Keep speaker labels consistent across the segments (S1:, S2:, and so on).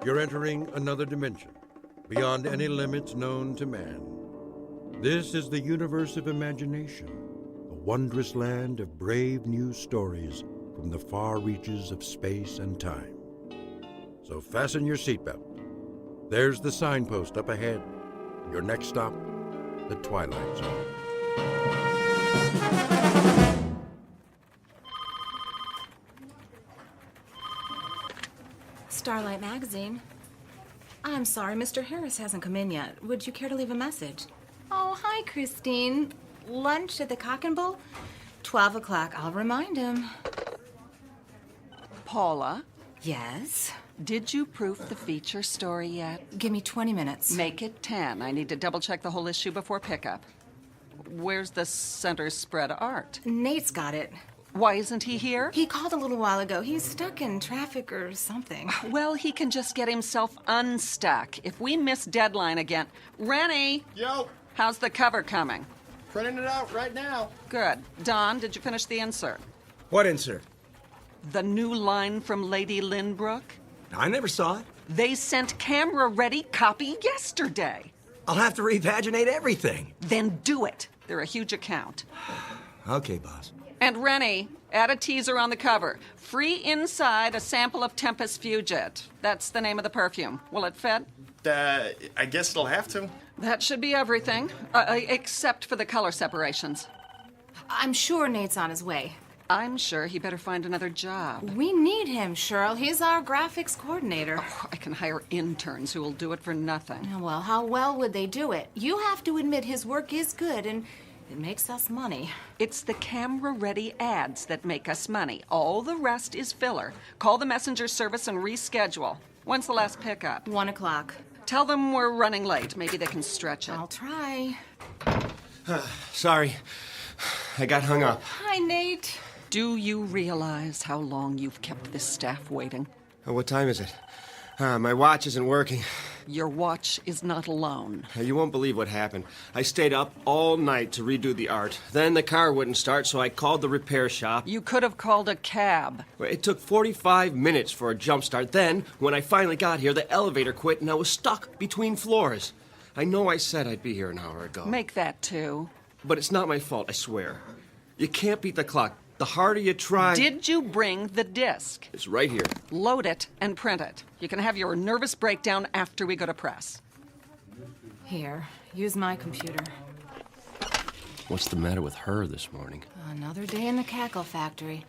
S1: You're entering another dimension, beyond any limits known to man. This is the universe of imagination, a wondrous land of brave new stories from the far reaches of space and time. So fasten your seatbelt. There's the signpost up ahead. Your next stop, the Twilight Zone.
S2: Starlight Magazine. I'm sorry, Mr. Harris hasn't come in yet. Would you care to leave a message? Oh, hi, Christine. Lunch at the Cock and Bull? 12 o'clock. I'll remind him.
S3: Paula,
S2: Yes?
S3: did you proof the feature story yet?
S2: Give me 20 minutes.
S3: Make it 10. I need to double-check the whole issue before pickup. Where's the center spread art?
S2: Nate's got it.
S3: Why isn't he here?
S2: He called a little while ago. He's stuck in traffic or something.
S3: Well, he can just get himself unstuck. If we miss deadline again... Rennie!
S4: Yo,
S3: How's the cover coming?
S4: printing it out right now.
S3: Good. Don, did you finish the insert?
S5: What insert?
S3: The new line from Lady Lynbrook?
S5: I never saw it.
S3: They sent camera-ready copy yesterday.
S5: I'll have to repaginate everything.
S3: Then do it. They're a huge account.
S5: Okay, boss.
S3: And Rennie, add a teaser on the cover. Free inside a sample of Tempest Fugit. That's the name of the perfume. Will it fit?
S4: I guess it'll have to.
S3: That should be everything, except for the color separations.
S2: I'm sure Nate's on his way.
S3: I'm sure he better find another job.
S2: We need him, Cheryl. He's our graphics coordinator.
S3: Oh, I can hire interns who will do it for nothing.
S2: Well, how well would they do it? You have to admit his work is good, and it makes us money.
S3: It's the camera-ready ads that make us money. All the rest is filler. Call the messenger service and reschedule. When's the last pickup?
S2: 1 o'clock.
S3: Tell them we're running late. Maybe they can stretch it.
S2: I'll try.
S4: Sorry, I got hung up.
S2: Hi, Nate.
S3: Do you realize how long you've kept this staff waiting?
S4: What time is it? My watch isn't working.
S3: Your watch is not alone.
S4: You won't believe what happened. I stayed up all night to redo the art. Then the car wouldn't start, so I called the repair shop.
S3: You could have called a cab.
S4: It took 45 minutes for a jump start. Then, when I finally got here, the elevator quit and I was stuck between floors. I know I said I'd be here an hour ago.
S3: Make that 2.
S4: But it's not my fault, I swear. You can't beat the clock. The harder you try...
S3: Did you bring the disc?
S4: It's right here.
S3: Load it and print it. You can have your nervous breakdown after we go to press.
S2: Here, use my computer.
S4: What's the matter with her this morning?
S2: Another day in the cackle factory.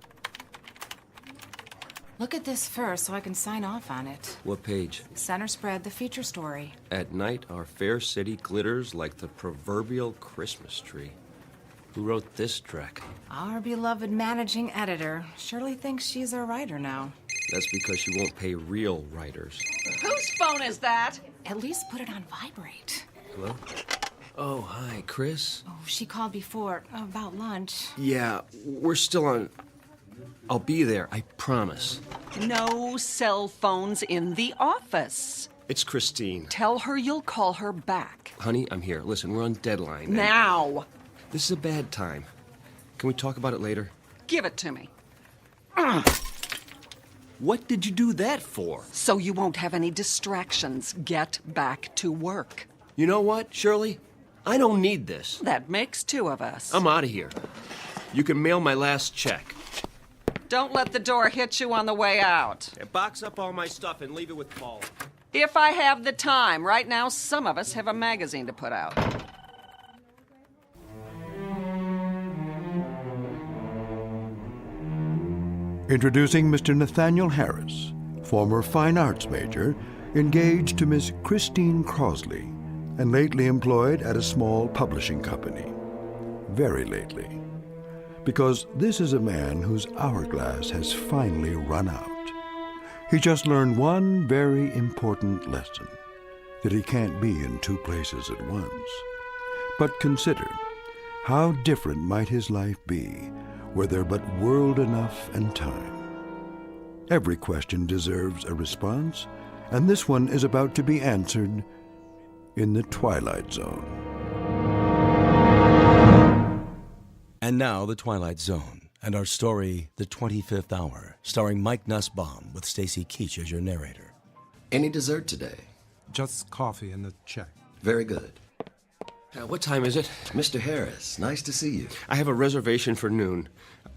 S2: Look at this first so I can sign off on it.
S4: What page?
S2: Center spread, the feature story.
S4: At night, our fair city glitters like the proverbial Christmas tree. Who wrote this dreck?
S2: Our beloved managing editor. Shirley thinks she's a writer now.
S4: That's because she won't pay real writers.
S3: Whose phone is that?
S2: At least put it on vibrate.
S4: Hello? Oh, hi, Chris.
S2: Oh, she called before about lunch.
S4: Yeah, we're still on... I'll be there, I promise.
S3: No cell phones in the office.
S4: It's Christine.
S3: Tell her you'll call her back.
S4: Honey, I'm here. Listen, we're on deadline. and-
S3: Now.
S4: This is a bad time. Can we talk about it later?
S3: Give it to me.
S4: What did you do that for?
S3: So you won't have any distractions. Get back to work.
S4: You know what, Shirley? I don't need this.
S3: That makes 2 of us.
S4: I'm out of here. You can mail my last check.
S3: Don't let the door hit you on the way out.
S4: Yeah, box up all my stuff and leave it with Paul.
S3: If I have the time. Right now, some of us have a magazine to put out.
S1: Introducing Mr. Nathaniel Harris, former fine arts major, engaged to Miss Christine Crosley, and lately employed at a small publishing company. Very lately. Because this is a man whose hourglass has finally run out. He just learned one very important lesson, that he can't be in 2 places at once. But consider, how different might his life be were there but world enough and time. Every question deserves a response, and this one is about to be answered in the Twilight Zone.
S6: And now, The Twilight Zone, And our story, The 25th Hour, starring Mike Nussbaum with Stacy Keach as your narrator.
S7: Any dessert today?
S8: Just coffee and a check.
S7: Very good.
S4: What time is it?
S7: Mr. Harris, nice to see you.
S4: I have a reservation for noon.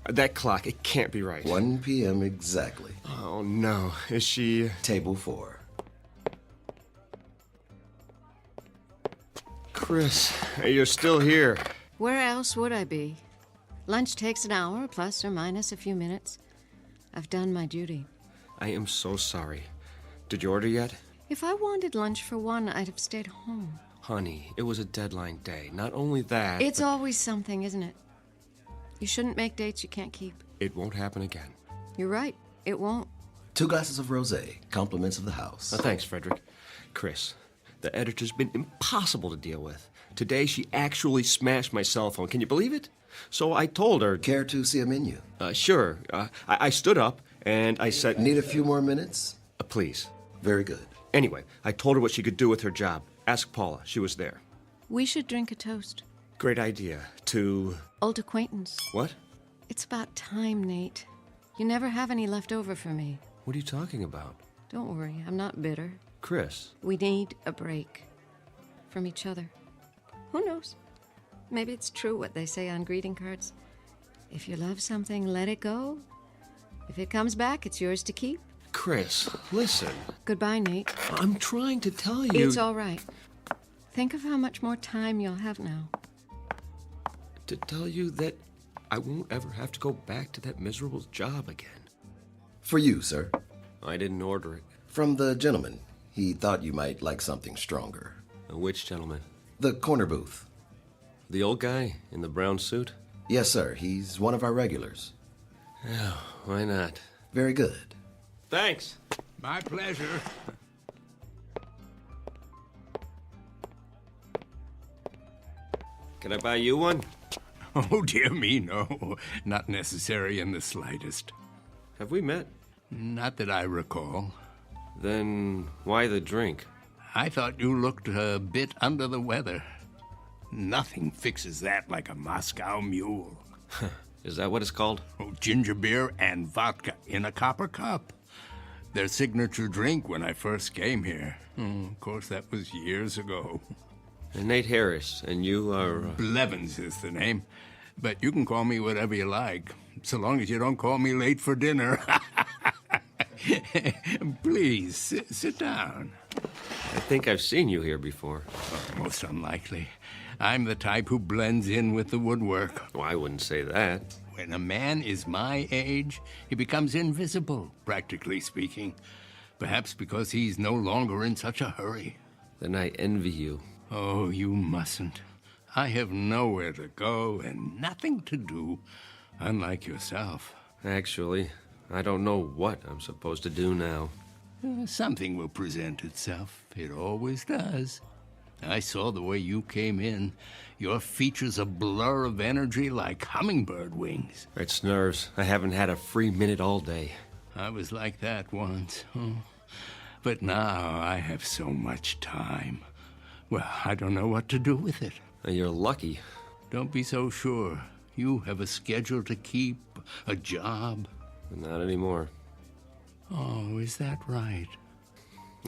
S4: That clock, it can't be right.
S7: 1 p.m. exactly.
S4: Oh, no. Is she...
S7: Table 4.
S4: Chris, you're still here.
S9: Where else would I be? Lunch takes an hour, plus or minus a few minutes. I've done my duty.
S4: I am so sorry. Did you order yet?
S9: If I wanted lunch for one, I'd have stayed home.
S4: Honey, it was a deadline day. Not only that...
S9: It's always something, isn't it? You shouldn't make dates you can't keep.
S4: It won't happen again.
S9: You're right. It won't.
S7: 2 glasses of rosé, compliments of the house.
S4: Thanks, Frederick. Chris, the editor's been impossible to deal with. Today, she actually smashed my cell phone. Can you believe it? So I told her...
S7: Care to see a menu?
S4: Sure. I stood up, and I said...
S7: Need a few more minutes?
S4: Please.
S7: Very good.
S4: Anyway, I told her what she could do with her job. Ask Paula. She was there.
S9: We should drink a toast.
S4: Great idea. To...
S9: Old acquaintance.
S4: What?
S9: It's about time, Nate. You never have any left over for me.
S4: What are you talking about?
S9: Don't worry, I'm not bitter.
S4: Chris.
S9: We need a break. From each other. Who knows? Maybe it's true what they say on greeting cards. If you love something, let it go. If it comes back, it's yours to keep.
S4: Chris, listen.
S9: Goodbye, Nate.
S4: I'm trying to tell you...
S9: It's all right. Think of how much more time you'll have now.
S4: To tell you that I won't ever have to go back to that miserable job again.
S7: For you, sir.
S4: I didn't order it.
S7: From the gentleman. He thought you might like something stronger.
S4: Which gentleman?
S7: The corner booth.
S4: The old guy in the brown suit?
S7: Yes, sir. He's one of our regulars.
S4: Yeah, why not?
S7: Very good.
S4: Thanks.
S8: My pleasure.
S4: Can I buy you one?
S8: Oh, dear me, no. Not necessary in the slightest.
S4: Have we met?
S8: Not that I recall.
S4: Then why the drink?
S8: I thought you looked a bit under the weather. Nothing fixes that like a Moscow mule.
S4: Is that what it's called?
S8: Oh, ginger beer and vodka in a copper cup. Their signature drink when I first came here. Of course, that was years ago.
S4: And Nate Harris, and you are...
S8: Blevens is the name. But you can call me whatever you like, so long as you don't call me late for dinner. Please, sit down.
S4: I think I've seen you here before.
S8: Oh, most unlikely. I'm the type who blends in with the woodwork.
S4: Well, I wouldn't say that.
S8: When a man is my age, he becomes invisible, practically speaking. Perhaps because he's no longer in such a hurry.
S4: Then I envy you.
S8: Oh, you mustn't. I have nowhere to go and nothing to do, unlike yourself.
S4: Actually, I don't know what I'm supposed to do now.
S8: Something will present itself. It always does. I saw the way you came in. Your features a blur of energy like hummingbird wings.
S4: It's nerves. I haven't had a free minute all day.
S8: I was like that once. Oh. But now I have so much time. Well, I don't know what to do with it.
S4: You're lucky.
S8: Don't be so sure. You have a schedule to keep, a job.
S4: Not anymore.
S8: Oh, is that right?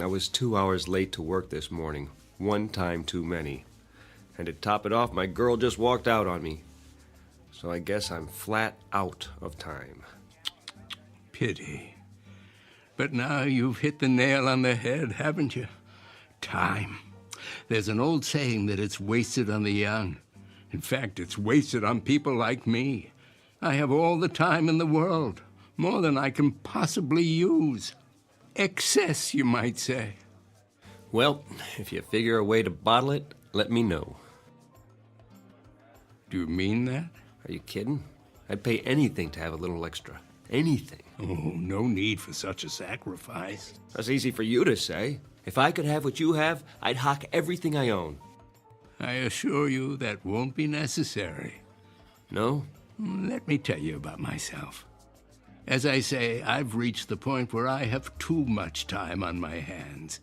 S4: I was 2 hours late to work this morning. One time too many. And to top it off, my girl just walked out on me. So I guess I'm flat out of time.
S8: Pity. But now you've hit the nail on the head, haven't you? Time. There's an old saying that it's wasted on the young. In fact, it's wasted on people like me. I have all the time in the world, more than I can possibly use. Excess, you might say.
S4: Well, if you figure a way to bottle it, let me know.
S8: Do you mean that?
S4: Are you kidding? I'd pay anything to have a little extra. Anything.
S8: Oh, no need for such a sacrifice.
S4: That's easy for you to say. If I could have what you have, I'd hock everything I own.
S8: I assure you that won't be necessary.
S4: No?
S8: Let me tell you about myself. As I say, I've reached the point where I have too much time on my hands.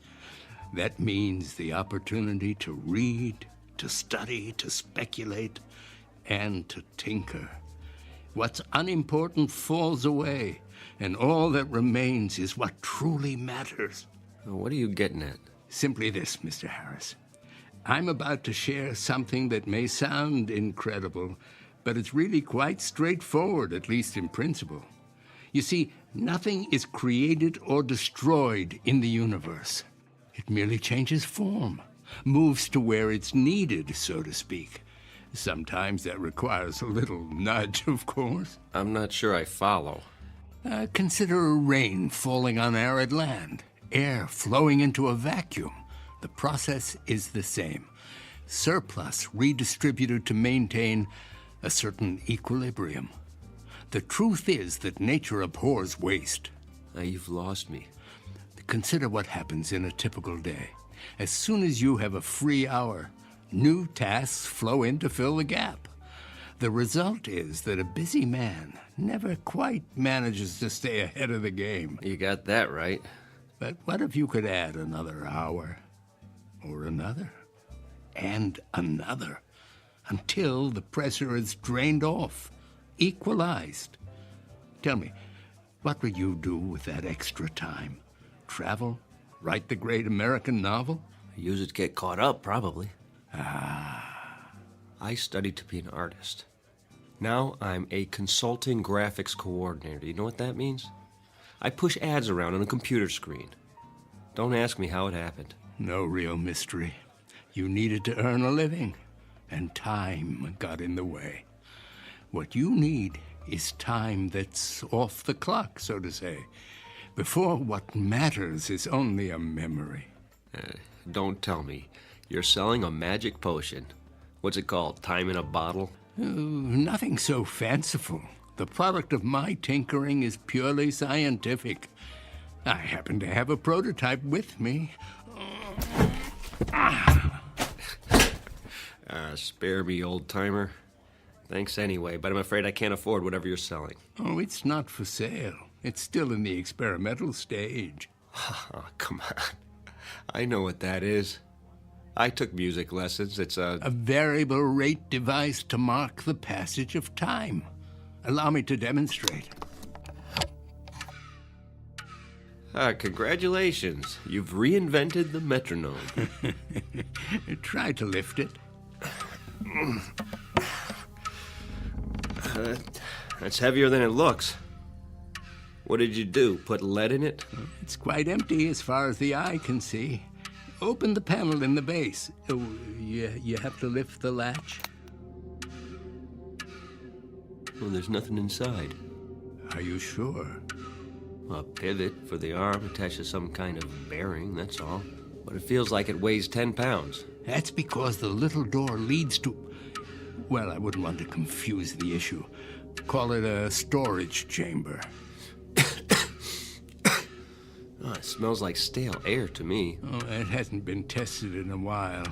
S8: That means the opportunity to read, to study, to speculate, and to tinker. What's unimportant falls away, and all that remains is what truly matters.
S4: What are you getting at?
S8: Simply this, Mr. Harris. I'm about to share something that may sound incredible, but it's really quite straightforward, at least in principle. You see, nothing is created or destroyed in the universe. It merely changes form, moves to where it's needed, so to speak. Sometimes that requires a little nudge, of course.
S4: I'm not sure I follow.
S8: Consider rain falling on arid land, air flowing into a vacuum. The process is the same. Surplus redistributed to maintain a certain equilibrium. The truth is that nature abhors waste.
S4: You've lost me.
S8: Consider what happens in a typical day. As soon as you have a free hour, new tasks flow in to fill the gap. The result is that a busy man never quite manages to stay ahead of the game.
S4: You got that right.
S8: But what if you could add another hour, or another, and another, until the pressure is drained off, equalized? Tell me, what would you do with that extra time? Travel? Write the great American novel?
S4: Use it to get caught up, probably. I studied to be an artist. Now I'm a consulting graphics coordinator. You know what that means? I push ads around on a computer screen. Don't ask me how it happened.
S8: No real mystery. You needed to earn a living, and time got in the way. What you need is time that's off the clock, so to say, before what matters is only a memory.
S4: Don't tell me. You're selling a magic potion. What's it called? Time in a bottle?
S8: Nothing so fanciful. The product of my tinkering is purely scientific. I happen to have a prototype with me.
S4: Spare me, old-timer. Thanks anyway, but I'm afraid I can't afford whatever you're selling.
S8: Oh, it's not for sale. It's still in the experimental stage.
S4: Oh, come on. I know what that is. I took music lessons. It's a
S8: variable rate device to mark the passage of time. Allow me to demonstrate.
S4: Congratulations. You've reinvented the metronome.
S8: Try to lift it.
S4: That's heavier than it looks. What did you do? Put lead in it?
S8: It's quite empty as far as the eye can see. Open the panel in the base. Oh, you have to lift the latch.
S4: Well, there's nothing inside.
S8: Are you sure?
S4: A pivot for the arm attached to some kind of bearing, that's all. But it feels like it weighs 10 pounds.
S8: That's because the little door leads to... Well, I wouldn't want to confuse the issue. Call it a storage chamber.
S4: Oh, it smells like stale air to me.
S8: Oh, it hasn't been tested in a while.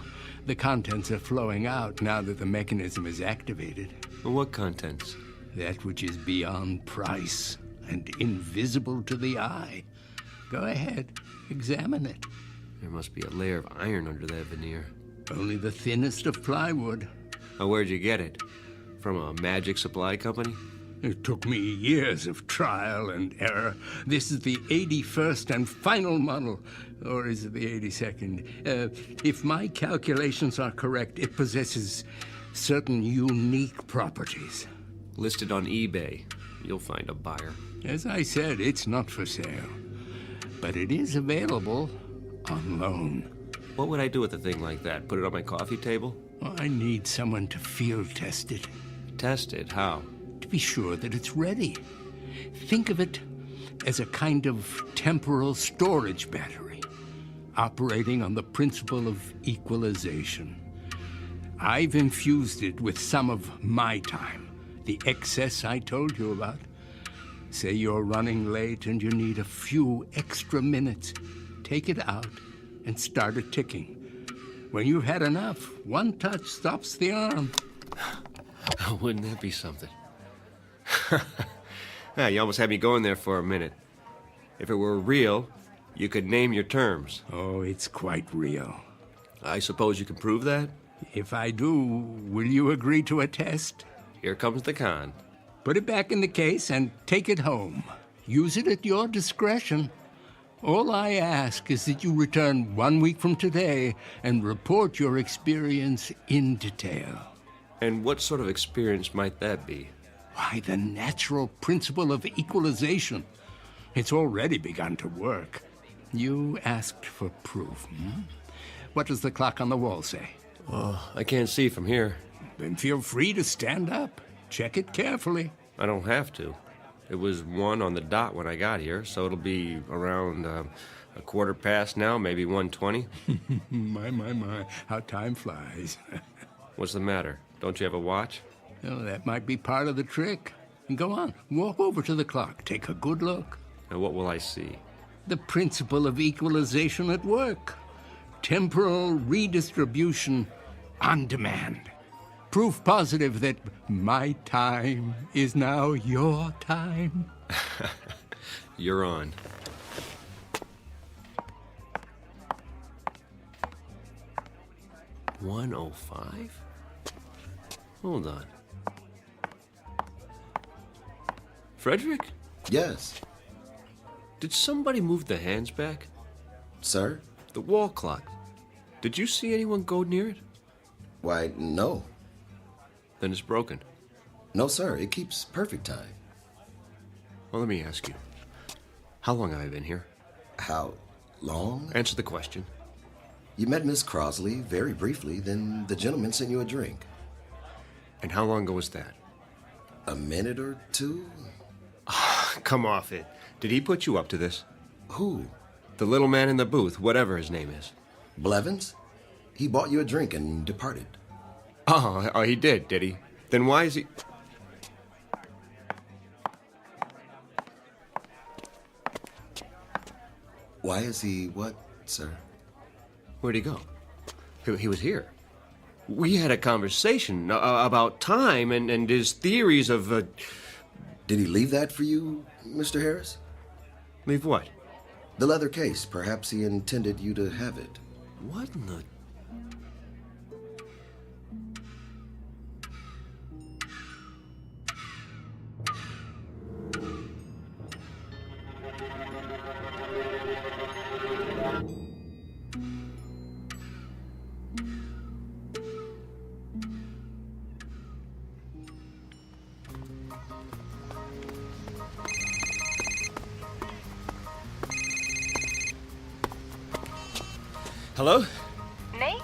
S8: The contents are flowing out now that the mechanism is activated.
S4: Well, what contents?
S8: That which is beyond price and invisible to the eye. Go ahead, examine it.
S4: There must be a layer of iron under that veneer.
S8: Only the thinnest of plywood.
S4: Oh, where'd you get it? From a magic supply company?
S8: It took me years of trial and error. This is the 81st and final model. Or is it the 82nd? If my calculations are correct, it possesses certain unique properties.
S4: Listed on eBay. You'll find a buyer.
S8: As I said, it's not for sale. But it is available on loan.
S4: What would I do with a thing like that? Put it on my coffee table?
S8: Well, I need someone to field test it.
S4: Test it? How?
S8: To be sure that it's ready. Think of it as a kind of temporal storage battery, operating on the principle of equalization. I've infused it with some of my time, the excess I told you about. Say you're running late and you need a few extra minutes. Take it out and start it ticking. When you've had enough, one touch stops the arm.
S4: Wouldn't that be something? Yeah, you almost had me going there for a minute. If it were real, you could name your terms.
S8: Oh, it's quite real.
S4: I suppose you can prove that?
S8: If I do, will you agree to a test?
S4: Here comes the con.
S8: Put it back in the case and take it home. Use it at your discretion. All I ask is that you return 1 week from today and report your experience in detail.
S4: And what sort of experience might that be?
S8: Why, the natural principle of equalization. It's already begun to work. You asked for proof, hmm? What does the clock on the wall say?
S4: Oh, I can't see from here.
S8: Then feel free to stand up. Check it carefully.
S4: I don't have to. It was 1 on the dot when I got here, so it'll be around a quarter past now, maybe 1:20.
S8: My, how time flies.
S4: What's the matter? Don't you have a watch?
S8: Well, that might be part of the trick. Go on, walk over to the clock. Take a good look.
S4: Now, what will I see?
S8: The principle of equalization at work. Temporal redistribution on demand. Proof positive that my time is now your time.
S4: You're on. $1:05? Hold on. Frederick?
S7: Yes,
S4: Did somebody move the hands back?
S7: sir?
S4: The wall clock. Did you see anyone go near it?
S7: Why, no.
S4: Then it's broken.
S7: No, sir. It keeps perfect time.
S4: Well, let me ask you. How long have I been here?
S7: How long?
S4: Answer the question.
S7: You met Miss Crosley very briefly, then the gentleman sent you a drink.
S4: And how long ago was that?
S7: A minute or two?
S4: Come off it. Did he put you up to this?
S7: Who?
S4: The little man in the booth, whatever his name is.
S7: Blevens? He bought you a drink and departed.
S4: Oh, he did he? Then why is he...
S7: Why is he what, sir?
S4: Where'd he go? He was here. We had a conversation about time and his theories of...
S7: Did he leave that for you, Mr. Harris?
S4: Leave what?
S7: The leather case. Perhaps he intended you to have it.
S4: What in the... Hello?
S2: Nate?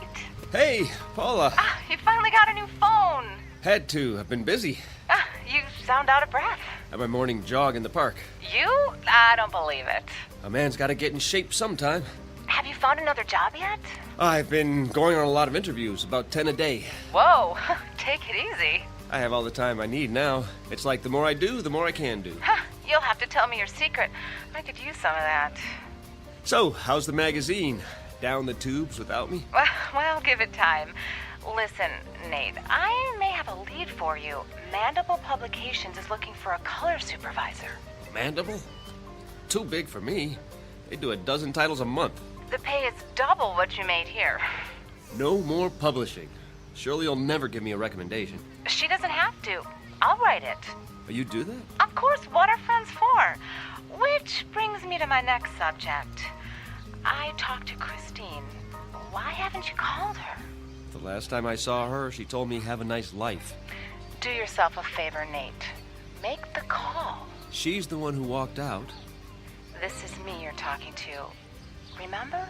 S4: Hey, Paula.
S2: You finally got a new phone.
S4: Had to. I've been busy.
S2: You sound out of breath.
S4: Had my morning jog in the park.
S2: You? I don't believe it.
S4: A man's got to get in shape sometime.
S2: Have you found another job yet?
S4: I've been going on a lot of interviews, about 10 a day.
S2: Whoa, take it easy.
S4: I have all the time I need now. It's like the more I do, the more I can do.
S2: You'll have to tell me your secret. I could use some of that.
S4: So, how's the magazine? Down the tubes without me?
S2: Well, give it time. Listen, Nate, I may have a lead for you. Mandible Publications is looking for a color supervisor.
S4: Mandible? Too big for me. They do a dozen titles a month.
S2: The pay is double what you made here.
S4: No more publishing. Surely you'll never give me a recommendation.
S2: She doesn't have to. I'll write it.
S4: Oh, you do that?
S2: Of course, what are friends for? Which brings me to my next subject. I talked to Christine. Why haven't you called her?
S4: The last time I saw her, she told me have a nice life.
S2: Do yourself a favor, Nate. Make the call.
S4: She's the one who walked out.
S2: This is me you're talking to. Remember?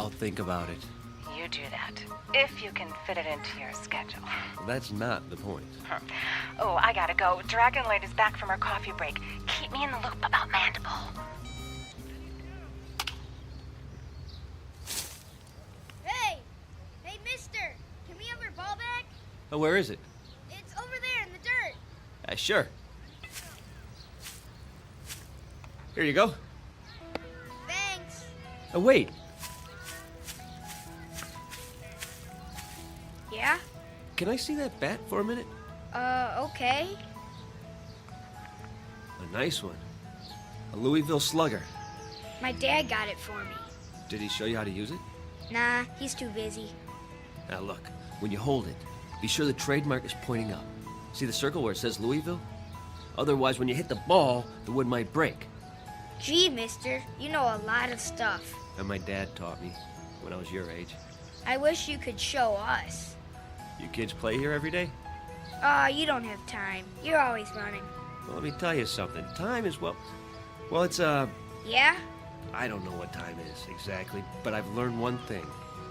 S4: I'll think about it.
S2: You do that. If you can fit it into your schedule.
S4: Well, that's not the point.
S2: Oh, I gotta go. Dragonlight is back from her coffee break. Keep me in the loop about Mandible.
S10: Hey! Hey, mister! Can we have our ball back?
S4: Oh, where is it?
S10: It's over there in the dirt.
S4: Sure. Here you go.
S10: Thanks.
S4: Oh, wait.
S10: Yeah?
S4: Can I see that bat for a minute?
S10: Okay.
S4: A nice one. A Louisville Slugger.
S10: My dad got it for me.
S4: Did he show you how to use it?
S10: Nah, he's too busy.
S4: Now look, when you hold it, be sure the trademark is pointing up. See the circle where it says Louisville? Otherwise, when you hit the ball, the wood might break.
S10: Gee, mister, you know a lot of stuff.
S4: And my dad taught me when I was your age.
S10: I wish you could show us.
S4: You kids play here every day?
S10: You don't have time. You're always running.
S4: Well, let me tell you something. Time is, well, it's,
S10: Yeah?
S4: I don't know what time is exactly, but I've learned one thing.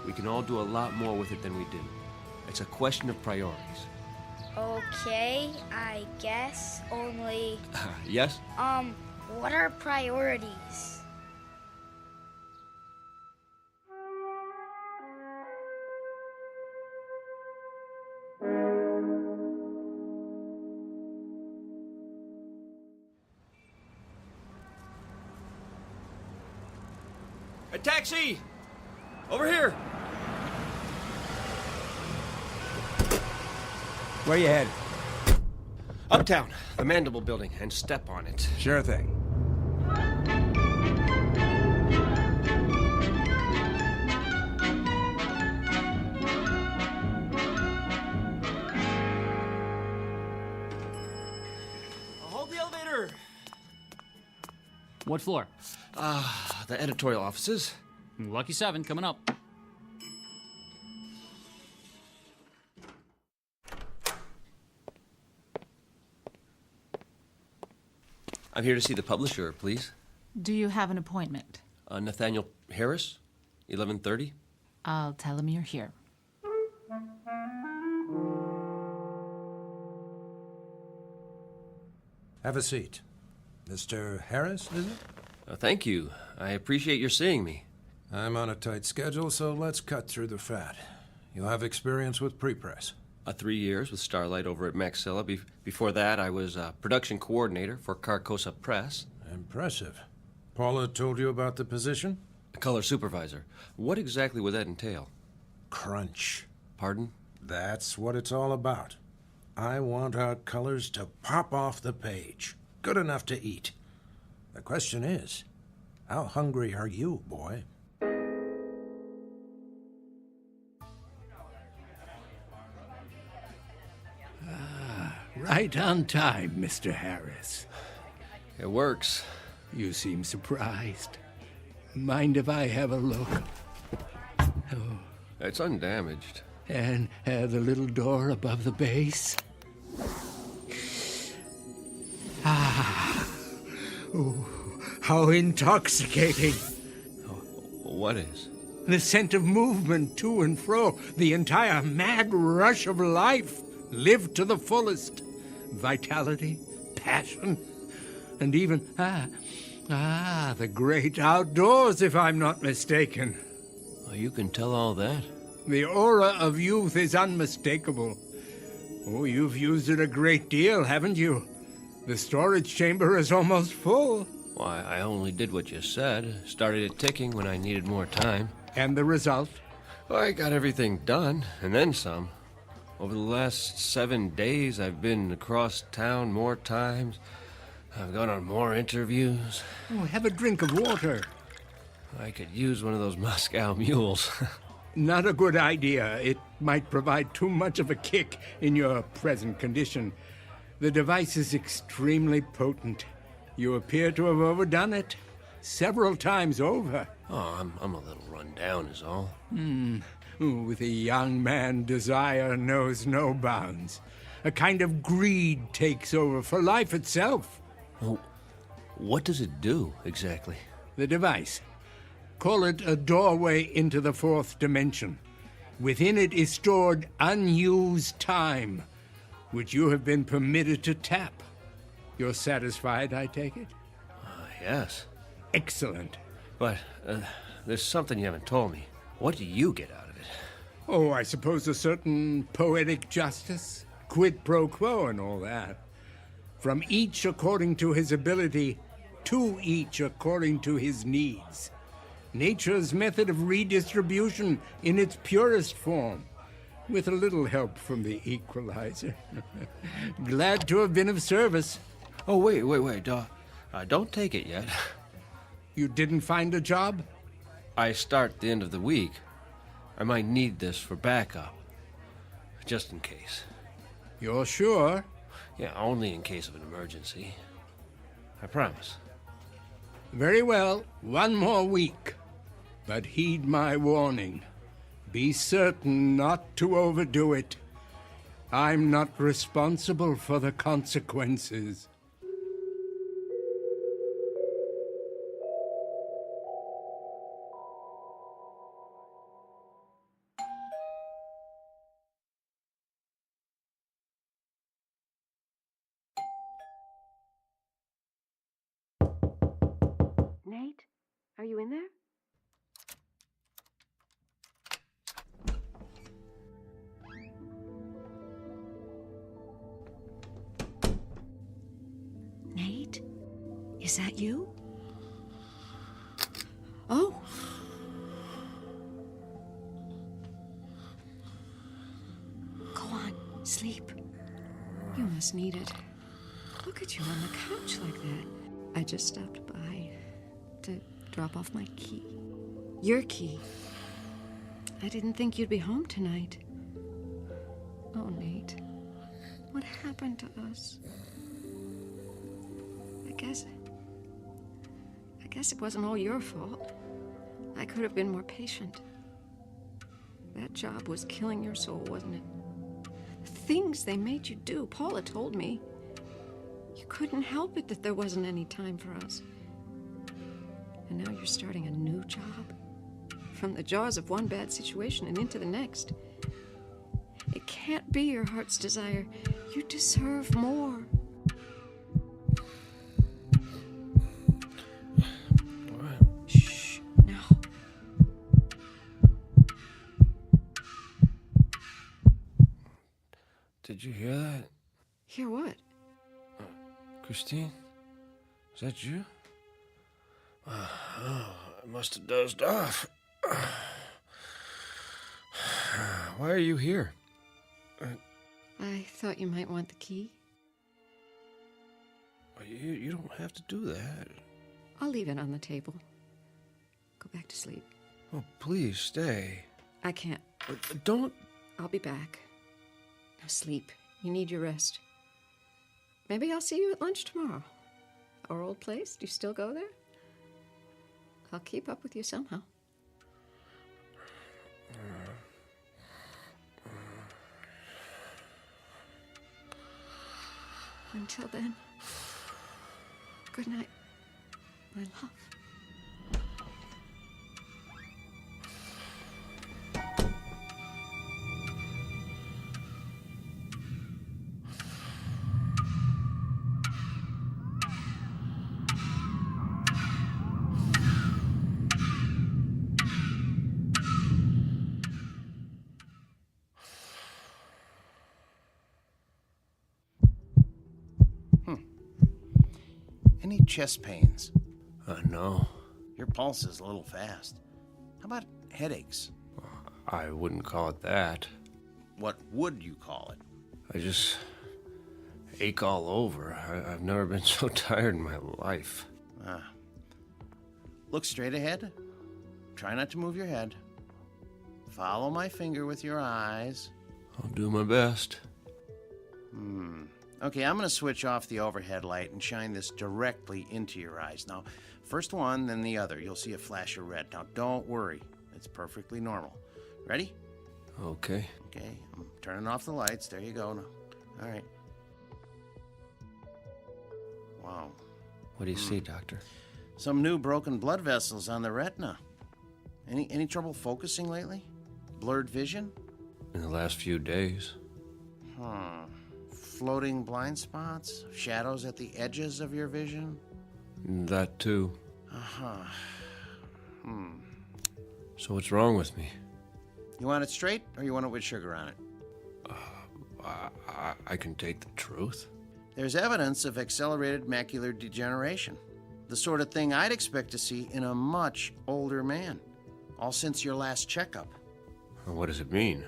S4: We can all do a lot more with it than we do. It's a question of priorities.
S10: Okay, I guess. Only,
S4: Yes?
S10: what are priorities?
S4: A taxi! Over here!
S11: Where you headed?
S4: Uptown, the Mandible Building, and step on it.
S11: Sure thing.
S4: Hold the elevator!
S12: What floor?
S4: The editorial offices.
S12: Lucky 7 coming up.
S4: I'm here to see the publisher, please.
S13: Do you have an appointment?
S4: Nathaniel Harris, 11:30.
S13: I'll tell him you're here.
S14: Have a seat. Mr. Harris, is it?
S4: Thank you. I appreciate your seeing me.
S14: I'm on a tight schedule, so let's cut through the fat. You'll have experience with prepress.
S4: 3 years with Starlight over at Maxilla. Before that, I was production coordinator for Carcosa Press.
S14: Impressive. Paula told you about the position?
S4: Color supervisor. What exactly would that entail?
S14: Crunch.
S4: Pardon?
S14: That's what it's all about. I want our colors to pop off the page. Good enough to eat. The question is, how hungry are you, boy?
S8: Right on time, Mr. Harris.
S4: It works.
S8: You seem surprised. Mind if I have a look? Oh.
S4: It's undamaged.
S8: And the little door above the base? Ah. Oh, how intoxicating.
S4: What is?
S8: The scent of movement to and fro, the entire mad rush of life, lived to the fullest. Vitality, passion, and even, the great outdoors, if I'm not mistaken.
S4: Well, you can tell all that.
S8: The aura of youth is unmistakable. Oh, you've used it a great deal, haven't you? The storage chamber is almost full.
S4: Why, I only did what you said. Started it ticking when I needed more time.
S8: And the result?
S4: Well, I got everything done, and then some. Over the last 7 days, I've been across town more times. I've gone on more interviews.
S8: Oh, have a drink of water.
S4: I could use one of those Moscow mules.
S8: Not a good idea. It might provide too much of a kick in your present condition. The device is extremely potent. You appear to have overdone it. Several times over.
S4: Oh, I'm a little run down is all.
S8: With a young man, desire knows no bounds. A kind of greed takes over for life itself.
S4: Oh, what does it do, exactly?
S8: The device. Call it a doorway into the fourth dimension. Within it is stored unused time, which you have been permitted to tap. You're satisfied, I take it?
S4: Yes.
S8: Excellent.
S4: But there's something you haven't told me. What do you get out of it?
S8: Oh, I suppose a certain poetic justice, quid pro quo and all that. From each according to his ability, to each according to his needs. Nature's method of redistribution in its purest form, with a little help from the equalizer. Glad to have been of service.
S4: Oh, wait. Don't take it yet.
S8: You didn't find a job?
S4: I start the end of the week. I might need this for backup. Just in case.
S8: You're sure?
S4: Yeah, only in case of an emergency. I promise.
S8: Very well, 1 more week. But heed my warning. Be certain not to overdo it. I'm not responsible for the consequences.
S9: Nate, are you in there? Nate? Is that you? Oh. Go on, sleep. You must need it. Look at you on the couch like that. I just stopped by to drop off my key. Your key. I didn't think you'd be home tonight. Oh, Nate. What happened to us? I guess it wasn't all your fault. I could have been more patient. That job was killing your soul, wasn't it? The things they made you do, Paula told me. You couldn't help it that there wasn't any time for us. And now you're starting a new job. From the jaws of one bad situation and into the next. It can't be your heart's desire. You deserve more. Shh, no.
S4: Did you hear that?
S9: Hear what?
S4: Christine? Is that you? I must have dozed off. Why are you here?
S9: I thought you might want the key.
S4: You don't have to do that.
S9: I'll leave it on the table. Go back to sleep.
S4: Oh, please stay.
S9: I can't.
S4: Don't.
S9: I'll be back. Now sleep. You need your rest. Maybe I'll see you at lunch tomorrow. Our old place. Do you still go there? I'll keep up with you somehow. Until then, good night, my love.
S11: Any chest pains?
S4: No.
S11: Your pulse is a little fast. How about headaches?
S4: I wouldn't call it that.
S11: What would you call it?
S4: I just ache all over. I've never been so tired in my life.
S11: Look straight ahead. Try not to move your head. Follow my finger with your eyes.
S4: I'll do my best.
S11: Okay, I'm going to switch off the overhead light and shine this directly into your eyes. Now, first one, then the other. You'll see a flash of red. Now, don't worry. It's perfectly normal. Ready?
S4: Okay.
S11: Okay, I'm turning off the lights. There you go. Now. All right. Wow.
S4: What do you see, Doctor?
S11: Some new broken blood vessels on the retina. Any trouble focusing lately? Blurred vision?
S4: In the last few days.
S11: Floating blind spots? Shadows at the edges of your vision?
S4: That too. So what's wrong with me?
S11: You want it straight, or you want it with sugar on it?
S4: I can take the truth.
S11: There's evidence of accelerated macular degeneration. The sort of thing I'd expect to see in a much older man. All since your last checkup.
S4: What does it mean?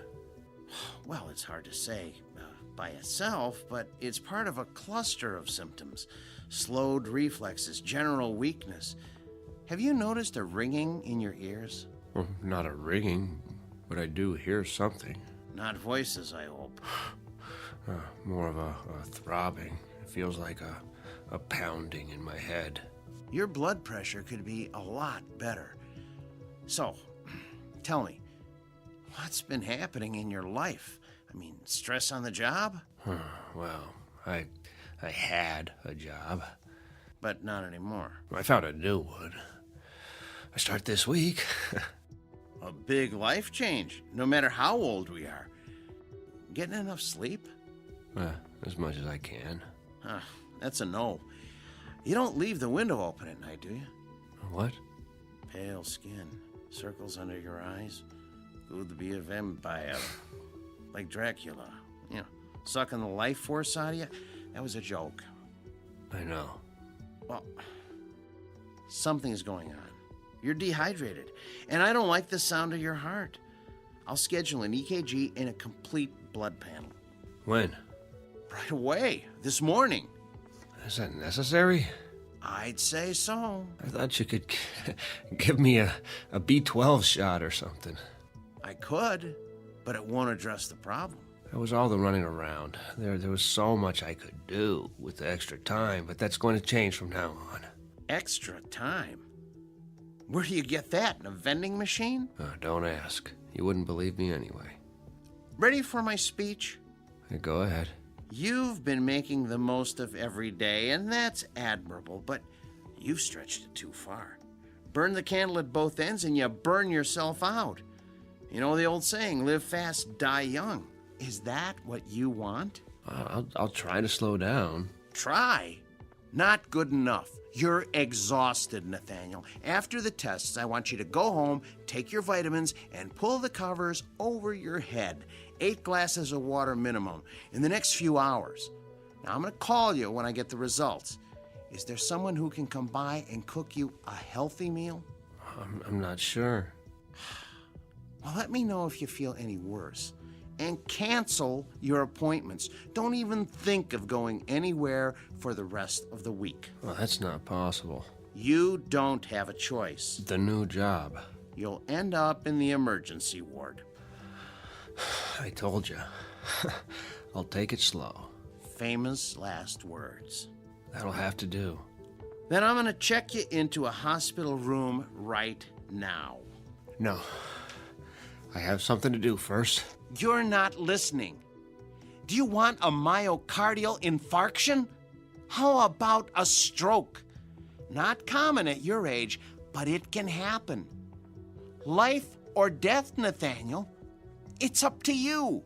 S11: Well, it's hard to say by itself, but it's part of a cluster of symptoms. Slowed reflexes, general weakness. Have you noticed a ringing in your ears?
S4: Well, not a ringing, but I do hear something.
S11: Not voices, I hope.
S4: More of a throbbing. It feels like a pounding in my head.
S11: Your blood pressure could be a lot better. So, tell me, what's been happening in your life? I mean, stress on the job?
S4: Well, I had a job.
S11: But not anymore.
S4: I found a new one. I start this week.
S11: A big life change, no matter how old we are. Getting enough sleep?
S4: As much as I can.
S11: That's a no. You don't leave the window open at night, do you?
S4: What?
S11: Pale skin, circles under your eyes. Could be a vampire. Like Dracula. You know, sucking the life force out of you. That was a joke.
S4: I know.
S11: Well, something's going on. You're dehydrated, and I don't like the sound of your heart. I'll schedule an EKG and a complete blood panel.
S4: When?
S11: Right away, this morning.
S4: Is that necessary?
S11: I'd say so.
S4: I thought you could give me a B12 shot or something.
S11: I could, but it won't address the problem.
S4: That was all the running around. There was so much I could do with the extra time, but that's going to change from now on.
S11: Extra time? Where do you get that? In a vending machine?
S4: Don't ask. You wouldn't believe me anyway.
S11: Ready for my speech?
S4: Go ahead.
S11: You've been making the most of every day, and that's admirable, but you've stretched it too far. Burn the candle at both ends, and you burn yourself out. You know the old saying, live fast, die young. Is that what you want?
S4: I'll try to slow down.
S11: Try? Not good enough. You're exhausted, Nathaniel. After the tests, I want you to go home, take your vitamins, and pull the covers over your head. 8 glasses of water minimum in the next few hours. Now, I'm going to call you when I get the results. Is there someone who can come by and cook you a healthy meal?
S4: I'm not sure.
S11: Well, let me know if you feel any worse. And cancel your appointments. Don't even think of going anywhere for the rest of the week.
S4: Well, that's not possible.
S11: You don't have a choice.
S4: The new job.
S11: You'll end up in the emergency ward.
S4: I told you. I'll take it slow.
S11: Famous last words.
S4: That'll have to do.
S11: Then I'm going to check you into a hospital room right now.
S4: No. I have something to do first.
S11: You're not listening. Do you want a myocardial infarction? How about a stroke? Not common at your age, but it can happen. Life or death, Nathaniel. It's up to you.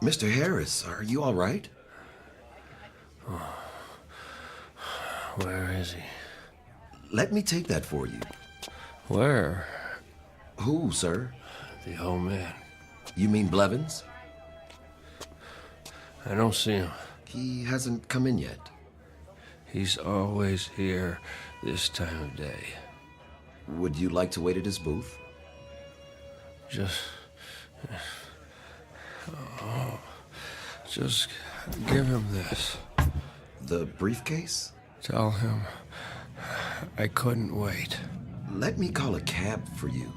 S7: Mr. Harris, are you all right?
S4: Oh. Where is he?
S7: Let me take that for you.
S4: Where?
S7: Who, sir?
S4: The old man.
S7: You mean Blevens?
S4: I don't see him.
S7: He hasn't come in yet.
S4: He's always here this time of day.
S7: Would you like to wait at his booth?
S4: Just give him this.
S7: The briefcase?
S4: Tell him I couldn't wait.
S7: Let me call a cab for you.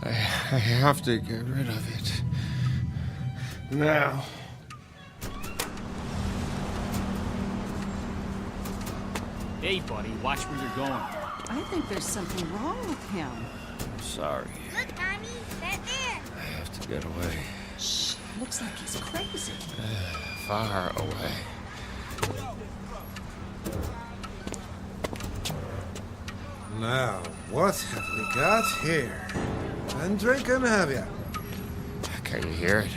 S4: I have to get rid of it. Now.
S12: Hey, buddy, watch where you're going.
S3: I think there's something wrong with him.
S4: I'm sorry.
S10: Look, Mommy, that man.
S4: I have to get away.
S3: Shh, looks like he's crazy.
S4: Far away.
S14: Now, what have we got here? Been drinking, have you?
S4: Can you hear it?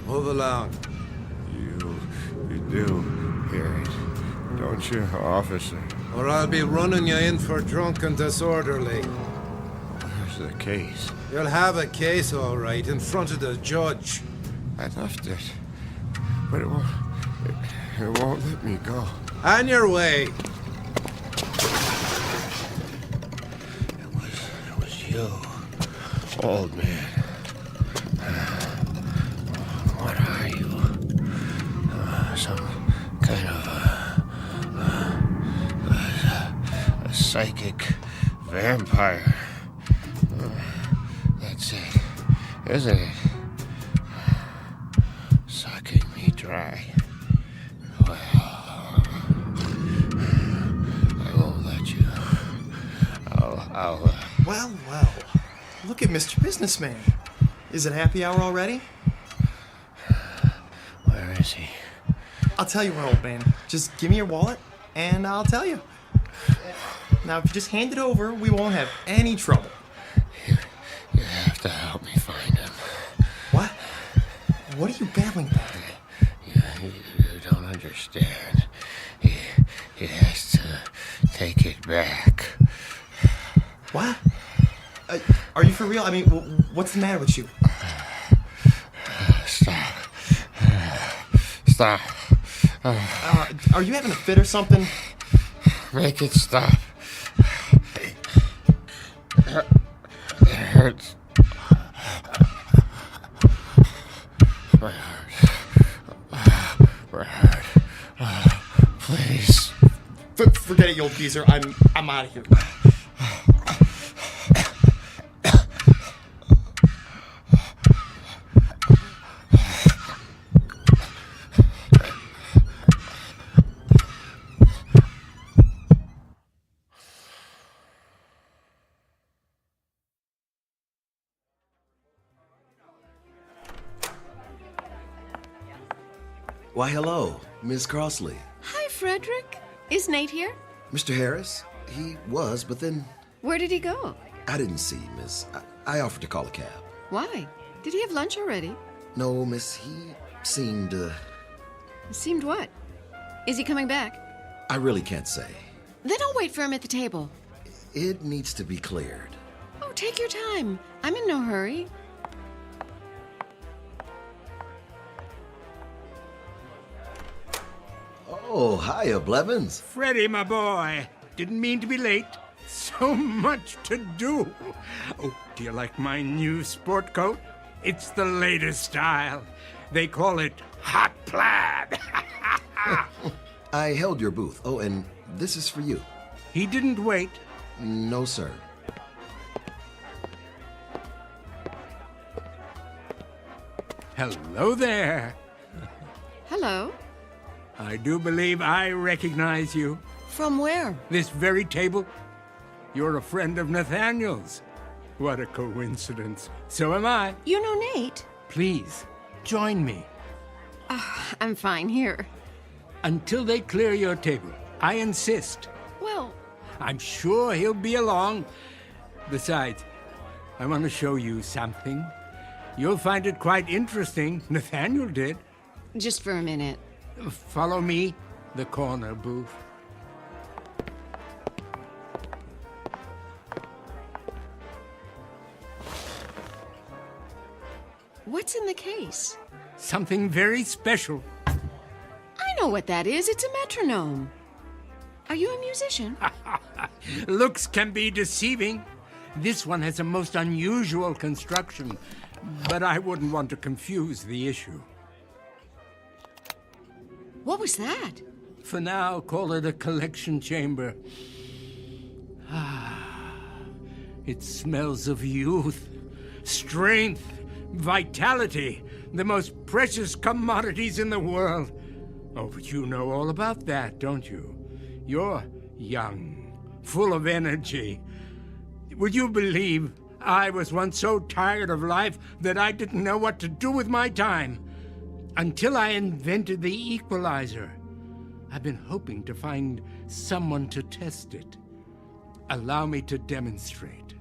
S14: Move along.
S4: You do hear it, don't you, officer?
S14: Or I'll be running you in for drunk and disorderly.
S4: Where's the case?
S14: You'll have a case, all right, in front of the judge.
S4: I left it, but it won't let me go.
S14: On your way.
S4: It was you, old man. What are you?
S15: psychic vampire. That's it, isn't it? Sucking me dry. Well, I won't let you. I'll
S16: Well, look at Mr. Businessman. Is it happy hour already?
S15: Where is he?
S16: I'll tell you what, old man. Just give me your wallet, and I'll tell you. Now, if you just hand it over, we won't have any trouble.
S15: You have to help me find him.
S16: What? What are you babbling about?
S15: You don't understand. He has to take it back.
S16: What? Are you for real? I mean, what's the matter with you?
S15: Stop.
S16: Are you having a fit or something?
S15: Make it stop. It hurts. My heart. Please.
S16: Forget it, you old geezer. I'm out of here.
S7: Why, hello, Miss Crossley.
S9: Hi, Frederick. Is Nate here?
S7: Mr. Harris? He was, but then
S9: Where did he go?
S7: I didn't see, miss. I offered to call a cab.
S9: Why? Did he have lunch already?
S7: No, miss, he seemed,
S9: Seemed what? Is he coming back?
S7: I really can't say.
S9: Then I'll wait for him at the table.
S7: It needs to be cleared.
S9: Oh, take your time. I'm in no hurry.
S7: Oh, hiya, Blevens.
S8: Freddie, my boy. Didn't mean to be late. So much to do. Oh, do you like my new sport coat? It's the latest style. They call it hot plaid.
S7: I held your booth. Oh, and this is for you.
S8: He didn't wait.
S7: No, sir.
S8: Hello there.
S9: Hello.
S8: I do believe I recognize you.
S9: From where?
S8: This very table. You're a friend of Nathaniel's. What a coincidence. So am I.
S9: You know Nate?
S8: Please, join me.
S9: I'm fine here.
S8: Until they clear your table. I insist.
S9: Well,
S8: I'm sure he'll be along. Besides, I want to show you something. You'll find it quite interesting. Nathaniel did.
S9: just for a minute.
S8: Follow me. The corner booth.
S9: What's in the case?
S8: Something very special.
S9: I know what that is. It's a metronome. Are you a musician?
S8: Looks can be deceiving. This one has a most unusual construction, but I wouldn't want to confuse the issue.
S9: What was that?
S8: For now, call it a collection chamber. It smells of youth, strength, vitality, the most precious commodities in the world. Oh, but you know all about that, don't you? You're young, full of energy. Would you believe I was once so tired of life that I didn't know what to do with my time? Until I invented the equalizer. I've been hoping to find someone to test it. Allow me to demonstrate.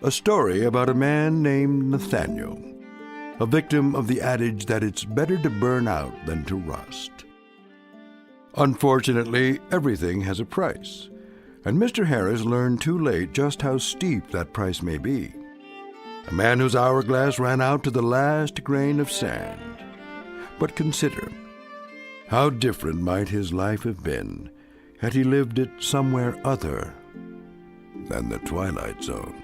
S1: A story about a man named Nathaniel, a victim of the adage that it's better to burn out than to rust. Unfortunately, everything has a price, and Mr. Harris learned too late just how steep that price may be. A man whose hourglass ran out to the last grain of sand. But consider, how different might his life have been had he lived it somewhere other than the Twilight Zone.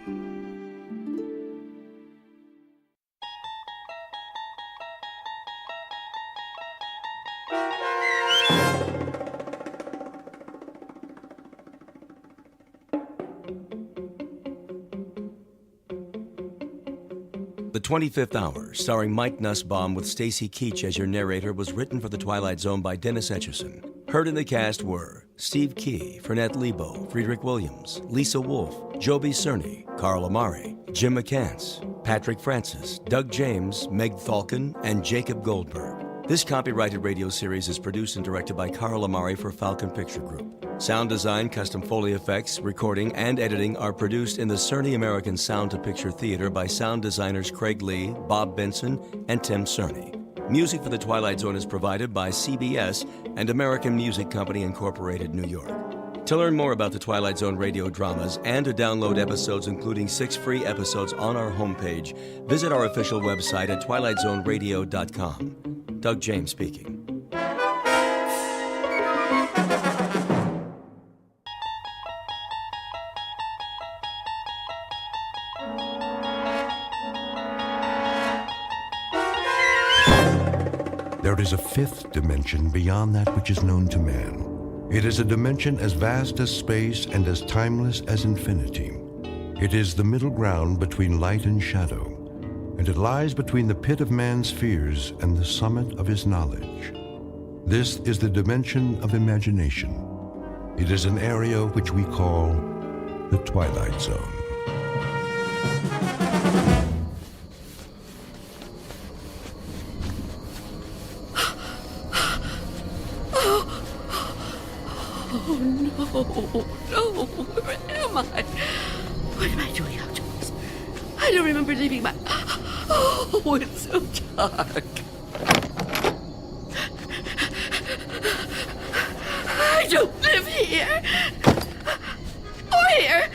S6: The 25th Hour, starring Mike Nussbaum with Stacy Keach as your narrator, was written for The Twilight Zone by Dennis Etchison. Heard in the cast were Steve Key, Fernette Lebo, Friedrich Williams, Lisa Wolfe, Joby Cerny, Carl Amari, Jim McCants, Patrick Francis, Doug James, Meg Thalken, and Jacob Goldberg. This copyrighted radio series is produced and directed by Carl Amari for Falcon Picture Group. Sound design, custom Foley effects, recording, and editing are produced in the Cerny American Sound to Picture Theater by sound designers Craig Lee, Bob Benson, and Tim Cerny. Music for The Twilight Zone is provided by CBS and American Music Company Incorporated, New York. To learn more about the Twilight Zone radio dramas and to download episodes, including 6 free episodes on our homepage, visit our official website at twilightzoneradio.com. Doug James speaking.
S1: There is a fifth dimension beyond that which is known to man. It is a dimension as vast as space and as timeless as infinity. It is the middle ground between light and shadow, and it lies between the pit of man's fears and the summit of his knowledge. This is the dimension of imagination. It is an area which we call the Twilight Zone.
S17: Oh, no, where am I? What am I doing outdoors? I don't remember leaving my... Oh, it's so dark. I don't live here. Or here.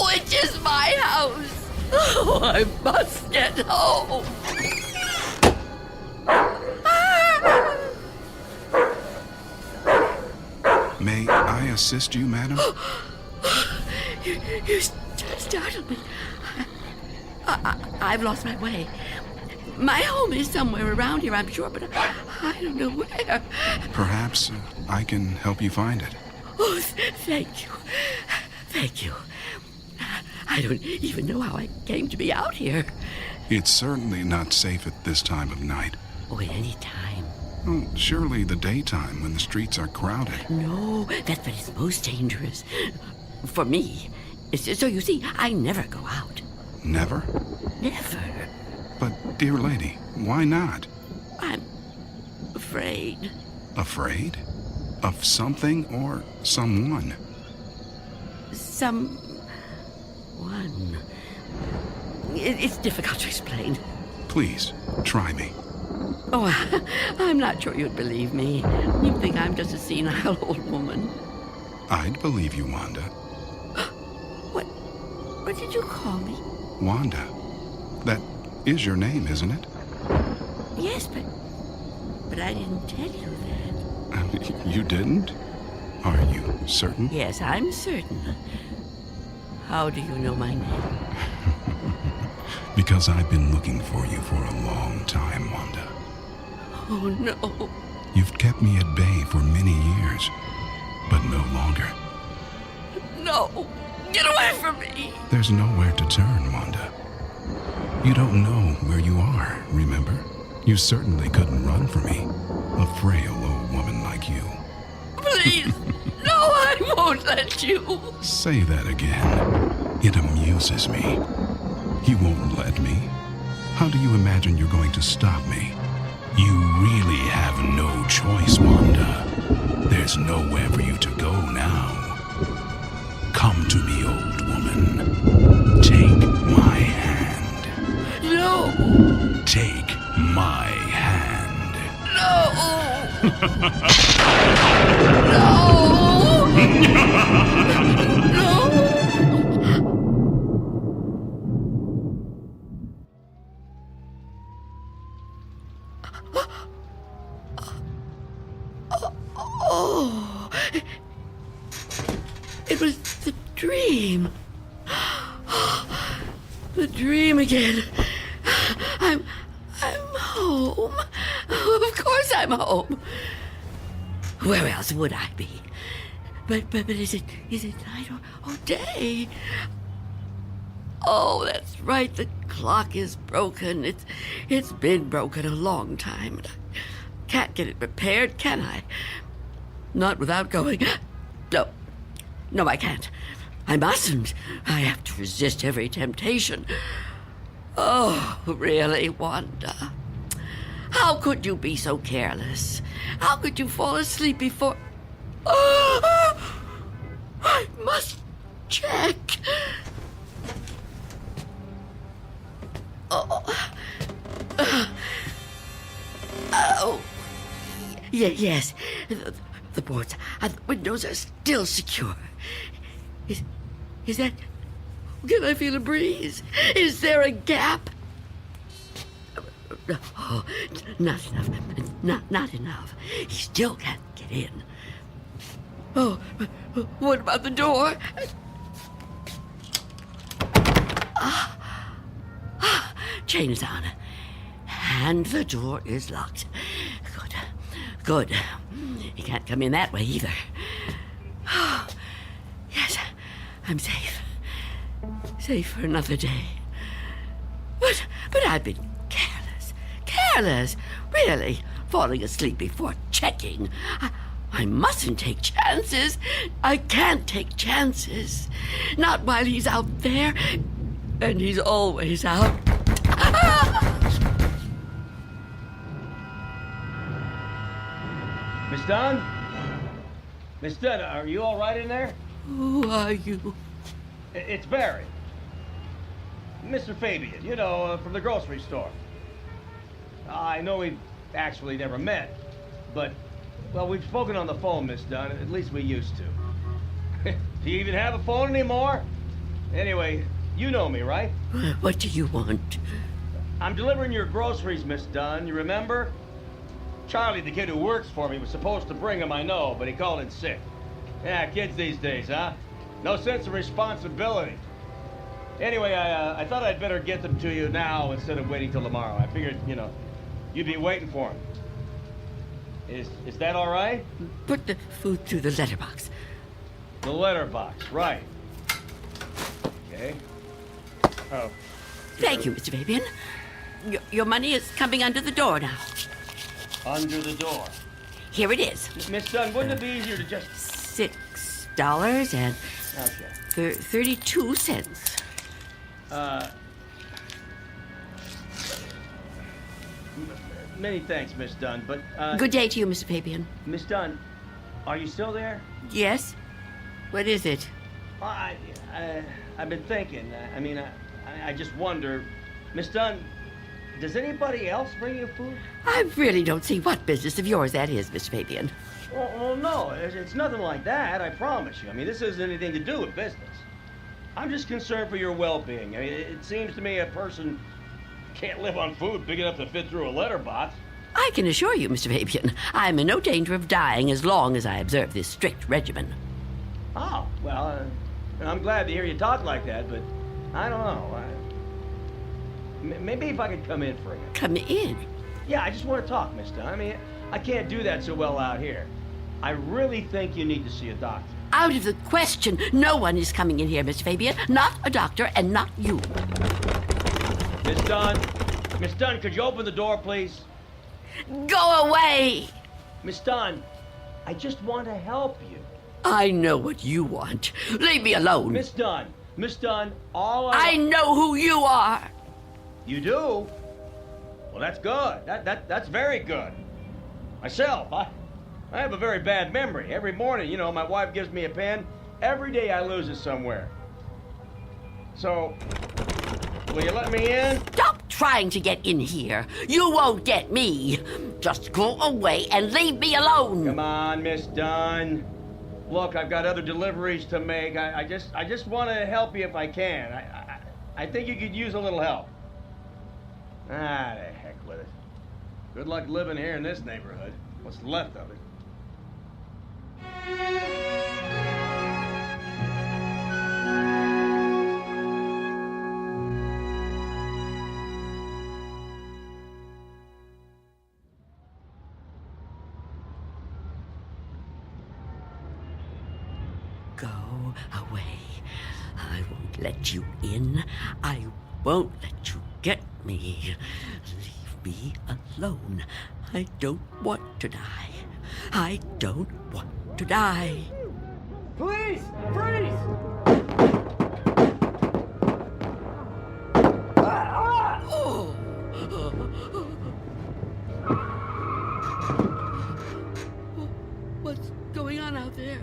S17: Which is my house. Oh, I must get home.
S18: May I assist you, madam?
S17: You startled me. I've lost my way. My home is somewhere around here, I'm sure, but I don't know where.
S18: Perhaps I can help you find it.
S17: Oh, thank you. Thank you. I don't even know how I came to be out here.
S18: It's certainly not safe at this time of night.
S17: Oh, at any time.
S18: Oh, surely the daytime when the streets are crowded.
S17: No, that's when it's most dangerous. For me. So you see, I never go out.
S18: Never?
S17: Never.
S18: But, dear lady, why not?
S17: I'm afraid.
S18: Afraid? Of something or someone?
S17: Someone. It's difficult to explain.
S18: Please, try me.
S17: Oh, I'm not sure you'd believe me. You'd think I'm just a senile old woman.
S18: I'd believe you, Wanda.
S17: What did you call me?
S18: Wanda. That is your name, isn't it?
S17: Yes, but I didn't tell you that.
S18: You didn't? Are you certain?
S17: Yes, I'm certain. How do you know my name?
S18: Because I've been looking for you for a long time, Wanda.
S17: Oh, no.
S18: You've kept me at bay for many years, but no longer.
S17: No. Get away from me.
S18: There's nowhere to turn, Wanda. You don't know where you are, remember? You certainly couldn't run from me, a frail old woman like you.
S17: Please. No, I won't let you.
S18: Say that again. It amuses me. You won't let me? How do you imagine you're going to stop me? You really have no choice, Wanda. There's nowhere for you to go now. Come to me, old woman. Take my hand.
S17: No.
S18: Take my hand.
S17: No. No. No. Oh. It was the dream. The dream again. I'm home. Of course I'm home. Where else would I be? But is it night or day? Oh, that's right. The clock is broken. It's been broken a long time. And I can't get it repaired, can I? Not without going. No, I can't. I mustn't. I have to resist every temptation. Oh, really, Wanda? How could you be so careless? How could you fall asleep before... I must check. Yes. The boards and the windows are still secure. Is that... Can I feel a breeze? Is there a gap? Oh, not enough. Not enough. He still can't get in. Oh, what about the door? Chain is on. And the door is locked. Good. He can't come in that way either. Oh, yes, I'm safe. Safe for another day. But I've been careless. Really, falling asleep before checking. I mustn't take chances. I can't take chances. Not while he's out there. And he's always out.
S4: Miss Dunn? Miss Dunn, are you all right in there?
S17: Who are you?
S4: It's Barry. Mr. Fabian, you know, from the grocery store. I know we've actually never met, but, well, we've spoken on the phone, Miss Dunn. At least we used to. Do you even have a phone anymore? Anyway, you know me, right?
S17: What do you want?
S4: I'm delivering your groceries, Miss Dunn. You remember? Charlie, the kid who works for me, was supposed to bring them, I know, but he called in sick. Yeah, kids these days, huh? No sense of responsibility. Anyway, I thought I'd better get them to you now instead of waiting till tomorrow. I figured, you know, you'd be waiting for them. Is that all right?
S17: Put the food through the letterbox.
S4: The letterbox, right. Okay. Oh.
S17: Thank you, Mr. Fabian. Your money is coming under the door now.
S4: Under the door?
S17: Here it is.
S4: Miss Dunn, wouldn't it be easier to just...
S17: $6 and...
S4: Okay.
S17: 32 cents.
S4: Many thanks, Miss Dunn, but,
S17: Good day to you, Mr. Fabian.
S4: Miss Dunn, are you still there?
S17: Yes? What is it?
S4: Well, I've been thinking. I just wonder, Miss Dunn, does anybody else bring you food?
S17: I really don't see what business of yours that is, Mr. Fabian.
S4: Well, no, it's nothing like that, I promise you. I mean, this hasn't anything to do with business. I'm just concerned for your well-being. I mean, it seems to me a person can't live on food big enough to fit through a letterbox.
S17: I can assure you, Mr. Fabian, I'm in no danger of dying as long as I observe this strict regimen.
S4: Oh, well, I'm glad to hear you talk like that, but I don't know. Maybe if I could come in for a minute.
S17: Come in?
S4: Yeah, I just want to talk, Miss Dunn. I mean, I can't do that so well out here. I really think you need to see a doctor.
S17: Out of the question. No one is coming in here, Mr. Fabian. Not a doctor and not you.
S4: Miss Dunn, could you open the door, please?
S17: Go away!
S4: Miss Dunn, I just want to help you.
S17: I know what you want. Leave me alone.
S4: Miss Dunn, all
S17: I know who you are.
S4: You do? Well, that's good. That's very good. Myself, I have a very bad memory. Every morning, you know, my wife gives me a pen. Every day I lose it somewhere. So, will you let me in?
S17: Stop trying to get in here. You won't get me. Just go away and leave me alone.
S4: Come on, Miss Dunn. Look, I've got other deliveries to make. I just want to help you if I can. I think you could use a little help. Ah, the heck with it. Good luck living here in this neighborhood. What's left of it.
S17: go away. I won't let you in. I won't let you get me. Leave me alone. I don't want to die. I don't want to die.
S19: Please, freeze!
S17: What's going on out there?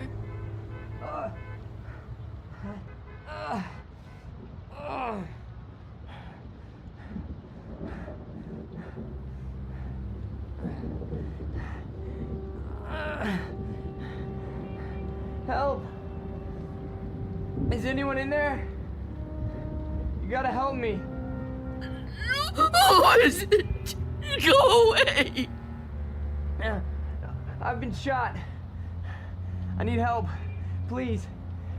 S19: Help! Is anyone in there? You gotta help me.
S17: What is it? Go away!
S19: I've been shot. I need help. Please.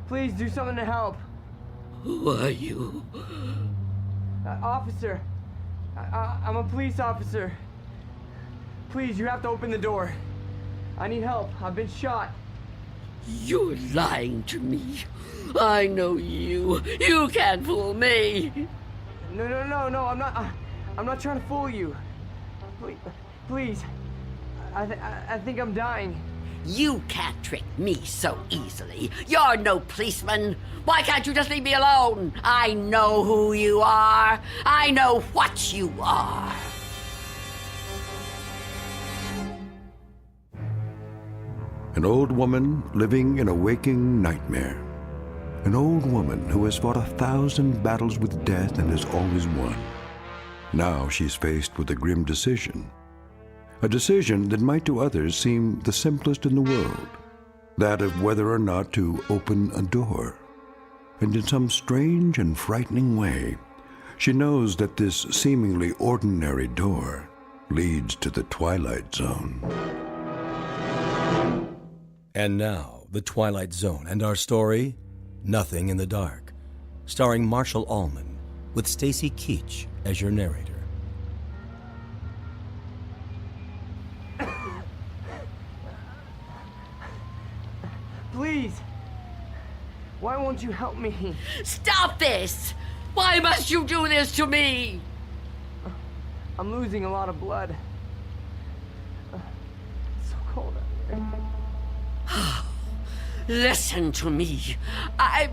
S19: Please do something to help.
S17: Who are you?
S19: Officer. I'm a police officer. Please, you have to open the door. I need help. I've been shot.
S17: You're lying to me. I know you. You can't fool me.
S19: No, I'm not trying to fool you. Please. I think I'm dying.
S17: You can't trick me so easily. You're no policeman. Why can't you just leave me alone? I know who you are. I know what you are.
S1: An old woman living in a waking nightmare. An old woman who has fought 1,000 battles with death and has always won. Now she's faced with a grim decision. A decision that might to others seem the simplest in the world. That of whether or not to open a door. And in some strange and frightening way, she knows that this seemingly ordinary door leads to the Twilight Zone.
S6: And now, The Twilight Zone and our story, Nothing in the Dark, starring Marshall Allman, with Stacy Keach as your narrator.
S19: Please. Why won't you help me?
S17: Stop this! Why must you do this to me?
S19: I'm losing a lot of blood. It's so cold out here.
S17: Listen to me. I'm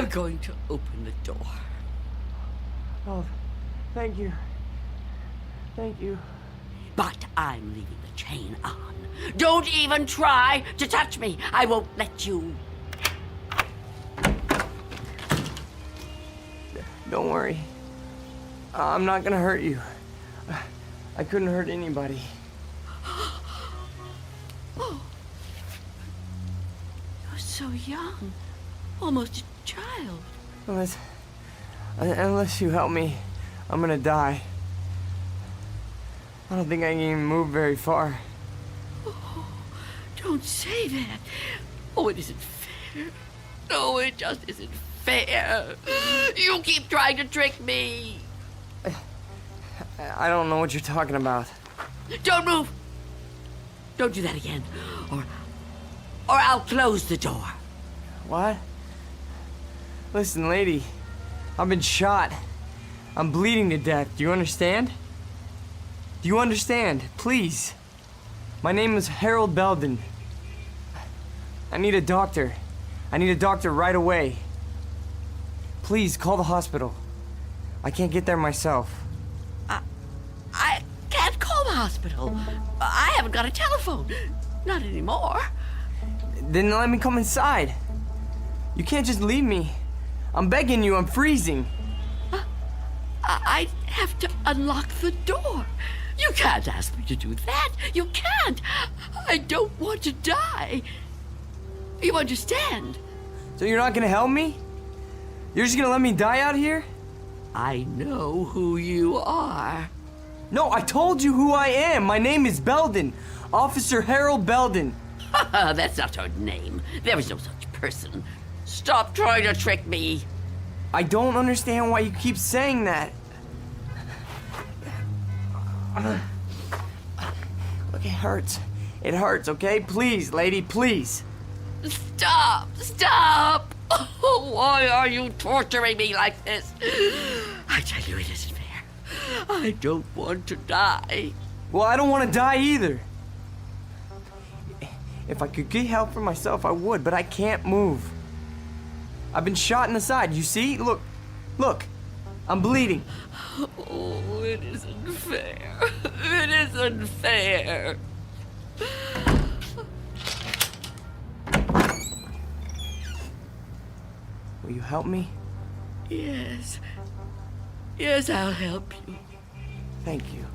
S17: going to open the door.
S19: Oh, thank you. Thank you.
S17: But I'm leaving the chain on. Don't even try to touch me. I won't let you.
S19: Don't worry. I'm not gonna hurt you. I couldn't hurt anybody.
S17: Oh. You're so young. Almost a child.
S19: Unless you help me, I'm gonna die. I don't think I can even move very far.
S17: Oh, don't say that. Oh, it isn't fair. No, it just isn't fair. You keep trying to trick me.
S19: I don't know what you're talking about.
S17: Don't move. Don't do that again. Or I'll close the door.
S19: What? Listen, lady. I've been shot. I'm bleeding to death. Do you understand? Do you understand? Please. My name is Harold Belden. I need a doctor. I need a doctor right away. Please, call the hospital. I can't get there myself.
S17: I can't call the hospital. I haven't got a telephone. Not anymore.
S19: Then let me come inside. You can't just leave me. I'm begging you, I'm freezing.
S17: I have to unlock the door. You can't ask me to do that. You can't. I don't want to die. You understand?
S19: So you're not gonna help me? You're just gonna let me die out here?
S17: I know who you are.
S19: No, I told you who I am. My name is Belden. Officer Harold Belden.
S17: That's not her name. There is no such person. Stop trying to trick me.
S19: I don't understand why you keep saying that. It hurts. It hurts, okay? Please, lady, please.
S17: Stop! Stop! Oh, why are you torturing me like this? I tell you, it isn't fair. I don't want to die.
S19: Well, I don't want to die either. If I could get help for myself, I would, but I can't move. I've been shot in the side, you see? Look, look, I'm bleeding.
S17: Oh, it isn't fair. It isn't fair.
S19: Will you help me?
S17: Yes. Yes, I'll help you.
S19: Thank you.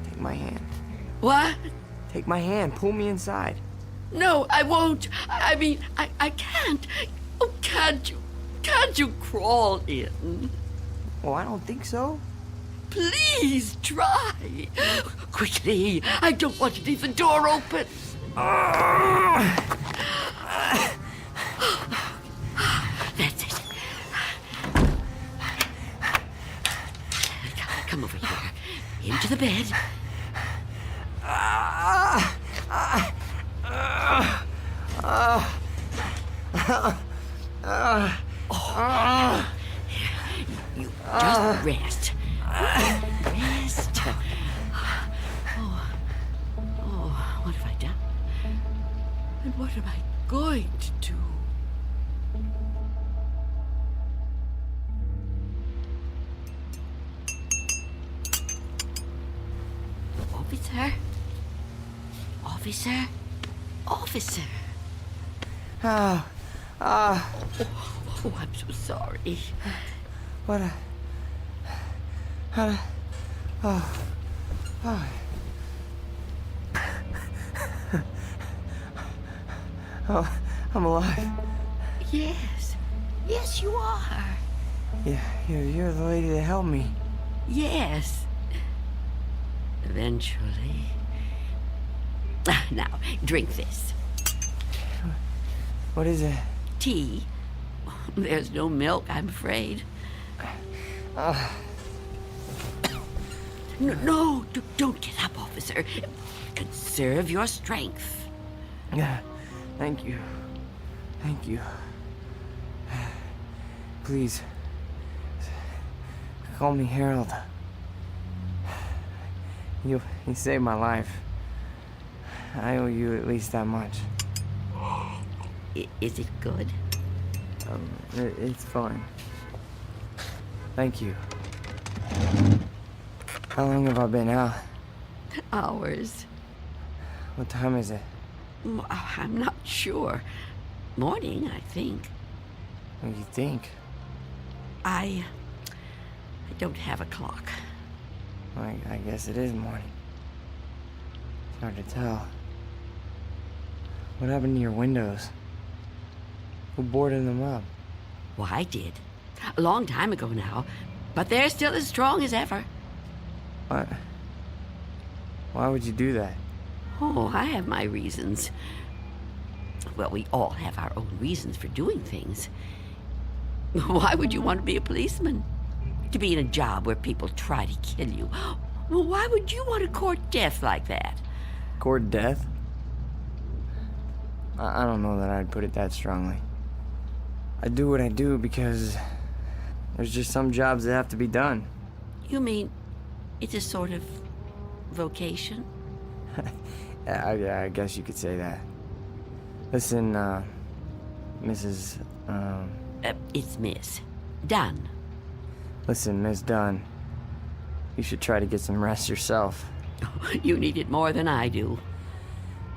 S19: Take my hand.
S17: What?
S19: Take my hand, pull me inside.
S17: No, I won't. I mean, I can't. Oh, can't you? Can't you crawl in?
S19: Well, I don't think so.
S17: Please try. Quickly. I don't want to leave the door open. That's it. Come over here. Into the bed. You just rest. Rest. Oh, what have I done? And what am I going to do? Officer? Officer? Officer?
S19: Oh,
S17: I'm so sorry.
S19: What a... Oh. Oh, I'm alive.
S17: Yes. Yes, you are.
S19: Yeah, you're the lady that helped me.
S17: Yes. Eventually. Now, drink this.
S19: What is it?
S17: Tea. There's no milk, I'm afraid. No, don't get up, officer. Conserve your strength.
S19: Yeah, thank you. Thank you. Please, call me Harold. You saved my life. I owe you at least that much.
S17: Is it good?
S19: It's fine. Thank you. How long have I been out?
S17: Hours.
S19: What time is it?
S17: I'm not sure. Morning, I think.
S19: What do you think?
S17: I don't have a clock.
S19: I guess it is morning. It's hard to tell. What happened to your windows? Who boarded them up?
S17: Well, I did. A long time ago now. But they're still as strong as ever.
S19: What? Why would you do that?
S17: Oh, I have my reasons. Well, we all have our own reasons for doing things. Why would you want to be a policeman? To be in a job where people try to kill you? Well, why would you want to court death like that?
S19: Court death? I don't know that I'd put it that strongly. I do what I do because there's just some jobs that have to be done.
S17: You mean it's a sort of vocation?
S19: I guess you could say that. Listen, Mrs.
S17: It's Miss Dunn.
S19: Listen, Miss Dunn. You should try to get some rest yourself.
S17: You need it more than I do.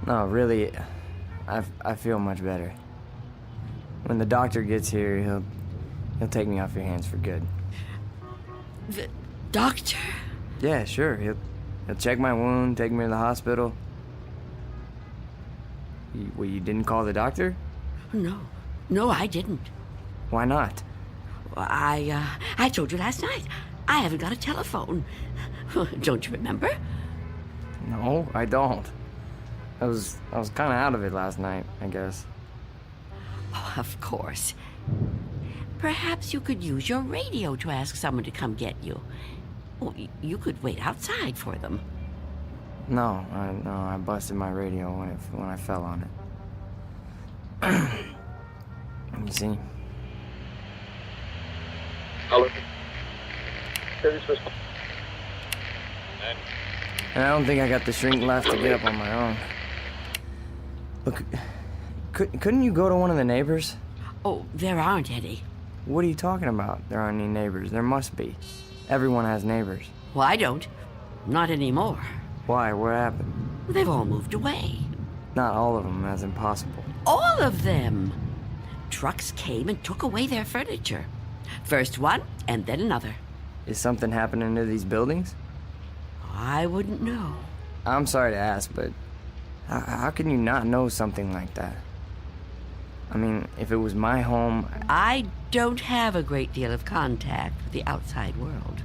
S19: No, really, I feel much better. When the doctor gets here, he'll take me off your hands for good.
S17: The doctor?
S19: Yeah, sure. He'll check my wound, take me to the hospital. You didn't call the doctor?
S17: No, I didn't.
S19: Why not?
S17: I told you last night. I haven't got a telephone. Don't you remember?
S19: No, I don't. I was kind of out of it last night, I guess.
S17: Oh, of course. Perhaps you could use your radio to ask someone to come get you. Oh, you could wait outside for them.
S19: No, I busted my radio when I fell on it. You see?
S20: Hello.
S19: And I don't think I got the strength left to get up on my own. Look, couldn't you go to one of the neighbors?
S17: Oh, there aren't any.
S19: What are you talking about? There aren't any neighbors. There must be. Everyone has neighbors.
S17: Well, I don't. Not anymore.
S19: Why? What happened?
S17: They've all moved away.
S19: Not all of them. That's impossible.
S17: All of them. Trucks came and took away their furniture. First one, and then another.
S19: Is something happening to these buildings?
S17: I wouldn't know.
S19: I'm sorry to ask, but how can you not know something like that? I mean, if it was my home...
S17: I don't have a great deal of contact with the outside world.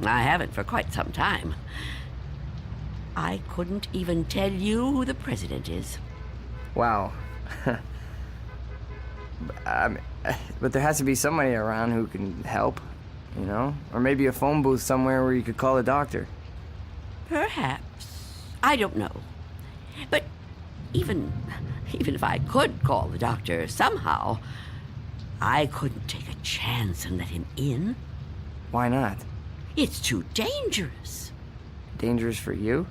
S17: I haven't for quite some time. I couldn't even tell you who the president is.
S19: Wow. But there has to be somebody around who can help, you know? Or maybe a phone booth somewhere where you could call a doctor.
S17: Perhaps. I don't know. But even if I could call the doctor somehow, I couldn't take a chance and let him in.
S19: Why not?
S17: It's too dangerous.
S19: Dangerous for you?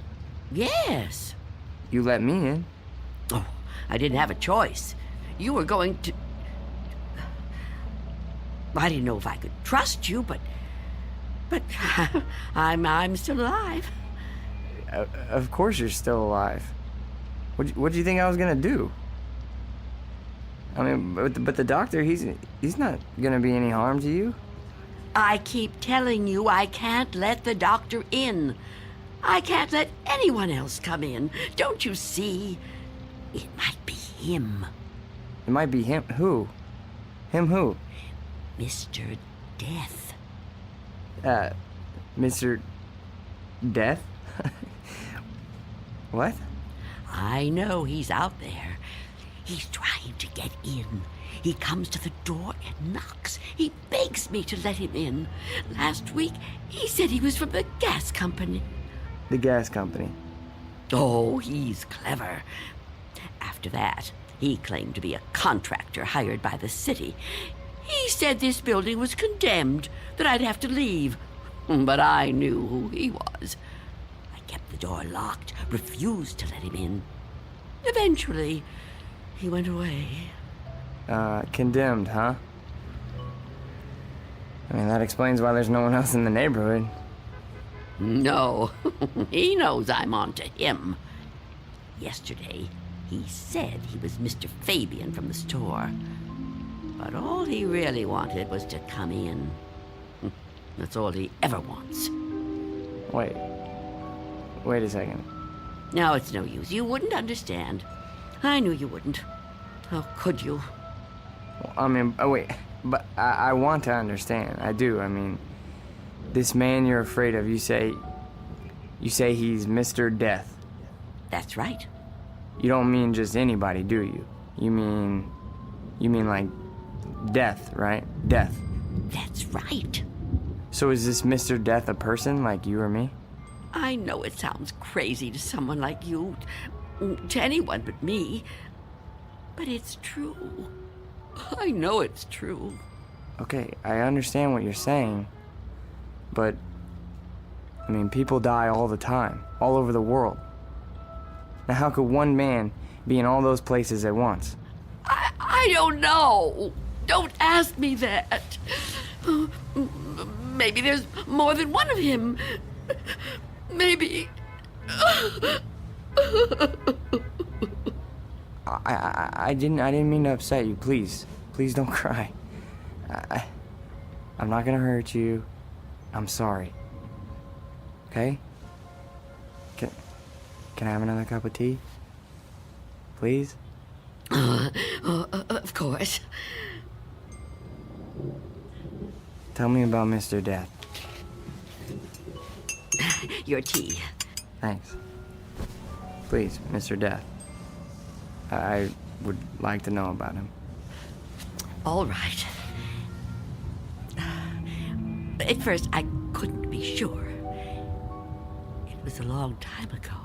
S17: Yes.
S19: You let me in.
S17: Oh, I didn't have a choice. You were going to... I didn't know if I could trust you, but I'm still alive.
S19: Of course you're still alive. What do you think I was gonna do? I mean, but the doctor, he's not gonna be any harm to you.
S17: I keep telling you I can't let the doctor in. I can't let anyone else come in. Don't you see? It might be him.
S19: It might be him. Who? Him who?
S17: Mr. Death.
S19: Mr. Death? What?
S17: I know he's out there. He's trying to get in. He comes to the door and knocks. He begs me to let him in. Last week, he said he was from the gas company.
S19: The gas company?
S17: Oh, he's clever. After that, he claimed to be a contractor hired by the city. He said this building was condemned, that I'd have to leave. But I knew who he was. I kept the door locked, refused to let him in. Eventually, he went away.
S19: Condemned, huh? I mean, that explains why there's no one else in the neighborhood.
S17: No, he knows I'm on to him. Yesterday, he said he was Mr. Fabian from the store. But all he really wanted was to come in. That's all he ever wants.
S19: Wait a second.
S17: No, it's no use. You wouldn't understand. I knew you wouldn't. How could you?
S19: Well, I mean, wait, but I want to understand. I do. I mean, this man you're afraid of, you say he's Mr. Death.
S17: That's right.
S19: You don't mean just anybody, do you? You mean like Death, right? Death.
S17: That's right.
S19: So is this Mr. Death a person like you or me?
S17: I know it sounds crazy to someone like you, to anyone but me, but it's true. I know it's true.
S19: Okay, I understand what you're saying, but, I mean, people die all the time, all over the world. Now, how could one man be in all those places at once?
S17: I don't know. Don't ask me that. Maybe there's more than one of him. Maybe.
S19: I didn't mean to upset you. Please don't cry. I'm not gonna hurt you. I'm sorry. Okay? Can I have another cup of tea? Please?
S17: Of course.
S19: Tell me about Mr. Death.
S17: Your tea.
S19: Thanks. Please, Mr. Death. I would like to know about him.
S17: All right. At first, I couldn't be sure. It was a long time ago.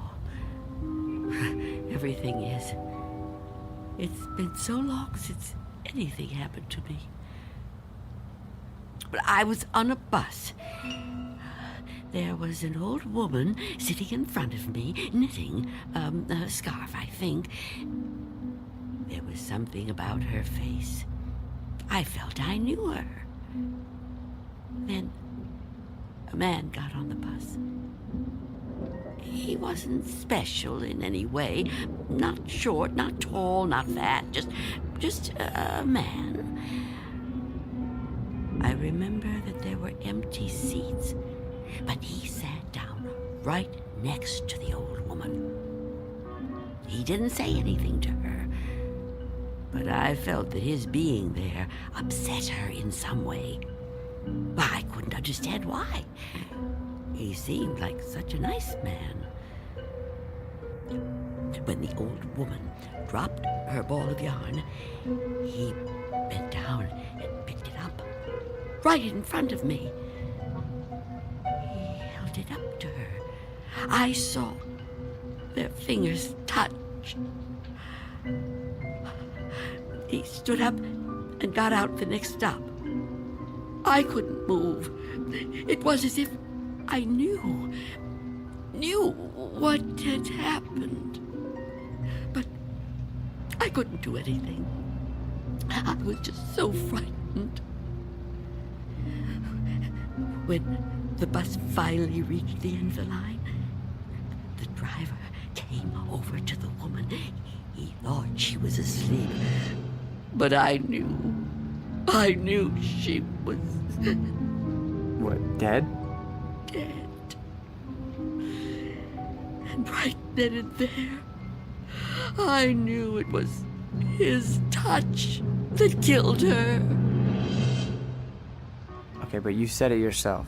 S17: Everything is. It's been so long since anything happened to me. But I was on a bus. There was an old woman sitting in front of me, knitting a scarf, I think. There was something about her face. I felt I knew her. Then a man got on the bus. He wasn't special in any way. Not short, not tall, not fat, just a man. I remember that there were empty seats, but he sat down right next to the old woman. He didn't say anything to her, but I felt that his being there upset her in some way. I couldn't understand why. He seemed like such a nice man. When the old woman dropped her ball of yarn, he bent down and picked it up, right in front of me. He held it up to her. I saw their fingers touch. He stood up and got out the next stop. I couldn't move. It was as if I knew what had happened. But I couldn't do anything. I was just so frightened. When the bus finally reached the end of the line, the driver came over to the woman. He thought she was asleep, but I knew she was...
S19: What, dead?
S17: Dead. And right then and there, I knew it was his touch that killed her.
S19: Okay, but you said it yourself.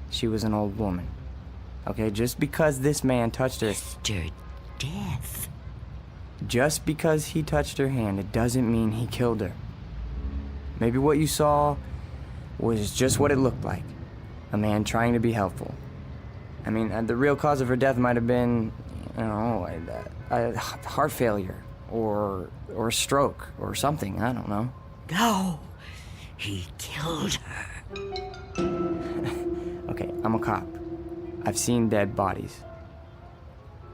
S19: She was an old woman. Okay, just because this man touched her...
S17: Mr. Death.
S19: Just because he touched her hand, it doesn't mean he killed her. Maybe what you saw was just what it looked like. A man trying to be helpful. I mean, the real cause of her death might have been, a heart failure or a stroke or something. I don't know.
S17: No, he killed her.
S19: Okay, I'm a cop. I've seen dead bodies.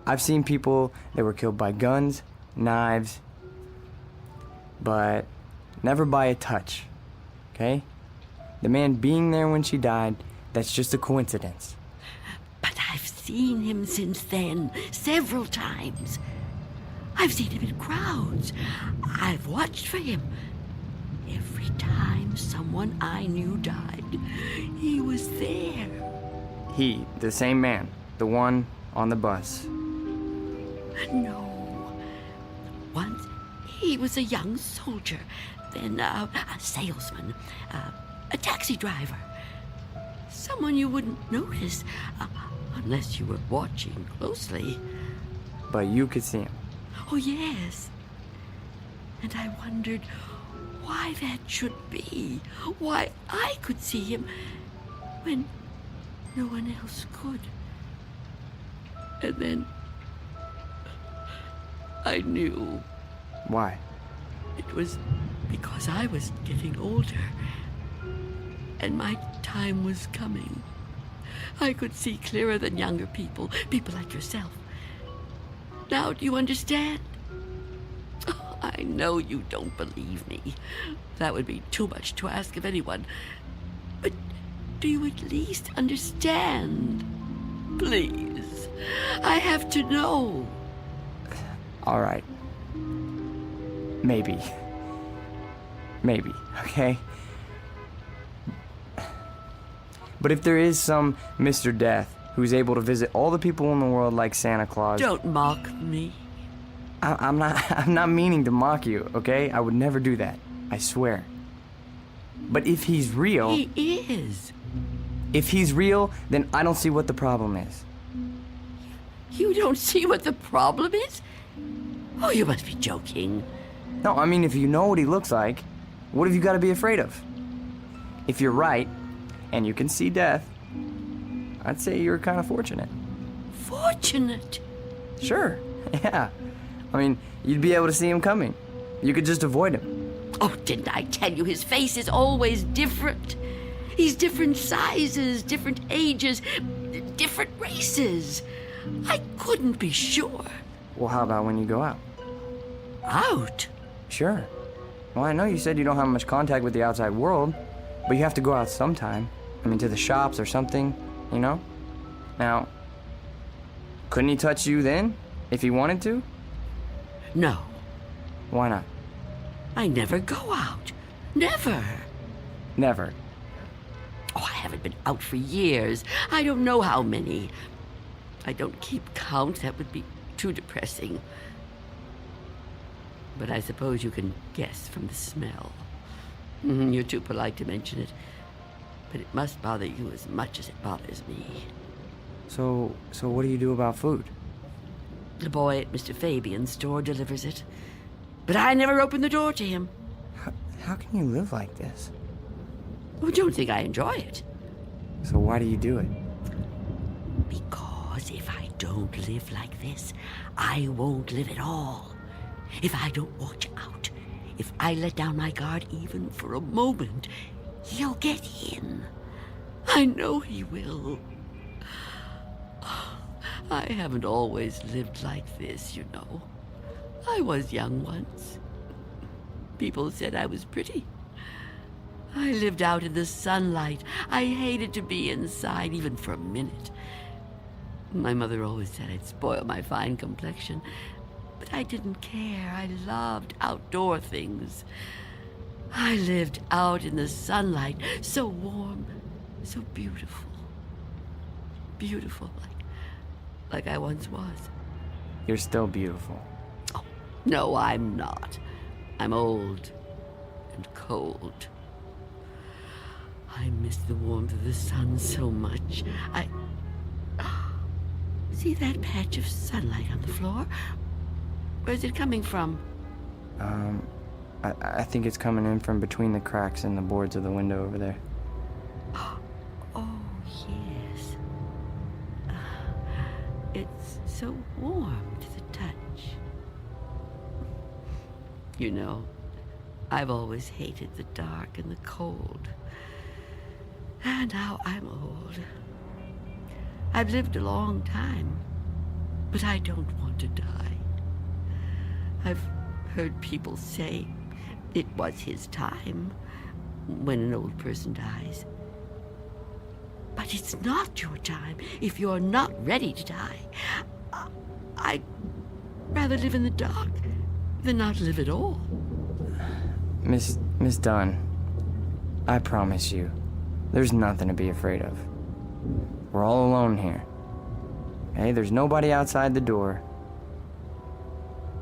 S19: I've seen people that were killed by guns, knives, but never by a touch, okay? The man being there when she died, that's just a coincidence.
S17: But I've seen him since then, several times. I've seen him in crowds. I've watched for him. Every time someone I knew died, he was there.
S19: He, the same man, the one on the bus.
S17: No. Once he was a young soldier, then a salesman, a taxi driver. Someone you wouldn't notice unless you were watching closely.
S19: But you could see him.
S17: Oh, yes. And I wondered why that should be. Why I could see him when no one else could. And then I knew.
S19: Why?
S17: It was because I was getting older. And my time was coming. I could see clearer than younger people, people like yourself. Now, do you understand? Oh, I know you don't believe me. That would be too much to ask of anyone. But do you at least understand? Please. I have to know.
S19: All right. Maybe. Maybe, okay? But if there is some Mr. Death who's able to visit all the people in the world like Santa Claus...
S17: Don't mock me.
S19: I'm not meaning to mock you, okay? I would never do that. I swear. But if he's real...
S17: He is.
S19: If he's real, then I don't see what the problem is.
S17: You don't see what the problem is? Oh, you must be joking.
S19: No, I mean, if you know what he looks like, what have you got to be afraid of? If you're right, and you can see death, I'd say you're kind of fortunate.
S17: fortunate.
S19: Sure, yeah. I mean, you'd be able to see him coming. You could just avoid him.
S17: Oh, didn't I tell you his face is always different? He's different sizes, different ages, different races. I couldn't be sure.
S19: Well, how about when you go out?
S17: Out?
S19: Sure. Well, I know you said you don't have much contact with the outside world, but you have to go out sometime. I mean, to the shops or something, you know? Now, couldn't he touch you then, if he wanted to?
S17: No.
S19: Why not?
S17: I never go out. Never.
S19: Never.
S17: Oh, I haven't been out for years. I don't know how many. I don't keep count. That would be too depressing. But I suppose you can guess from the smell. You're too polite to mention it. But it must bother you as much as it bothers me.
S19: So what do you do about food?
S17: The boy at Mr. Fabian's store delivers it. But I never open the door to him.
S19: How can you live like this?
S17: Oh, don't think I enjoy it.
S19: So why do you do it?
S17: Because if I don't live like this, I won't live at all. If I don't watch out, if I let down my guard even for a moment, he'll get in. I know he will. I haven't always lived like this, you know. I was young once. People said I was pretty. I lived out in the sunlight. I hated to be inside, even for a minute. My mother always said I'd spoil my fine complexion, but I didn't care. I loved outdoor things. I lived out in the sunlight, so warm, so beautiful. Beautiful, like I once was.
S19: You're still beautiful.
S17: Oh, no, I'm not. I'm old and cold. I miss the warmth of the sun so much. See that patch of sunlight on the floor? Where's it coming from?
S19: I think it's coming in from between the cracks in the boards of the window over there.
S17: Oh, yes. It's so warm to the touch. You know, I've always hated the dark and the cold. And now I'm old. I've lived a long time, but I don't want to die. I've heard people say it was his time when an old person dies. But it's not your time if you're not ready to die. I'd rather live in the dark than not live at all.
S19: Miss Dunn, I promise you, there's nothing to be afraid of. We're all alone here. Okay? There's nobody outside the door.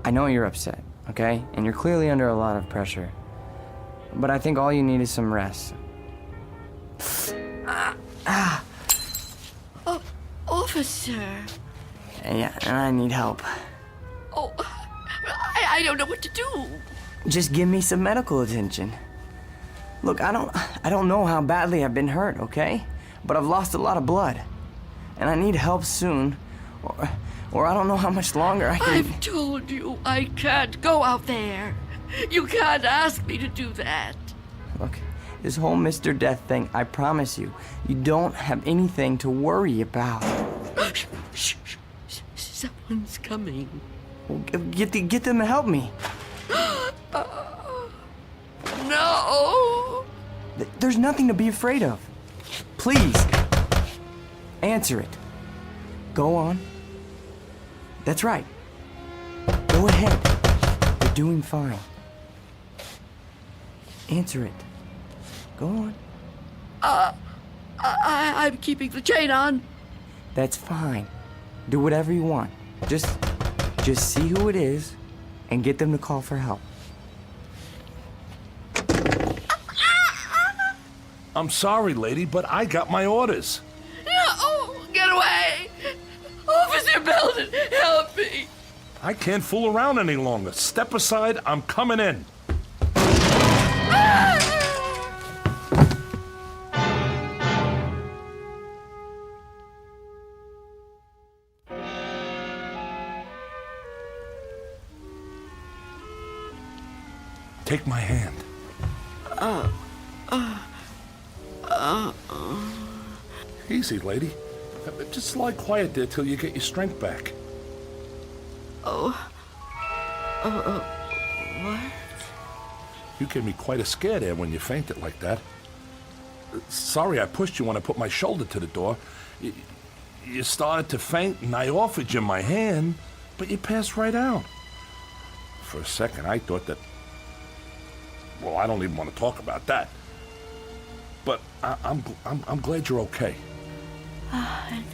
S19: I know you're upset, okay? And you're clearly under a lot of pressure. But I think all you need is some rest.
S17: Oh, officer.
S19: Yeah, and I need help.
S17: Oh, I don't know what to do.
S19: Just give me some medical attention. Look, I don't know how badly I've been hurt, okay? But I've lost a lot of blood. And I need help soon. Or I don't know how much longer I can...
S17: I've told you I can't go out there. You can't ask me to do that.
S19: Look, this whole Mr. Death thing, I promise you, you don't have anything to worry about.
S17: Shh. Someone's coming.
S19: Well, get them to help me.
S17: No!
S19: There's nothing to be afraid of. Please, answer it. Go on. That's right. Go ahead. You're doing fine. Answer it. Go on.
S17: I'm keeping the chain on.
S19: That's fine. Do whatever you want. Just see who it is and get them to call for help.
S20: I'm sorry, lady, but I got my orders.
S17: No! Get away! Officer Belden, help me!
S20: I can't fool around any longer. Step aside, I'm coming in. Take my hand. Easy, lady. Just lie quiet there till you get your strength back.
S17: What?
S20: You gave me quite a scare there when you fainted like that. Sorry I pushed you when I put my shoulder to the door. You started to faint and I offered you my hand, but you passed right out. For a second I thought that... Well, I don't even want to talk about that. But I'm glad you're okay.
S17: And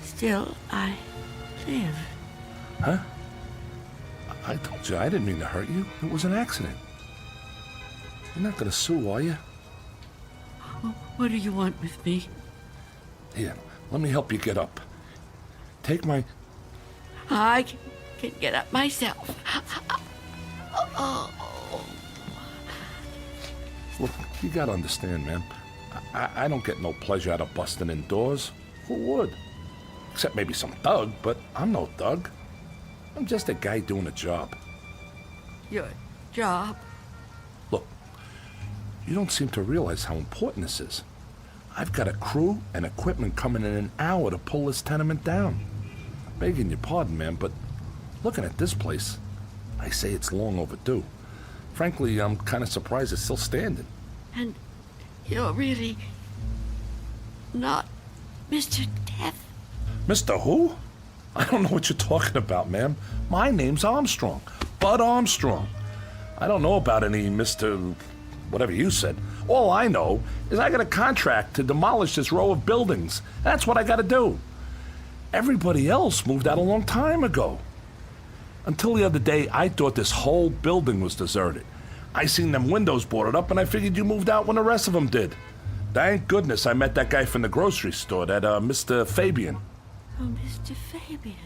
S17: still I live.
S20: Huh? I told you I didn't mean to hurt you. It was an accident. You're not gonna sue, are you?
S17: What do you want with me?
S20: Here, let me help you get up. Take my...
S17: I can get up myself.
S20: Look, you gotta understand, man. I don't get no pleasure out of busting indoors. Who would? Except maybe some thug, but I'm no thug. I'm just a guy doing a job.
S17: Your job?
S20: Look, you don't seem to realize how important this is. I've got a crew and equipment coming in an hour to pull this tenement down. Begging your pardon, man, but looking at this place, I say it's long overdue. Frankly, I'm kind of surprised it's still standing.
S17: And you're really not Mr. Death?
S20: Mr. Who? I don't know what you're talking about, ma'am. My name's Armstrong. Bud Armstrong. I don't know about any Mr. whatever you said. All I know is I got a contract to demolish this row of buildings. That's what I got to do. Everybody else moved out a long time ago. Until the other day, I thought this whole building was deserted. I seen them windows boarded up, and I figured you moved out when the rest of them did. Thank goodness I met that guy from the grocery store, that Mr. Fabian.
S17: Oh, Mr. Fabian.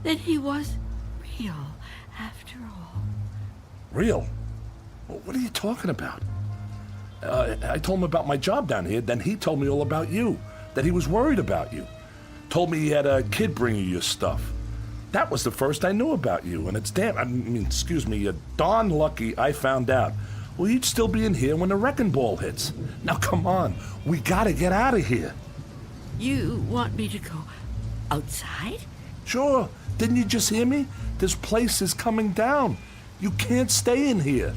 S17: Then he was real, after all.
S20: Real? What are you talking about? I told him about my job down here, then he told me all about you, that he was worried about you. Told me he had a kid bring you your stuff. That was the first I knew about you, and it's darn lucky I found out. Well, you'd still be in here when the wrecking ball hits. Now, come on. We gotta get out of here.
S17: You want me to go outside?
S20: Sure. Didn't you just hear me? This place is coming down. You can't stay in here.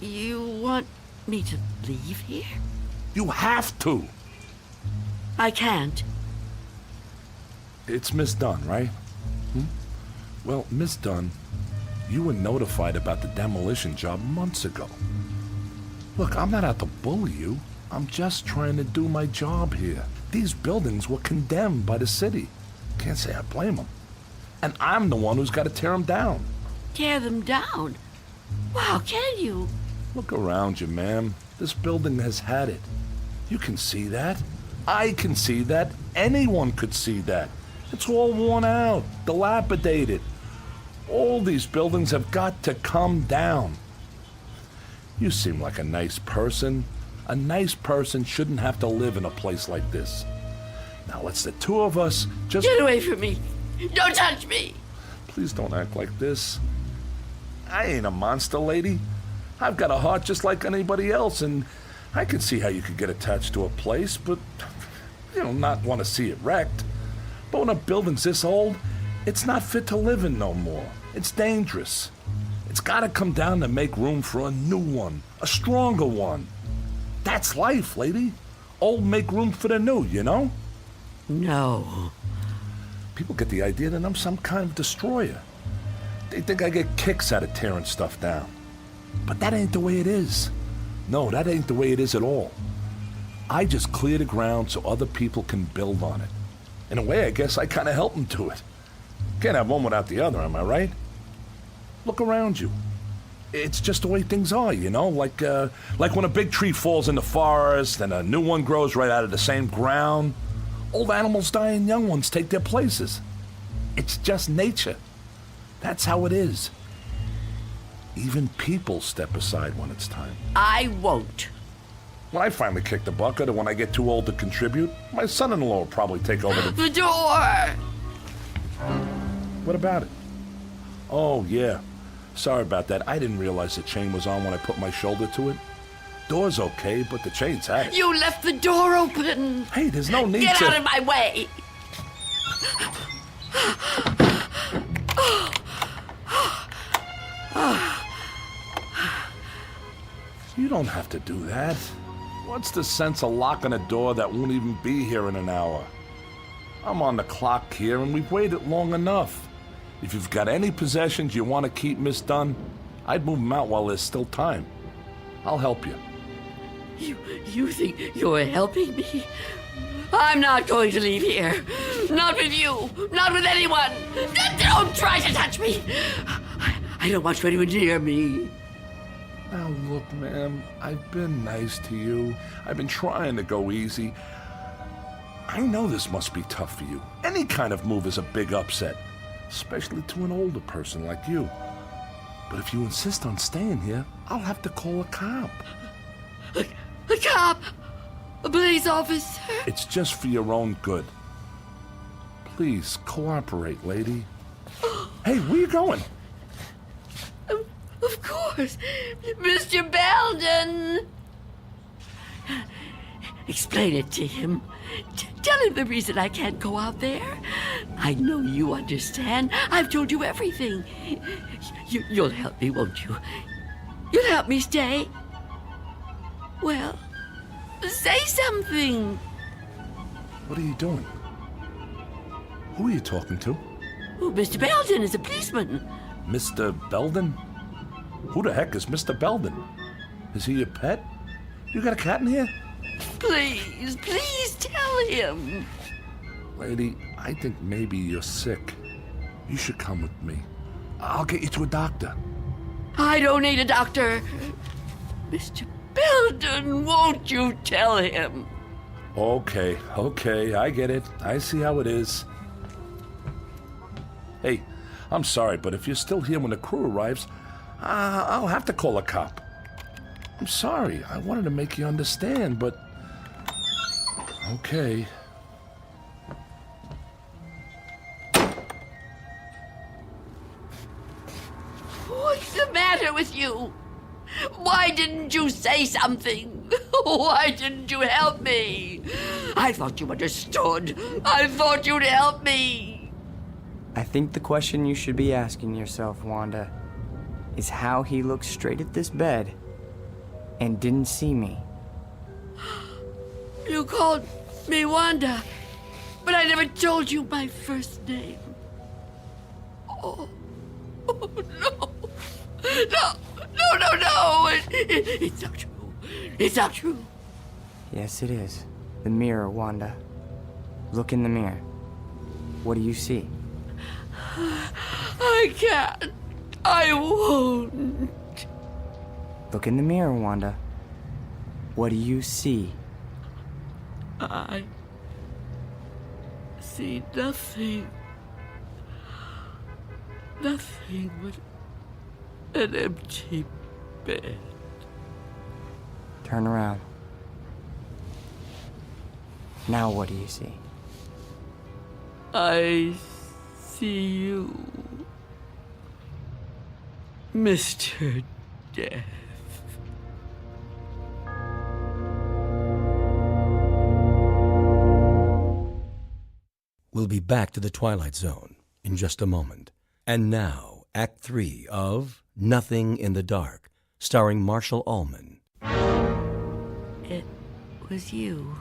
S17: You want me to leave here?
S20: You have to.
S17: I can't.
S20: It's Miss Dunn, right? Well, Miss Dunn, you were notified about the demolition job months ago. Look, I'm not out to bully you. I'm just trying to do my job here. These buildings were condemned by the city. Can't say I blame them. And I'm the one who's got to tear them down.
S17: Tear them down? Wow, can you?
S20: Look around you, ma'am. This building has had it. You can see that. I can see that. Anyone could see that. It's all worn out, dilapidated. All these buildings have got to come down. You seem like a nice person. A nice person shouldn't have to live in a place like this. Now let's the two of us just...
S17: Get away from me! Don't touch me!
S20: Please don't act like this. I ain't a monster, lady. I've got a heart just like anybody else, and I can see how you could get attached to a place, but, not want to see it wrecked. But when a building's this old, it's not fit to live in no more. It's dangerous. It's got to come down to make room for a new one, a stronger one. That's life, lady. Old make room for the new, you know?
S17: No.
S20: People get the idea that I'm some kind of destroyer. They think I get kicks out of tearing stuff down. But that ain't the way it is. No, that ain't the way it is at all. I just clear the ground so other people can build on it. In a way, I guess I kind of help them do it. Can't have one without the other, am I right? Look around you. It's just the way things are, like when a big tree falls in the forest and a new one grows right out of the same ground. Old animals die and young ones take their places. It's just nature. That's how it is. Even people step aside when it's time.
S17: I won't.
S20: When I finally kick the bucket or when I get too old to contribute, my son-in-law will probably take over
S17: The door!
S20: What about it? Oh, yeah. Sorry about that. I didn't realize the chain was on when I put my shoulder to it. Door's okay, but the chain's had it.
S17: You left the door open.
S20: Hey, there's no need
S17: Get
S20: to...
S17: out of my way.
S20: You don't have to do that. What's the sense of locking a door that won't even be here in an hour? I'm on the clock here, and we've waited long enough. If you've got any possessions you want to keep, Miss Dunn, I'd move them out while there's still time. I'll help you.
S17: You think you're helping me? I'm not going to leave here. Not with you. Not with anyone. Don't try to touch me. I don't want you anywhere near me.
S20: Now look, ma'am, I've been nice to you. I've been trying to go easy. I know this must be tough for you. Any kind of move is a big upset, especially to an older person like you. But if you insist on staying here, I'll have to call a cop.
S17: A cop? A police officer?
S20: It's just for your own good. Please, cooperate, lady. Hey, where you going?
S17: Of course. Mr. Belden! Explain it to him. Tell him the reason I can't go out there. I know you understand. I've told you everything. You'll help me, won't you? You'll help me stay? Well, say something.
S20: What are you doing? Who are you talking to?
S17: Oh, Mr. Belden is a policeman.
S20: Mr. Belden? Who the heck is Mr. Belden? Is he your pet? You got a cat in here?
S17: Please tell him.
S20: Lady, I think maybe you're sick. You should come with me. I'll get you to a doctor.
S17: I don't need a doctor. Mr. Belden, won't you tell him?
S20: Okay, I get it. I see how it is. Hey, I'm sorry, but if you're still here when the crew arrives, I'll have to call a cop. I'm sorry. I wanted to make you understand, but... Okay.
S17: What's the matter with you? Why didn't you say something? Why didn't you help me? I thought you understood. I thought you'd help me.
S19: I think the question you should be asking yourself, Wanda, is how he looked straight at this bed and didn't see me.
S17: You called me Wanda, but I never told you my first name. Oh no. No. It's not true. It's not true.
S19: Yes, it is. The mirror, Wanda. Look in the mirror. What do you see?
S17: I can't. I won't.
S19: Look in the mirror, Wanda. What do you see?
S17: I see nothing. Nothing but an empty bed.
S19: Turn around. Now what do you see?
S17: I see you, Mr. Death.
S6: We'll be back to the Twilight Zone in just a moment. And now, Act 3 of Nothing in the Dark, starring Marshall Allman.
S17: It was you.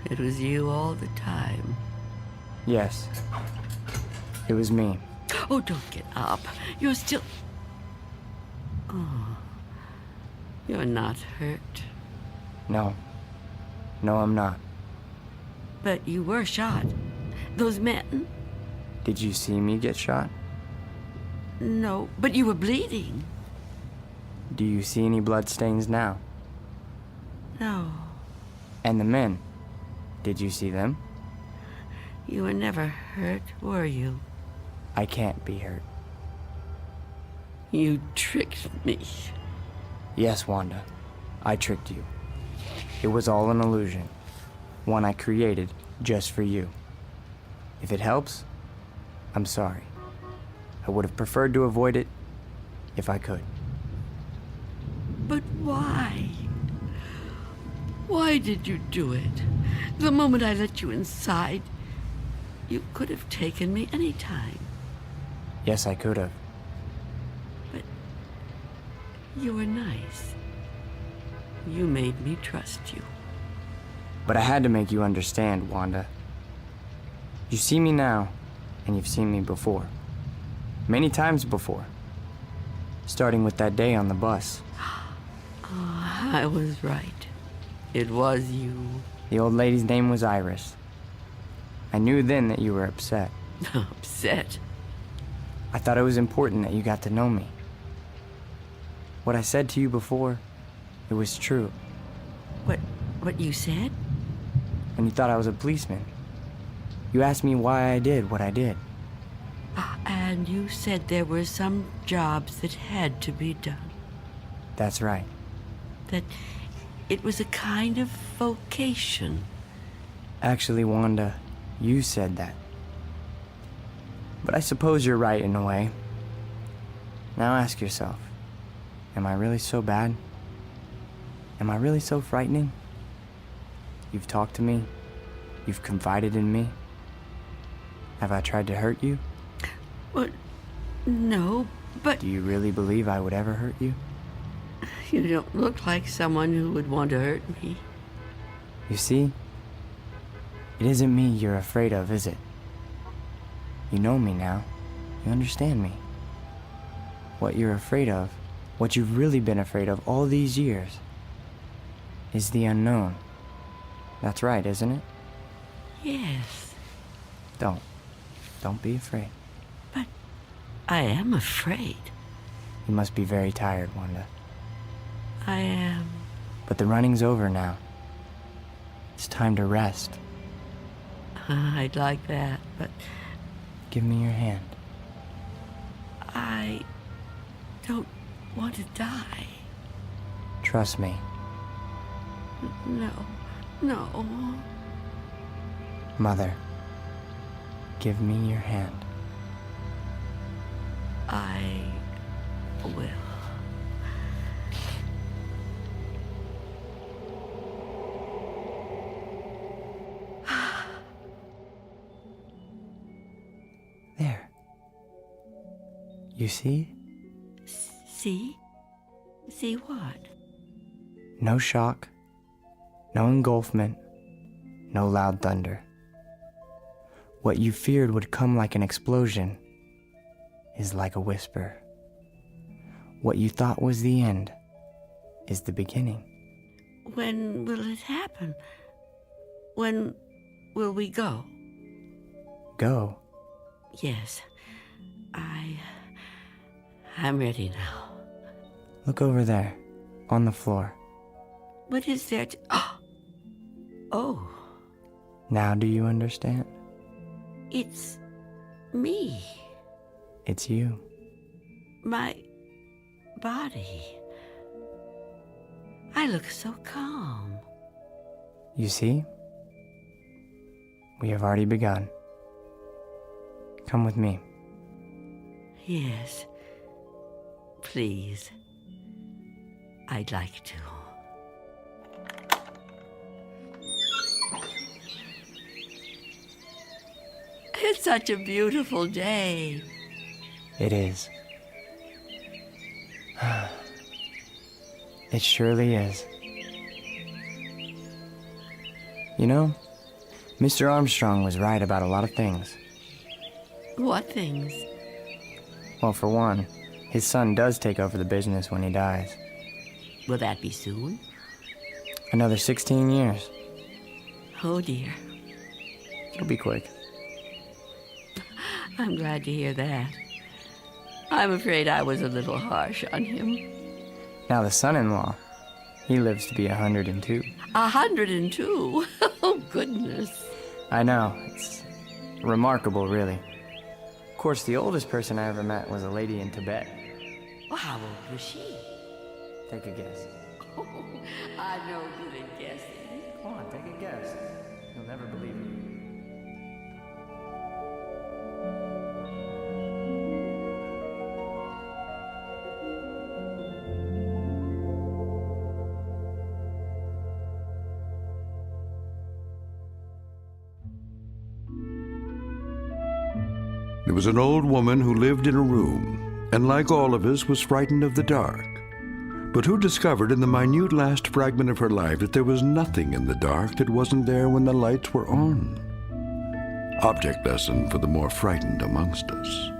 S17: It was you all the time.
S19: Yes. It was me.
S17: Oh, don't get up. You're still... Oh. You're not hurt.
S19: No. No, I'm not.
S17: But you were shot. Those men...
S19: Did you see me get shot?
S17: No, but you were bleeding.
S19: Do you see any bloodstains now?
S17: No.
S19: And the men? Did you see them?
S17: You were never hurt, were you?
S19: I can't be hurt.
S17: You tricked me.
S19: Yes, Wanda. I tricked you. It was all an illusion. One I created just for you. If it helps, I'm sorry. I would have preferred to avoid it if I could.
S17: But why? Why did you do it? The moment I let you inside, you could have taken me any time.
S19: Yes, I could have.
S17: But you were nice. You made me trust you.
S19: But I had to make you understand, Wanda. You see me now, and you've seen me before. Many times before. Starting with that day on the bus.
S17: Oh, I was right. It was you.
S19: The old lady's name was Iris. I knew then that you were upset.
S17: Upset?
S19: I thought it was important that you got to know me. What I said to you before, it was true.
S17: What you said?
S19: And you thought I was a policeman. You asked me why I did what I did.
S17: And you said there were some jobs that had to be done.
S19: That's right.
S17: That it was a kind of vocation.
S19: Actually, Wanda, you said that. But I suppose you're right in a way. Now ask yourself, am I really so bad? Am I really so frightening? You've talked to me. You've confided in me. Have I tried to hurt you?
S17: Well, no, but...
S19: Do you really believe I would ever hurt you?
S17: You don't look like someone who would want to hurt me.
S19: You see? It isn't me you're afraid of, is it? You know me now. You understand me. What you're afraid of, what you've really been afraid of all these years, is the unknown. That's right, isn't it?
S17: Yes.
S19: Don't be afraid.
S17: But I am afraid.
S19: You must be very tired, Wanda.
S17: I am.
S19: But the running's over now. It's time to rest.
S17: I'd like that, but...
S19: Give me your hand.
S17: I don't want to die.
S19: Trust me.
S17: No.
S19: Mother, give me your hand.
S17: I will.
S19: There. You see?
S17: See? See what?
S19: No shock, no engulfment, no loud thunder. What you feared would come like an explosion is like a whisper. What you thought was the end is the beginning.
S17: When will it happen? When will we go?
S19: Go?
S17: Yes. I'm ready now.
S19: Look over there, on the floor.
S17: What is there to... Oh.
S19: Now do you understand?
S17: It's me.
S19: It's you.
S17: My body. I look so calm.
S19: You see? We have already begun. Come with me.
S17: Yes. Please. I'd like to. It's such a beautiful day.
S19: It is. It surely is. You know, Mr. Armstrong was right about a lot of things.
S17: What things?
S19: Well, for one, his son does take over the business when he dies.
S17: Will that be soon?
S19: Another 16 years.
S17: Oh, dear.
S19: It'll be quick.
S17: I'm glad to hear that. I'm afraid I was a little harsh on him.
S19: Now the son-in-law, he lives to be 102.
S17: 102? Oh, goodness.
S19: I know. It's remarkable, really. Of course, the oldest person I ever met was a lady in Tibet.
S17: Well, how old was she?
S19: Take a guess.
S17: Oh, I'm no good at guessing.
S19: Come on, take a guess. You'll never believe it.
S1: There was an old woman who lived in a room, and like all of us, was frightened of the dark, but who discovered in the minute last fragment of her life that there was nothing in the dark that wasn't there when the lights were on. Object lesson for the more frightened amongst us.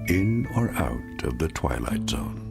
S1: In or out of the Twilight Zone.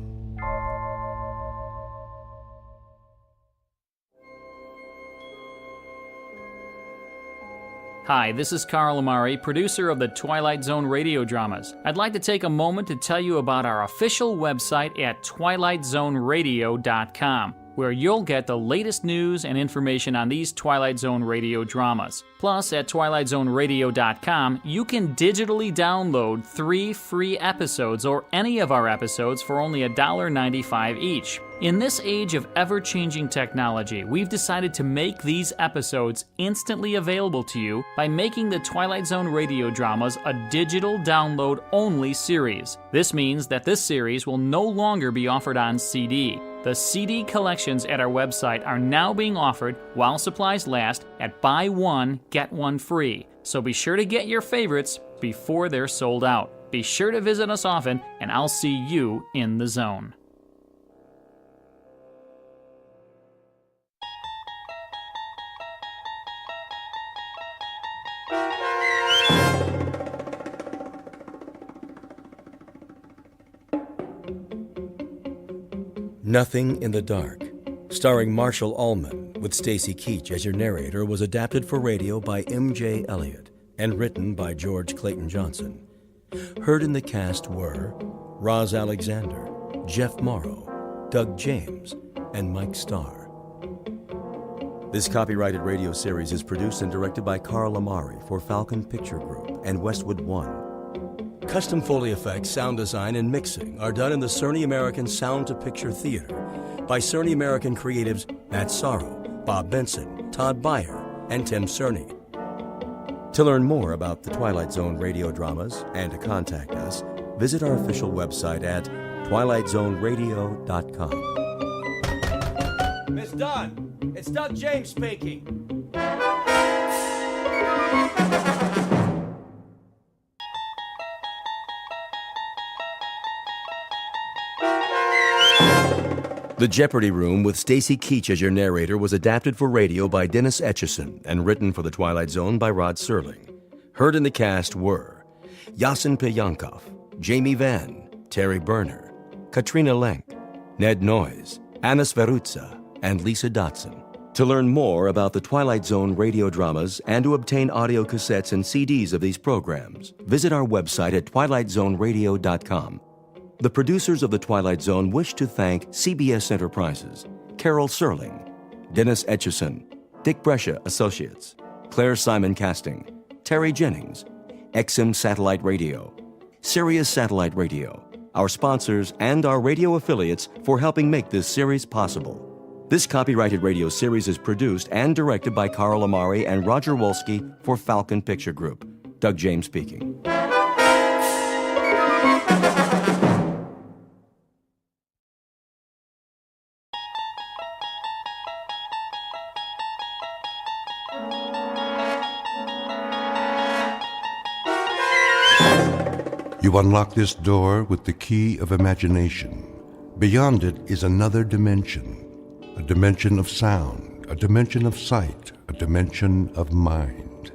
S12: Hi, this is Carl Amari, producer of the Twilight Zone radio dramas. I'd like to take a moment to tell you about our official website at twilightzoneradio.com, where you'll get the latest news and information on these Twilight Zone radio dramas. Plus, at twilightzoneradio.com, you can digitally download 3 free episodes or any of our episodes for only $1.95 each. In this age of ever-changing technology, we've decided to make these episodes instantly available to you by making the Twilight Zone radio dramas a digital download-only series. This means that this series will no longer be offered on CD. The CD collections at our website are now being offered, while supplies last, at buy one, get one free. So be sure to get your favorites before they're sold out. Be sure to visit us often, and I'll see you in the zone.
S6: Nothing in the Dark, starring Marshall Allman, with Stacy Keach as your narrator, was adapted for radio by M.J. Elliott and written by George Clayton Johnson. Heard in the cast were Roz Alexander, Jeff Morrow, Doug James, and Mike Starr. This copyrighted radio series is produced and directed by Carl Amari for Falcon Picture Group and Westwood One. Custom Foley effects, sound design, and mixing are done in the Cerny American Sound to Picture Theater by Cerny American creatives Matt Sorrow, Bob Benson, Todd Beyer, and Tim Cerny. To learn more about the Twilight Zone radio dramas and to contact us, visit our official website at twilightzoneradio.com.
S19: Miss Dunn, it's Doug James speaking.
S6: The Jeopardy Room with Stacy Keach as your narrator was adapted for radio by Dennis Etchison and written for The Twilight Zone by Rod Serling. Heard in the cast were Yasin Piyankov, Jamie Vann, Terry Berner, Katrina Lenk, Ned Noyes, Anna Sverutza, and Lisa Dotson. To learn more about the Twilight Zone radio dramas and to obtain audio cassettes and CDs of these programs, visit our website at twilightzoneradio.com. The producers of The Twilight Zone wish to thank CBS Enterprises, Carol Serling, Dennis Etchison, Dick Brescia Associates, Claire Simon Casting, Terry Jennings, XM Satellite Radio, Sirius Satellite Radio, our sponsors, and our radio affiliates for helping make this series possible. This copyrighted radio series is produced and directed by Carl Amari and Roger Wolski for Falcon Picture Group. Doug James speaking.
S1: You unlock this door with the key of imagination. Beyond it is another dimension, a dimension of sound, a dimension of sight, a dimension of mind.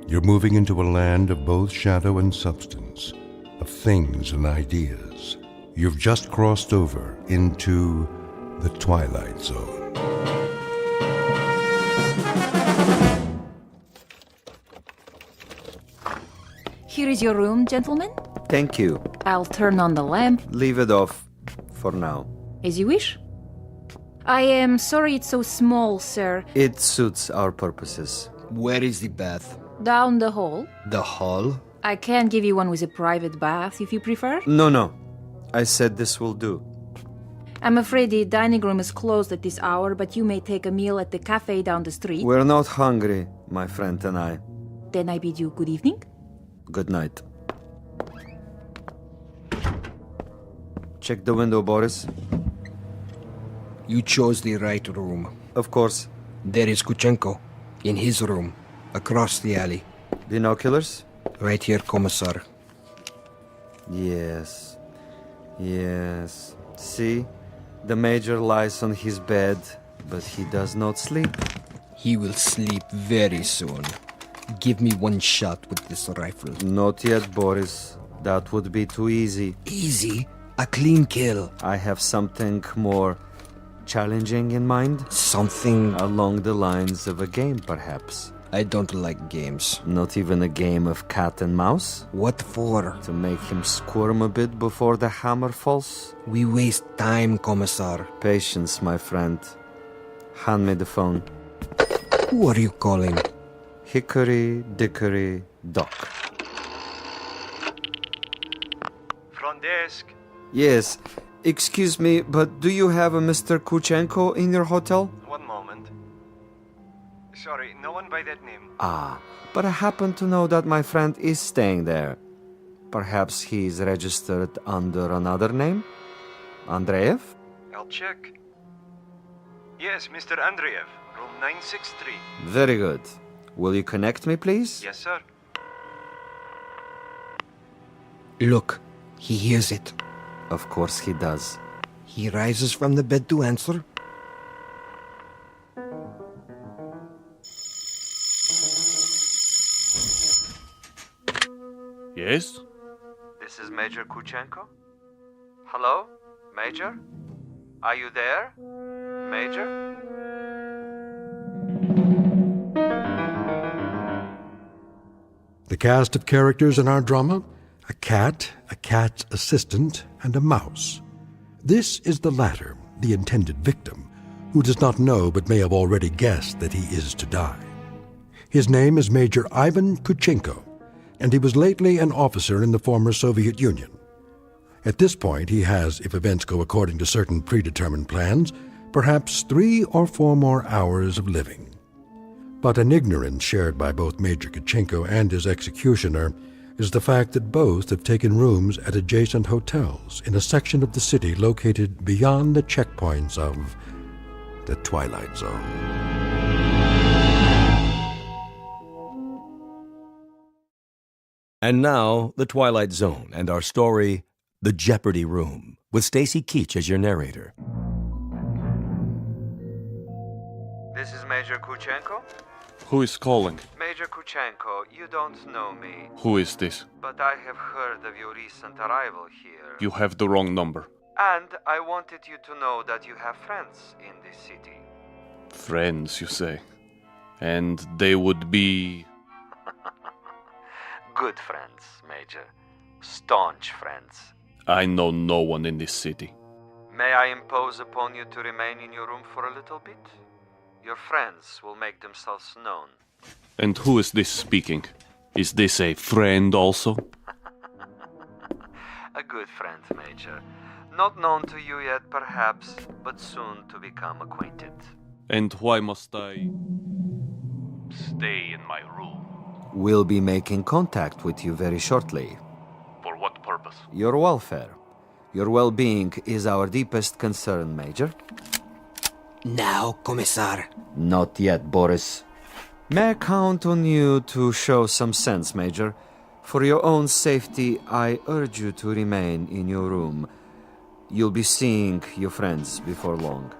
S1: You're moving into a land of both shadow and substance, of things and ideas. You've just crossed over into the Twilight Zone.
S21: Here is your room, gentlemen.
S22: Thank you.
S21: I'll turn on the lamp.
S22: Leave it off for now.
S21: As you wish. I am sorry it's so small, sir.
S22: It suits our purposes. Where is the bath?
S21: Down the hall.
S22: The hall?
S21: I can give you one with a private bath if you prefer.
S22: No. I said this will do.
S21: I'm afraid the dining room is closed at this hour, but you may take a meal at the cafe down the street.
S22: We're not hungry, my friend and I.
S21: Then I bid you good evening.
S22: Good night. Check the window, Boris.
S23: You chose the right room.
S22: Of course.
S23: There is Kuchenko, in his room, across the alley.
S22: Binoculars?
S23: Right here, Commissar.
S22: Yes. Yes. See? The Major lies on his bed, but he does not sleep.
S23: He will sleep very soon. Give me one shot with this rifle.
S22: Not yet, Boris. That would be too easy.
S23: Easy? A clean kill.
S22: I have something more challenging in mind.
S23: Something
S22: along the lines of a game, perhaps.
S23: I don't like games.
S22: Not even a game of cat and mouse?
S23: What for?
S22: To make him squirm a bit before the hammer falls?
S23: We waste time, Commissar.
S22: Patience, my friend. Hand me the phone.
S23: Who are you calling?
S22: Hickory Dickory Dock.
S2: Front desk.
S22: Yes. Excuse me, but do you have a Mr. Kuchenko in your hotel?
S2: One moment. Sorry, no one by that name.
S22: Ah, but I happen to know that my friend is staying there. Perhaps he is registered under another name? Andreev?
S2: I'll check. Yes, Mr. Andreev, room 963.
S22: Very good. Will you connect me, please?
S2: Yes, sir.
S23: Look, he hears it.
S22: Of course he does.
S23: He rises from the bed to answer.
S5: Yes?
S22: This is Major Kuchenko? Hello? Major? Are you there? Major?
S1: The cast of characters in our drama: a cat, a cat's assistant, and a mouse. This is the latter, the intended victim, who does not know but may have already guessed that he is to die. His name is Major Ivan Kuchenko, and he was lately an officer in the former Soviet Union. At this point, he has, if events go according to certain predetermined plans, perhaps 3 or 4 more hours of living. But an ignorance shared by both Major Kuchenko and his executioner is the fact that both have taken rooms at adjacent hotels in a section of the city located beyond the checkpoints of the Twilight Zone.
S6: And now, The Twilight Zone and our story, The Jeopardy Room, with Stacy Keach as your narrator.
S22: This is Major Kuchenko?
S5: Who is calling?
S22: Major Kuchenko, you don't know me.
S5: Who is this?
S22: But I have heard of your recent arrival here.
S5: You have the wrong number.
S22: And I wanted you to know that you have friends in this city.
S5: Friends, you say? And they would be...
S22: Good friends, Major. Staunch friends.
S5: I know no one in this city.
S22: May I impose upon you to remain in your room for a little bit? Your friends will make themselves known.
S5: And who is this speaking? Is this a friend also?
S22: A good friend, Major. Not known to you yet, perhaps, but soon to become acquainted.
S5: And why must I stay in my room?
S22: We'll be making contact with you very shortly.
S5: For what purpose?
S22: Your welfare. Your well-being is our deepest concern, Major.
S23: Now, Commissar.
S22: Not yet, Boris. May I count on you to show some sense, Major? For your own safety, I urge you to remain in your room. You'll be seeing your friends before long.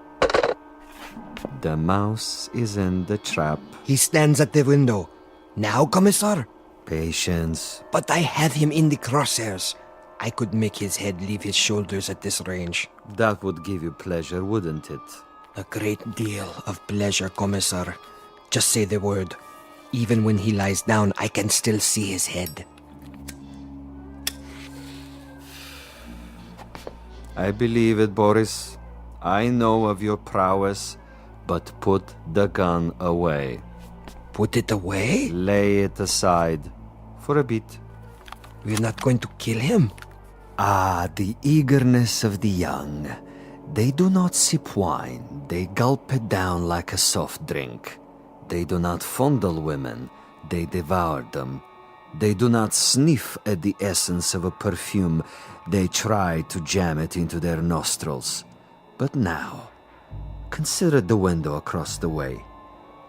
S22: The mouse is in the trap.
S23: He stands at the window. Now, Commissar?
S22: Patience.
S23: But I have him in the crosshairs. I could make his head leave his shoulders at this range.
S22: That would give you pleasure, wouldn't it?
S23: A great deal of pleasure, Commissar. Just say the word. Even when he lies down, I can still see his head.
S22: I believe it, Boris. I know of your prowess, but put the gun away.
S23: Put it away?
S22: Lay it aside. For a bit.
S23: We're not going to kill him?
S22: Ah, the eagerness of the young. They do not sip wine. They gulp it down like a soft drink. They do not fondle women. They devour them. They do not sniff at the essence of a perfume. They try to jam it into their nostrils. But now, consider the window across the way.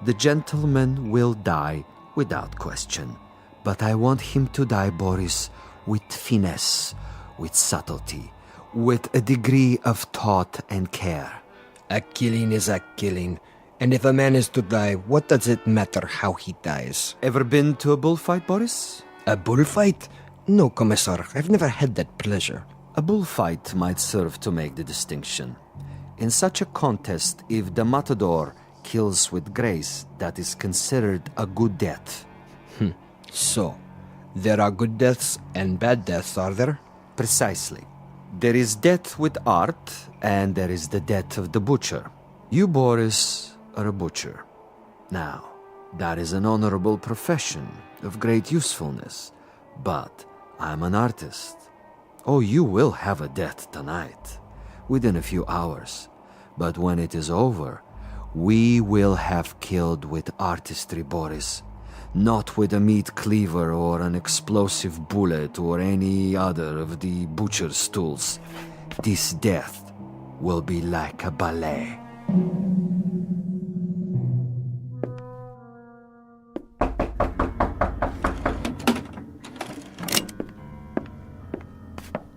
S22: The gentleman will die without question. But I want him to die, Boris, with finesse, with subtlety, with a degree of thought and care.
S23: A killing is a killing. And if a man is to die, what does it matter how he dies?
S22: Ever been to a bullfight, Boris?
S23: A bullfight? No, Commissar. I've never had that pleasure.
S22: A bullfight might serve to make the distinction. In such a contest, if the matador kills with grace, that is considered a good death.
S23: So, there are good deaths and bad deaths, are there?
S22: Precisely. There is death with art, and there is the death of the butcher. You, Boris, are a butcher. Now, that is an honorable profession of great usefulness, but I'm an artist. Oh, you will have a death tonight, within a few hours. But when it is over, we will have killed with artistry, Boris. Not with a meat cleaver or an explosive bullet or any other of the butcher's tools. This death will be like a ballet.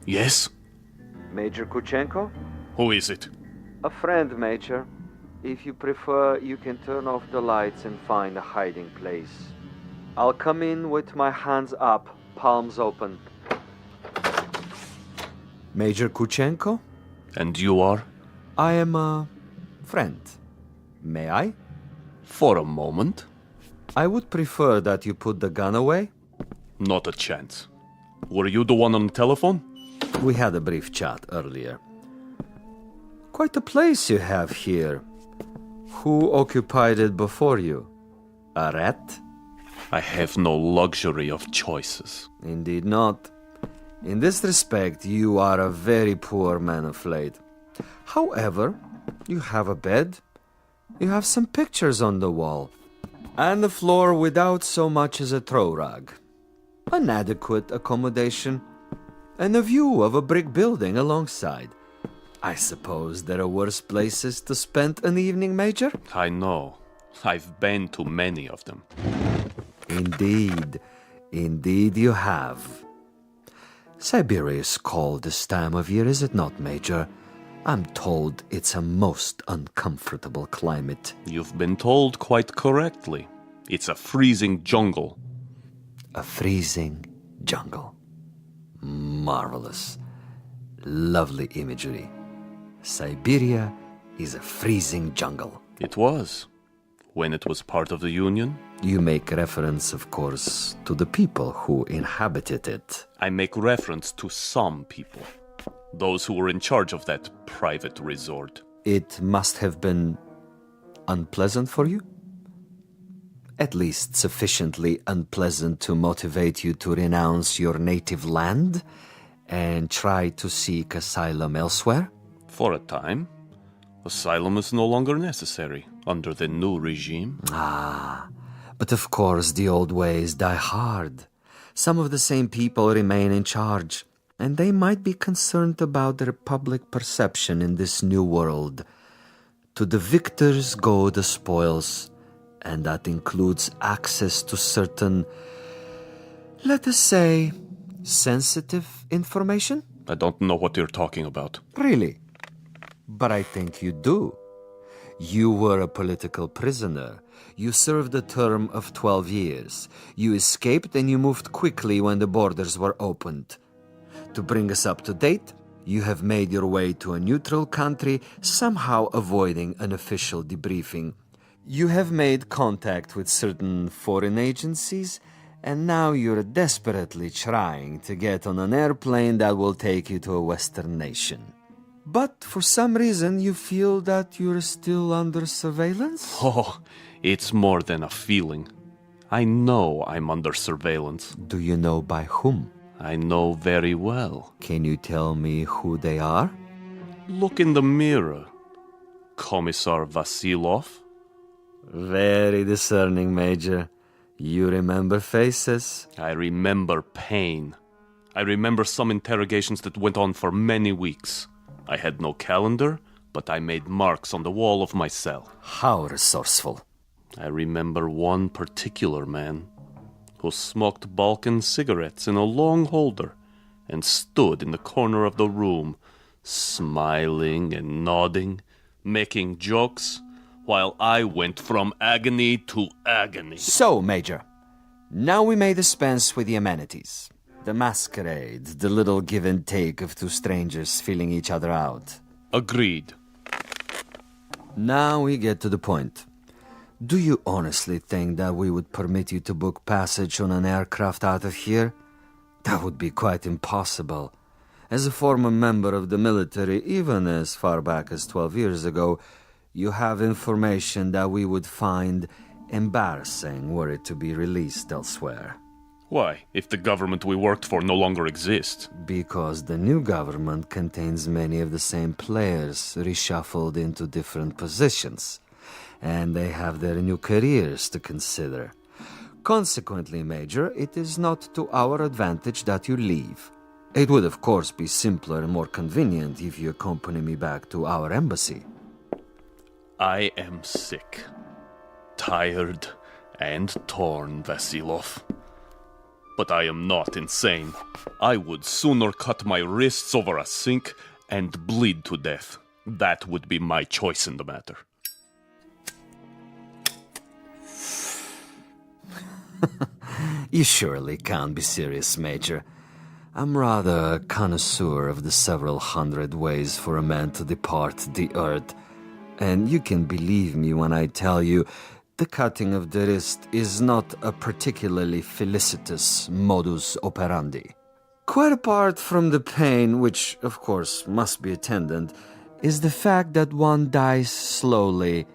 S5: Yes?
S22: Major Kuchenko?
S5: Who is it?
S22: A friend, Major. If you prefer, you can turn off the lights and find a hiding place. I'll come in with my hands up, palms open. Major Kuchenko?
S5: And you are?
S22: I am a friend. May I?
S5: For a moment.
S22: I would prefer that you put the gun away.
S5: Not a chance. Were you the one on the telephone?
S22: We had a brief chat earlier. Quite a place you have here. Who occupied it before you? A rat?
S5: I have no luxury of choices.
S22: Indeed not. In this respect, you are a very poor man of late. However, you have a bed, you have some pictures on the wall, and the floor without so much as a throw rug. An adequate accommodation, and a view of a brick building alongside. I suppose there are worse places to spend an evening, Major?
S5: I know. I've been to many of them.
S22: Indeed. Indeed you have. Siberia is cold this time of year, is it not, Major? I'm told it's a most uncomfortable climate.
S5: You've been told quite correctly. It's a freezing jungle.
S22: A freezing jungle. Marvelous. Lovely imagery. Siberia is a freezing jungle.
S5: It was. When it was part of the Union.
S22: You make reference, of course, to the people who inhabited it.
S5: I make reference to some people. Those who were in charge of that private resort.
S22: It must have been unpleasant for you? At least sufficiently unpleasant to motivate you to renounce your native land and try to seek asylum elsewhere?
S5: For a time. Asylum is no longer necessary under the new regime.
S22: Ah, but of course the old ways die hard. Some of the same people remain in charge, and they might be concerned about their public perception in this new world. To the victors go the spoils, and that includes access to certain, let us say, sensitive information?
S5: I don't know what you're talking about.
S22: Really? But I think you do. You were a political prisoner. You served a term of 12 years. You escaped and you moved quickly when the borders were opened. To bring us up to date, you have made your way to a neutral country, somehow avoiding an official debriefing. You have made contact with certain foreign agencies, and now you're desperately trying to get on an airplane that will take you to a Western nation. But for some reason, you feel that you're still under surveillance?
S5: Oh, it's more than a feeling. I know I'm under surveillance.
S22: Do you know by whom?
S5: I know very well.
S22: Can you tell me who they are?
S5: Look in the mirror. Commissar Vasilov.
S22: Very discerning, Major. You remember faces?
S5: I remember pain. I remember some interrogations that went on for many weeks. I had no calendar, but I made marks on the wall of my cell.
S22: How resourceful.
S5: I remember one particular man who smoked Balkan cigarettes in a long holder and stood in the corner of the room, smiling and nodding, making jokes, while I went from agony to agony.
S22: So, Major, now we may dispense with the amenities. The masquerade, the little give and take of two strangers feeling each other out.
S5: Agreed.
S22: Now we get to the point. Do you honestly think that we would permit you to book passage on an aircraft out of here? That would be quite impossible. As a former member of the military, even as far back as 12 years ago, you have information that we would find embarrassing were it to be released elsewhere.
S5: Why, if the government we worked for no longer exists?
S22: Because the new government contains many of the same players reshuffled into different positions, and they have their new careers to consider. Consequently, Major, it is not to our advantage that you leave. It would, of course, be simpler and more convenient if you accompany me back to our embassy.
S5: I am sick, tired, and torn, Vasilov. But I am not insane. I would sooner cut my wrists over a sink and bleed to death. That would be my choice in the matter.
S22: You surely can't be serious, Major. I'm rather a connoisseur of the several hundred ways for a man to depart the earth. And you can believe me when I tell you the cutting of the wrist is not a particularly felicitous modus operandi. Quite apart from the pain, which of course must be attendant, is the fact that one dies slowly,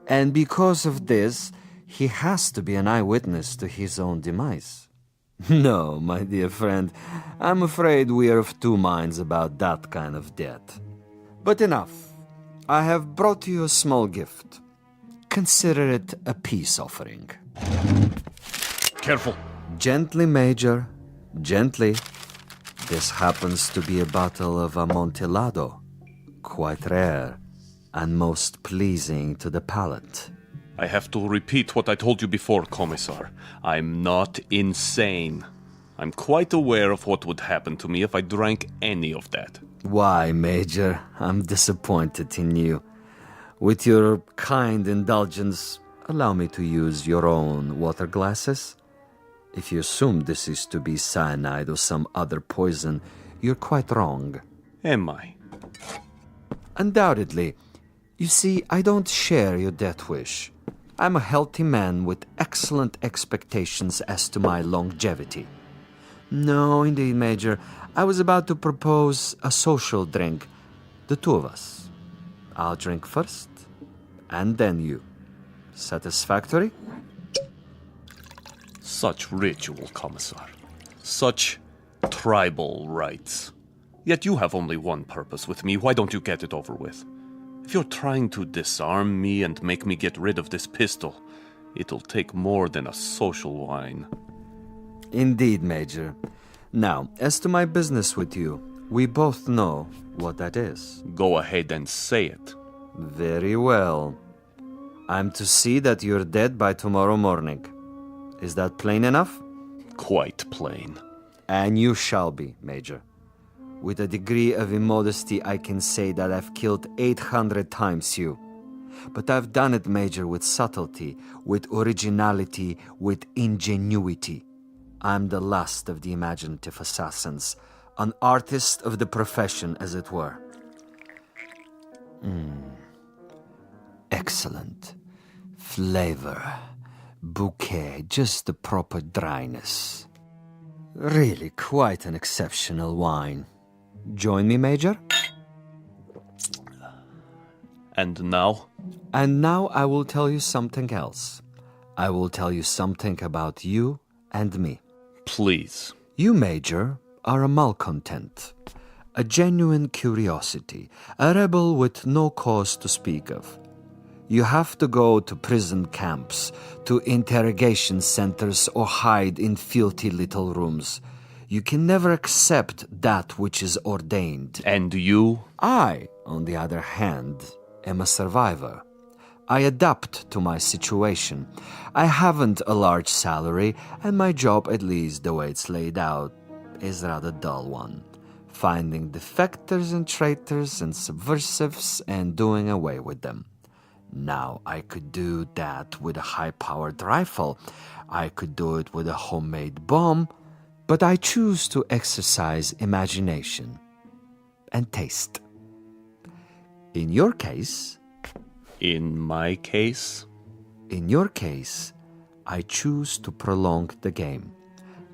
S22: and because of this, he has to be an eyewitness to his own demise. No, my dear friend, I'm afraid we are of two minds about that kind of death. But enough. I have brought you a small gift. Consider it a peace offering.
S5: Careful.
S22: Gently, Major. Gently. This happens to be a bottle of Amontillado. Quite rare and most pleasing to the palate.
S5: I have to repeat what I told you before, Commissar. I'm not insane. I'm quite aware of what would happen to me if I drank any of that.
S22: Why, Major, I'm disappointed in you. With your kind indulgence, allow me to use your own water glasses. If you assume this is to be cyanide or some other poison, you're quite wrong.
S5: Am I?
S22: Undoubtedly. You see, I don't share your death wish. I'm a healthy man with excellent expectations as to my longevity. No, indeed, Major. I was about to propose a social drink. The two of us. I'll drink first, and then you. Satisfactory?
S5: Such ritual, Commissar. Such tribal rites. Yet you have only one purpose with me. Why don't you get it over with? If you're trying to disarm me and make me get rid of this pistol, it'll take more than a social wine.
S22: Indeed, Major. Now, as to my business with you, we both know what that is.
S5: Go ahead and say it.
S22: Very well. I'm to see that you're dead by tomorrow morning. Is that plain enough?
S5: Quite plain.
S22: And you shall be, Major. With a degree of immodesty, I can say that I've killed 800 times you. But I've done it, Major, with subtlety, with originality, with ingenuity. I'm the last of the imaginative assassins, an artist of the profession, as it were. Excellent. Flavor. Bouquet, just the proper dryness. Really quite an exceptional wine. Join me, Major?
S5: And now?
S22: And now I will tell you something else. I will tell you something about you and me.
S5: Please.
S22: You, Major, are a malcontent, a genuine curiosity, a rebel with no cause to speak of. You have to go to prison camps, to interrogation centers, or hide in filthy little rooms. You can never accept that which is ordained.
S5: And you?
S22: I, on the other hand, am a survivor. I adapt to my situation. I haven't a large salary, and my job, at least the way it's laid out, is a rather dull one. Finding defectors and traitors and subversives and doing away with them. Now, I could do that with a high-powered rifle. I could do it with a homemade bomb, but I choose to exercise imagination and taste. In your case...
S5: In my case?
S22: In your case, I choose to prolong the game.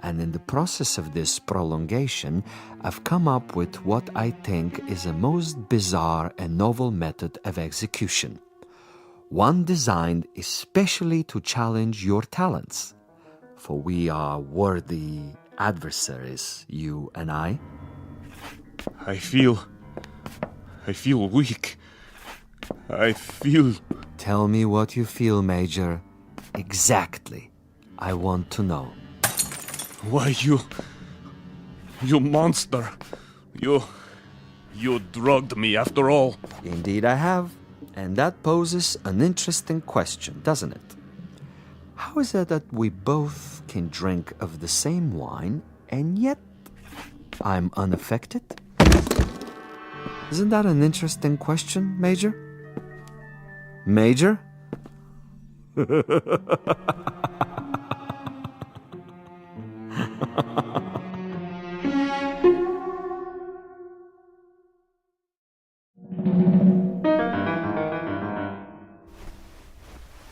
S22: And in the process of this prolongation, I've come up with what I think is a most bizarre and novel method of execution. One designed especially to challenge your talents. For we are worthy adversaries, you and I.
S5: I feel weak. I feel...
S22: Tell me what you feel, Major. Exactly. I want to know.
S5: Why, you monster. You drugged me after all.
S22: Indeed I have. And that poses an interesting question, doesn't it? How is it that we both can drink of the same wine, and yet I'm unaffected? Isn't that an interesting question, Major? Major?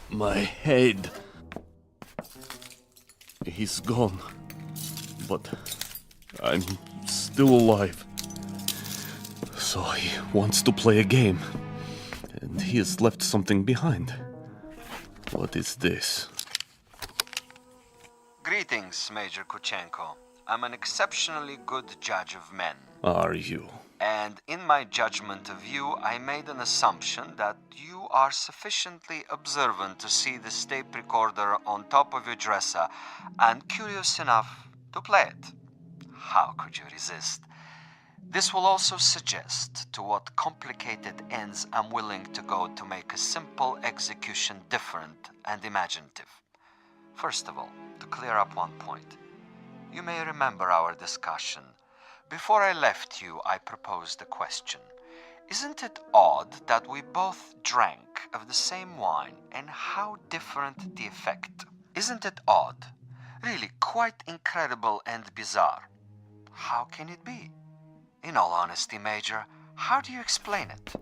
S5: My head. He's gone. But I'm still alive. So he wants to play a game. And he has left something behind. What is this?
S10: Greetings, Major Kuchenko. I'm an exceptionally good judge of men.
S5: Are you?
S10: And in my judgment of you, I made an assumption that you are sufficiently observant to see the tape recorder on top of your dresser and curious enough to play it. How could you resist? This will also suggest to what complicated ends I'm willing to go to make a simple execution different and imaginative. First of all, to clear up one point. You may remember our discussion. Before I left you, I proposed a question. Isn't it odd that we both drank of the same wine, and how different the effect? Isn't it odd? Really quite incredible and bizarre. How can it be? In all honesty, Major, how do you explain it?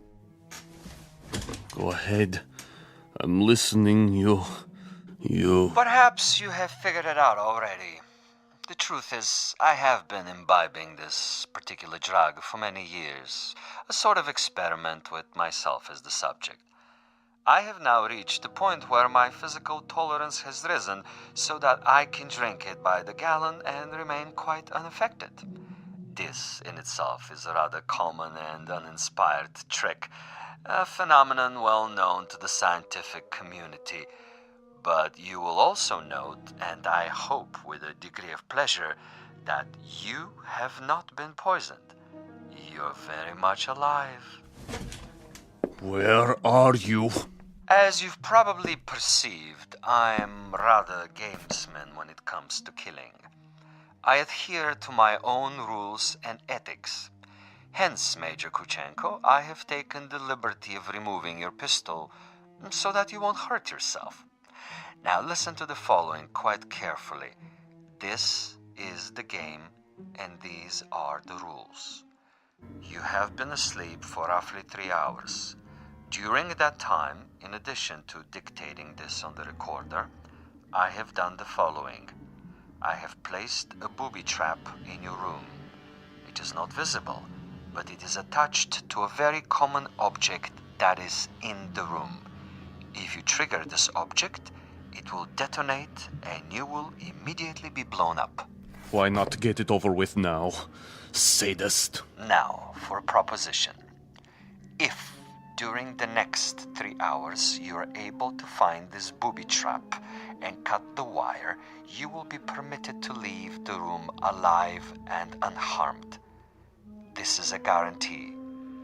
S5: Go ahead. I'm listening. You...
S10: Perhaps you have figured it out already. The truth is, I have been imbibing this particular drug for many years, a sort of experiment with myself as the subject. I have now reached a point where my physical tolerance has risen so that I can drink it by the gallon and remain quite unaffected. This in itself is a rather common and uninspired trick, a phenomenon well known to the scientific community. But you will also note, and I hope with a degree of pleasure, that you have not been poisoned. You're very much alive.
S5: Where are you?
S10: As you've probably perceived, I'm rather a gamesman when it comes to killing. I adhere to my own rules and ethics. Hence, Major Kuchenko, I have taken the liberty of removing your pistol so that you won't hurt yourself. Now listen to the following quite carefully. This is the game, and these are the rules. You have been asleep for roughly 3 hours. During that time, in addition to dictating this on the recorder, I have done the following. I have placed a booby trap in your room. It is not visible, but it is attached to a very common object that is in the room. If you trigger this object, it will detonate and you will immediately be blown up.
S5: Why not get it over with now, sadist?
S10: Now, for a proposition. If, during the next 3 hours, you are able to find this booby trap and cut the wire, you will be permitted to leave the room alive and unharmed. This is a guarantee.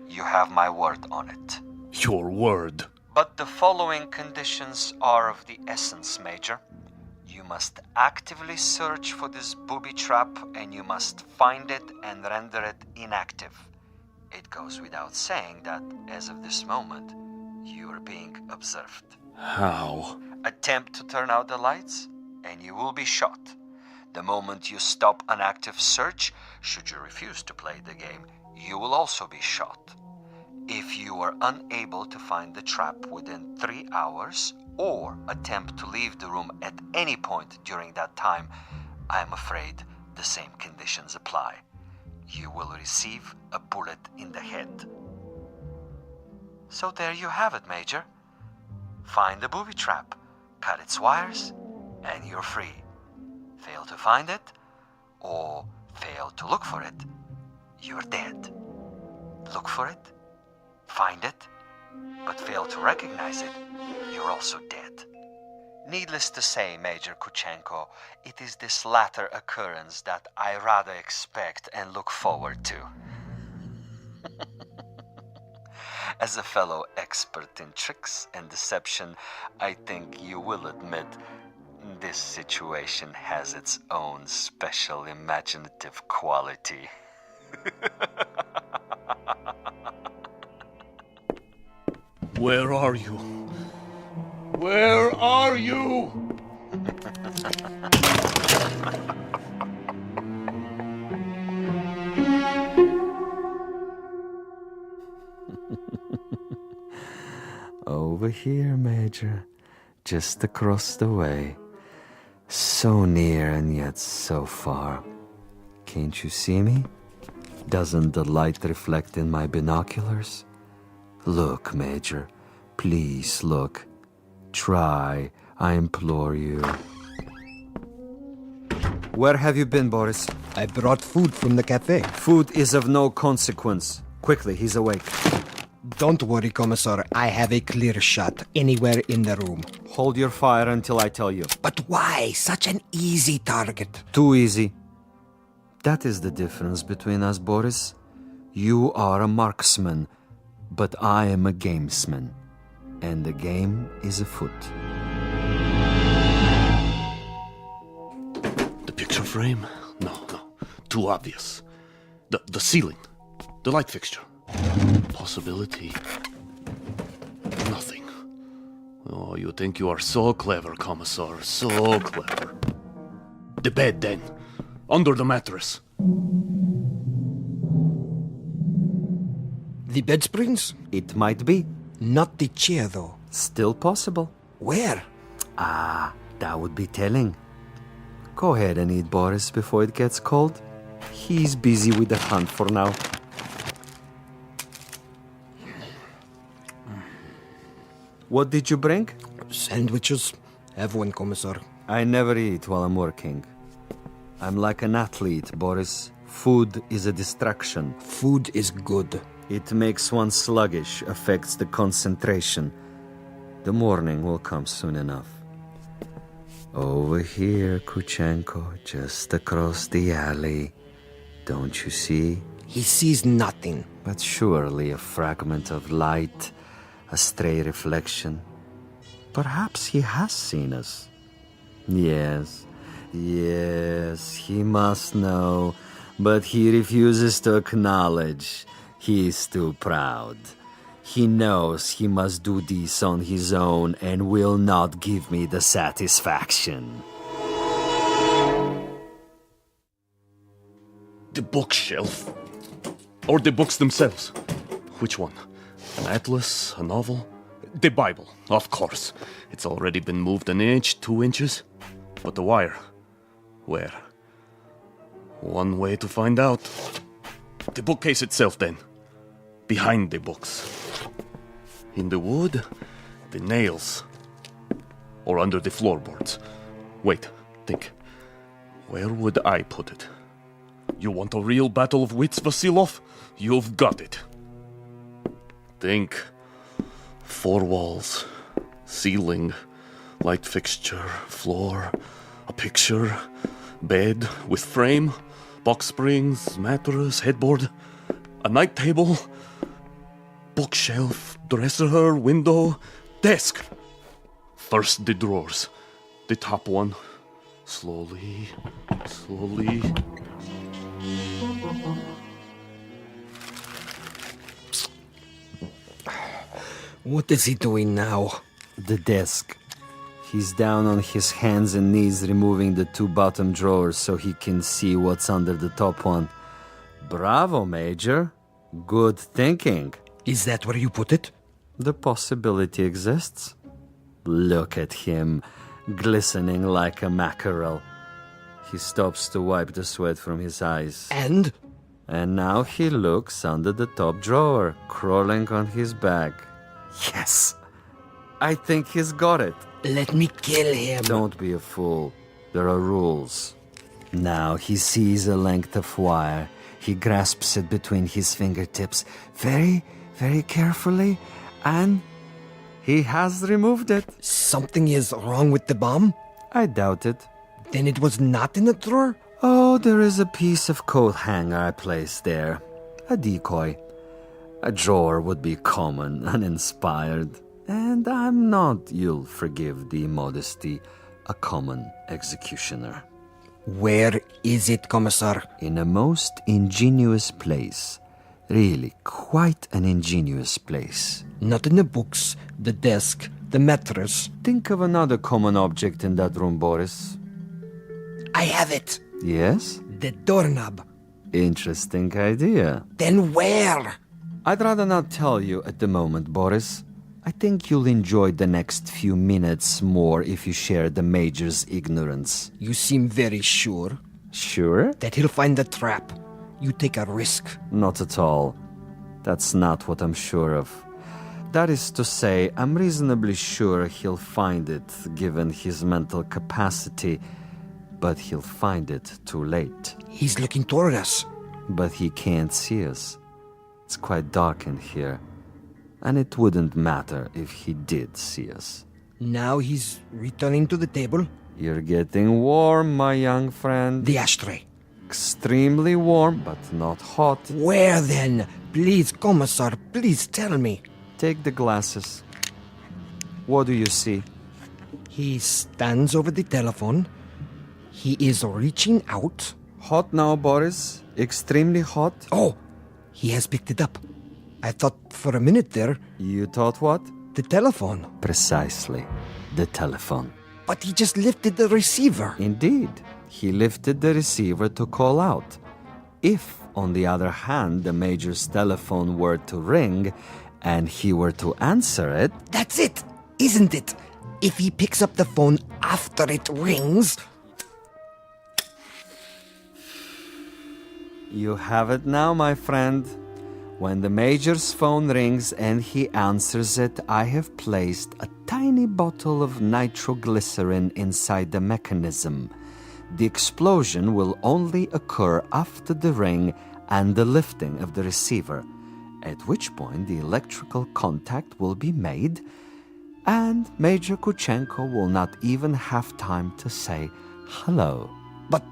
S10: You have my word on it.
S5: Your word?
S10: But the following conditions are of the essence, Major. You must actively search for this booby trap, and you must find it and render it inactive. It goes without saying that, as of this moment, you are being observed.
S5: How?
S10: Attempt to turn out the lights, and you will be shot. The moment you stop an active search, should you refuse to play the game, you will also be shot. If you are unable to find the trap within 3 hours, or attempt to leave the room at any point during that time, I am afraid the same conditions apply. You will receive a bullet in the head. So there you have it, Major. Find the booby trap, cut its wires, and you're free. Fail to find it, or fail to look for it, you're dead. Look for it, find it, but fail to recognize it, you're also dead. Needless to say, Major Kuchenko, it is this latter occurrence that I rather expect and look forward to. As a fellow expert in tricks and deception, I think you will admit this situation has its own special imaginative quality.
S5: Where are you? Where are you?
S22: Over here, Major. Just across the way. So near and yet so far. Can't you see me? Doesn't the light reflect in my binoculars? Look, Major. Please look. Try, I implore you. Where have you been, Boris?
S23: I brought food from the cafe.
S22: Food is of no consequence. Quickly, he's awake.
S23: Don't worry, Commissar. I have a clear shot anywhere in the room.
S22: Hold your fire until I tell you.
S23: But why? Such an easy target.
S22: Too easy. That is the difference between us, Boris. You are a marksman, but I am a gamesman. And the game is afoot.
S5: The picture frame? No. Too obvious. The ceiling. The light fixture. Possibility. Nothing. Oh, you think you are so clever, Commissar. So clever. The bed, then. Under the mattress.
S23: The bed springs?
S22: It might be.
S23: Not the chair, though.
S22: Still possible.
S23: Where?
S22: That would be telling. Go ahead and eat, Boris, before it gets cold. He's busy with the hunt for now. What did you bring?
S23: Sandwiches. Have one, Commissar.
S22: I never eat while I'm working. I'm like an athlete, Boris. Food is a distraction.
S23: Food is good.
S22: It makes one sluggish, affects the concentration. The morning will come soon enough. Over here, Kuchenko, just across the alley. Don't you see?
S23: He sees nothing.
S22: But surely a fragment of light, a stray reflection. Perhaps he has seen us. Yes, he must know, but he refuses to acknowledge. He is too proud. He knows he must do this on his own and will not give me the satisfaction.
S5: The bookshelf. Or the books themselves. Which one? An atlas? A novel? The Bible, of course. It's already been moved an inch, 2 inches. But the wire? Where? One way to find out. The bookcase itself, then. Behind the books. In the wood, the nails. Or under the floorboards. Wait, think. Where would I put it? You want a real battle of wits, Vasilov? You've got it. Think. 4 walls. Ceiling. Light fixture. Floor. A picture. Bed with frame. Box springs. Mattress. Headboard. A night table. Bookshelf. Dresser. Window. desk. First the drawers. The top one. Slowly.
S23: What is he doing now?
S22: The desk. He's down on his hands and knees removing the 2 bottom drawers so he can see what's under the top one. Bravo, Major. Good thinking.
S23: Is that where you put it?
S22: The possibility exists. Look at him, glistening like a mackerel. He stops to wipe the sweat from his eyes.
S23: And?
S22: And now he looks under the top drawer, crawling on his back. Yes! I think he's got it.
S23: Let me kill him.
S22: Don't be a fool. There are rules. Now he sees a length of wire. He grasps it between his fingertips very, very carefully, and he has removed it.
S23: Something is wrong with the bomb?
S22: I doubt it.
S23: Then it was not in the drawer?
S22: Oh, there is a piece of coat hanger I placed there. A decoy. A drawer would be common, uninspired. And I'm not, you'll forgive the immodesty, a common executioner.
S23: Where is it, Commissar?
S22: In a most ingenious place. Really, quite an ingenious place.
S23: Not in the books, the desk, the mattress.
S22: Think of another common object in that room, Boris.
S23: I have it.
S22: Yes?
S23: The doorknob.
S22: Interesting idea.
S23: Then where?
S22: I'd rather not tell you at the moment, Boris. I think you'll enjoy the next few minutes more if you share the Major's ignorance.
S23: You seem very sure.
S22: Sure?
S23: That he'll find the trap. You take a risk.
S22: Not at all. That's not what I'm sure of. That is to say, I'm reasonably sure he'll find it, given his mental capacity, but he'll find it too late.
S23: He's looking toward us.
S22: But he can't see us. It's quite dark in here. And it wouldn't matter if he did see us.
S23: Now he's returning to the table.
S22: You're getting warm, my young friend.
S23: The ashtray.
S22: Extremely warm, but not hot.
S23: Where then? Please, Commissar, please tell me.
S22: Take the glasses. What do you see?
S23: He stands over the telephone. He is reaching out.
S22: Hot now, Boris. Extremely hot.
S23: Oh, he has picked it up. I thought for a minute there...
S22: You thought what?
S23: The telephone.
S22: Precisely. The telephone.
S23: But he just lifted the receiver.
S22: Indeed. He lifted the receiver to call out. If, on the other hand, the Major's telephone were to ring, and he were to answer it...
S23: That's it, isn't it? If he picks up the phone after it rings...
S22: You have it now, my friend. When the Major's phone rings and he answers it, I have placed a tiny bottle of nitroglycerin inside the mechanism. The explosion will only occur after the ring and the lifting of the receiver, at which point the electrical contact will be made, and Major Kuchenko will not even have time to say hello.
S23: But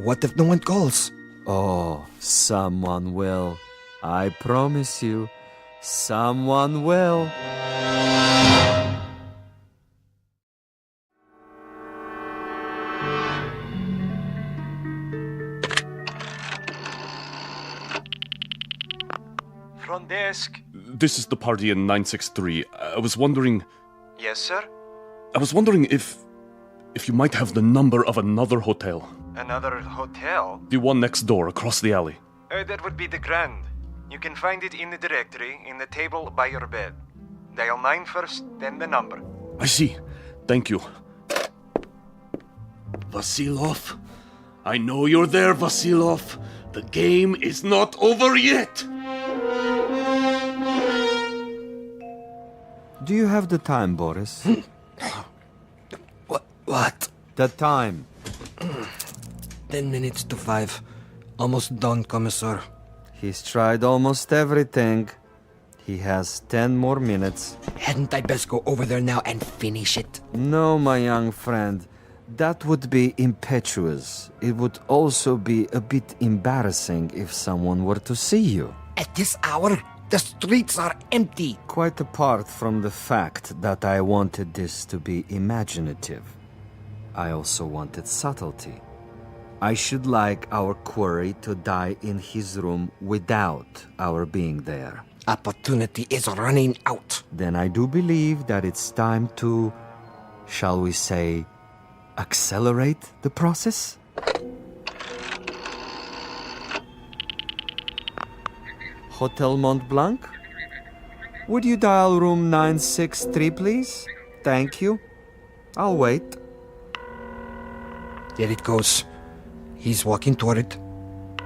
S23: what if no one calls?
S22: Oh, someone will. I promise you, someone will.
S2: Front desk.
S5: This is the party in 963. I was wondering...
S2: Yes, sir?
S5: I was wondering if you might have the number of another hotel.
S2: Another hotel?
S5: The one next door, across the alley.
S2: That would be the Grand. You can find it in the directory, in the table by your bed. Dial 9 first, then the number.
S5: I see. Thank you. Vasilov? I know you're there, Vasilov. The game is not over yet.
S22: Do you have the time, Boris?
S23: What?
S22: The time.
S23: 10 minutes to 5. Almost done, Commissar.
S22: He's tried almost everything. He has 10 more minutes.
S23: Hadn't I best go over there now and finish it?
S22: No, my young friend. That would be impetuous. It would also be a bit embarrassing if someone were to see you.
S23: At this hour? The streets are empty.
S22: Quite apart from the fact that I wanted this to be imaginative, I also wanted subtlety. I should like our quarry to die in his room without our being there.
S23: Opportunity is running out.
S22: Then I do believe that it's time to, shall we say, accelerate the process? Hotel Mont Blanc? Would you dial room 963, please? Thank you. I'll wait.
S23: There it goes. He's walking toward it.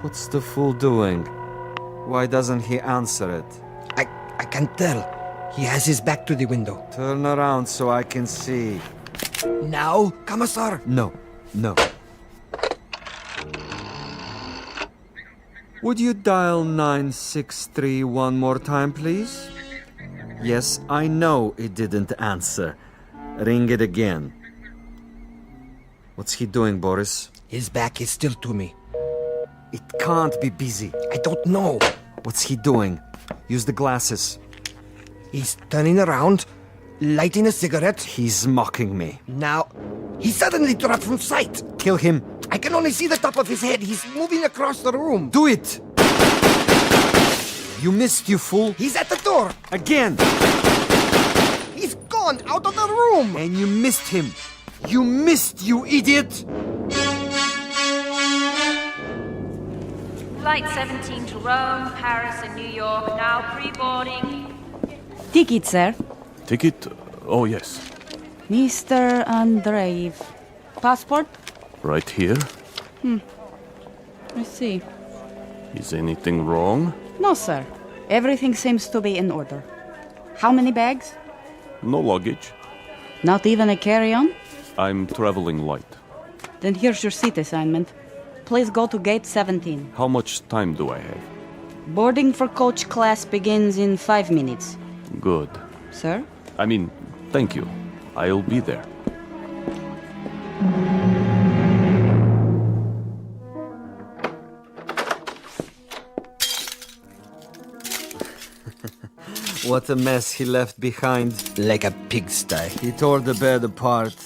S22: What's the fool doing? Why doesn't he answer it?
S23: I can't tell. He has his back to the window.
S22: Turn around so I can see.
S23: Now, Commissar?
S22: No. Would you dial 963 one more time, please? Yes, I know it didn't answer. Ring it again. What's he doing, Boris?
S23: His back is still to me.
S22: It can't be busy.
S23: I don't know.
S22: What's he doing? Use the glasses.
S23: He's turning around, lighting a cigarette.
S22: He's mocking me.
S23: Now, he suddenly dropped from sight.
S22: Kill him.
S23: I can only see the top of his head. He's moving across the room.
S22: Do it! You missed, you fool.
S23: He's at the door.
S22: Again!
S23: He's gone out of the room.
S22: And you missed him. You missed, you idiot!
S21: Flight 17 to Rome, Paris, and New York, now pre-boarding.
S3: Ticket, sir.
S5: Ticket? Oh, yes.
S3: Mr. Andreev. Passport?
S5: Right here.
S3: I see.
S5: Is anything wrong?
S3: No, sir. Everything seems to be in order. How many bags?
S5: No luggage.
S3: Not even a carry-on?
S5: I'm traveling light.
S3: Then here's your seat assignment. Please go to gate 17.
S5: How much time do I have?
S3: Boarding for coach class begins in 5 minutes.
S5: Good.
S3: Sir?
S5: Thank you. I'll be there.
S22: What a mess he left behind.
S23: Like a pigsty.
S22: He tore the bed apart.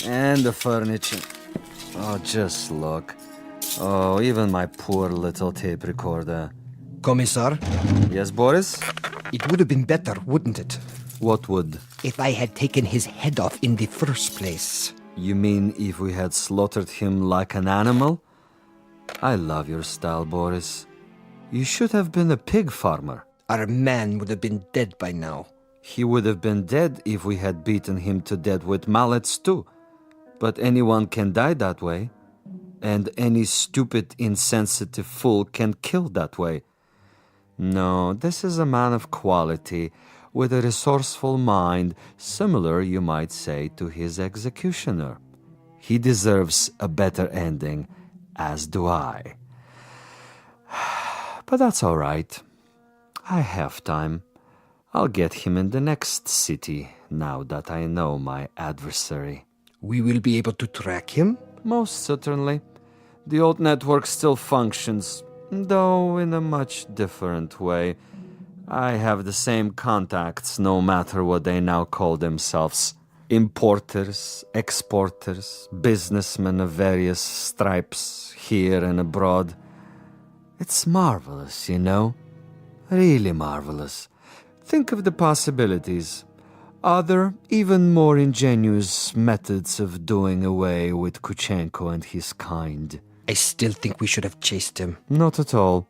S22: And the furniture. Oh, just look. Oh, even my poor little tape recorder.
S23: Commissar?
S22: Yes, Boris?
S23: It would have been better, wouldn't it?
S22: What would?
S23: If I had taken his head off in the first place.
S22: You mean if we had slaughtered him like an animal? I love your style, Boris. You should have been a pig farmer.
S23: Our man would have been dead by now.
S22: He would have been dead if we had beaten him to death with mallets too. But anyone can die that way. And any stupid, insensitive fool can kill that way. No, this is a man of quality, with a resourceful mind, similar, you might say, to his executioner. He deserves a better ending, as do I. But that's all right. I have time. I'll get him in the next city, now that I know my adversary.
S23: We will be able to track him?
S22: Most certainly. The old network still functions, though in a much different way. I have the same contacts, no matter what they now call themselves. Importers, exporters, businessmen of various stripes, here and abroad. It's marvelous, you know. Really marvelous. Think of the possibilities. Other, even more ingenious methods of doing away with Kuchenko and his kind.
S23: I still think we should have chased him.
S22: Not at all.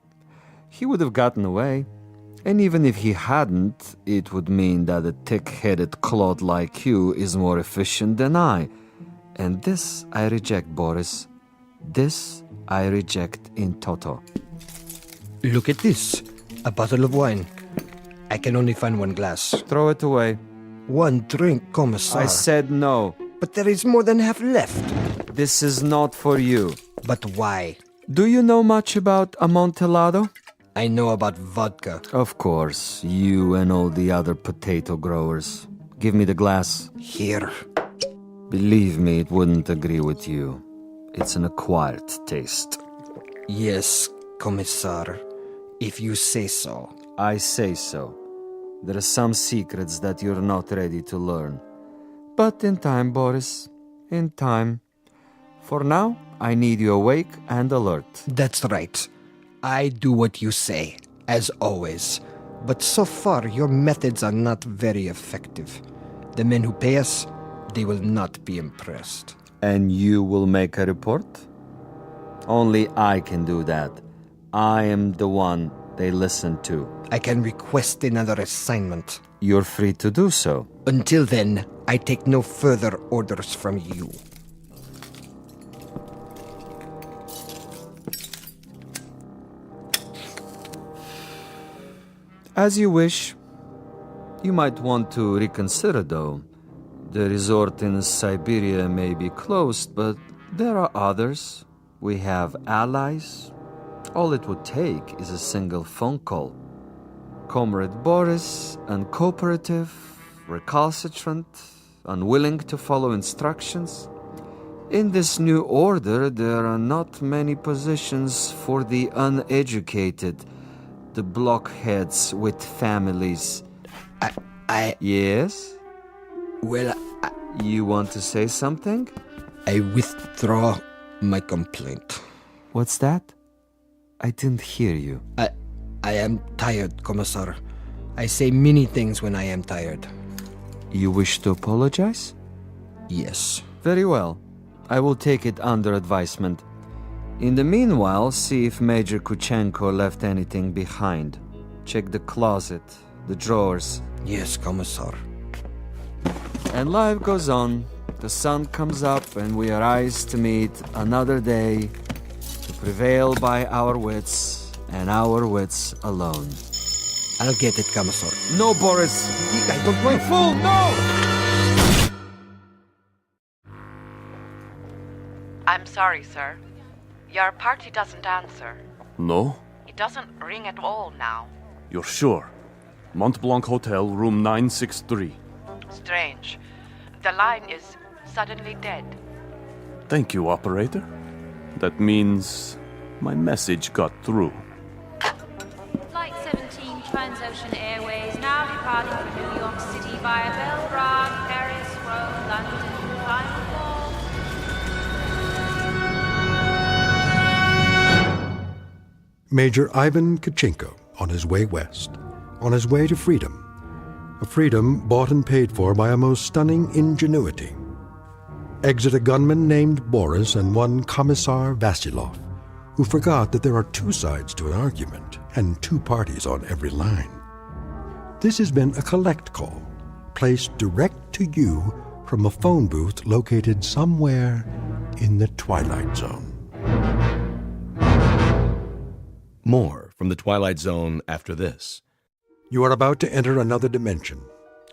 S22: He would have gotten away. And even if he hadn't, it would mean that a thick-headed clod like you is more efficient than I. And this I reject, Boris. This I reject in toto.
S23: Look at this. A bottle of wine. I can only find one glass.
S22: Throw it away.
S23: One drink, Commissar.
S22: I said no.
S23: But there is more than half left.
S22: This is not for you.
S23: But why?
S22: Do you know much about Amontillado?
S23: I know about vodka.
S22: Of course, you and all the other potato growers. Give me the glass.
S23: Here.
S22: Believe me, it wouldn't agree with you. It's an acquired taste.
S23: Yes, Commissar. If you say so.
S22: I say so. There are some secrets that you're not ready to learn. But in time, Boris, in time. For now, I need you awake and alert.
S23: That's right. I do what you say, as always. But so far, your methods are not very effective. The men who pay us, they will not be impressed.
S22: And you will make a report? Only I can do that. I am the one they listen to.
S23: I can request another assignment.
S22: You're free to do so.
S23: Until then, I take no further orders from you.
S22: As you wish. You might want to reconsider, though. The resort in Siberia may be closed, but there are others. We have allies. All it would take is a single phone call. Comrade Boris, uncooperative, recalcitrant, unwilling to follow instructions. In this new order, there are not many positions for the uneducated, the blockheads with families. Yes?
S23: Well,
S22: You want to say something?
S23: I withdraw my complaint.
S22: What's that? I didn't hear you.
S23: I am tired, Commissar. I say many things when I am tired.
S22: You wish to apologize?
S23: Yes.
S22: Very well. I will take it under advisement. In the meanwhile, see if Major Kuchenko left anything behind. Check the closet, the drawers.
S23: Yes, Commissar.
S22: And life goes on. The sun comes up and we arise to meet another day, to prevail by our wits and our wits alone.
S23: I'll get it, Commissar.
S22: No, Boris!
S23: I don't want...
S22: You fool, no!
S11: I'm sorry, sir. Your party doesn't answer.
S5: No?
S11: It doesn't ring at all now.
S5: You're sure? Mont Blanc Hotel, room 963.
S11: Strange. The line is suddenly dead.
S5: Thank you, operator. That means my message got through.
S13: Flight 17 Transocean Airways now departing for New York City via Belgrade, Paris, Rome, London, final call.
S1: Major Ivan Kuchenko on his way west, on his way to freedom. A freedom bought and paid for by a most stunning ingenuity. Exit a gunman named Boris and one Commissar Vasilov, who forgot that there are two sides to an argument and two parties on every line. This has been a collect call, placed direct to you from a phone booth located somewhere in the Twilight Zone.
S6: More from the Twilight Zone after this.
S1: You are about to enter another dimension,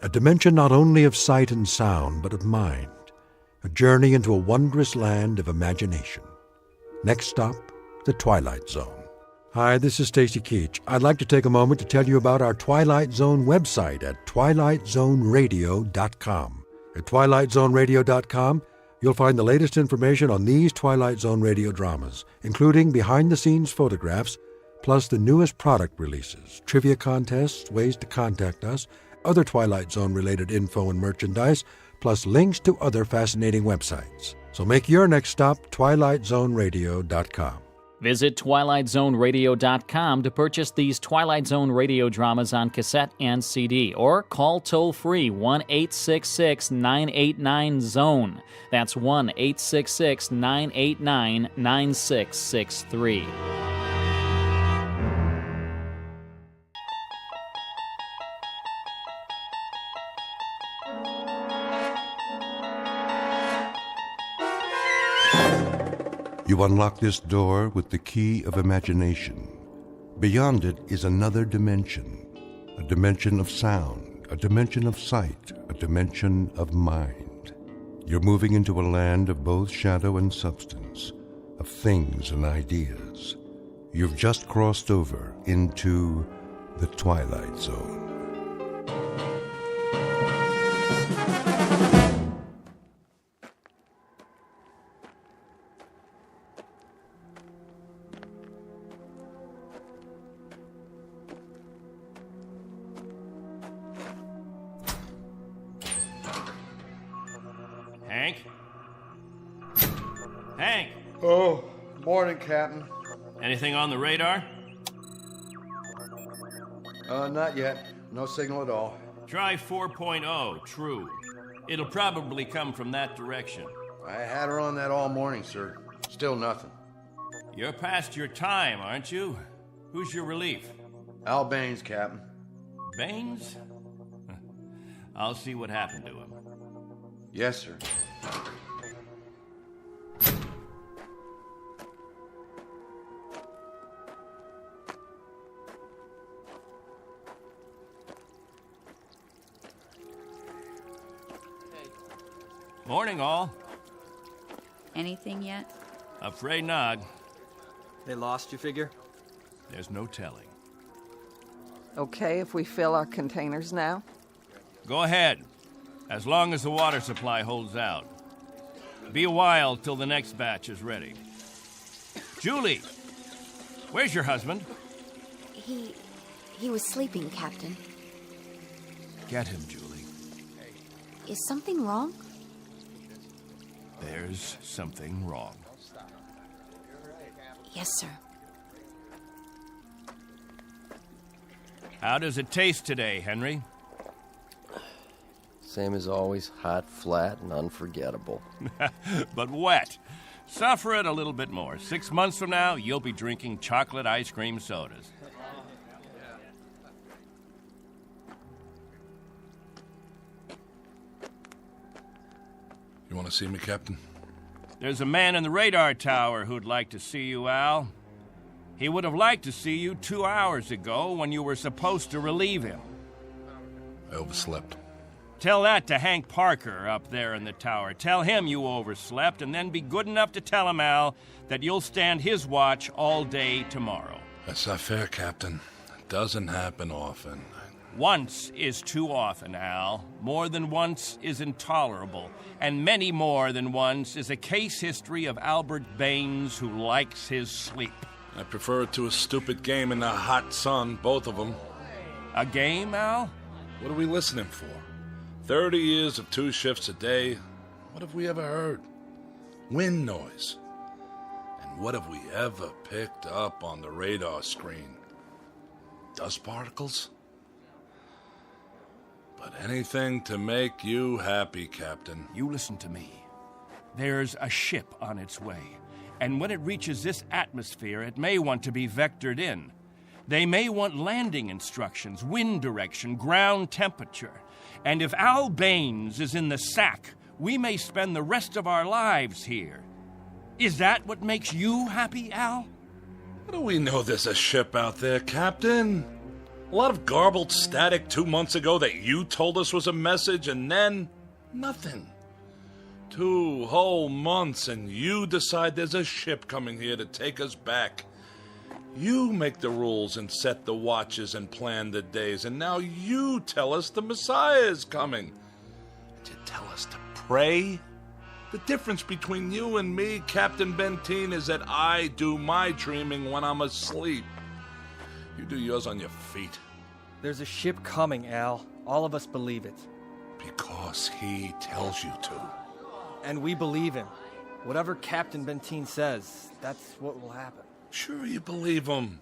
S1: a dimension not only of sight and sound, but of mind, a journey into a wondrous land of imagination. Next stop, the Twilight Zone. Hi, this is Stacy Keach. I'd like to take a moment to tell you about our Twilight Zone website at twilightzoneradio.com. At twilightzoneradio.com, you'll find the latest information on these Twilight Zone radio dramas, including behind-the-scenes photographs, plus the newest product releases, trivia contests, ways to contact us, other Twilight Zone-related info and merchandise, plus links to other fascinating websites. So make your next stop twilightzoneradio.com.
S12: Visit twilightzoneradio.com to purchase these Twilight Zone radio dramas on cassette and CD, or call toll-free 1-866-989-ZONE. That's 1-866-989-9663.
S1: You unlock this door with the key of imagination. Beyond it is another dimension, a dimension of sound, a dimension of sight, a dimension of mind. You're moving into a land of both shadow and substance, of things and ideas. You've just crossed over into the Twilight Zone. Oh, morning, Captain.
S14: Anything on the radar?
S1: Not yet. No signal at all.
S14: Try 4.0, true. It'll probably come from that direction.
S1: I had her on that all morning, sir. Still nothing.
S14: You're past your time, aren't you? Who's your relief?
S1: Al Baines, Captain.
S14: Baines? I'll see what happened to him.
S1: Yes, sir.
S14: Morning, all.
S15: Anything yet?
S14: Afraid not.
S16: They lost, you figure?
S14: There's no telling.
S24: Okay if we fill our containers now?
S14: Go ahead, as long as the water supply holds out. Be a while till the next batch is ready. Julie, where's your husband?
S25: He was sleeping, Captain.
S14: Get him, Julie.
S25: Is something wrong?
S14: There's something wrong.
S25: Yes, sir.
S14: How does it taste today, Henry?
S26: Same as always, hot, flat, and unforgettable.
S14: But wet. Suffer it a little bit more. 6 months from now, you'll be drinking chocolate ice cream sodas.
S20: You want to see me, Captain?
S14: There's a man in the radar tower who'd like to see you, Al. He would have liked to see you 2 hours ago when you were supposed to relieve him.
S20: I overslept.
S14: Tell that to Hank Parker up there in the tower. Tell him you overslept, and then be good enough to tell him, Al, that you'll stand his watch all day tomorrow.
S20: That's not fair, Captain. It doesn't happen often.
S14: Once is too often, Al. More than once is intolerable. And many more than once is a case history of Albert Baines who likes his sleep.
S20: I prefer it to a stupid game in the hot sun, both of them.
S14: A game, Al?
S20: What are we listening for? 30 years of 2 shifts a day. What have we ever heard? Wind noise. And what have we ever picked up on the radar screen? Dust particles? But anything to make you happy, Captain.
S14: You listen to me. There's a ship on its way. And when it reaches this atmosphere, it may want to be vectored in. They may want landing instructions, wind direction, ground temperature. And if Al Baines is in the sack, we may spend the rest of our lives here. Is that what makes you happy, Al?
S20: How do we know there's a ship out there, Captain? A lot of garbled static 2 months ago that you told us was a message, and then nothing. 2 whole months, and you decide there's a ship coming here to take us back. You make the rules and set the watches and plan the days, and now you tell us the Messiah is coming. And you tell us to pray? The difference between you and me, Captain Benteen, is that I do my dreaming when I'm asleep. You do yours on your feet.
S16: There's a ship coming, Al. All of us believe it.
S20: Because he tells you to.
S16: And we believe him. Whatever Captain Benteen says, that's what will happen.
S20: Sure you believe him.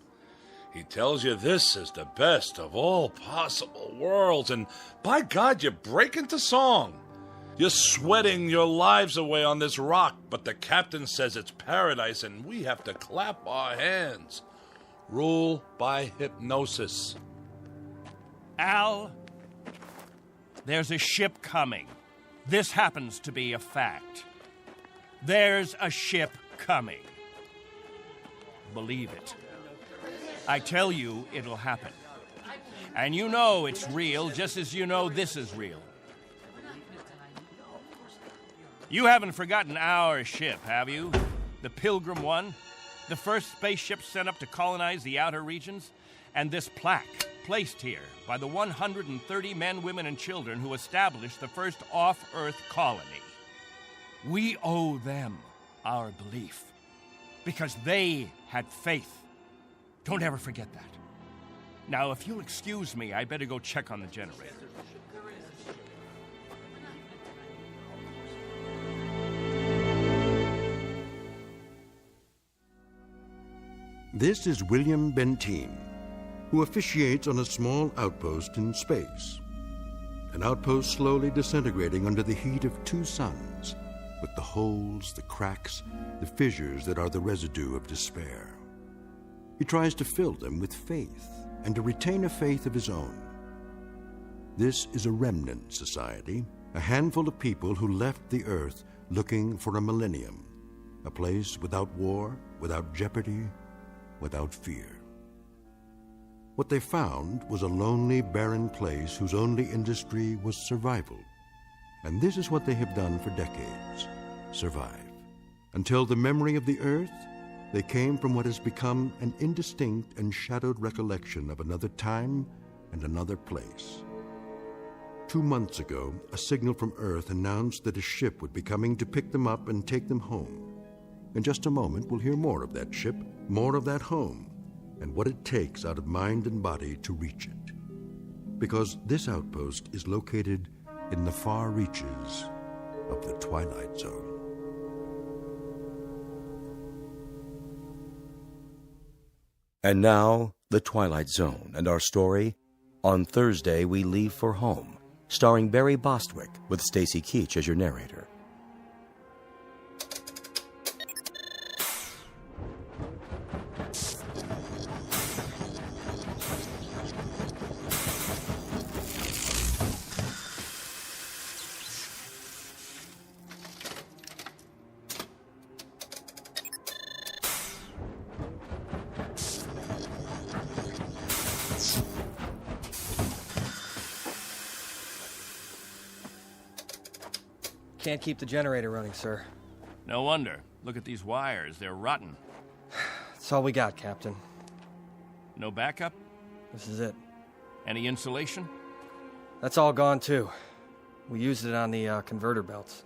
S20: He tells you this is the best of all possible worlds, and by God, you break into song. You're sweating your lives away on this rock, but the captain says it's paradise, and we have to clap our hands. Rule by hypnosis.
S14: Al, there's a ship coming. This happens to be a fact. There's a ship coming. Believe it. I tell you, it'll happen. And you know it's real, just as you know this is real. You haven't forgotten our ship, have you? The Pilgrim 1? The first spaceship sent up to colonize the outer regions? And this plaque, placed here by the 130 men, women, and children who established the first off-Earth colony. We owe them our belief, because they had faith. Don't ever forget that. Now, if you'll excuse me, I better go check on the generator.
S1: This is William Benteen, who officiates on a small outpost in space. An outpost slowly disintegrating under the heat of two suns, with the holes, the cracks, the fissures that are the residue of despair. He tries to fill them with faith and to retain a faith of his own. This is a remnant society, a handful of people who left the Earth looking for a millennium, a place without war, without jeopardy, without fear. What they found was a lonely, barren place whose only industry was survival. And this is what they have done for decades, survive. Until the memory of the Earth, they came from what has become an indistinct and shadowed recollection of another time and another place. 2 months ago, a signal from Earth announced that a ship would be coming to pick them up and take them home. In just a moment, we'll hear more of that ship, more of that home, and what it takes out of mind and body to reach it. Because this outpost is located in the far reaches of the Twilight Zone.
S6: And now, The Twilight Zone and our story, On Thursday We Leave for Home, starring Barry Bostwick with Stacy Keach as your narrator.
S16: Can't keep the generator running, sir.
S14: No wonder. Look at these wires. They're rotten.
S16: That's all we got, Captain.
S14: No backup?
S16: This is it.
S14: Any insulation?
S16: That's all gone, too. We used it on the converter belts.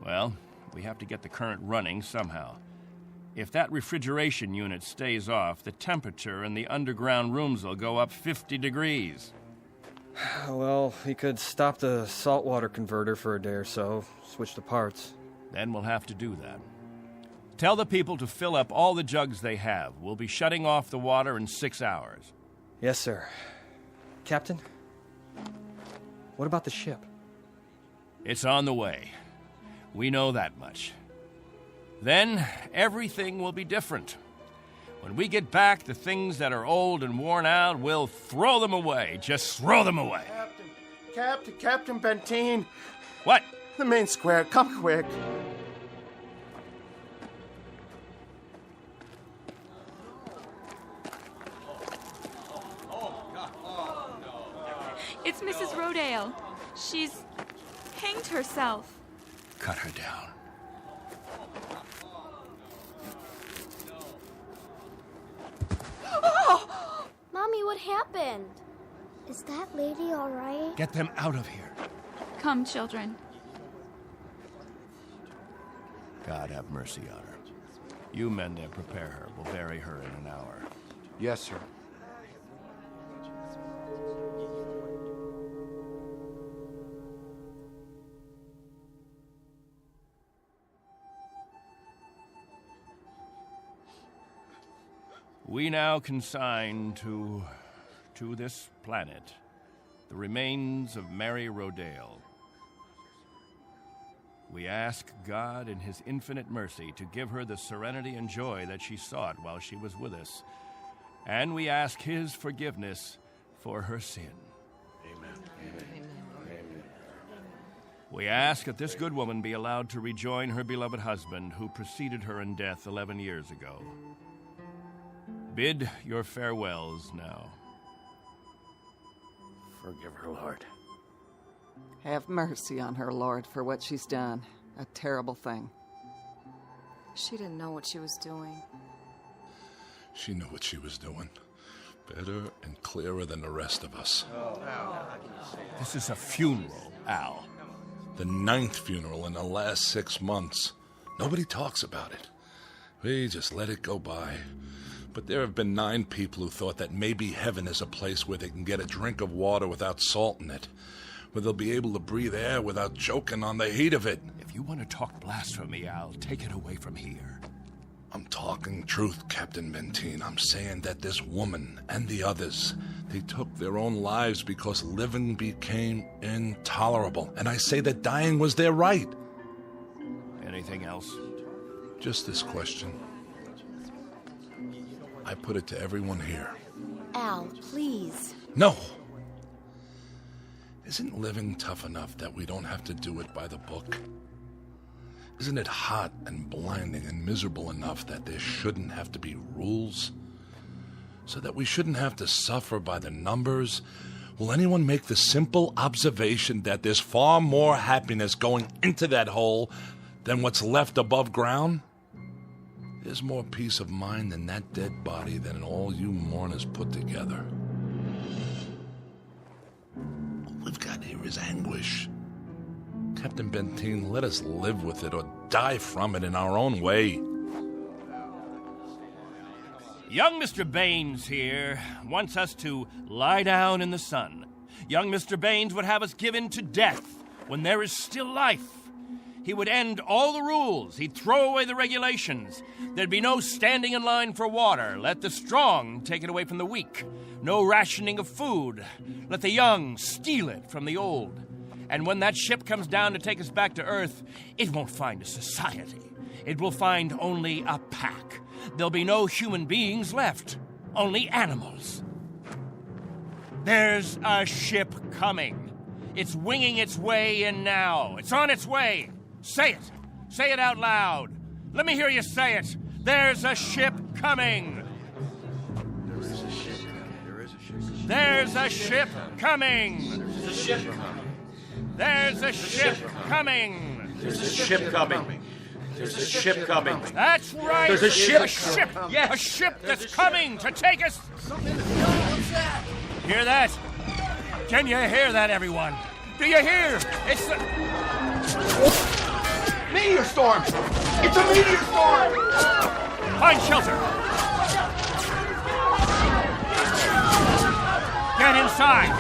S14: Well, we have to get the current running somehow. If that refrigeration unit stays off, the temperature in the underground rooms will go up 50 degrees.
S16: Well, we could stop the saltwater converter for a day or so, switch the parts.
S14: Then we'll have to do that. Tell the people to fill up all the jugs they have. We'll be shutting off the water in 6 hours.
S16: Yes, sir. Captain, what about the ship?
S14: It's on the way. We know that much. Then everything will be different. When we get back, the things that are old and worn out, we'll throw them away. Just throw them away.
S4: Captain Benteen.
S14: What?
S4: The main square. Come quick.
S7: It's Mrs. Rodale. She's hanged herself.
S14: Cut her down.
S25: Mommy, what happened? Is that lady all right?
S14: Get them out of here.
S7: Come, children.
S14: God have mercy on her. You men there, prepare her. We'll bury her in an hour.
S4: Yes, sir.
S14: We now consign to this planet the remains of Mary Rodale. We ask God in His infinite mercy to give her the serenity and joy that she sought while she was with us. And we ask His forgiveness for her sin. Amen. We ask that this good woman be allowed to rejoin her beloved husband who preceded her in death 11 years ago. Bid your farewells now.
S26: Forgive her, Lord.
S24: Have mercy on her, Lord, for what she's done. A terrible thing.
S25: She didn't know what she was doing.
S20: She knew what she was doing. Better and clearer than the rest of us.
S14: This is a funeral, Al.
S20: The 9th funeral in the last 6 months. Nobody talks about it. We just let it go by. But there have been 9 people who thought that maybe heaven is a place where they can get a drink of water without salt in it, where they'll be able to breathe air without choking on the heat of it.
S14: If you want to talk blasphemy, Al, take it away from here.
S20: I'm talking truth, Captain Benteen. I'm saying that this woman and the others, they took their own lives because living became intolerable. And I say that dying was their right.
S14: Anything else?
S20: Just this question. I put it to everyone here.
S25: Al, please.
S20: No! Isn't living tough enough that we don't have to do it by the book? Isn't it hot and blinding and miserable enough that there shouldn't have to be rules? So that we shouldn't have to suffer by the numbers? Will anyone make the simple observation that there's far more happiness going into that hole than what's left above ground? There's more peace of mind in that dead body than all you mourners put together. All we've got here is anguish. Captain Benteen, let us live with it or die from it in our own way.
S14: Young Mr. Baines here wants us to lie down in the sun. Young Mr. Baines would have us given to death when there is still life. He would end all the rules. He'd throw away the regulations. There'd be no standing in line for water. Let the strong take it away from the weak. No rationing of food. Let the young steal it from the old. And when that ship comes down to take us back to Earth, it won't find a society. It will find only a pack. There'll be no human beings left. Only animals. There's a ship coming. It's winging its way in now. It's on its way. Say it. Say it out loud. Let me hear you say it. There's a ship coming. There's a ship coming. There's a ship coming.
S8: There's a ship coming.
S14: There's a ship coming.
S8: There's a ship coming. There's a ship coming.
S14: That's right.
S8: There's a ship.
S14: A ship.
S8: Yes.
S14: A ship that's coming to take us. Hear that? Can you hear that, everyone? Do you hear? It's the...
S8: Meteor storm! It's a meteor storm!
S14: Find shelter. Get inside.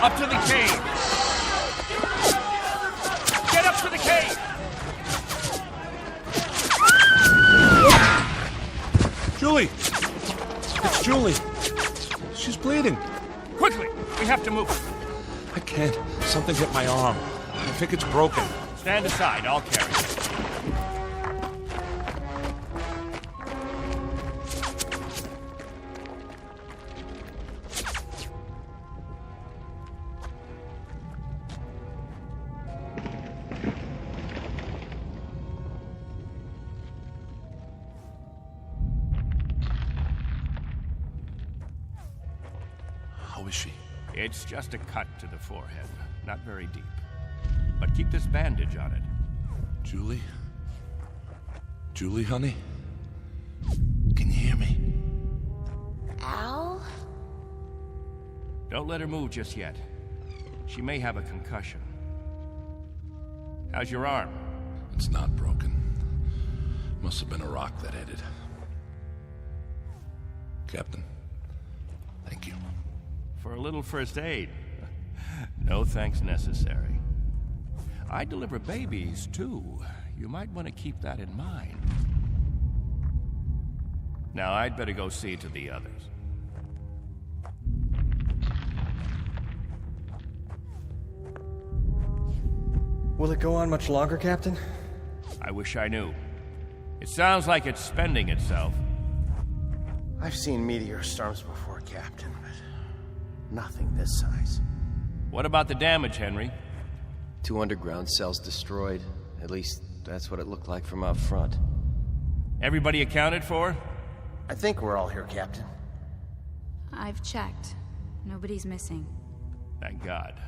S14: Up to the cave. Get up to the cave.
S20: Julie! It's Julie. She's bleeding.
S14: Quickly, we have to move.
S20: I can't. Something hit my arm. I think it's broken.
S14: Stand aside, I'll carry it.
S20: How is she?
S14: It's just a cut to the forehead, not very deep. But keep this bandage on it.
S20: Julie? Julie, honey? Can you hear me?
S25: Al?
S14: Don't let her move just yet. She may have a concussion. How's your arm?
S20: It's not broken. Must have been a rock that hit it. Captain, thank you.
S14: For a little first aid. No thanks necessary. I deliver babies, too. You might want to keep that in mind. Now, I'd better go see to the others.
S16: Will it go on much longer, Captain?
S14: I wish I knew. It sounds like it's spending itself.
S4: I've seen meteor storms before, Captain, but nothing this size.
S14: What about the damage, Henry?
S26: 2 underground cells destroyed. At least, that's what it looked like from out front.
S14: Everybody accounted for?
S4: I think we're all here, Captain.
S15: I've checked. Nobody's missing.
S14: Thank God.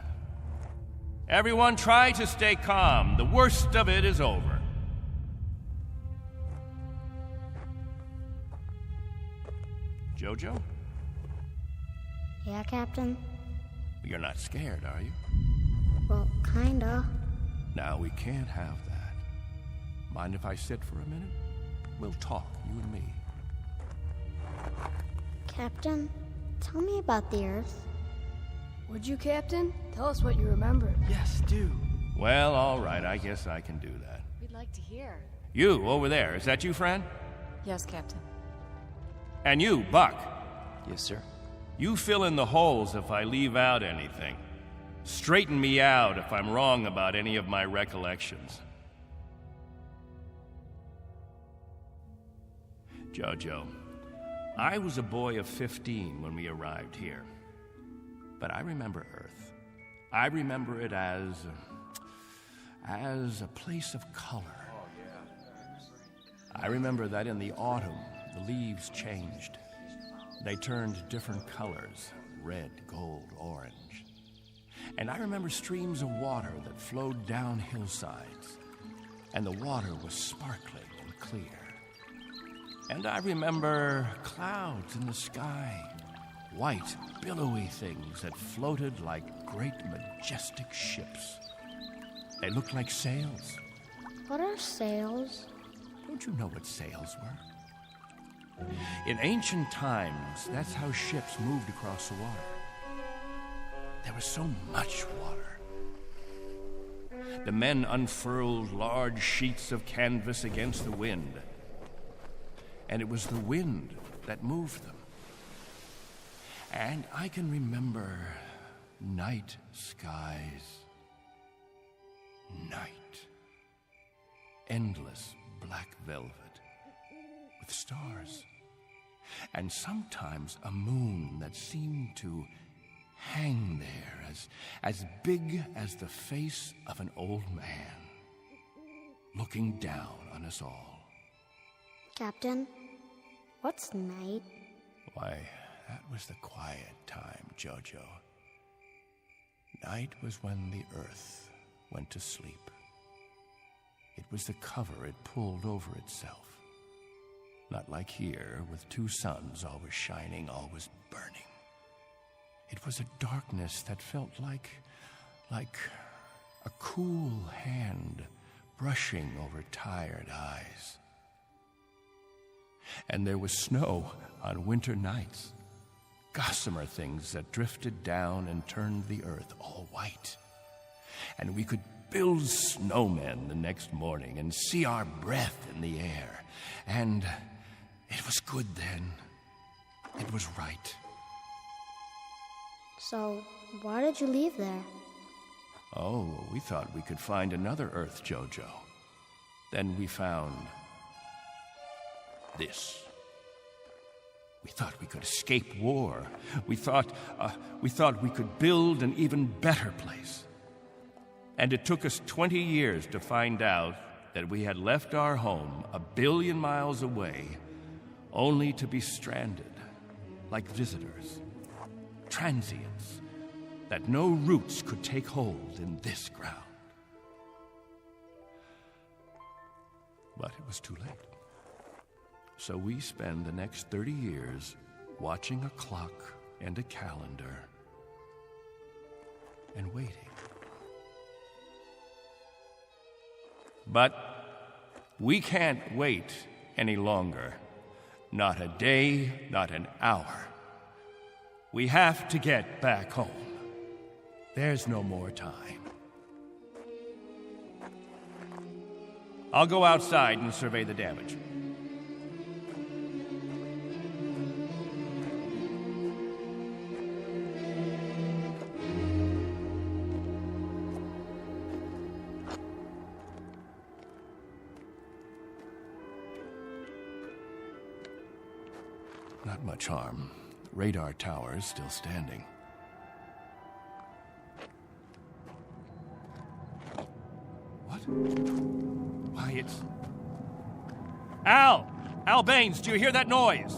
S14: Everyone try to stay calm. The worst of it is over. Jojo?
S25: Yeah, Captain?
S14: You're not scared, are you?
S25: Well, kinda.
S14: Now, we can't have that. Mind if I sit for a minute? We'll talk, you and me.
S25: Captain, tell me about the Earth.
S9: Would you, Captain? Tell us what you remember.
S16: Yes, do.
S14: Well, all right, I guess I can do that.
S15: We'd like to hear.
S14: You, over there, is that you, friend?
S15: Yes, Captain.
S14: And you, Buck.
S26: Yes, sir.
S14: You fill in the holes if I leave out anything. Straighten me out if I'm wrong about any of my recollections. Jojo, I was a boy of 15 when we arrived here. But I remember Earth. I remember it as a place of color. I remember that in the autumn, the leaves changed. They turned different colors, red, gold, orange. And I remember streams of water that flowed down hillsides, and the water was sparkling and clear. And I remember clouds in the sky, white, billowy things that floated like great, majestic ships. They looked like sails.
S25: What are sails?
S14: Don't you know what sails were? In ancient times, that's how ships moved across the water. There was so much water. The men unfurled large sheets of canvas against the wind, and it was the wind that moved them. And I can remember night skies. Night. Endless black velvet with stars. And sometimes a moon that seemed to hang there as big as the face of an old man, looking down on us all.
S25: Captain, what's night?
S14: Why, that was the quiet time, Jojo. Night was when the earth went to sleep. It was the cover it pulled over itself. Not like here, with two suns always shining, always burning. It was a darkness that felt like a cool hand brushing over tired eyes. And there was snow on winter nights, gossamer things that drifted down and turned the earth all white. And we could build snowmen the next morning and see our breath in the air. And it was good then. It was right.
S25: So, why did you leave there?
S14: Oh, we thought we could find another Earth, Jojo. Then we found this. We thought we could escape war. We thought we could build an even better place. And it took us 20 years to find out that we had left our home 1 billion miles away, only to be stranded, like visitors, transients, that no roots could take hold in this ground. But it was too late. So we spend the next 30 years watching a clock and a calendar and waiting. But we can't wait any longer. Not a day, not an hour. We have to get back home. There's no more time. I'll go outside and survey the damage. Not much harm. Radar tower's still standing. What? Why, it's... Al! Al Baines, do you hear that noise?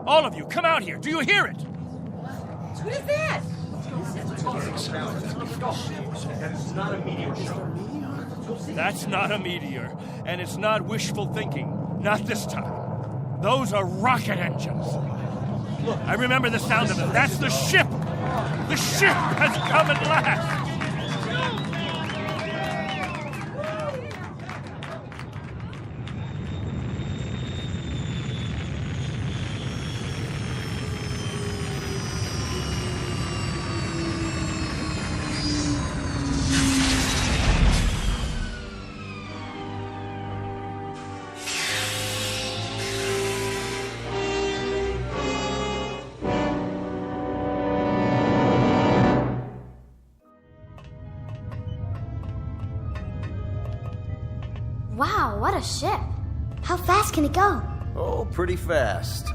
S14: All of you, come out here. Do you hear it?
S2: What is that?
S8: That's not a meteor shower.
S14: That's not a meteor, and it's not wishful thinking. Not this time. Those are rocket engines. Look, I remember the sound of it. That's the ship. The ship has come at last.
S25: ship. How fast can it go?
S4: Oh, pretty fast.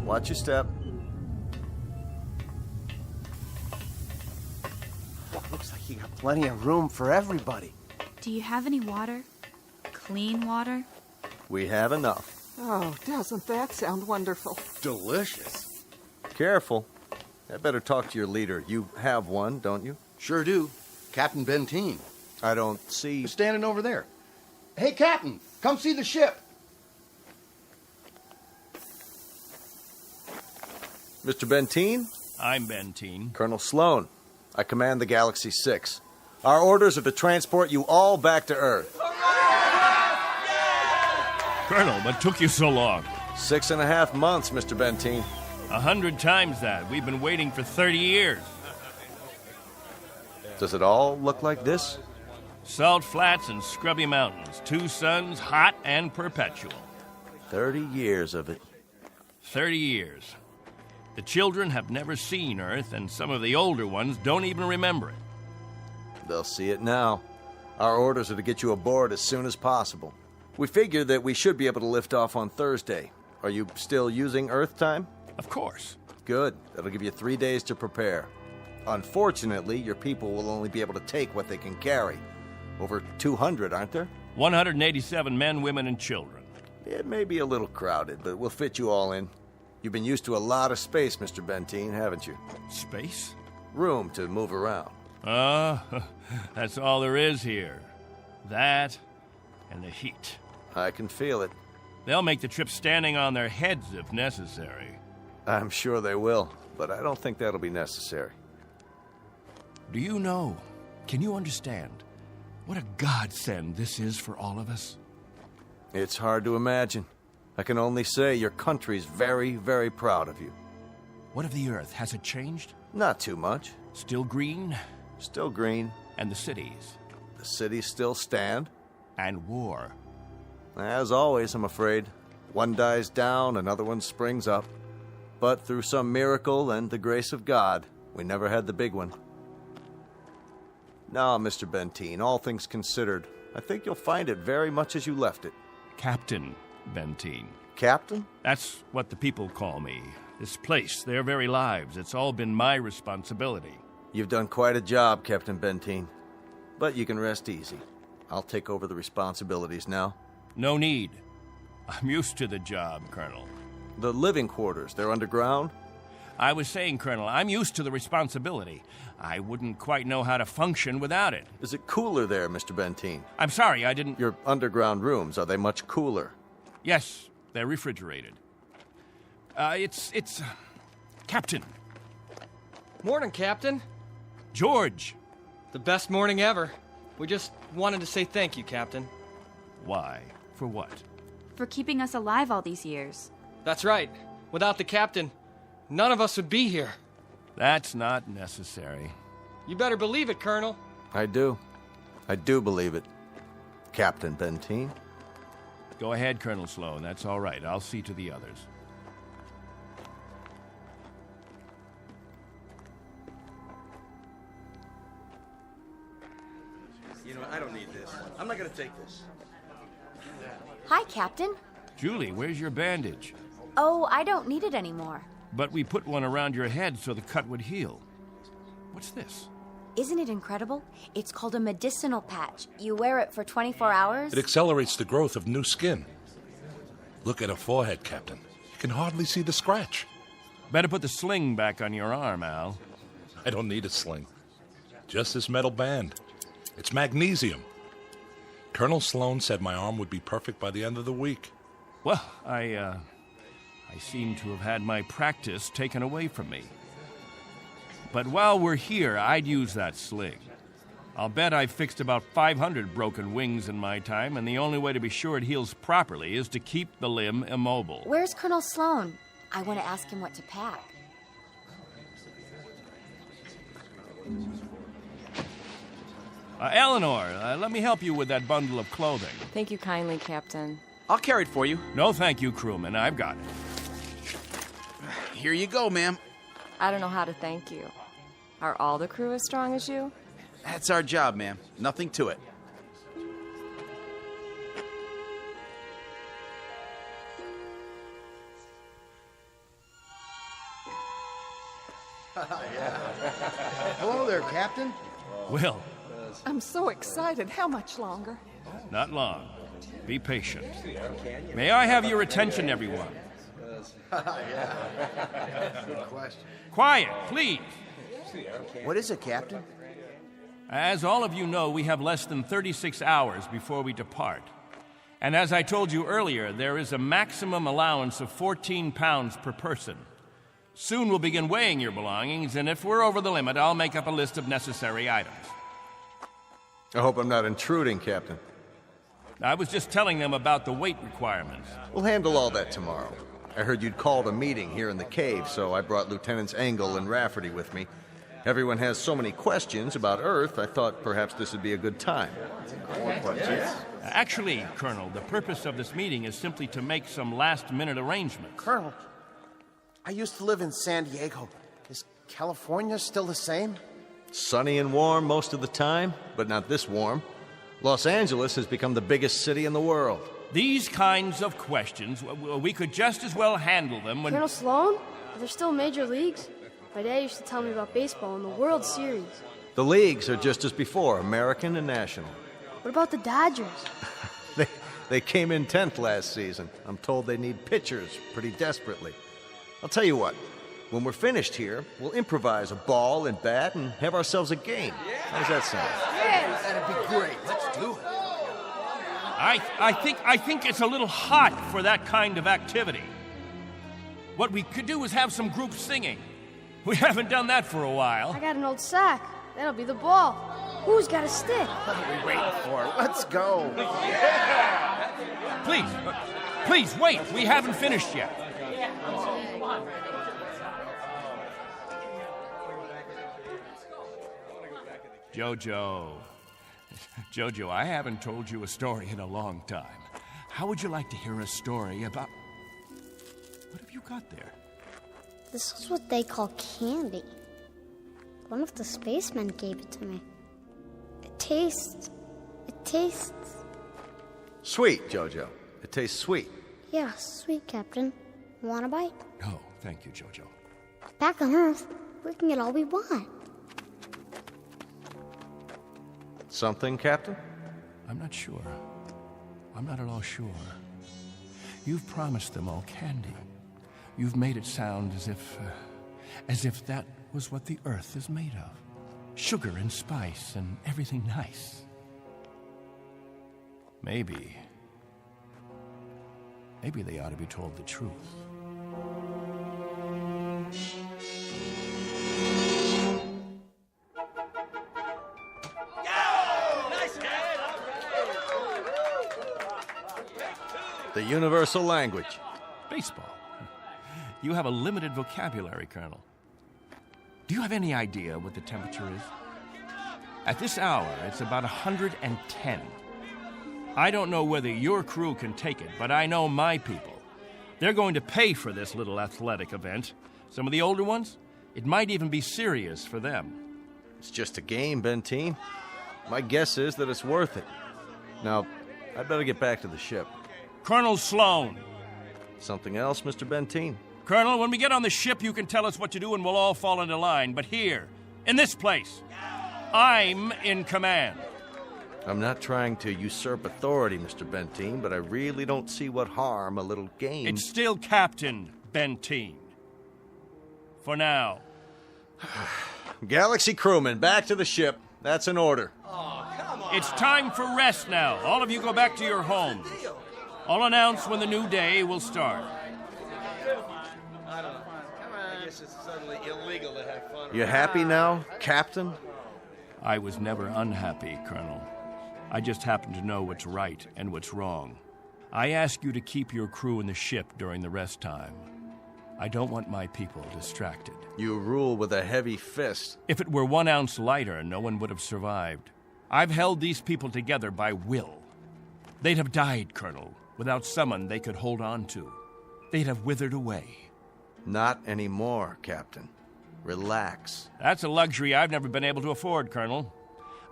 S4: Watch your step. Looks like you got plenty of room for everybody.
S7: Do you have any water? Clean water?
S4: We have enough.
S24: Oh, doesn't that sound wonderful?
S4: Delicious. Careful. I better talk to your leader. You have one, don't you?
S9: Sure do. Captain Benteen.
S4: I don't see...
S9: Standing over there. Hey, Captain, come see the ship.
S4: Mr. Benteen?
S14: I'm Benteen.
S4: Colonel Sloan. I command the Galaxy 6. Our orders are to transport you all back to Earth.
S14: Colonel, what took you so long?
S4: 6.5 months, Mr. Benteen.
S14: 100 times that. We've been waiting for 30 years.
S4: Does it all look like this?
S14: Salt flats and scrubby mountains. 2 suns, hot and perpetual.
S4: 30 years of it.
S14: 30 years. The children have never seen Earth, and some of the older ones don't even remember it.
S4: They'll see it now. Our orders are to get you aboard as soon as possible. We figure that we should be able to lift off on Thursday. Are you still using Earth time?
S14: Of course.
S4: Good. That'll give you 3 days to prepare. Unfortunately, your people will only be able to take what they can carry. Over 200, aren't there?
S14: 187 men, women, and children.
S4: It may be a little crowded, but we'll fit you all in. You've been used to a lot of space, Mr. Benteen, haven't you?
S14: Space?
S4: Room to move around.
S14: That's all there is here. That and the heat.
S4: I can feel it.
S14: They'll make the trip standing on their heads if necessary.
S4: I'm sure they will, but I don't think that'll be necessary.
S14: Do you know, can you understand what a godsend this is for all of us?
S4: It's hard to imagine. I can only say your country's very, very proud of you.
S14: What of the Earth? Has it changed?
S4: Not too much.
S14: Still green?
S4: Still green.
S14: And the cities?
S4: The cities still stand.
S14: And war?
S4: As always, I'm afraid. One dies down, another one springs up. But through some miracle and the grace of God, we never had the big one. Now, Mr. Benteen, all things considered, I think you'll find it very much as you left it.
S14: Captain Benteen.
S4: Captain?
S14: That's what the people call me. This place, their very lives, it's all been my responsibility.
S4: You've done quite a job, Captain Benteen. But you can rest easy. I'll take over the responsibilities now.
S14: No need. I'm used to the job, Colonel.
S4: The living quarters, they're underground?
S14: I was saying, Colonel, I'm used to the responsibility. I wouldn't quite know how to function without it.
S4: Is it cooler there, Mr. Benteen?
S14: I'm sorry, I didn't...
S4: Your underground rooms, are they much cooler?
S14: Yes, they're refrigerated. It's... Captain.
S16: Morning, Captain.
S14: George.
S16: The best morning ever. We just wanted to say thank you, Captain.
S14: Why? For what?
S7: For keeping us alive all these years.
S16: That's right. Without the captain, none of us would be here.
S14: That's not necessary.
S16: You better believe it, Colonel.
S4: I do. I do believe it. Captain Benteen.
S14: Go ahead, Colonel Sloan. That's all right. I'll see to the others.
S10: You know, I don't need this. I'm not gonna take this.
S25: Hi, Captain.
S14: Julie, where's your bandage?
S25: Oh, I don't need it anymore.
S14: But we put one around your head so the cut would heal. What's this?
S25: Isn't it incredible? It's called a medicinal patch. You wear it for 24 hours.
S20: It accelerates the growth of new skin. Look at her forehead, Captain. You can hardly see the scratch.
S14: Better put the sling back on your arm, Al.
S20: I don't need a sling. Just this metal band. It's magnesium. Colonel Sloan said my arm would be perfect by the end of the week.
S14: Well, I seem to have had my practice taken away from me. But while we're here, I'd use that sling. I'll bet I've fixed about 500 broken wings in my time, and the only way to be sure it heals properly is to keep the limb immobile.
S25: Where's Colonel Sloan? I want to ask him what to pack.
S14: Eleanor, let me help you with that bundle of clothing.
S15: Thank you kindly, Captain.
S10: I'll carry it for you.
S14: No, thank you, crewman. I've got it.
S10: Here you go, ma'am.
S15: I don't know how to thank you. Are all the crew as strong as you?
S3: That's our job, ma'am. Nothing to it.
S9: Hello there, Captain.
S14: Will,
S24: I'm so excited. How much longer?
S14: not long. Be patient. May I have your attention, everyone?
S9: Good question.
S14: Quiet, please.
S9: What is it, Captain?
S14: As all of you know, we have less than 36 hours before we depart. And as I told you earlier, there is a maximum allowance of 14 pounds per person. Soon we'll begin weighing your belongings, and if we're over the limit, I'll make up a list of necessary items.
S4: I hope I'm not intruding, Captain.
S14: I was just telling them about the weight requirements.
S4: We'll handle all that tomorrow. I heard you'd called a meeting here in the cave, so I brought Lieutenants Engel and Rafferty with me. Everyone has so many questions about Earth, I thought perhaps this would be a good time.
S9: More questions?
S14: Actually, Colonel, the purpose of this meeting is simply to make some last-minute arrangements.
S17: Colonel, I used to live in San Diego. Is California still the same?
S4: Sunny and warm most of the time, but not this warm. Los Angeles has become the biggest city in the world.
S14: These kinds of questions, we could just as well handle them when...
S18: Colonel Sloan, are there still major leagues? My dad used to tell me about baseball and the World Series.
S4: The leagues are just as before, American and national.
S18: What about the Dodgers?
S4: They came in 10th last season. I'm told they need pitchers pretty desperately. I'll tell you what, when we're finished here, we'll improvise a ball and bat and have ourselves a game. How does that sound?
S17: Yeah, that'd be great. Let's do it.
S14: I think it's a little hot for that kind of activity. What we could do is have some group singing. We haven't done that for a while.
S18: I got an old sack. That'll be the ball. Who's got a stick?
S17: What are we waiting for? Let's go.
S14: Please, wait. We haven't finished yet. Jojo, I haven't told you a story in a long time. How would you like to hear a story about... What have you got there?
S25: This is what they call candy. One of the spacemen gave it to me. It tastes...
S4: Sweet, Jojo. It tastes sweet.
S25: Yeah, sweet, Captain. Want a bite?
S14: No, thank you, Jojo.
S25: Back on Earth, we can get all we want.
S4: Something, Captain?
S14: I'm not sure. I'm not at all sure. You've promised them all candy. You've made it sound as if that was what the Earth is made of. Sugar and spice and everything nice. Maybe they ought to be told the truth.
S4: The universal language.
S14: Baseball. You have a limited vocabulary, Colonel. Do you have any idea what the temperature is? At this hour, it's about 110. I don't know whether your crew can take it, but I know my people. They're going to pay for this little athletic event. Some of the older ones, it might even be serious for them.
S4: It's just a game, Benteen. My guess is that it's worth it. Now, I'd better get back to the ship.
S14: Colonel Sloan.
S4: Something else, Mr. Benteen?
S14: Colonel, when we get on the ship, you can tell us what to do and we'll all fall into line. But here, in this place, I'm in command.
S4: I'm not trying to usurp authority, Mr. Benteen, but I really don't see what harm a little game...
S14: It's still Captain Benteen. For now.
S4: Galaxy crewmen, back to the ship. That's an order.
S14: Oh, come on. It's time for rest now. All of you go back to your homes. I'll announce when the new day will start.
S10: I don't know. I guess it's suddenly illegal to have fun.
S4: You happy now, Captain?
S14: I was never unhappy, Colonel. I just happen to know what's right and what's wrong. I ask you to keep your crew in the ship during the rest time. I don't want my people distracted.
S4: You rule with a heavy fist.
S14: If it were 1 ounce lighter, no one would have survived. I've held these people together by will. They'd have died, Colonel, without someone they could hold on to. They'd have withered away.
S4: Not anymore, Captain. Relax.
S14: That's a luxury I've never been able to afford, Colonel.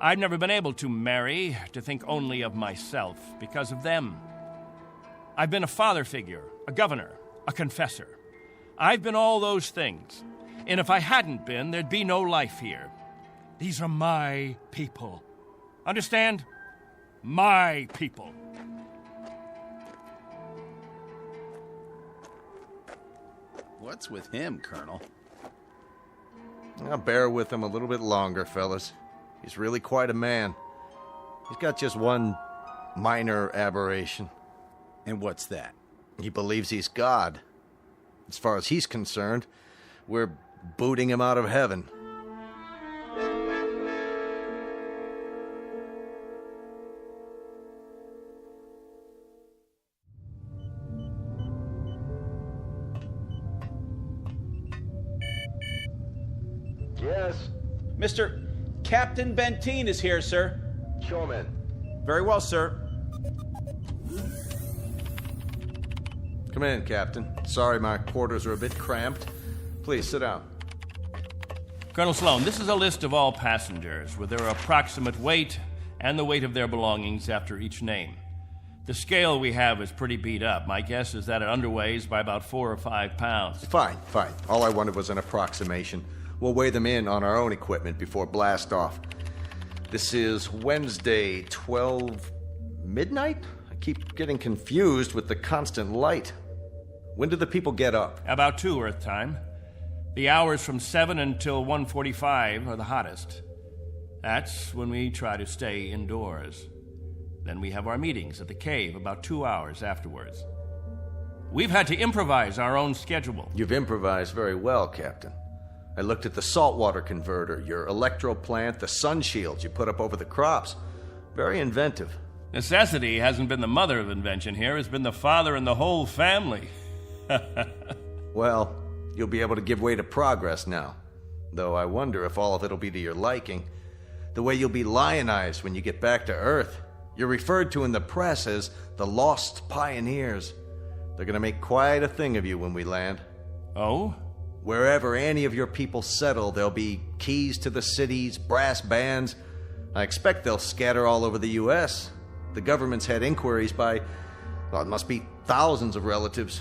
S14: I've never been able to marry, to think only of myself, because of them. I've been a father figure, a governor, a confessor. I've been all those things. And if I hadn't been, there'd be no life here. These are my people. Understand? My people.
S3: What's with him, Colonel?
S4: I'll bear with him a little bit longer, fellas. He's really quite a man. He's got just one minor aberration.
S3: And what's that?
S4: He believes he's God. As far as he's concerned, we're booting him out of heaven.
S3: Yes? Mr. Captain Benteen is here, sir.
S4: Show him in.
S3: Very well, sir.
S4: Come in, Captain. Sorry my quarters are a bit cramped. Please, sit down.
S14: Colonel Sloan, this is a list of all passengers with their approximate weight and the weight of their belongings after each name. The scale we have is pretty beat up. My guess is that it underweighs by about 4 or 5 pounds.
S4: Fine. All I wanted was an approximation. We'll weigh them in on our own equipment before blast off. This is Wednesday, 12 midnight? I keep getting confused with the constant light. When do the people get up?
S14: About 2 Earth time. The hours from 7 until 1:45 are the hottest. That's when we try to stay indoors. Then we have our meetings at the cave about 2 hours afterwards. We've had to improvise our own schedule.
S4: You've improvised very well, Captain. I looked at the saltwater converter, your electro plant, the sun shields you put up over the crops. Very inventive.
S14: Necessity hasn't been the mother of invention here. It's been the father and the whole family.
S4: Well, you'll be able to give way to progress now. Though I wonder if all of it'll be to your liking. The way you'll be lionized when you get back to Earth. You're referred to in the press as the Lost Pioneers. They're gonna make quite a thing of you when we land.
S14: Oh?
S4: Wherever any of your people settle, there'll be keys to the cities, brass bands. I expect they'll scatter all over the U.S. The government's had inquiries by, well, it must be thousands of relatives.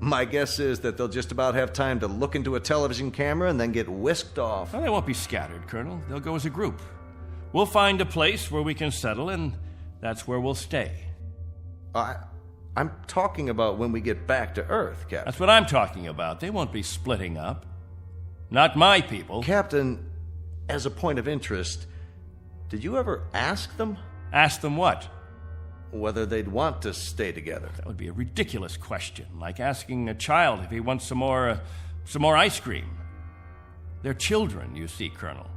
S4: My guess is that they'll just about have time to look into a television camera and then get whisked off.
S14: Well, they won't be scattered, Colonel. They'll go as a group. We'll find a place where we can settle, and that's where we'll stay.
S4: I'm talking about when we get back to Earth, Captain.
S14: That's what I'm talking about. They won't be splitting up. Not my people.
S4: Captain, as a point of interest, did you ever ask them?
S14: Ask them what?
S4: Whether they'd want to stay together.
S14: That would be a ridiculous question, like asking a child if he wants some more ice cream. They're children, you see, Colonel.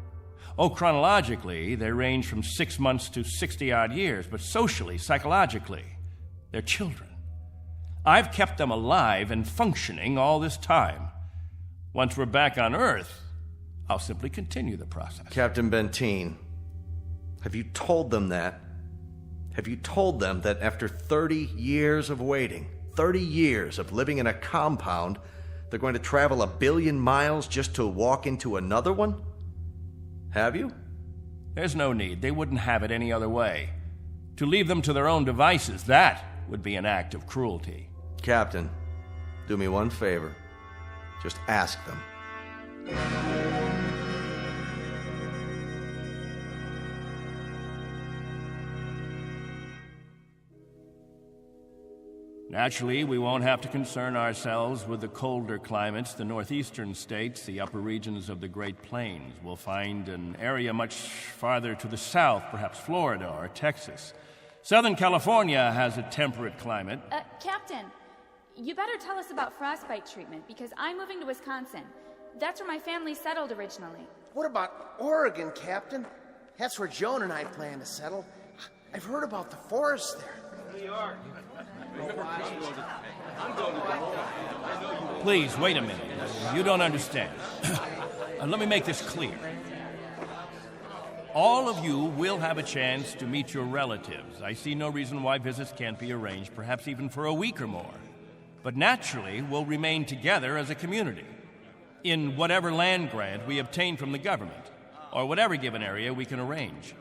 S14: Oh, chronologically, they range from 6 months to 60-odd years, but socially, psychologically, they're children. I've kept them alive and functioning all this time. Once we're back on Earth, I'll simply continue the process.
S4: Captain Benteen, have you told them that? Have you told them that after 30 years of waiting, 30 years of living in a compound, they're going to travel 1 billion miles just to walk into another one? Have you?
S14: There's no need. They wouldn't have it any other way. To leave them to their own devices, that would be an act of cruelty.
S4: Captain, do me one favor. Just ask them.
S14: Naturally, we won't have to concern ourselves with the colder climates, the northeastern states, the upper regions of the Great Plains. We'll find an area much farther to the south, perhaps Florida or Texas. Southern California has a temperate climate.
S7: Captain, you better tell us about frostbite treatment, because I'm moving to Wisconsin. That's where my family settled originally.
S17: What about Oregon, Captain? That's where Joan and I plan to settle. I've heard about the forests there.
S8: New York.
S14: Please, wait a minute. You don't understand. Let me make this clear. All of you will have a chance to meet your relatives. I see no reason why visits can't be arranged, perhaps even for a week or more. But naturally, we'll remain together as a community in whatever land grant we obtain from the government, or whatever given area we can arrange.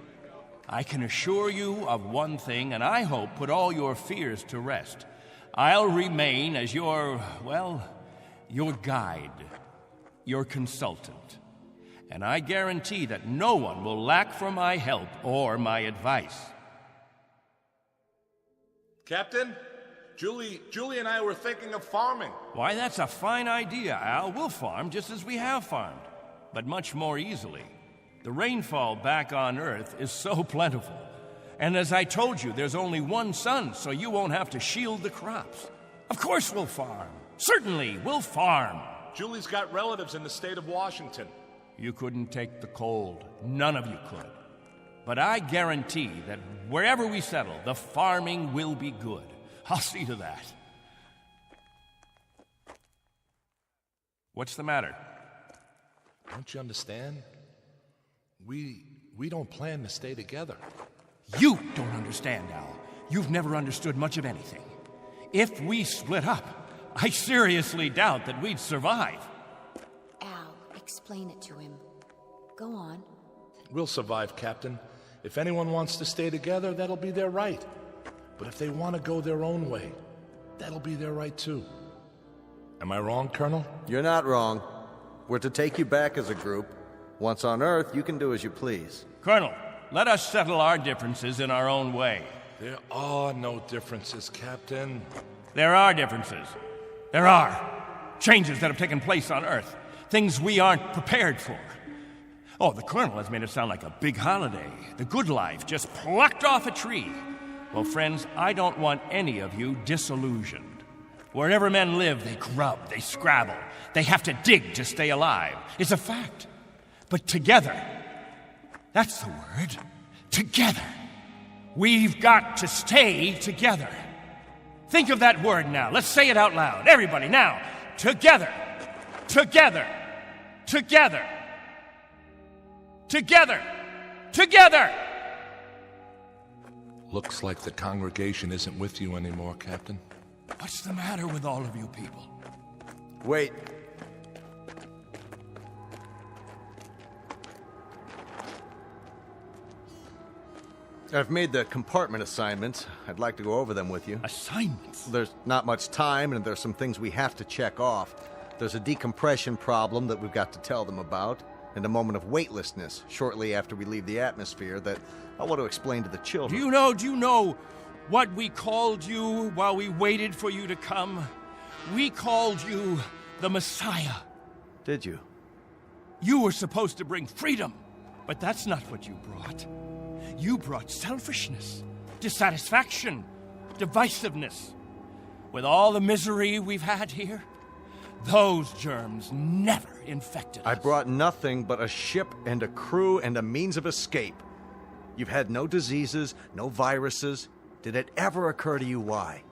S14: I can assure you of one thing, and I hope put all your fears to rest. I'll remain as your guide, your consultant. And I guarantee that no one will lack for my help or my advice.
S8: Captain, Julie and I were thinking of farming.
S14: Why, that's a fine idea, Al. We'll farm just as we have farmed, but much more easily. The rainfall back on Earth is so plentiful. And as I told you, there's only one sun, so you won't have to shield the crops. Of course we'll farm. Certainly, we'll farm.
S8: Julie's got relatives in the state of Washington.
S14: You couldn't take the cold. None of you could. But I guarantee that wherever we settle, the farming will be good. I'll see to that. What's the matter?
S20: Don't you understand? We don't plan to stay together.
S14: You don't understand, Al. You've never understood much of anything. If we split up, I seriously doubt that we'd survive.
S2: Al, explain it to him. Go on.
S20: We'll survive, Captain. If anyone wants to stay together, that'll be their right. But if they want to go their own way, that'll be their right too. Am I wrong, Colonel?
S4: You're not wrong. We're to take you back as a group. Once on Earth, you can do as you please.
S14: Colonel, let us settle our differences in our own way.
S20: There are no differences, Captain.
S14: There are differences. There are. Changes that have taken place on Earth. Things we aren't prepared for. Oh, the Colonel has made it sound like a big holiday. The good life just plucked off a tree. Well, friends, I don't want any of you disillusioned. Wherever men live, they grub, they scrabble. They have to dig to stay alive. It's a fact. But together, that's the word, together. We've got to stay together. Think of that word now. Let's say it out loud. Everybody, now. Together. Together. Together. Together. Together.
S20: Looks like the congregation isn't with you anymore, Captain.
S14: What's the matter with all of you people?
S4: Wait. I've made the compartment assignments. I'd like to go over them with you.
S14: Assignments?
S4: There's not much time, and there's some things we have to check off. There's a decompression problem that we've got to tell them about, and a moment of weightlessness shortly after we leave the atmosphere that I want to explain to the children.
S14: Do you know what we called you while we waited for you to come? We called you the Messiah.
S4: Did you?
S14: You were supposed to bring freedom, but that's not what you brought. You brought selfishness, dissatisfaction, divisiveness. With all the misery we've had here, those germs never infected us.
S4: I brought nothing but a ship and a crew and a means of escape. You've had no diseases, no viruses. Did it ever occur to you why?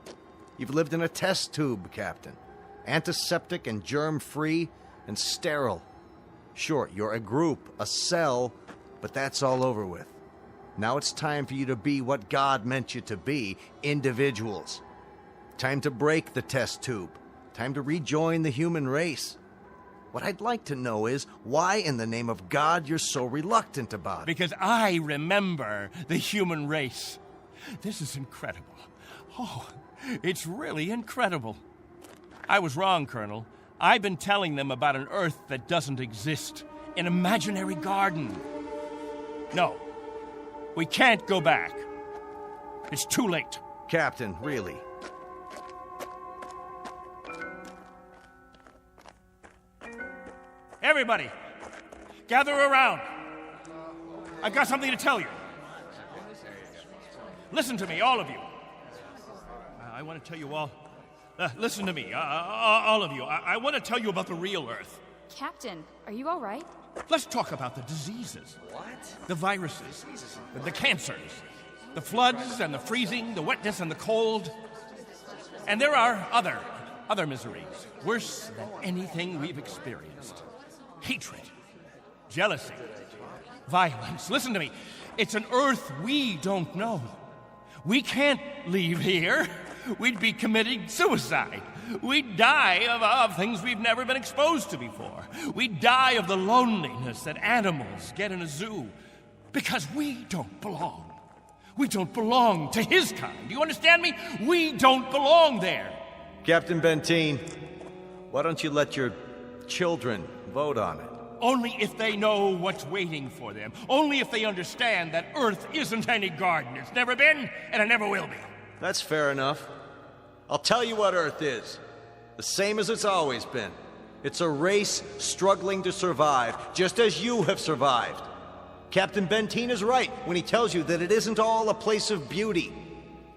S4: You've lived in a test tube, Captain. Antiseptic and germ-free and sterile. Sure, you're a group, a cell, but that's all over with. Now it's time for you to be what God meant you to be, individuals. Time to break the test tube. Time to rejoin the human race. What I'd like to know is why in the name of God you're so reluctant about it.
S14: Because I remember the human race. This is incredible. Oh, it's really incredible. I was wrong, Colonel. I've been telling them about an Earth that doesn't exist. An imaginary garden. No. We can't go back. It's too late.
S4: Captain, really?
S14: Everybody, gather around. I've got something to tell you. Listen to me, all of you. I want to tell you all. Listen to me, all of you. I want to tell you about the real Earth.
S7: Captain, are you all right?
S14: Let's talk about the diseases. What? The viruses, the cancers, the floods and the freezing, the wetness and the cold. And there are other miseries, worse than anything we've experienced. Hatred, jealousy, violence. Listen to me. It's an Earth we don't know. We can't leave here. We'd be committing suicide. We'd die of things we've never been exposed to before. We'd die of the loneliness that animals get in a zoo. Because we don't belong. We don't belong to his kind. Do you understand me? We don't belong there.
S4: Captain Benteen, why don't you let your children vote on it?
S14: Only if they know what's waiting for them. Only if they understand that Earth isn't any garden. It's never been, and it never will be.
S4: That's fair enough. I'll tell you what Earth is. The same as it's always been. It's a race struggling to survive, just as you have survived. Captain Benteen is right when he tells you that it isn't all a place of beauty.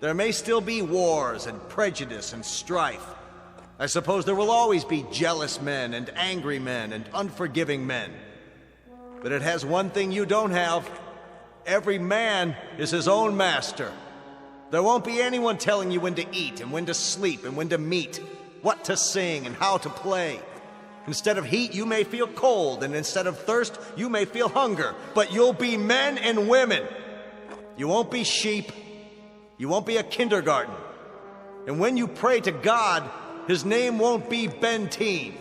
S4: There may still be wars and prejudice and strife. I suppose there will always be jealous men and angry men and unforgiving men. But it has one thing you don't have. Every man is his own master. There won't be anyone telling you when to eat and when to sleep and when to meet, what to sing and how to play. Instead of heat, you may feel cold, and instead of thirst, you may feel hunger. But you'll be men and women. You won't be sheep. You won't be a kindergarten. And when you pray to God, his name won't be Benteen.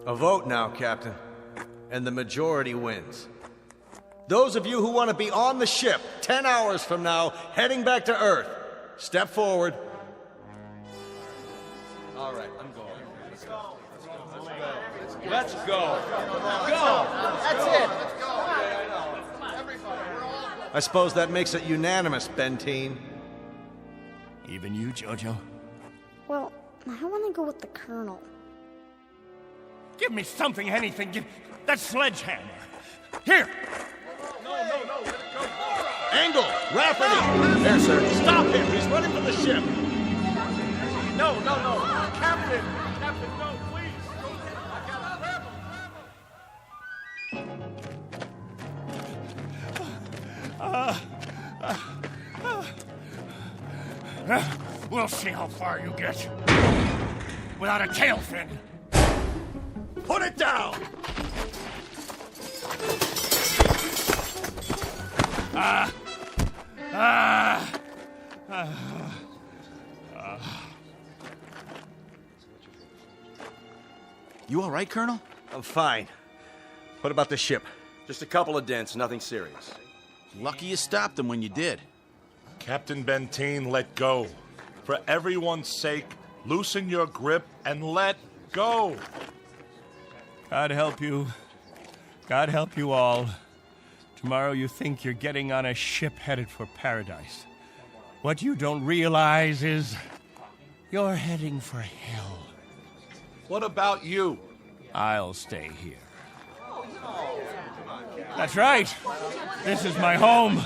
S4: A vote now, Captain, and the majority wins. Those of you who want to be on the ship 10 hours from now, heading back to Earth, step forward. All right, I'm going. Let's go.
S14: Let's go.
S17: Go. That's it.
S4: I suppose that makes it unanimous, Benteen.
S14: Even you, Jojo?
S25: Well, I want to go with the Colonel.
S14: Give me something, anything. Give that sledgehammer. Here.
S10: No, let it go.
S4: Angle, Rafferty. There, sir. Stop him. He's running from the ship.
S10: No. Captain, no, please.
S14: We'll see how far you get. Without a tail fin.
S4: Put it down!
S3: You all right, Colonel?
S4: I'm fine. What about the ship?
S6: Just a couple of dents, nothing serious.
S3: Lucky you stopped them when you did.
S20: Captain Benteen, let go. For everyone's sake, loosen your grip and let go.
S14: God help you. God help you all. Tomorrow you think you're getting on a ship headed for paradise. What you don't realize is you're heading for hell.
S20: What about you?
S14: I'll stay here. That's right. This is my home.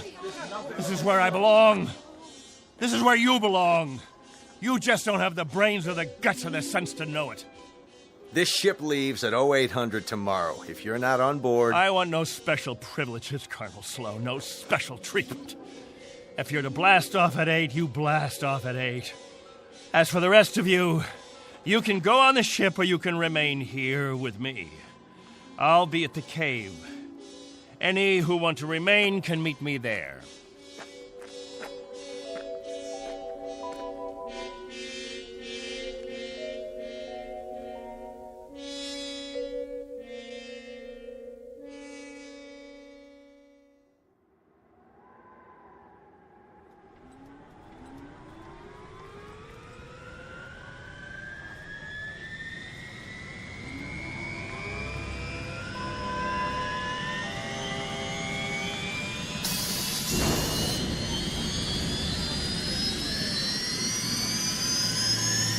S14: This is where I belong. This is where you belong. You just don't have the brains or the guts or the sense to know it.
S4: This ship leaves at 0800 tomorrow. If you're not on board...
S14: I want no special privileges, Colonel Slow. No special treatment. If you're to blast off at 8, you blast off at 8. As for the rest of you, you can go on the ship or you can remain here with me. I'll be at the cave. Any who want to remain can meet me there.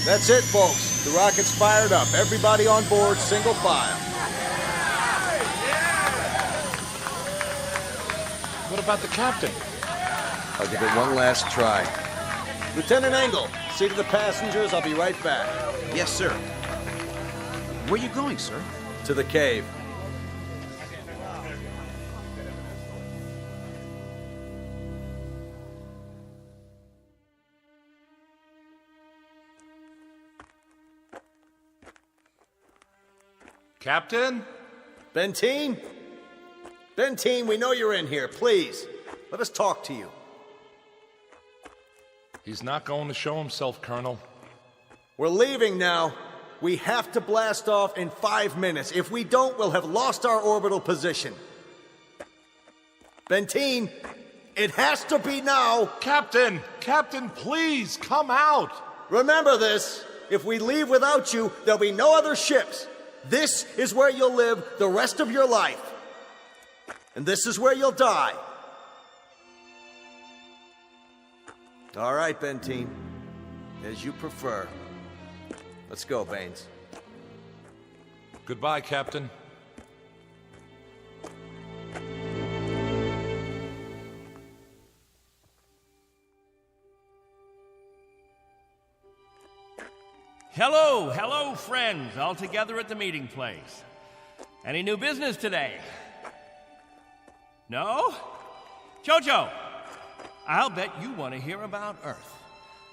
S4: That's it, folks. The rocket's fired up. Everybody on board, single file.
S20: What about the captain?
S4: I'll give it one last try. Lieutenant Engel, see to the passengers. I'll be right back.
S3: Yes, sir. Where are you going, sir?
S4: To the cave.
S20: Captain?
S4: Benteen? Benteen, we know you're in here. Please, let us talk to you.
S20: He's not going to show himself, Colonel.
S4: We're leaving now. We have to blast off in 5 minutes. If we don't, we'll have lost our orbital position. Bentine, it has to be now.
S8: Captain, please, come out.
S4: Remember this. If we leave without you, there'll be no other ships. This is where you'll live the rest of your life. And this is where you'll die. All right, Bentine. As you prefer. Let's go, Baines.
S8: Goodbye, Captain.
S14: Hello, friends, all together at the meeting place. Any new business today? No? Jojo, I'll bet you want to hear about Earth.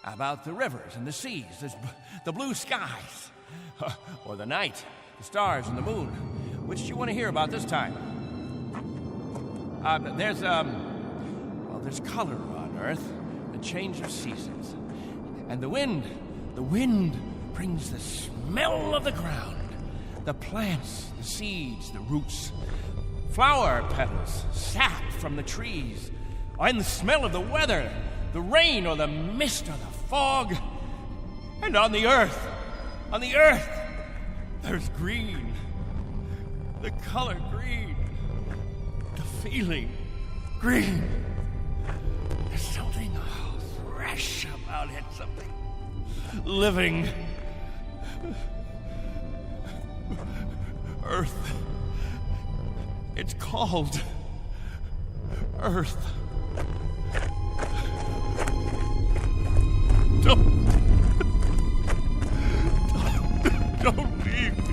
S14: About the rivers and the seas, the blue skies, or the night, the stars and the moon. Which do you want to hear about this time? There's color on Earth, the change of seasons. And the wind brings the smell of the ground, the plants, the seeds, the roots, flower petals, sap from the trees, and the smell of the weather, the rain or the mist or the fog. And on the earth, there's green, the color green, the feeling green. There's something fresh about it, something living. Earth. It's called Earth. Don't leave me.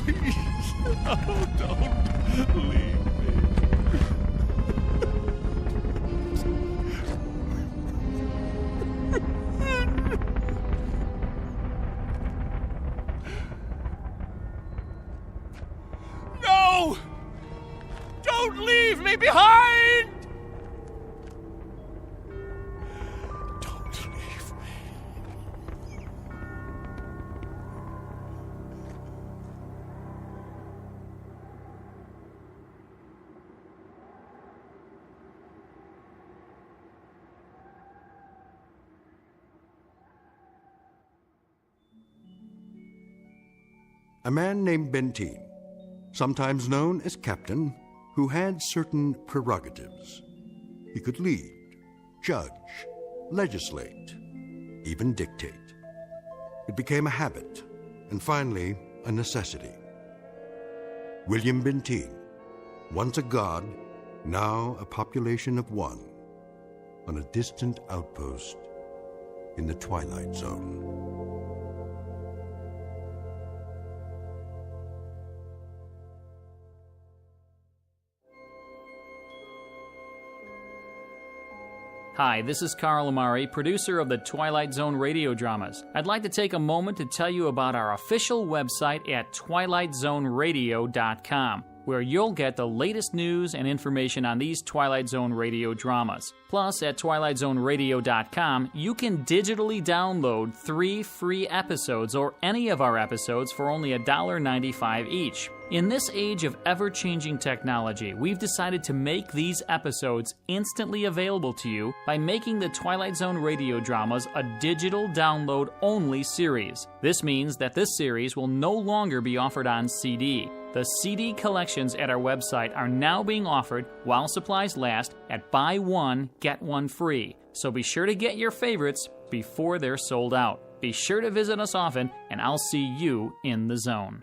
S14: Please. Oh, don't leave me. No! Don't leave me behind!
S1: A man named Bentine, sometimes known as Captain, who had certain prerogatives. He could lead, judge, legislate, even dictate. It became a habit, and finally, a necessity. William Bentine, once a god, now a population of one, on a distant outpost in the Twilight Zone.
S12: Hi, this is Carl Amari, producer of the Twilight Zone radio dramas. I'd like to take a moment to tell you about our official website at twilightzoneradio.com, where you'll get the latest news and information on these Twilight Zone radio dramas. Plus, at twilightzoneradio.com, you can digitally download 3 free episodes or any of our episodes for only $1.95 each. In this age of ever-changing technology, we've decided to make these episodes instantly available to you by making the Twilight Zone radio dramas a digital download-only series. This means that this series will no longer be offered on CD. The CD collections at our website are now being offered while supplies last at buy one, get one free. So be sure to get your favorites before they're sold out. Be sure to visit us often, and I'll see you in the zone.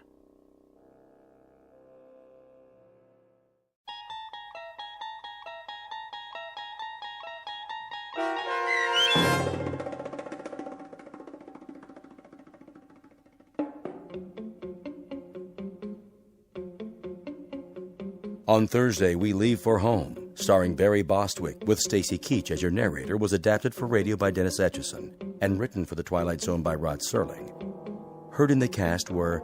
S6: On Thursday, We Leave for Home, starring Barry Bostwick with Stacy Keach as your narrator, was adapted for radio by Dennis Etchison and written for The Twilight Zone by Rod Serling. Heard in the cast were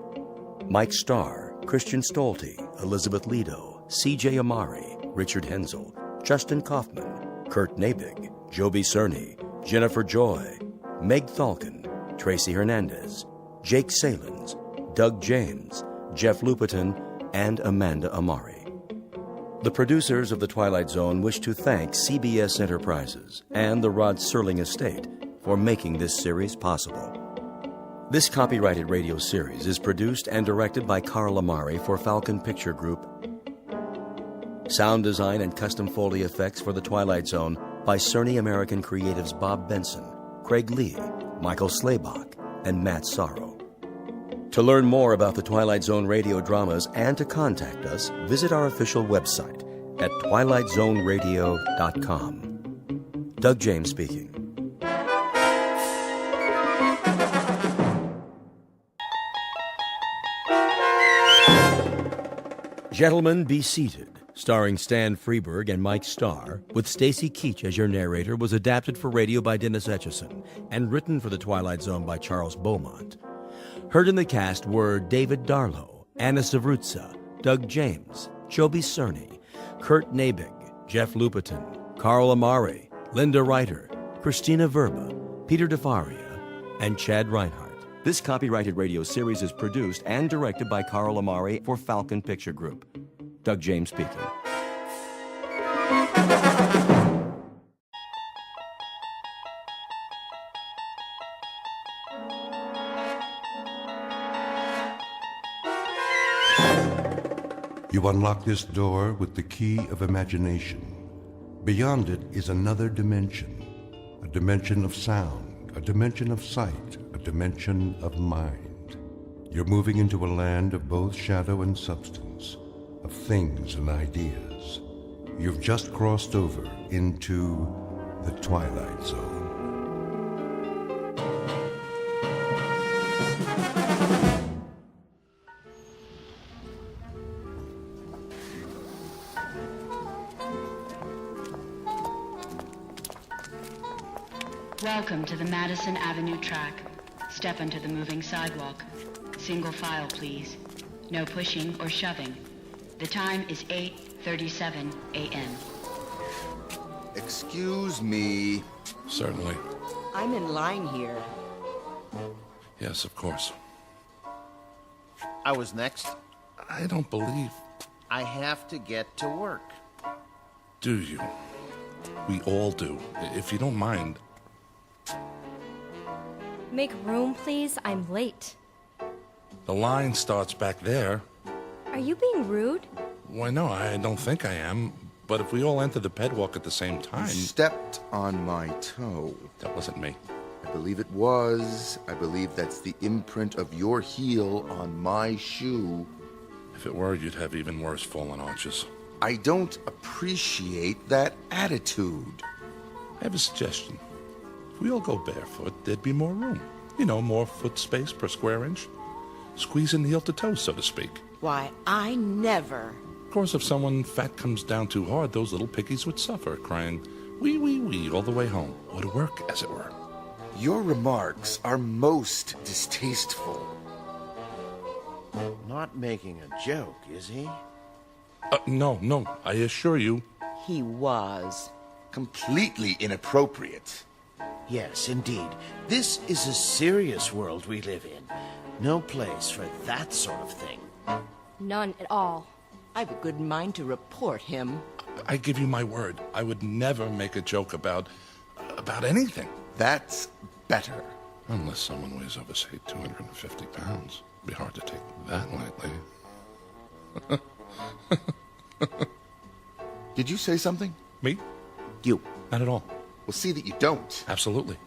S6: Mike Starr, Christian Stolte, Elizabeth Lido, C.J. Amari, Richard Hensel, Justin Kaufman, Kurt Nabig, Joby Cerny, Jennifer Joy, Meg Thalken, Tracy Hernandez, Jake Salins, Doug James, Jeff Lupetin, and Amanda Amari. The producers of The Twilight Zone wish to thank CBS Enterprises and the Rod Serling Estate for making this series possible. This copyrighted radio series is produced and directed by Carl Amari for Falcon Picture Group. Sound design and custom Foley effects for The Twilight Zone by Cerny American Creatives Bob Benson, Craig Lee, Michael Slaybach, and Matt Sorrow. To learn more about the Twilight Zone radio dramas and to contact us, visit our official website at twilightzoneradio.com. Doug James speaking. Gentlemen, Be Seated, starring Stan Freberg and Mike Starr, with Stacy Keach as your narrator, was adapted for radio by Dennis Etchison and written for The Twilight Zone by Charles Beaumont. Heard in the cast were David Darlow, Anna Savrutsa, Doug James, Joby Cerny, Kurt Nabig, Jeff Lupetin, Carl Amari, Linda Reiter, Christina Verba, Peter DeFaria, and Chad Reinhardt. This copyrighted radio series is produced and directed by Carl Amari for Falcon Picture Group. Doug James speaking.
S1: You unlock this door with the key of imagination. Beyond it is another dimension, a dimension of sound, a dimension of sight, a dimension of mind. You're moving into a land of both shadow and substance, of things and ideas. You've just crossed over into the Twilight Zone.
S5: Welcome to the Madison Avenue track. Step onto the moving sidewalk. Single file, please. No pushing or shoving. The time is 8:37 a.m.
S11: Excuse me.
S20: Certainly.
S19: I'm in line here.
S20: Yes, of course.
S10: I was next.
S20: I don't believe...
S10: I have to get to work.
S20: Do you? We all do. If you don't mind...
S21: Make room, please. I'm late.
S20: The line starts back there.
S21: Are you being rude?
S20: Why, no, I don't think I am. But if we all enter the pedwalk at the same time...
S11: You stepped on my toe.
S20: That wasn't me.
S11: I believe it was. I believe that's the imprint of your heel on my shoe.
S20: If it were, you'd have even worse fallen arches.
S11: I don't appreciate that attitude.
S20: I have a suggestion. If we all go barefoot, there'd be more room. You know, more foot space per square inch. Squeezing heel to toe, so to speak.
S19: Why, I never.
S20: Of course, if someone fat comes down too hard, those little piggies would suffer, crying, wee, wee, wee, all the way home. Or to work, as it were.
S11: Your remarks are most distasteful.
S10: Not making a joke, is he?
S20: No, I assure you.
S19: He was.
S11: Completely inappropriate.
S10: Yes, indeed. This is a serious world we live in. No place for that sort of thing.
S21: None at all.
S19: I've a good mind to report him.
S20: I give you my word. I would never make a joke about anything.
S11: That's better.
S20: Unless someone weighs over, say, 250 pounds. It'd be hard to take that lightly.
S11: Did you say something?
S20: Me?
S11: You.
S20: Not at all.
S11: Well, see that you don't.
S20: Absolutely.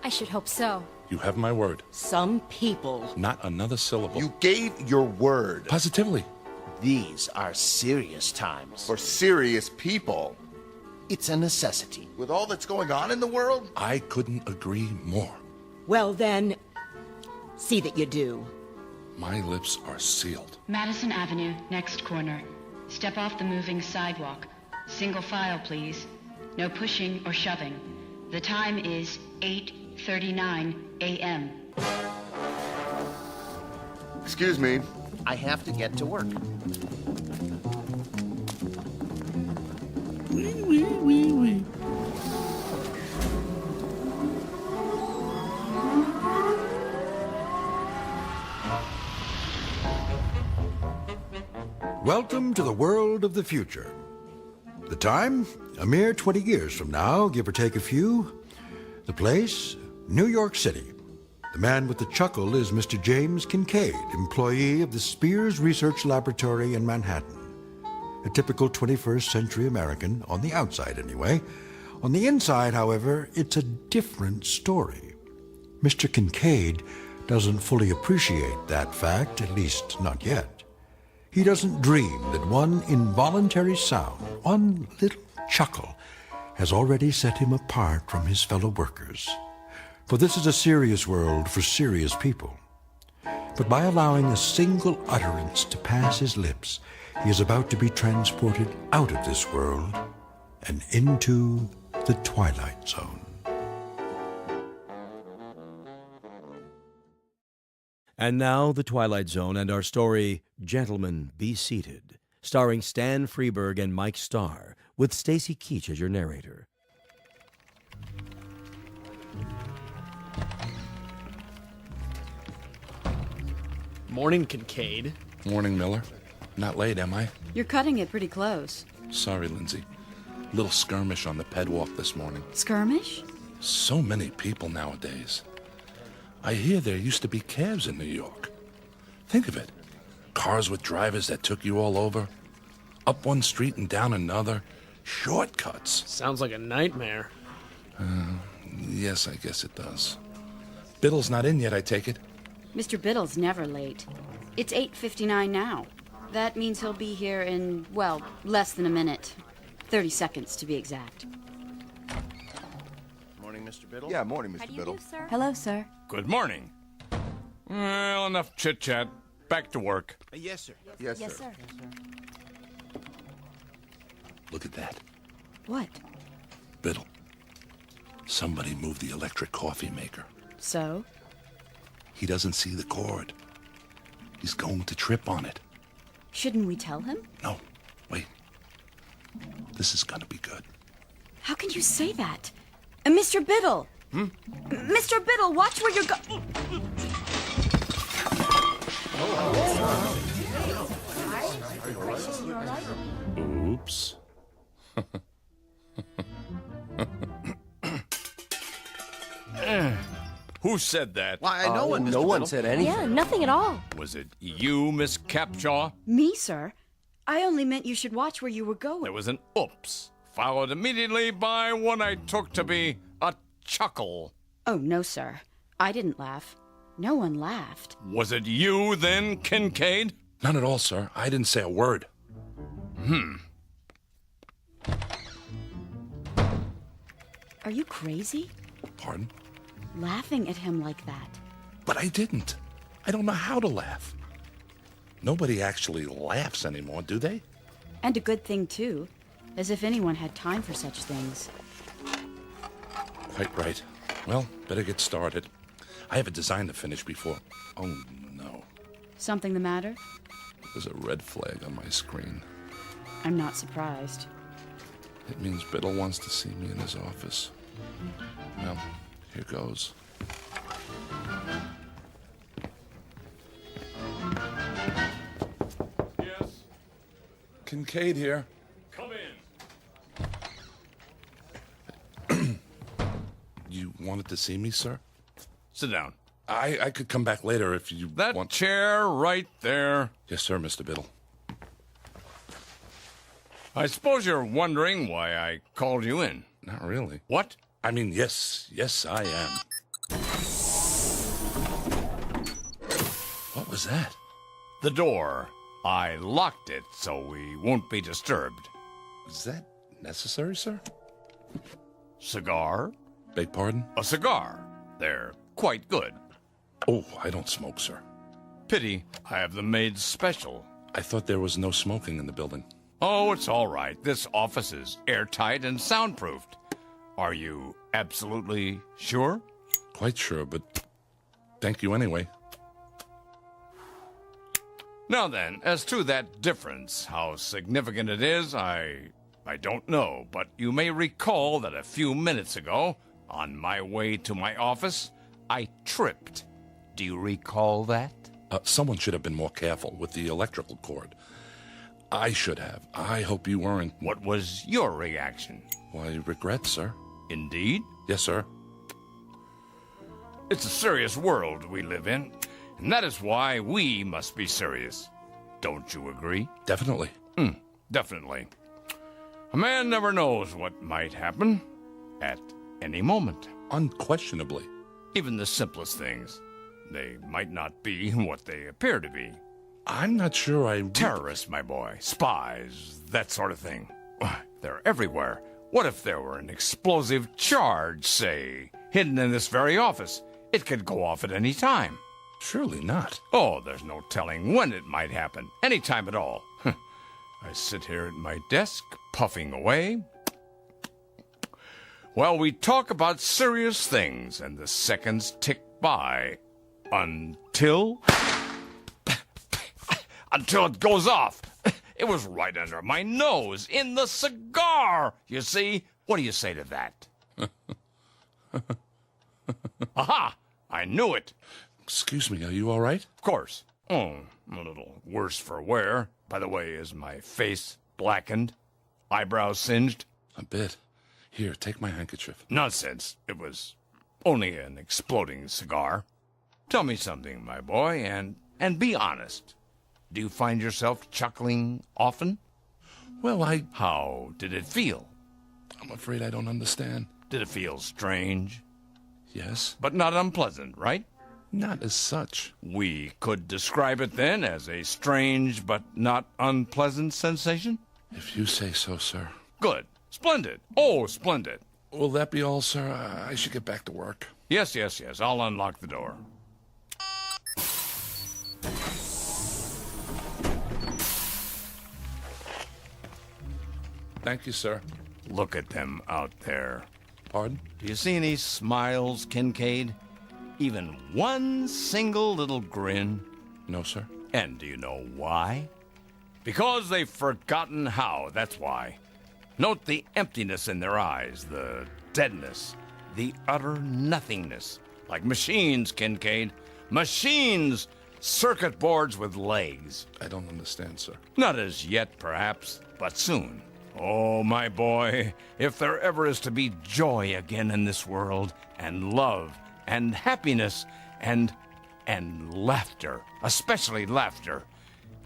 S21: I should hope so.
S20: You have my word.
S19: Some people.
S20: Not another syllable.
S11: You gave your word.
S20: Positively.
S10: These are serious times.
S11: For serious people.
S10: It's a necessity.
S11: With all that's going on in the world?
S20: I couldn't agree more.
S19: Well, then, see that you do.
S20: My lips are sealed.
S5: Madison Avenue, next corner. Step off the moving sidewalk. Single file, please. No pushing or shoving. The time is 8:39 a.m.
S11: Excuse me.
S10: I have to get to work.
S20: Wee.
S1: Welcome to the world of the future. The time? A mere 20 years from now, give or take a few. The place? New York City. The man with the chuckle is Mr. James Kincaid, employee of the Spears Research Laboratory in Manhattan. A typical 21st century American, on the outside anyway. On the inside, however, it's a different story. Mr. Kincaid doesn't fully appreciate that fact, at least not yet. He doesn't dream that one involuntary sound, one little chuckle, has already set him apart from his fellow workers. For this is a serious world for serious people. But by allowing a single utterance to pass his lips, he is about to be transported out of this world and into the Twilight Zone.
S6: And now, The Twilight Zone and our story, Gentlemen, Be Seated, starring Stan Freberg and Mike Starr, with Stacy Keach as your narrator.
S13: Morning, Kincaid.
S20: Morning, Miller. Not late, am I?
S15: You're cutting it pretty close.
S20: Sorry, Lindsay. Little skirmish on the pedwalk this morning.
S15: Skirmish?
S20: So many people nowadays. I hear there used to be cabs in New York. Think of it. Cars with drivers that took you all over. Up one street and down another. Shortcuts.
S13: Sounds like a nightmare.
S20: Yes, I guess it does. Biddle's not in yet, I take it?
S15: Mr. Biddle's never late. It's 8:59 now. That means he'll be here in, well, less than a minute. 30 seconds, to be exact.
S4: Morning, Mr. Biddle.
S11: Yeah, morning, Mr. Biddle.
S15: Hello, sir.
S14: Good morning. Well, enough chit-chat. Back to work.
S4: Yes, sir.
S11: Yes,
S15: Yes,
S11: sir.
S15: sir.
S20: Look at that.
S15: What?
S20: Biddle. Somebody moved the electric coffee maker.
S15: So?
S20: He doesn't see the cord. He's going to trip on it.
S15: Shouldn't we tell him?
S20: No, wait. This is gonna be good.
S15: How can you say that? Mr. Biddle! Mr. Biddle, watch where you're going.
S20: Oops.
S14: Who said that?
S4: Why, no one, Mr.
S16: No one
S4: Biddle.
S16: said anything.
S21: Yeah, nothing at all.
S14: Was it you, Miss Capshaw?
S15: Me, sir? I only meant you should watch where you were going.
S14: There was an oops, followed immediately by what I took to be a chuckle.
S15: Oh, no, sir. I didn't laugh. No one laughed.
S14: Was it you, then, Kincaid?
S20: None at all, sir. I didn't say a word.
S15: Are you crazy?
S20: Pardon?
S15: Laughing at him like that.
S20: But I didn't. I don't know how to laugh. Nobody actually laughs anymore, do they?
S15: And a good thing, too. As if anyone had time for such things.
S20: Quite right. Well, better get started. I have a design to finish before... Oh, no.
S15: Something the matter?
S20: There's a red flag on my screen.
S15: I'm not surprised.
S20: It means Biddle wants to see me in his office. Well, here goes.
S14: Yes.
S20: Kincaid here.
S14: Come in.
S20: You wanted to see me, sir?
S14: Sit down.
S20: I could come back later if you
S14: That
S20: want...
S14: chair right there.
S20: Yes, sir, Mr. Biddle.
S14: I suppose you're wondering why I called you in.
S20: Not really.
S14: What?
S20: I mean, yes, I am. What was that?
S14: The door. I locked it so we won't be disturbed.
S20: Is that necessary, sir?
S14: Cigar?
S20: Beg pardon?
S14: A cigar. They're quite good.
S20: Oh, I don't smoke, sir.
S14: Pity. I have them made special.
S20: I thought there was no smoking in the building.
S14: Oh, it's all right. This office is airtight and soundproofed. Are you absolutely sure?
S20: Quite sure, but thank you anyway.
S14: Now then, as to that difference, how significant it is, I don't know, but you may recall that a few minutes ago, on my way to my office, I tripped. Do you recall that?
S20: Someone should have been more careful with the electrical cord. I should have. I hope you weren't.
S9: What was your reaction?
S20: Why, regret, sir.
S9: Indeed?
S20: Yes, sir.
S9: It's a serious world we live in, and that is why we must be serious. Don't you agree?
S20: Definitely.
S9: Definitely. A man never knows what might happen at any moment.
S20: Unquestionably.
S9: Even the simplest things. They might not be what they appear to be.
S20: I'm not sure I...
S9: Terrorists, my boy. Spies. That sort of thing. They're everywhere. What if there were an explosive charge, say, hidden in this very office? It could go off at any time.
S20: Surely not.
S9: Oh, there's no telling when it might happen. Any time at all. I sit here at my desk, puffing away. Well, we talk about serious things, and the seconds tick by. Until it goes off. It was right under my nose, in the cigar, you see? What do you say to that? Aha! I knew it.
S20: Excuse me, are you all right?
S9: Of course. Oh, a little worse for wear. By the way, is my face blackened? Eyebrows singed?
S20: A bit. Here, take my handkerchief.
S9: Nonsense. It was only an exploding cigar. Tell me something, my boy, and be honest. Do you find yourself chuckling often?
S20: Well,
S9: How did it feel?
S20: I'm afraid I don't understand.
S9: Did it feel strange?
S20: Yes.
S9: But not unpleasant, right?
S20: Not as such.
S9: We could describe it then as a strange but not unpleasant sensation?
S20: If you say so, sir.
S9: Good. Splendid. Oh, splendid.
S20: Will that be all, sir? I should get back to work.
S9: Yes. I'll unlock the door.
S20: Thank you, sir.
S9: Look at them out there.
S20: Pardon?
S9: Do you see any smiles, Kincaid? Even one single little grin?
S20: No, sir.
S9: And do you know why? Because they've forgotten how, that's why. Note the emptiness in their eyes, the deadness, the utter nothingness. Like machines, Kincaid. Machines! Circuit boards with legs.
S20: I don't understand, sir.
S9: Not as yet, perhaps, but soon. Oh, my boy, if there ever is to be joy again in this world, and love, and happiness, and laughter, especially laughter,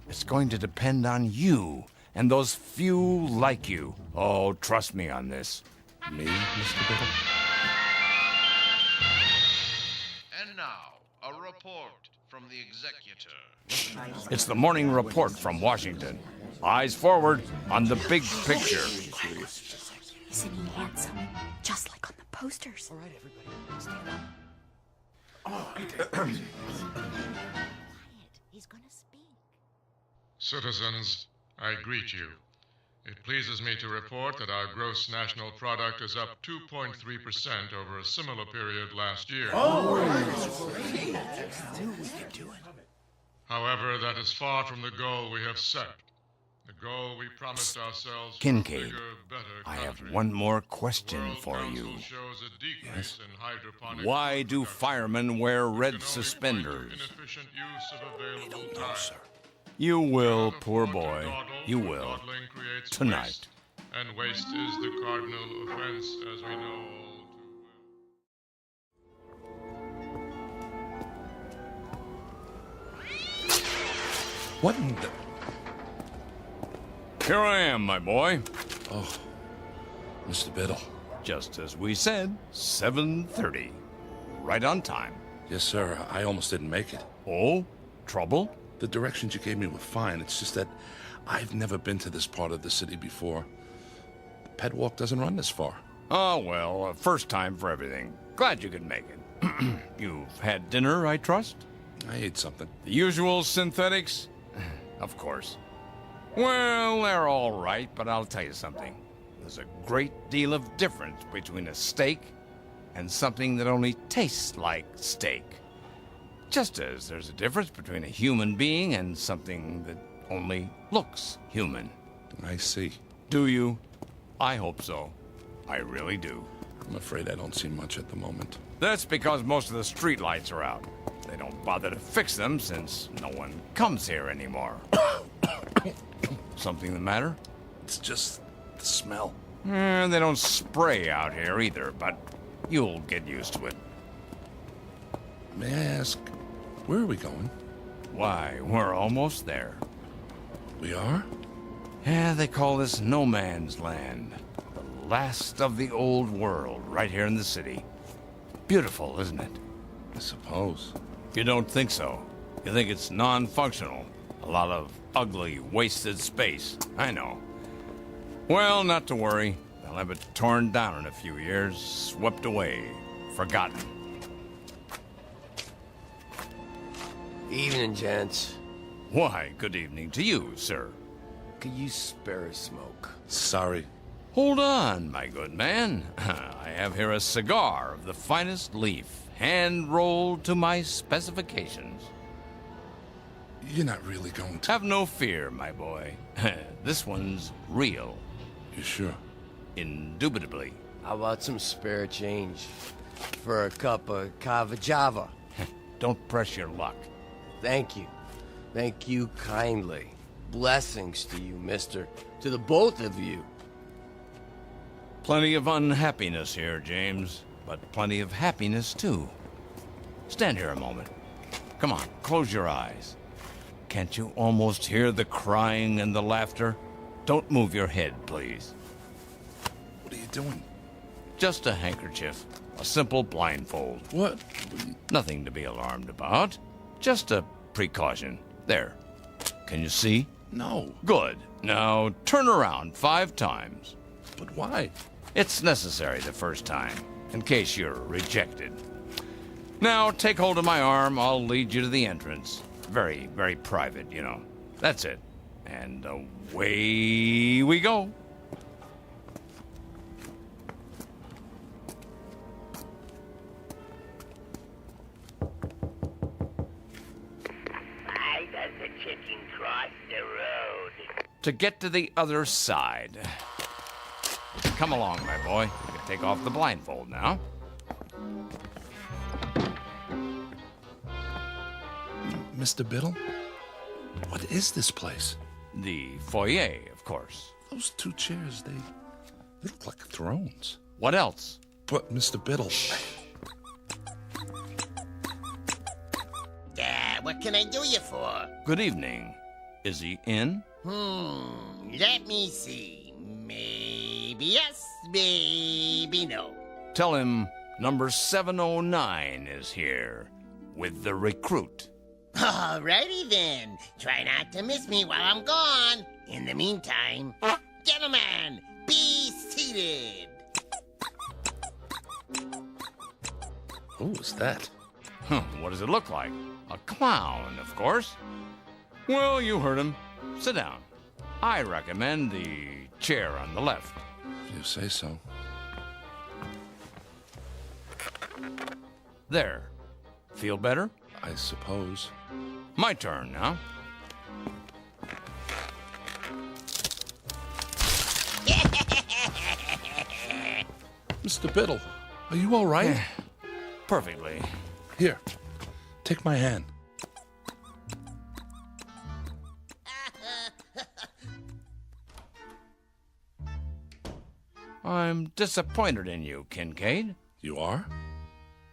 S9: it's going to depend on you and those few like you. Oh, trust me on this.
S20: Me, Mr. Biddle?
S16: And now, a report from the executor.
S9: It's the morning report from Washington. Eyes forward on the big picture.
S2: Isn't he handsome? Just like on the posters. All right, everybody, stand up. He's gonna speak.
S22: Citizens, I greet you. It pleases me to report that our gross national product is up 2.3% over a similar period last year. However, that is far from the goal we have set. The goal we promised ourselves.
S9: Kincaid,
S16: bigger, better
S9: I have
S16: country.
S9: one more question
S16: World
S9: for you.
S16: Council shows a decrease in hydroponic
S9: Why do firemen wear red
S16: can only point to
S9: suspenders?
S16: inefficient use of available time.
S9: You will, poor boy. You will.
S16: Dawdling creates
S9: Tonight.
S16: waste, and waste is the cardinal offense, as we know all too
S20: What in the...
S9: Here I am, my boy.
S20: Oh, Mr. Biddle.
S9: Just as we said, 7:30. Right on time.
S20: Yes, sir. I almost didn't make it.
S9: Oh? Trouble?
S20: The directions you gave me were fine. It's just that I've never been to this part of the city before. The pet walk doesn't run this far.
S9: Oh, well, first time for everything. Glad you could make it. You've had dinner, I trust?
S20: I ate something.
S9: The usual synthetics? Of course. Well, they're all right, but I'll tell you something. There's a great deal of difference between a steak and something that only tastes like steak. Just as there's a difference between a human being and something that only looks human.
S20: I see.
S9: Do you? I hope so. I really do.
S20: I'm afraid I don't see much at the moment.
S9: That's because most of the streetlights are out. They don't bother to fix them since no one comes here anymore. Something the matter?
S20: It's just the smell.
S9: They don't spray out here either, but you'll get used to it.
S20: May I ask, where are we going?
S9: Why, we're almost there.
S20: We are?
S9: Yeah, they call this no man's land. The last of the old world, right here in the city. Beautiful, isn't it?
S20: I suppose.
S9: You don't think so. You think it's non-functional. A lot of ugly, wasted space. I know. Well, not to worry. They'll have it torn down in a few years, swept away, forgotten.
S7: Evening, gents.
S9: Why, good evening to you, sir.
S7: Could you spare a smoke?
S20: Sorry.
S9: Hold on, my good man. I have here a cigar of the finest leaf, hand-rolled to my specifications.
S20: You're not really going to...
S9: Have no fear, my boy. This one's real.
S20: You sure?
S9: Indubitably.
S7: How about some spare change for a cup of cava java?
S9: Don't press your luck.
S7: Thank you. Thank you kindly. Blessings to you, mister. To the both of you.
S9: Plenty of unhappiness here, James, but plenty of happiness, too. Stand here a moment. Come on, close your eyes. Can't you almost hear the crying and the laughter? Don't move your head, please.
S20: What are you doing?
S9: Just a handkerchief. A simple blindfold.
S20: What?
S9: Nothing to be alarmed about. Just a precaution. There. Can you see?
S20: No.
S9: Good. Now turn around 5 times.
S20: But why?
S9: It's necessary the first time, in case you're rejected. Now take hold of my arm. I'll lead you to the entrance. Very, very private, you know. That's it. And away we go.
S17: Why does the chicken cross the road?
S9: To get to the other side. Come along, my boy. You can take off the blindfold now.
S20: Mr. Biddle? What is this place?
S9: The foyer, of course.
S20: Those 2 chairs, they look like thrones.
S9: What else?
S20: But, Mr. Biddle...
S17: What can I do you for?
S9: Good evening. Is he in?
S17: Let me see. Maybe yes, maybe no.
S9: Tell him number 709 is here with the recruit.
S17: Alrighty then. Try not to miss me while I'm gone. In the meantime, gentlemen, be seated.
S20: Who was that?
S9: What does it look like? A clown, of course. Well, you heard him. Sit down. I recommend the chair on the left.
S20: If you say so.
S9: There. Feel better?
S20: I suppose.
S9: My turn now.
S20: Mr. Biddle, are you all right?
S9: Perfectly.
S20: Here, take my hand.
S9: I'm disappointed in you, Kincaid.
S20: You are?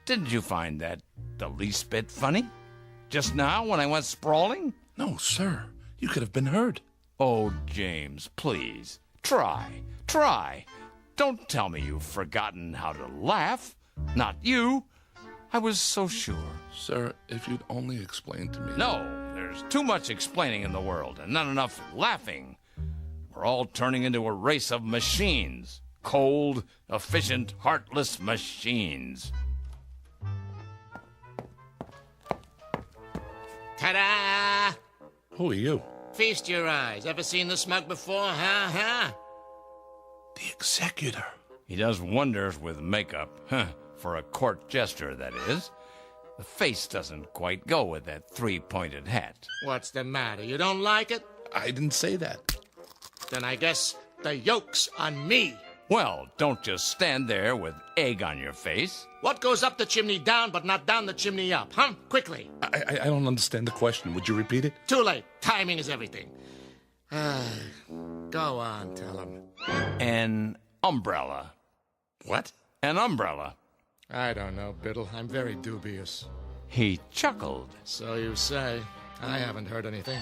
S9: Didn't you find that the least bit funny? Just now when I went sprawling?
S20: No, sir. You could have been hurt.
S9: Oh, James, please. Try. Don't tell me you've forgotten how to laugh. Not you. I was so sure.
S20: Sir, if you'd only explain to me...
S9: No, there's too much explaining in the world and not enough laughing. We're all turning into a race of machines. Cold, efficient, heartless machines.
S17: Ta-da!
S20: Who are you?
S17: Feast your eyes. Ever seen the smoke before, huh?
S20: The executor.
S9: He does wonders with makeup. For a court jester, that is. The face doesn't quite go with that 3-pointed hat.
S17: What's the matter? You don't like it?
S20: I didn't say that.
S17: Then I guess the yoke's on me.
S9: Well, don't just stand there with egg on your face.
S17: What goes up the chimney down but not down the chimney up, huh? Quickly.
S20: I don't understand the question. Would you repeat it?
S17: Too late. Timing is everything.
S10: Go on, tell him.
S9: An umbrella.
S10: What?
S9: An umbrella.
S10: I don't know, Biddle. I'm very dubious.
S9: He chuckled.
S10: So you say. I haven't heard anything.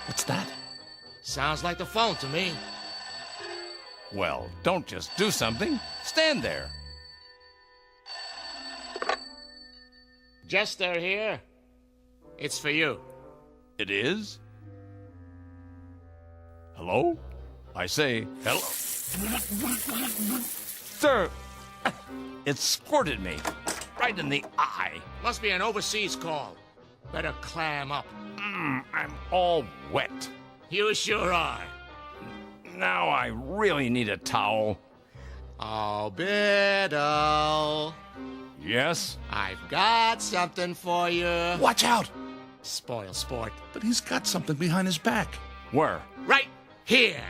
S20: What's that?
S10: Sounds like the phone to me.
S9: Well, don't just do something. Stand there.
S10: Jester here. It's for you.
S9: It is? Hello? I say, hello? Sir, it squirted me right in the eye.
S10: Must be an overseas call. Better clam up.
S9: I'm all wet.
S10: You sure are.
S9: Now I really need a towel.
S10: Oh, Biddle.
S9: Yes?
S10: I've got something for you.
S20: Watch out!
S10: Spoil sport.
S20: But he's got something behind his back.
S9: Where?
S10: Right here.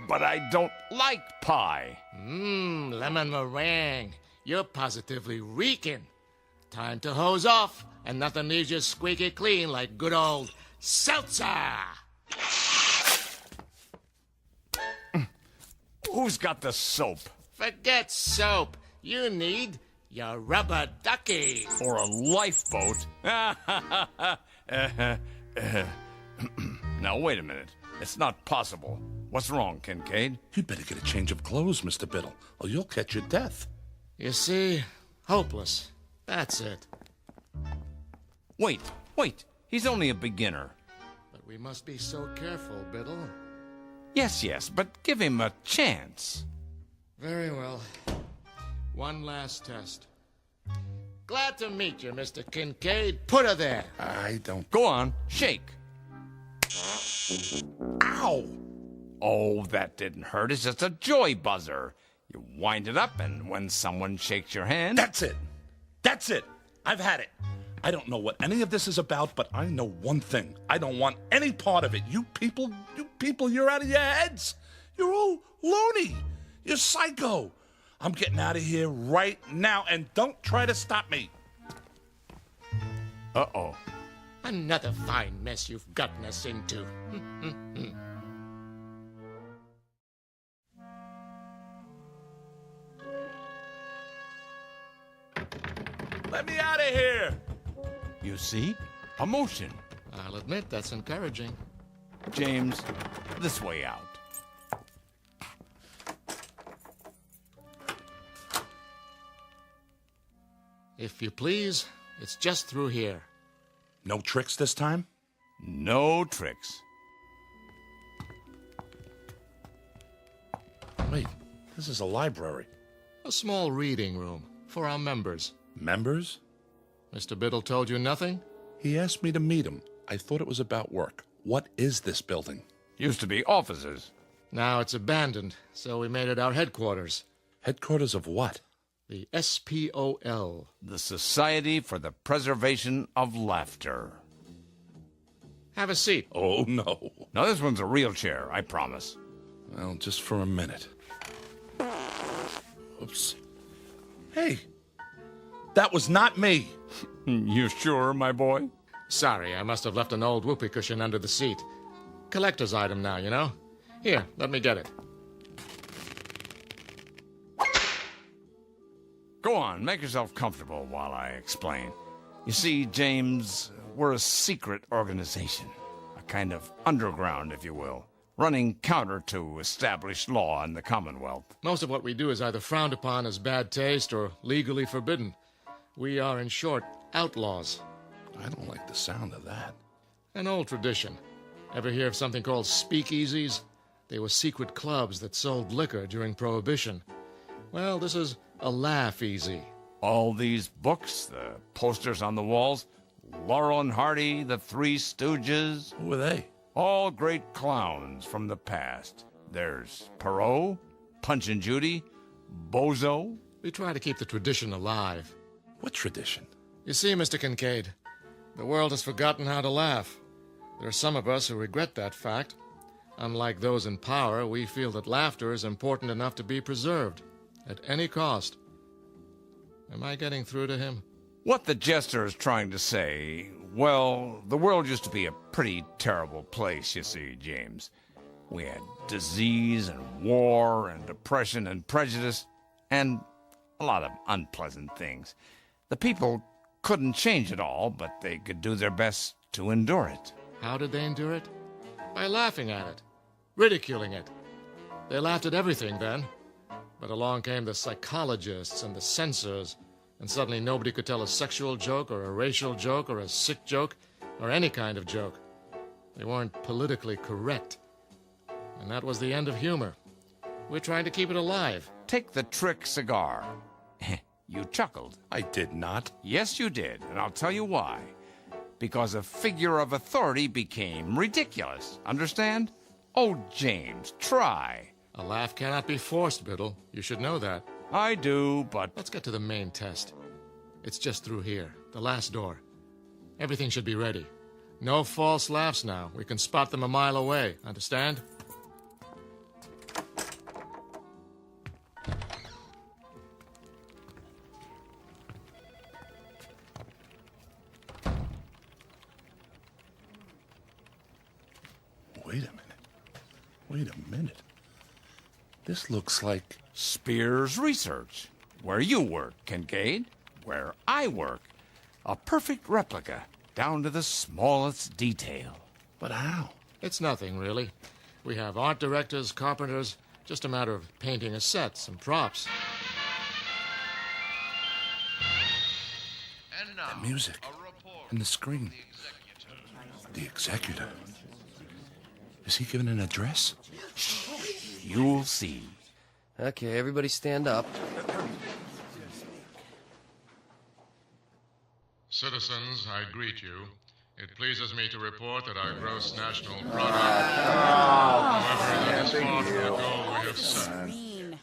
S9: But I don't like pie.
S10: Lemon meringue. You're positively reeking. Time to hose off, and nothing leaves you squeaky clean like good old seltzer.
S9: Who's got the soap?
S10: Forget soap. You need your rubber ducky.
S9: Or a lifeboat? Now, wait a minute. It's not possible. What's wrong, Kincaid?
S20: You'd better get a change of clothes, Mr. Biddle, or you'll catch your death.
S10: You see? Hopeless. That's it.
S9: Wait. He's only a beginner.
S10: But we must be so careful, Biddle.
S9: Yes, but give him a chance.
S10: Very well. One last test. Glad to meet you, Mr. Kincaid. Put her there.
S20: I don't...
S9: Go on, shake.
S20: Ow!
S9: Oh, that didn't hurt. It's just a joy buzzer. You wind it up, and when someone shakes your hand...
S20: That's it. I've had it. I don't know what any of this is about, but I know one thing. I don't want any part of it. You people, you're out of your heads. You're all loony. You're psycho. I'm getting out of here right now, and don't try to stop me.
S9: Uh-oh.
S10: Another fine mess you've gotten us into.
S20: Let me out of here.
S9: You see? Emotion.
S10: I'll admit that's encouraging.
S9: James, this way out.
S10: If you please, it's just through here.
S20: No tricks this time?
S9: No tricks.
S20: Wait, this is a library.
S10: A small reading room for our members.
S20: Members?
S10: Mr. Biddle told you nothing?
S20: He asked me to meet him. I thought it was about work. What is this building?
S9: Used to be offices.
S10: Now it's abandoned, so we made it our headquarters.
S20: Headquarters of what?
S10: The SPOL.
S9: The Society for the Preservation of Laughter.
S10: Have a seat.
S20: Oh, no.
S9: Now, this one's a real chair, I promise.
S20: Well, just for a minute. Oops. Hey, that was not me.
S9: You sure, my boy?
S10: Sorry, I must have left an old whoopee cushion under the seat. Collector's item now, you know? Here, let me get it.
S9: Go on, make yourself comfortable while I explain. You see, James, we're a secret organization. A kind of underground, if you will. Running counter to established law in the Commonwealth.
S10: Most of what we do is either frowned upon as bad taste or legally forbidden. We are, in short, outlaws.
S20: I don't like the sound of that.
S10: An old tradition. Ever hear of something called speakeasies? They were secret clubs that sold liquor during Prohibition. Well, this is a laugh easy.
S9: All these books, the posters on the walls, Laurel and Hardy, the Three Stooges.
S20: Who are they?
S9: All great clowns from the past. There's Perot, Punch and Judy, Bozo.
S10: We try to keep the tradition alive.
S20: What tradition?
S10: You see, Mr. Kincaid, the world has forgotten how to laugh. There are some of us who regret that fact. Unlike those in power, we feel that laughter is important enough to be preserved, at any cost. Am I getting through to him?
S9: What the jester is trying to say, well, the world used to be a pretty terrible place, you see, James. We had disease and war and depression and prejudice and a lot of unpleasant things. The people couldn't change it all, but they could do their best to endure it.
S10: How did they endure it? By laughing at it, ridiculing it. They laughed at everything then. But along came the psychologists and the censors, and suddenly nobody could tell a sexual joke or a racial joke or a sick joke or any kind of joke. They weren't politically correct. And that was the end of humor. We're trying to keep it alive.
S9: Take the trick cigar. You chuckled.
S20: I did not.
S9: Yes, you did, and I'll tell you why. Because a figure of authority became ridiculous. Understand? Oh, James, try.
S10: A laugh cannot be forced, Biddle. You should know that.
S9: I do, but...
S10: Let's get to the main test. It's just through here, the last door. Everything should be ready. No false laughs now. We can spot them a mile away. Understand?
S20: Wait a minute. This looks like...
S9: Spears Research. Where you work, Kincaid. Where I work. A perfect replica, down to the smallest detail.
S20: But how?
S10: It's nothing, really. We have art directors, carpenters, just a matter of painting a set, some props.
S20: And now, the music. And the screen. The executor. Is he giving an address?
S9: You'll see.
S7: Okay, everybody stand up.
S22: Citizens, I greet you. It pleases me to report that our gross national product... However, that is far from the goal we have set.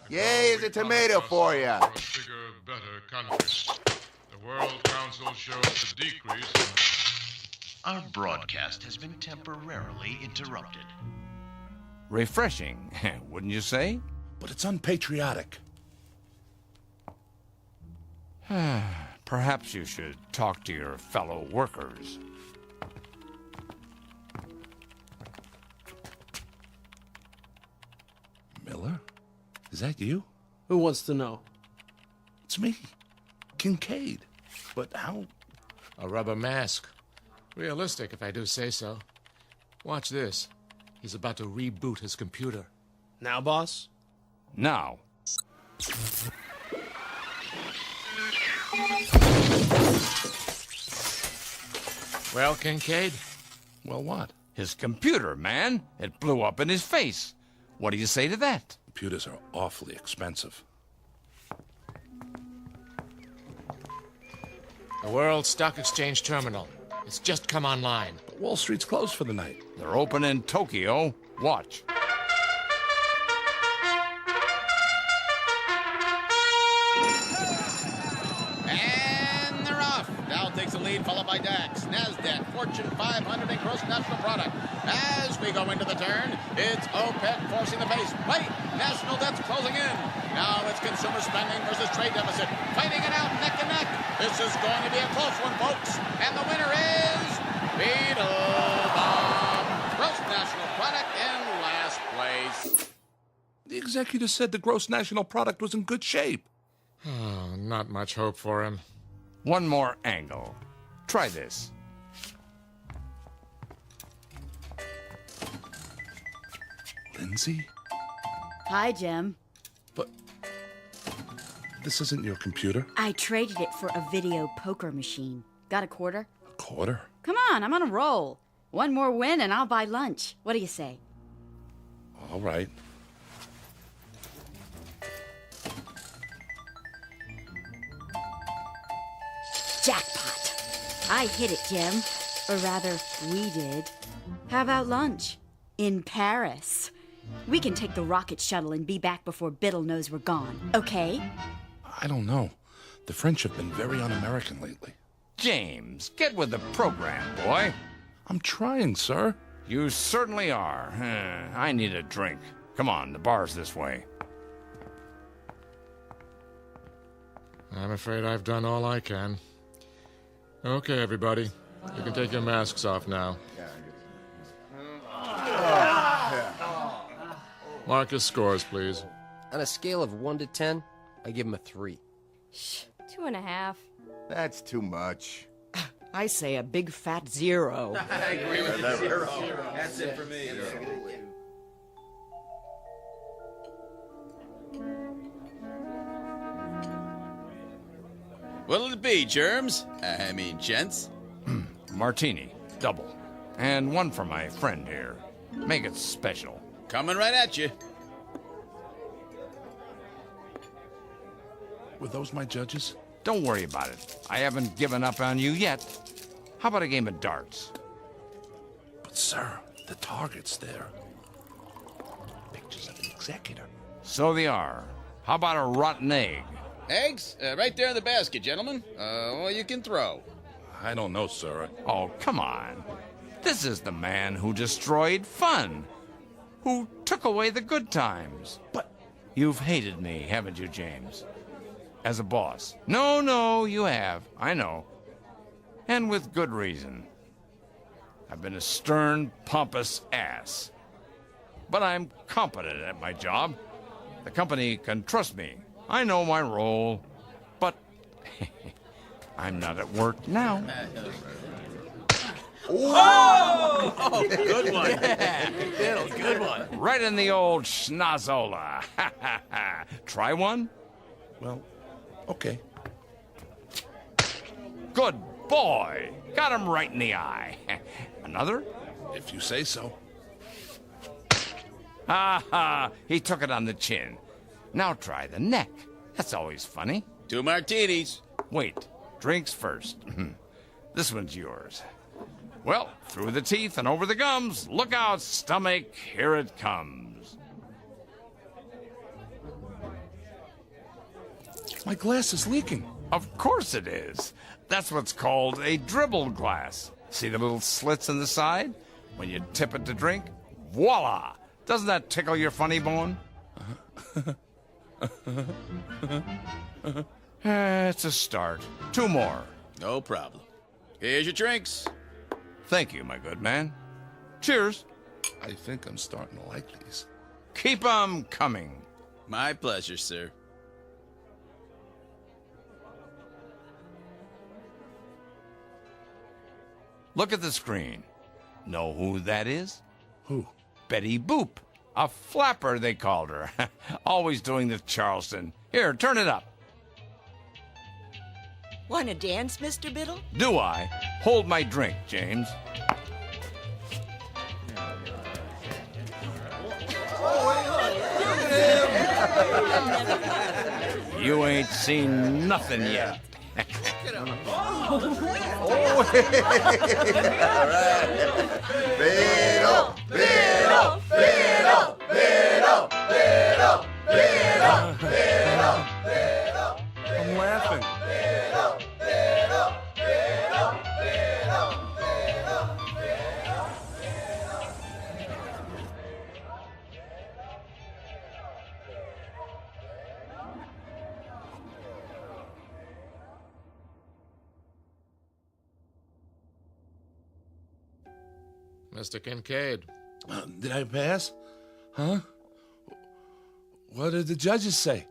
S11: Yay, is a tomato for you.
S22: For a bigger, better country. The World Council shows a decrease in...
S3: Our broadcast has been temporarily interrupted.
S9: Refreshing, wouldn't you say?
S20: But it's unpatriotic.
S9: Perhaps you should talk to your fellow workers.
S20: Miller? Is that you?
S13: Who wants to know?
S20: It's me, Kincaid. But how?
S10: A rubber mask. Realistic, if I do say so. Watch this. He's about to reboot his computer.
S13: Now, boss?
S9: Now.
S10: Well, Kincaid?
S20: Well, what?
S9: His computer, man. It blew up in his face. What do you say to that?
S20: Computers are awfully expensive.
S10: The World Stock Exchange Terminal. It's just come online.
S20: But Wall Street's closed for the night.
S9: They're open in Tokyo. Watch.
S18: And they're off. Dow takes the lead, followed by DAX, NASDAQ, Fortune 500, and gross national product. As we go into the turn, it's OPEC forcing the pace. Wait, national debt's closing in. Now it's consumer spending versus trade deficit. Fighting it out neck and neck. This is going to be a close one, folks. And the winner is Beetlebomb. Gross national product in last place.
S20: The executive said the gross national product was in good shape.
S10: Oh, not much hope for him.
S9: One more angle. Try this.
S20: Lindsay?
S15: Hi, Jim.
S20: But this isn't your computer.
S15: I traded it for a video poker machine. Got a quarter?
S20: A quarter?
S15: Come on, I'm on a roll. One more win and I'll buy lunch. What do you say?
S20: All right.
S15: Jackpot. I hit it, Jim. Or rather, we did. How about lunch? In Paris. We can take the rocket shuttle and be back before Biddle knows we're gone, okay?
S20: I don't know. The French have been very un-American lately.
S9: James, get with the program, boy.
S20: I'm trying, sir.
S9: You certainly are. I need a drink. Come on, the bar's this way.
S10: I'm afraid I've done all I can. Okay, everybody. You can take your masks off now. Mark your scores, please.
S7: On a scale of 1 to 10, I give him a 3.
S21: Shh, 2.5.
S11: That's too much.
S19: I say a big fat 0.
S18: I agree with you. 0. That's it for me.
S8: What'll it be, germs? I mean, gents?
S9: Martini, double. And one for my friend here. Make it special.
S8: Coming right at you.
S20: Were those my judges?
S9: Don't worry about it. I haven't given up on you yet. How about a game of darts?
S20: But, sir, the target's there. Pictures of the executor.
S9: So they are. How about a rotten egg?
S8: Eggs? Right there in the basket, gentlemen. Or you can throw.
S20: I don't know, sir.
S9: Oh, come on. This is the man who destroyed fun. Who took away the good times.
S20: But
S9: you've hated me, haven't you, James? As a boss. No, you have. I know. And with good reason. I've been a stern, pompous ass. But I'm competent at my job. The company can trust me. I know my role. But I'm not at work now.
S8: Oh, good one. Yeah, good one.
S9: Right in the old schnozola. Try one?
S20: Well, okay.
S9: Good boy. Got him right in the eye. Another?
S20: If you say so.
S9: Ha! He took it on the chin. Now try the neck. That's always funny.
S8: 2 martinis.
S9: Wait. Drinks first. This one's yours. Well, through the teeth and over the gums. Look out, stomach. Here it comes.
S20: My glass is leaking.
S9: Of course it is. That's what's called a dribble glass. See the little slits in the side? When you tip it to drink, voila! Doesn't that tickle your funny bone? It's a start. 2 more.
S8: No problem. Here's your drinks.
S9: Thank you, my good man. Cheers.
S20: I think I'm starting to like these.
S9: Keep 'em coming.
S8: My pleasure, sir.
S9: Look at the screen. Know who that is?
S20: Who?
S9: Betty Boop. A flapper, they called her. Always doing the Charleston. Here, turn it up.
S19: Want to dance, Mr. Biddle?
S9: Do I? Hold my drink, James. You ain't seen nothing yet.
S11: Biddle, Biddle, Biddle, Biddle, Biddle, Biddle, Biddle, Biddle.
S20: I'm laughing.
S11: Biddle, Biddle, Biddle, Biddle,
S10: Mr. Kincaid.
S20: Did I pass? Huh? What did the judges say?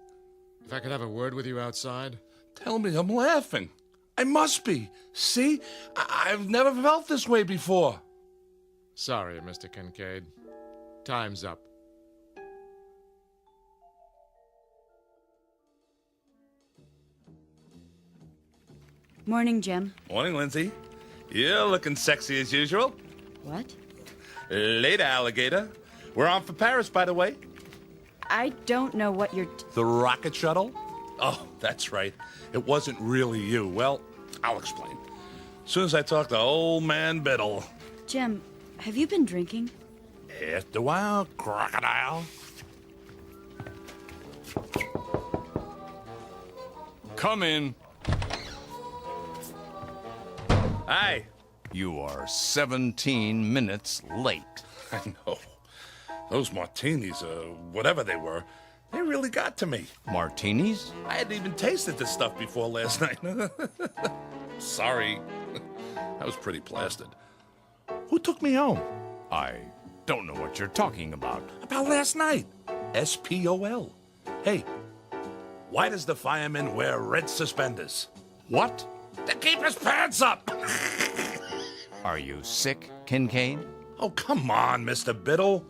S10: If I could have a word with you outside?
S20: Tell me I'm laughing. I must be. See? I've never felt this way before.
S10: Sorry, Mr. Kincaid. Time's up.
S15: Morning, Jim.
S20: Morning, Lindsay. You're looking sexy as usual.
S15: What?
S20: Later, alligator. We're on for Paris, by the way.
S15: I don't know what you're...
S20: The rocket shuttle? Oh, that's right. It wasn't really you. Well, I'll explain. As soon as I talk to old man Biddle.
S15: Jim, have you been drinking?
S20: After a while, crocodile.
S9: Come in.
S20: Hi.
S9: You are 17 minutes late.
S20: I know. Those martinis, whatever they were, They really got to me.
S9: Martinis?
S20: I hadn't even tasted this stuff before last night. Sorry. I was pretty plastered. Who took me home?
S9: I don't know what you're talking about.
S20: About last night. SPOL. Hey, why does the fireman wear red suspenders?
S9: What?
S20: To keep his pants up!
S9: Are you sick, Kincaid?
S20: Oh, come on, Mr. Biddle.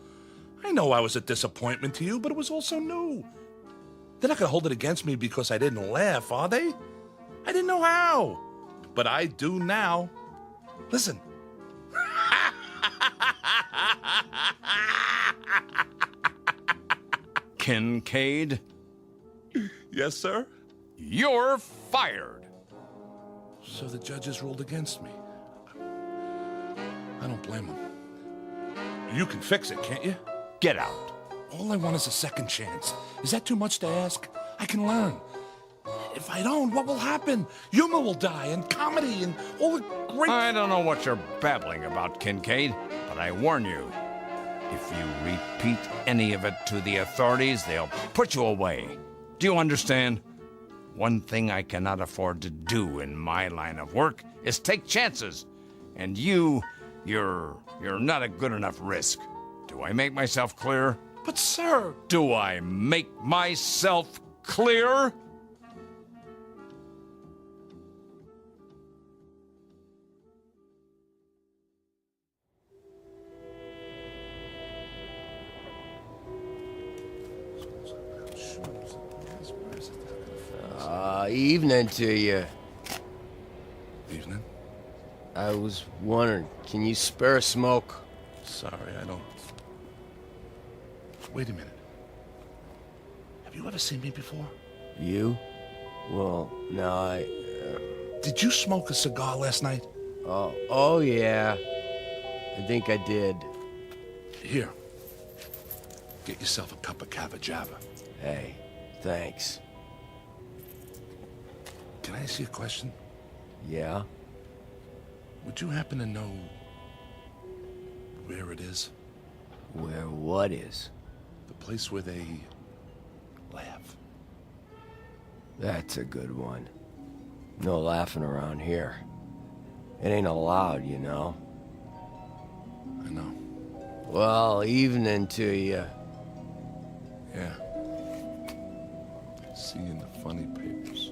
S20: I know I was a disappointment to you, but it was also new. They're not going to hold it against me because I didn't laugh, are they? I didn't know how. But I do now. Listen.
S9: Kincaid?
S20: Yes, sir?
S9: You're fired.
S20: So the judges ruled against me. I don't blame them. You can fix it, can't you?
S9: Get out.
S20: All I want is a second chance. Is that too much to ask? I can learn. If I don't, what will happen? Humor will die, and comedy, and all the great...
S9: I don't know what you're babbling about, Kincaid, but I warn you, if you repeat any of it to the authorities, they'll put you away. Do you understand? One thing I cannot afford to do in my line of work is take chances. And you're not a good enough risk. Do I make myself clear?
S20: But, sir...
S9: Do I make myself clear?
S7: Evening to you.
S20: Evening?
S7: I was wondering, can you spare a smoke?
S20: Sorry, I don't... Wait a minute. Have you ever seen me before?
S7: You? Well, no,
S20: Did you smoke a cigar last night?
S7: Oh yeah. I think I did.
S20: Here. Get yourself a cup of Cava Java.
S7: Hey, thanks.
S20: Can I ask you a question?
S7: Yeah?
S20: Would you happen to know where it is?
S7: Where what is?
S20: The place where they laugh.
S7: That's a good one. No laughing around here. It ain't allowed, you know.
S20: I know.
S7: Well, evening to you.
S20: Yeah. See you in the funny papers.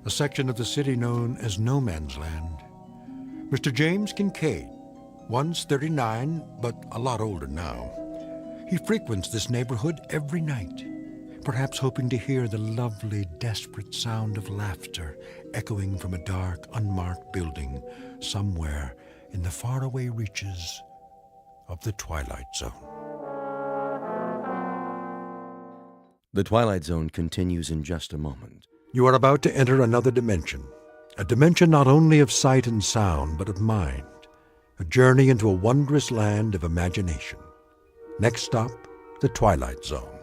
S1: A section of the city known as No Man's Land. Mr. James Kincaid, once 39, but a lot older now. He frequents this neighborhood every night, perhaps hoping to hear the lovely, desperate sound of laughter echoing from a dark, unmarked building somewhere in the faraway reaches of the Twilight Zone.
S6: The Twilight Zone continues in just a moment.
S1: You are about to enter another dimension, a dimension not only of sight and sound, but of mind, a journey into a wondrous land of imagination. Next stop, the Twilight Zone.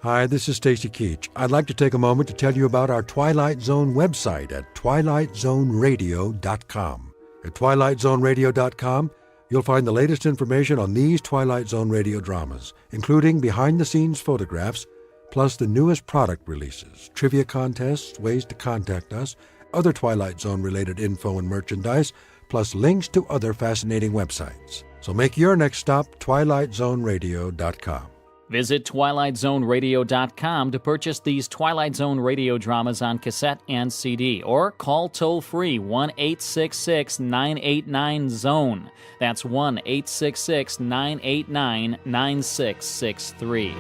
S1: Hi, this is Stacy Keach. I'd like to take a moment to tell you about our Twilight Zone website at twilightzoneradio.com. At twilightzoneradio.com, you'll find the latest information on these Twilight Zone radio dramas, including behind-the-scenes photographs, plus the newest product releases, trivia contests, ways to contact us, other Twilight Zone-related info and merchandise, plus links to other fascinating websites. So make your next stop twilightzoneradio.com.
S5: Visit twilightzoneradio.com to purchase these Twilight Zone radio dramas on cassette and CD, or call toll-free 1-866-989-ZONE. That's 1-866-989-9663.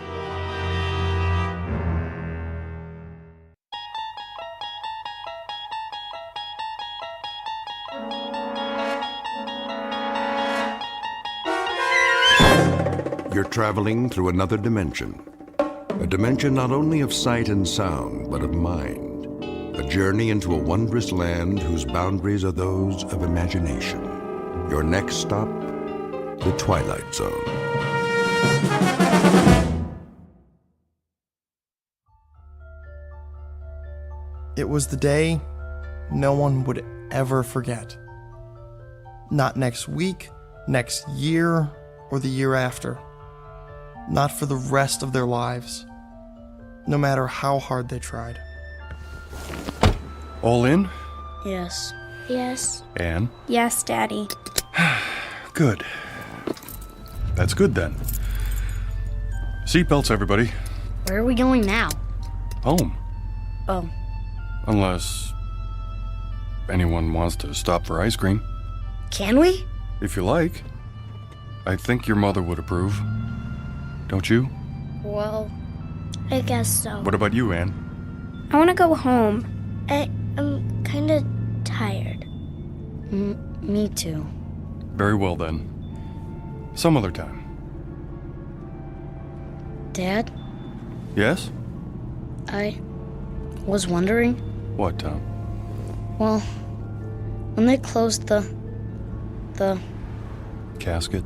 S1: You're traveling through another dimension. A dimension not only of sight and sound, but of mind. A journey into a wondrous land whose boundaries are those of imagination. Your next stop, the Twilight Zone.
S12: It was the day no one would ever forget. Not next week, next year, or the year after. Not for the rest of their lives. No matter how hard they tried.
S1: All in?
S4: Yes. Yes.
S1: Anne?
S4: Yes, Daddy.
S1: Good. That's good then. Seatbelts, everybody.
S4: Where are we going now?
S1: Home.
S4: Oh.
S1: Unless anyone wants to stop for ice cream.
S4: Can we?
S1: If you like. I think your mother would approve. Don't you?
S4: Well, I guess so.
S1: What about you, Anne?
S4: I want to go home. I'm kind of tired. Me too.
S1: Very well then. Some other time.
S4: Dad?
S1: Yes?
S4: I was wondering.
S1: What, Tom?
S4: Well, when they closed the
S1: Casket?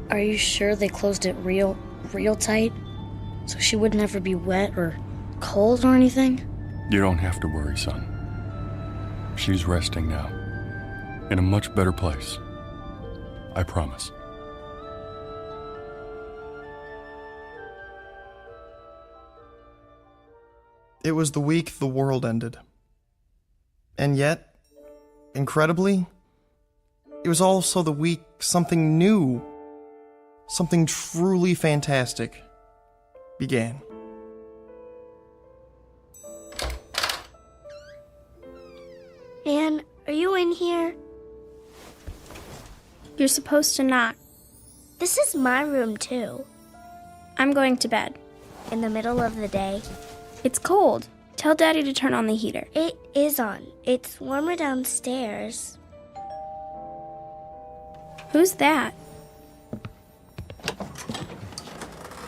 S4: Are you sure they closed it real tight? So she would never be wet or cold or anything?
S1: You don't have to worry, son. She's resting now. In a much better place. I promise.
S12: It was the week the world ended. And yet, incredibly, it was also the week something new, something truly fantastic began.
S4: Anne, are you in here? You're supposed to knock. This is my room, too. I'm going to bed. In the middle of the day? It's cold. Tell Daddy to turn on the heater. It is on. It's warmer downstairs. Who's that?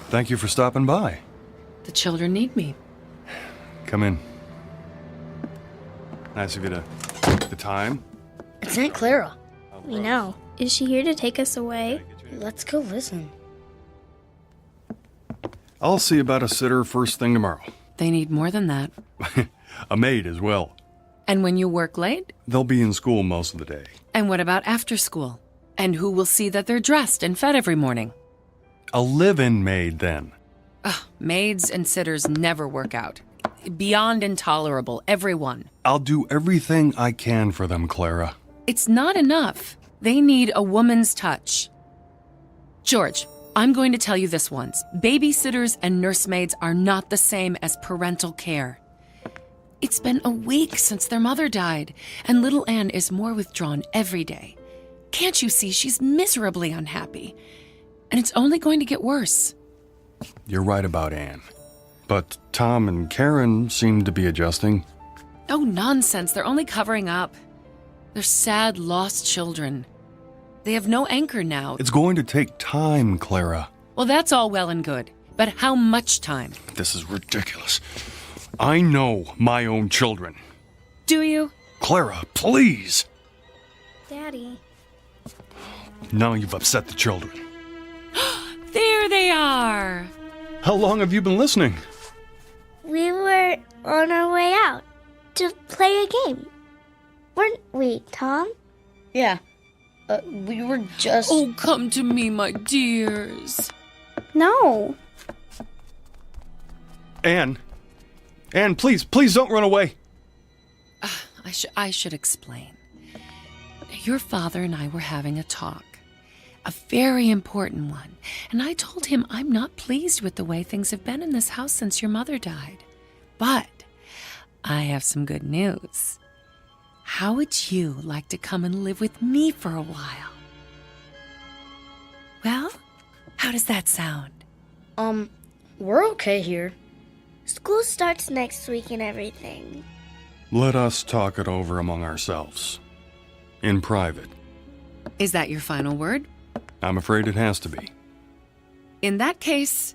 S1: Thank you for stopping by.
S14: The children need me.
S1: Come in. Nice of you to take the time.
S4: It's Aunt Clara. We know. Is she here to take us away? Let's go listen.
S1: I'll see about a sitter first thing tomorrow.
S14: They need more than that.
S1: A maid as well.
S14: And when you work late?
S1: They'll be in school most of the day.
S14: And what about after school? And who will see that they're dressed and fed every morning?
S1: A live-in maid, then.
S14: Ugh, maids and sitters never work out. Beyond intolerable, everyone.
S1: I'll do everything I can for them, Clara.
S14: It's not enough. They need a woman's touch. George, I'm going to tell you this once. Babysitters and nursemaids are not the same as parental care. It's been a week since their mother died, and little Anne is more withdrawn every day. Can't you see she's miserably unhappy? And it's only going to get worse.
S1: You're right about Anne. But Tom and Karen seem to be adjusting.
S14: Oh, nonsense. They're only covering up. They're sad, lost children. They have no anchor now.
S1: It's going to take time, Clara.
S14: Well, that's all well and good. But how much time?
S1: This is ridiculous. I know my own children.
S14: Do you?
S1: Clara, please.
S4: Daddy.
S1: Now you've upset the children.
S14: There they are.
S1: How long have you been listening?
S4: We were on our way out to play a game. Weren't we, Tom? Yeah. We were just...
S14: Oh, come to me, my dears.
S4: No.
S1: Anne, please don't run away.
S14: I should explain. Your father and I were having a talk. A very important one. And I told him I'm not pleased with the way things have been in this house since your mother died. But I have some good news. How would you like to come and live with me for a while? Well, how does that sound?
S4: We're okay here. School starts next week and everything.
S1: Let us talk it over among ourselves. In private.
S14: Is that your final word?
S1: I'm afraid it has to be.
S14: In that case,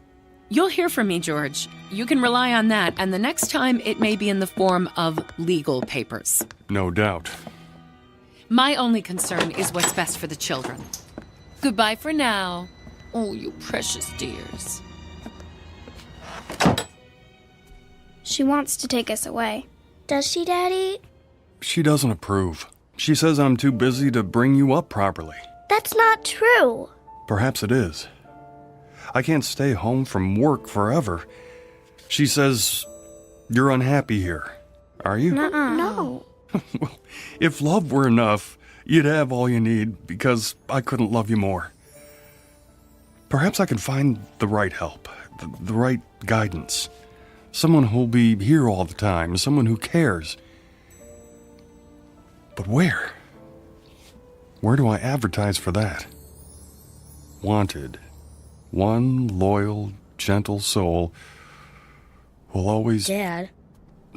S14: you'll hear from me, George. You can rely on that, and the next time it may be in the form of legal papers.
S1: No doubt.
S14: My only concern is what's best for the children. Goodbye for now. Oh, you precious dears.
S4: She wants to take us away. Does she, Daddy?
S1: She doesn't approve. She says I'm too busy to bring you up properly.
S4: That's not true.
S1: Perhaps it is.
S2: I can't stay home from work forever. She says you're unhappy here. Are you?
S4: No.
S2: Well, if love were enough, you'd have all you need because I couldn't love you more. Perhaps I can find the right help, the right guidance. Someone who'll be here all the time, someone who cares. But where? Where do I advertise for that? Wanted. One loyal, gentle soul will always...
S16: Dad.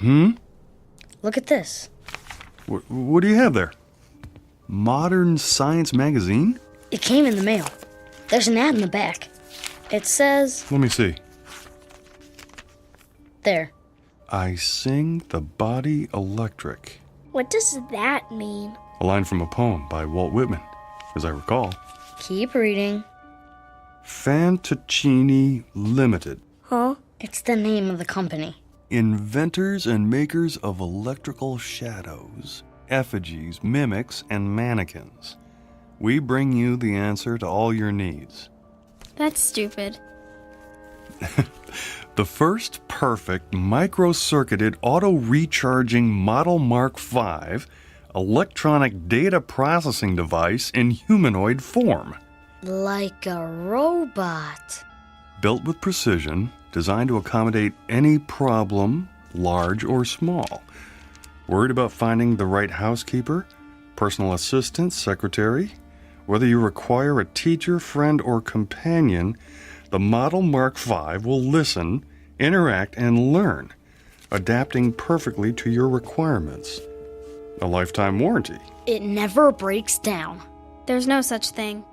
S2: Look
S16: at this.
S2: What do you have there? Modern Science magazine?
S16: It came in the mail. There's an ad in the back. It says...
S2: Let me see.
S16: There.
S2: I sing the body electric.
S4: What does that mean?
S2: A line from a poem by Walt Whitman, as I recall.
S16: Keep reading.
S2: Fantaccini Limited.
S16: Huh? It's the name of the company.
S2: Inventors and makers of electrical shadows, effigies, mimics, and mannequins. We bring you the answer to all your needs.
S4: That's stupid.
S2: The first perfect micro-circuited auto-recharging Model Mark V electronic data processing device in humanoid form.
S16: Like a robot.
S2: Built with precision, designed to accommodate any problem, large or small. Worried about finding the right housekeeper, personal assistant, secretary? Whether you require a teacher, friend, or companion, the Model Mark V will listen, interact, and learn, adapting perfectly to your requirements. A lifetime warranty.
S16: It never breaks down.
S4: There's no such thing.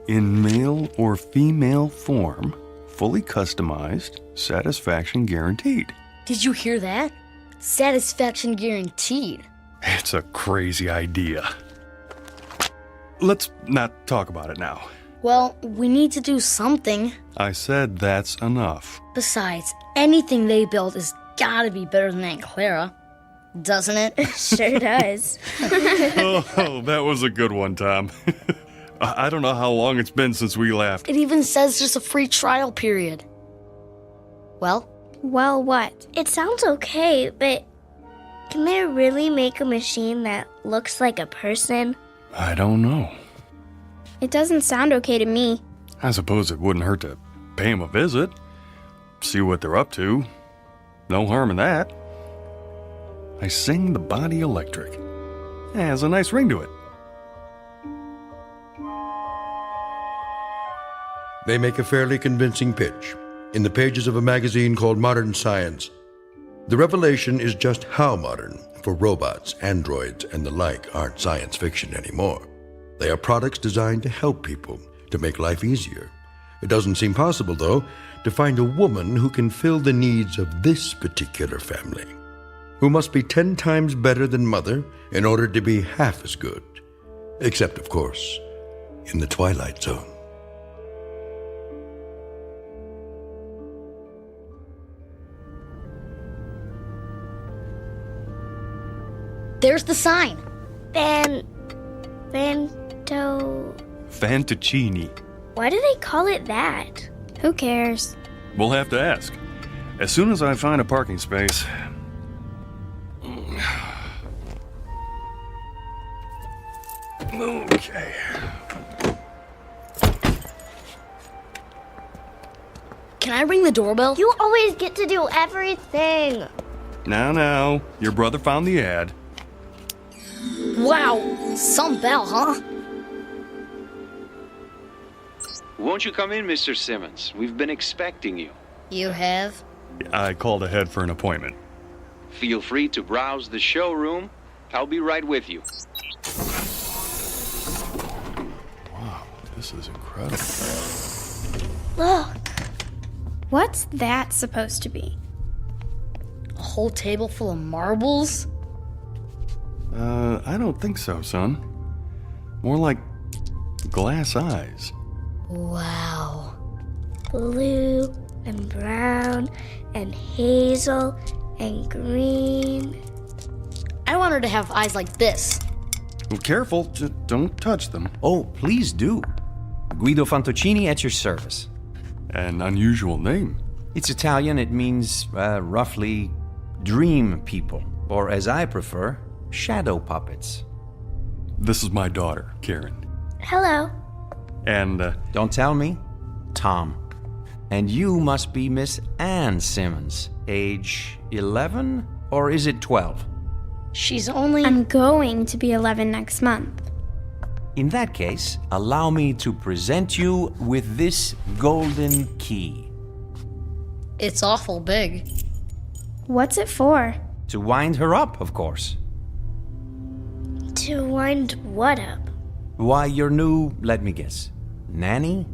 S2: In male or female form, fully customized, satisfaction guaranteed.
S16: Did you hear that? Satisfaction guaranteed.
S2: It's a crazy idea. Let's not talk about it now.
S16: Well, we need to do something.
S2: I said that's enough.
S16: Besides, anything they build has gotta be better than Aunt Clara. Doesn't it?
S4: Sure does.
S2: Oh, that was a good one, Tom. I don't know how long it's been since we laughed.
S16: It even says there's a free trial period. Well,
S4: what? It sounds okay, but can they really make a machine that looks like a person?
S2: I don't know.
S4: It doesn't sound okay to me.
S2: I suppose it wouldn't hurt to pay them a visit. See what they're up to. No harm in that. I sing the body electric. It has a nice ring to it.
S1: They make a fairly convincing pitch in the pages of a magazine called Modern Science. The revelation is just how modern, for robots, androids, and the like aren't science fiction anymore. They are products designed to help people, to make life easier. It doesn't seem possible, though, to find a woman who can fill the needs of this particular family, who must be 10 times better than mother in order to be half as good. Except, of course, in the Twilight Zone.
S16: there's the sign.
S2: Fantaccini.
S4: Why do they call it that? Who cares?
S2: We'll have to ask. As soon as I find a parking space. Okay.
S16: Can I ring the doorbell?
S4: You always get to do everything.
S2: Now, your brother found the ad.
S16: Wow, some bell, huh?
S23: Won't you come in, Mr. Simmons? We've been expecting you.
S16: You have?
S2: I called ahead for an appointment.
S23: Feel free to browse the showroom. I'll be right with you.
S2: Wow, this is incredible.
S4: Look. What's that supposed to be?
S16: A whole table full of marbles?
S2: I don't think so, son. More like glass eyes.
S16: Wow.
S4: Blue and brown and hazel and green.
S16: I want her to have eyes like this.
S2: Well, careful, just don't touch them.
S24: Oh, please do. Guido Fantaccini at your service.
S2: An unusual name.
S3: It's Italian. It means, roughly, dream people. Or, as I prefer, shadow puppets.
S2: This is my daughter, Karen.
S4: Hello.
S2: And,
S3: Don't tell me. Tom. And you must be Miss Ann Simmons. Age 11? Or is it 12?
S16: She's only...
S4: I'm going to be 11 next month.
S3: In that case, allow me to present you with this golden key.
S16: It's awful big.
S4: What's it for?
S3: To wind her up, of course.
S4: To wind what up?
S3: Why, your new, let me guess, nanny?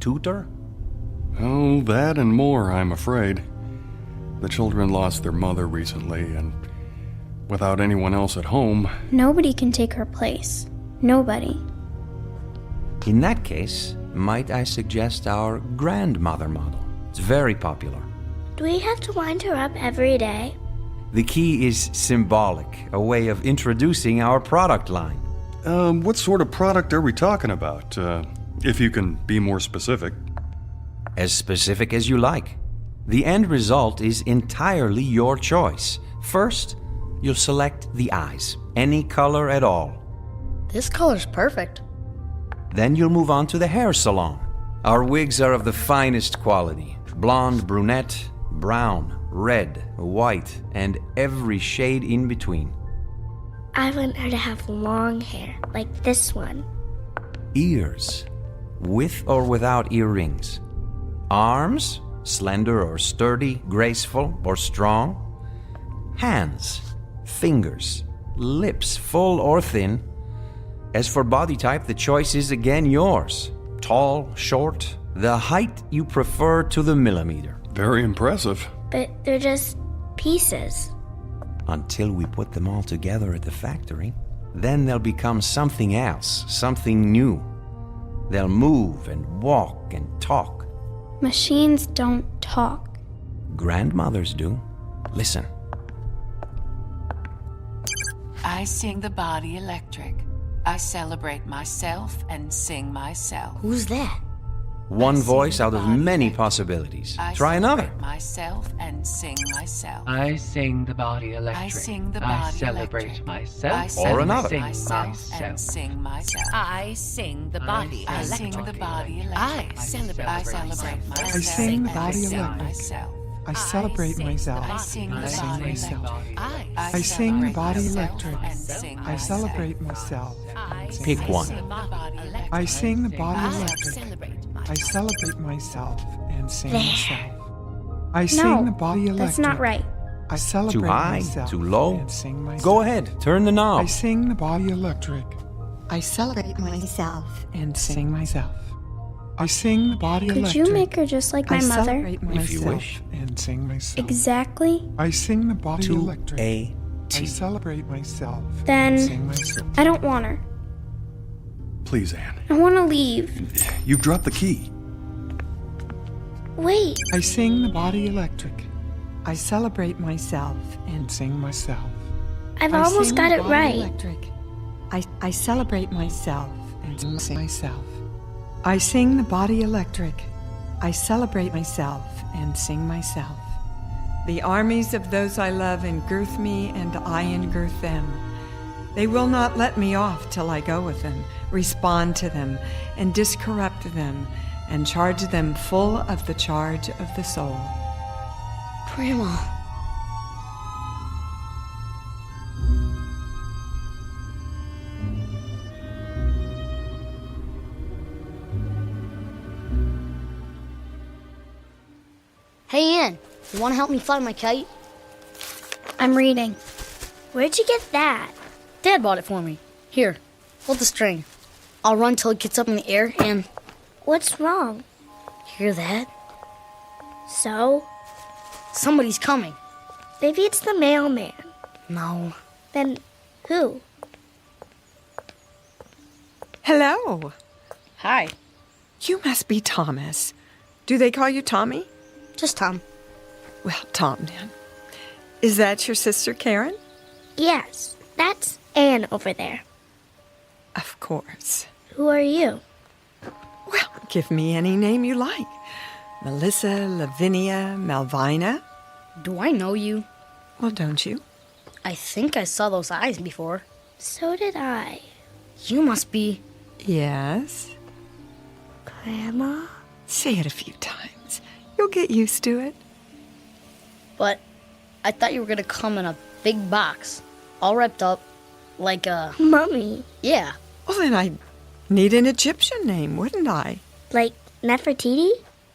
S3: Tutor?
S2: Oh, that and more, I'm afraid. The children lost their mother recently, and without anyone else at home...
S4: Nobody can take her place. Nobody.
S3: In that case, might I suggest our grandmother model? It's very popular.
S4: Do we have to wind her up every day?
S3: The key is symbolic, a way of introducing our product line.
S2: What sort of product are we talking about? If you can be more specific.
S3: As specific as you like. The end result is entirely your choice. First, you'll select the eyes, any color at all.
S16: This color's perfect.
S3: Then you'll move on to the hair salon. Our wigs are of the finest quality. Blonde, brunette, brown, red, white, and every shade in between.
S4: I want her to have long hair, like this one.
S3: Ears, with or without earrings. Arms, slender or sturdy, graceful or strong. Hands, fingers, lips, full or thin. As for body type, the choice is again yours. Tall, short, the height you prefer to the millimeter.
S2: Very impressive.
S4: But they're just pieces.
S3: Until we put them all together at the factory. Then they'll become something else, something new. They'll move and walk and talk.
S4: Machines don't talk.
S3: Grandmothers do. Listen.
S14: I sing the body electric. I celebrate myself and sing myself.
S16: Who's that?
S3: One voice out of many possibilities. Try another.
S14: Myself and sing myself.
S17: I sing the body electric.
S14: I sing the body
S17: celebrate
S14: electric.
S17: myself.
S3: Or another.
S14: Sing myself and sing myself.
S22: I sing the body
S14: I
S22: electric.
S14: sing the body electric.
S22: I celebrate
S14: myself.
S22: I sing the body
S14: electric.
S22: I celebrate myself.
S14: I sing the
S22: I sing
S14: body
S22: myself.
S14: electric.
S22: I sing the body electric. I
S14: I
S22: celebrate myself.
S3: Pick one.
S22: I sing the body electric. I celebrate myself and sing myself. I sing the body electric.
S4: That's not right.
S22: I celebrate
S3: Too high?
S22: myself
S3: Too low?
S22: and sing myself.
S3: Go ahead. Turn the knob.
S22: I sing the body electric. I celebrate myself and sing myself. I sing the body
S4: Could
S22: electric.
S4: you make her just like my
S22: I
S4: mother?
S22: celebrate myself
S3: If you wish.
S22: and sing myself.
S4: Exactly?
S22: I sing the body
S3: To
S22: electric.
S3: a
S22: I
S3: T.
S22: celebrate myself
S4: Then
S22: and sing myself.
S4: I don't want her.
S2: Please, Anne.
S4: I want to leave.
S2: You've dropped the key.
S4: Wait.
S22: I sing the body electric. I celebrate myself and sing myself.
S4: I've
S22: I
S4: almost
S22: sing
S4: got
S22: the
S4: it
S22: body
S4: right.
S22: Electric. I celebrate myself and sing myself. I sing the body electric. I celebrate myself and sing myself. The armies of those I love engirth me, and I engirth them. They will not let me off till I go with them, respond to them, and discorrupt them, and charge them full of the charge of the soul.
S16: Grandma. Hey, Ann, you want to help me fly my kite?
S4: I'm reading. Where'd you get that?
S16: Dad bought it for me. Here, hold the string. I'll run till it gets up in the air and...
S4: What's wrong?
S16: Hear that?
S4: So?
S16: Somebody's coming.
S4: Maybe it's the mailman.
S16: No.
S4: Then who?
S24: Hello.
S16: Hi.
S24: You must be Thomas. Do they call you Tommy?
S16: Just Tom.
S24: Well, Tom, then. Is that your sister, Karen?
S4: Yes, that's Anne over there.
S24: Of course.
S4: Who are you?
S24: Well, give me any name you like.
S22: Melissa, Lavinia, Malvina.
S16: Do I know you?
S22: Well, don't you?
S16: I think I saw those eyes before.
S4: So did I.
S16: You must be...
S22: Yes?
S4: Grandma?
S22: Say it a few times. You'll get used to it.
S16: But I thought you were gonna come in a big box, all wrapped up, like a...
S4: Mummy.
S16: Yeah.
S22: Well, then I'd need an Egyptian name, wouldn't I?
S4: Like Nefertiti?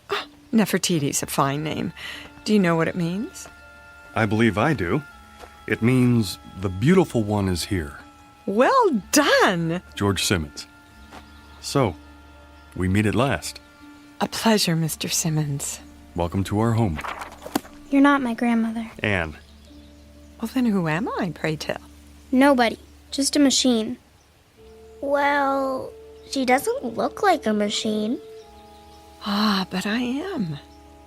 S22: Oh, Nefertiti's a fine name. Do you know what it means?
S2: I believe I do. It means the beautiful one is here.
S22: Well done!
S2: George Simmons. So, we meet at last.
S22: A pleasure, Mr. Simmons.
S2: Welcome to our home.
S4: You're not my grandmother.
S2: Anne.
S22: Well, then who am I, pray tell?
S4: Nobody. Just a machine. Well, she doesn't look like a machine.
S22: Ah, but I am.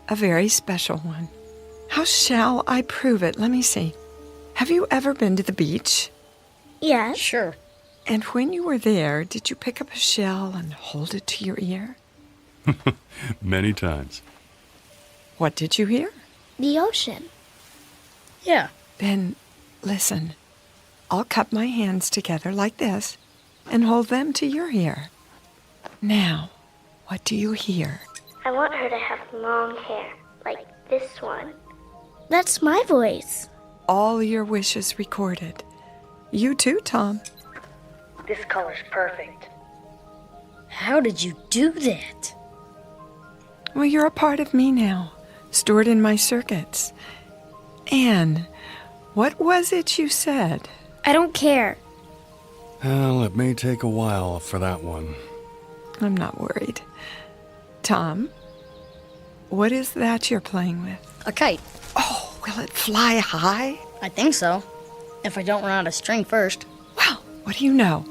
S22: A very special one. How shall I prove it? Let me see. Have you ever been to the beach?
S4: Yes.
S16: Sure.
S22: And when you were there, did you pick up a shell and hold it to your ear?
S2: Many times.
S22: What did you hear?
S4: The ocean.
S16: Yeah.
S22: Then listen. I'll cup my hands together like this and hold them to your ear. Now, what do you hear?
S4: I want her to have long hair, like this one. That's my voice.
S22: All your wishes recorded. You too, Tom.
S16: This color's perfect. How did you do that?
S22: Well, you're a part of me now, stored in my circuits. Anne, what was it you said?
S4: I don't care.
S2: Well, it may take a while for that one.
S22: I'm not worried. Tom, what is that you're playing with?
S16: A kite.
S22: Oh, will it fly high?
S16: I think so. If I don't run out of string first.
S22: Well, what do you know?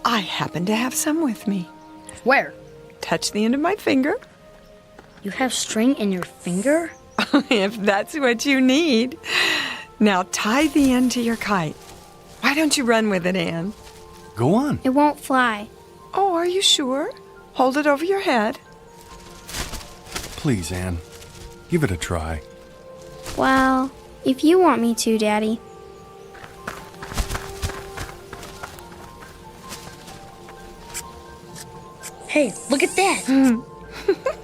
S22: I happen to have some with me.
S16: Where?
S22: Touch the end of my finger.
S16: You have string in your finger?
S22: If that's what you need. Now tie the end to your kite. Why don't you run with it, Anne?
S2: Go on.
S4: It won't fly.
S22: Oh, are you sure? Hold it over your head.
S2: Please, Anne. Give it a try.
S4: Well, if you want me to, Daddy.
S16: Hey, look at that!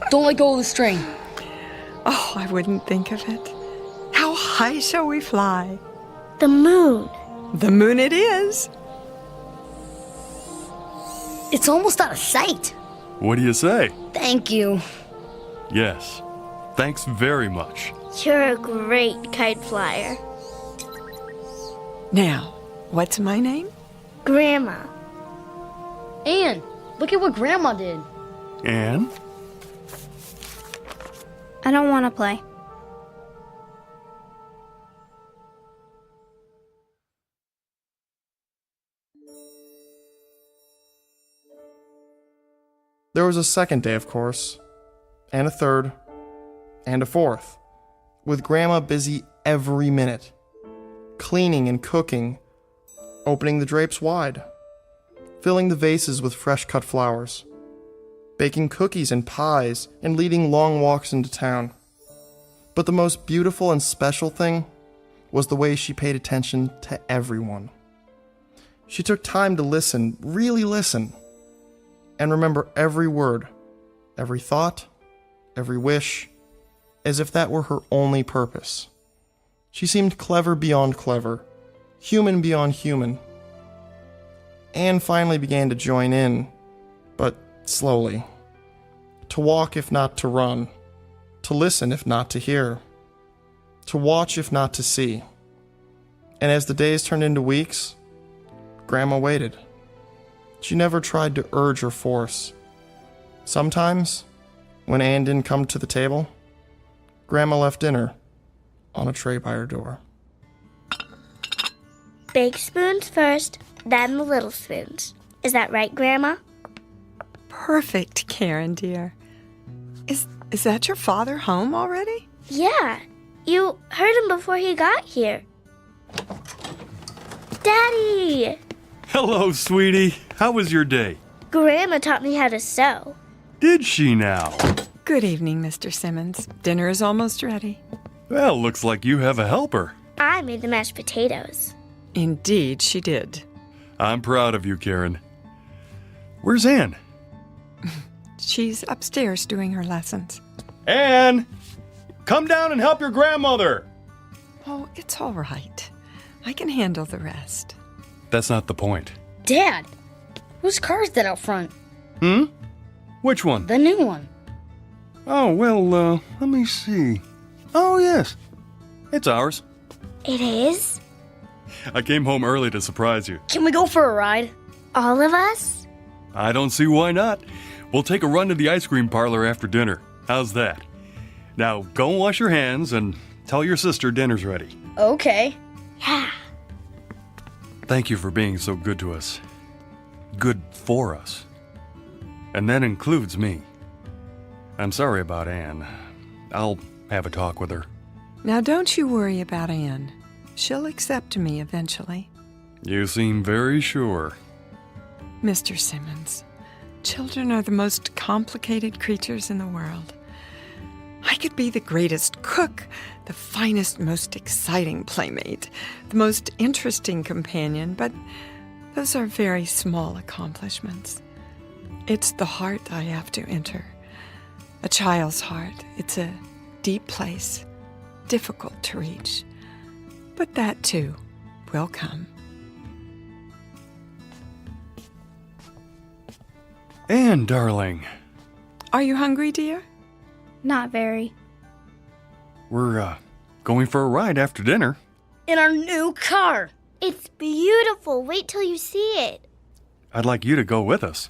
S16: Don't let go of the string.
S22: Oh, I wouldn't think of it. How high shall we fly?
S4: The moon.
S22: The moon it is.
S16: It's almost out of sight.
S2: What do you say?
S16: Thank you.
S2: Yes. Thanks very much.
S4: You're a great kite flyer.
S22: Now, what's my name?
S4: Grandma.
S16: Anne, look at what Grandma did.
S2: Anne?
S4: I don't want to play.
S12: There was a second day, of course, and a third, and a fourth, with Grandma busy every minute, cleaning and cooking, opening the drapes wide, filling the vases with fresh cut flowers, baking cookies and pies, and leading long walks into town. But the most beautiful and special thing was the way she paid attention to everyone. She took time to listen, really listen, and remember every word, every thought, every wish, as if that were her only purpose. She seemed clever beyond clever, human beyond human. Anne finally began to join in, but slowly. To walk if not to run, to listen if not to hear, to watch if not to see. And as the days turned into weeks, Grandma waited. She never tried to urge or force. Sometimes, when Anne didn't come to the table, Grandma left dinner on a tray by her door.
S4: Big spoons first, then the little spoons. Is that right, Grandma?
S22: Perfect, Karen, dear. Is that your father home already?
S4: Yeah. You heard him before he got here. Daddy!
S2: Hello, sweetie. How was your day?
S4: Grandma taught me how to sew.
S2: Did she now?
S24: Good evening, Mr. Simmons. Dinner is almost ready.
S2: Well, looks like you have a helper.
S4: I made the mashed potatoes.
S24: Indeed, she did.
S2: I'm proud of you, Karen. Where's Anne?
S24: She's upstairs doing her lessons.
S2: Anne! Come down and help your grandmother!
S24: Oh, it's all right. I can handle the rest.
S2: That's not the point.
S16: Dad, whose car is that out front?
S2: Which one?
S16: The new one.
S2: Oh, well, let me see. Oh, yes. It's ours.
S4: It is?
S2: I came home early to surprise you.
S16: Can we go for a ride?
S4: All of us?
S2: I don't see why not. We'll take a run to the ice cream parlor after dinner. How's that? Now, go and wash your hands and tell your sister dinner's ready.
S16: Okay.
S4: Yeah.
S2: Thank you for being so good to us. Good for us. And that includes me. I'm sorry about Anne. I'll have a talk with her.
S24: Now, don't you worry about Anne. She'll accept me eventually.
S2: You seem very sure.
S24: Mr. Simmons, children are the most complicated creatures in the world. I could be the greatest cook, the finest, most exciting playmate, the most interesting companion, but those are very small accomplishments. It's the heart I have to enter. A child's heart. It's a deep place, difficult to reach. But that, too, will come.
S2: Anne, darling.
S24: Are you hungry, dear?
S4: Not very.
S2: We're, going for a ride after dinner.
S16: In our new car.
S4: It's beautiful. Wait till you see it.
S2: I'd like you to go with us.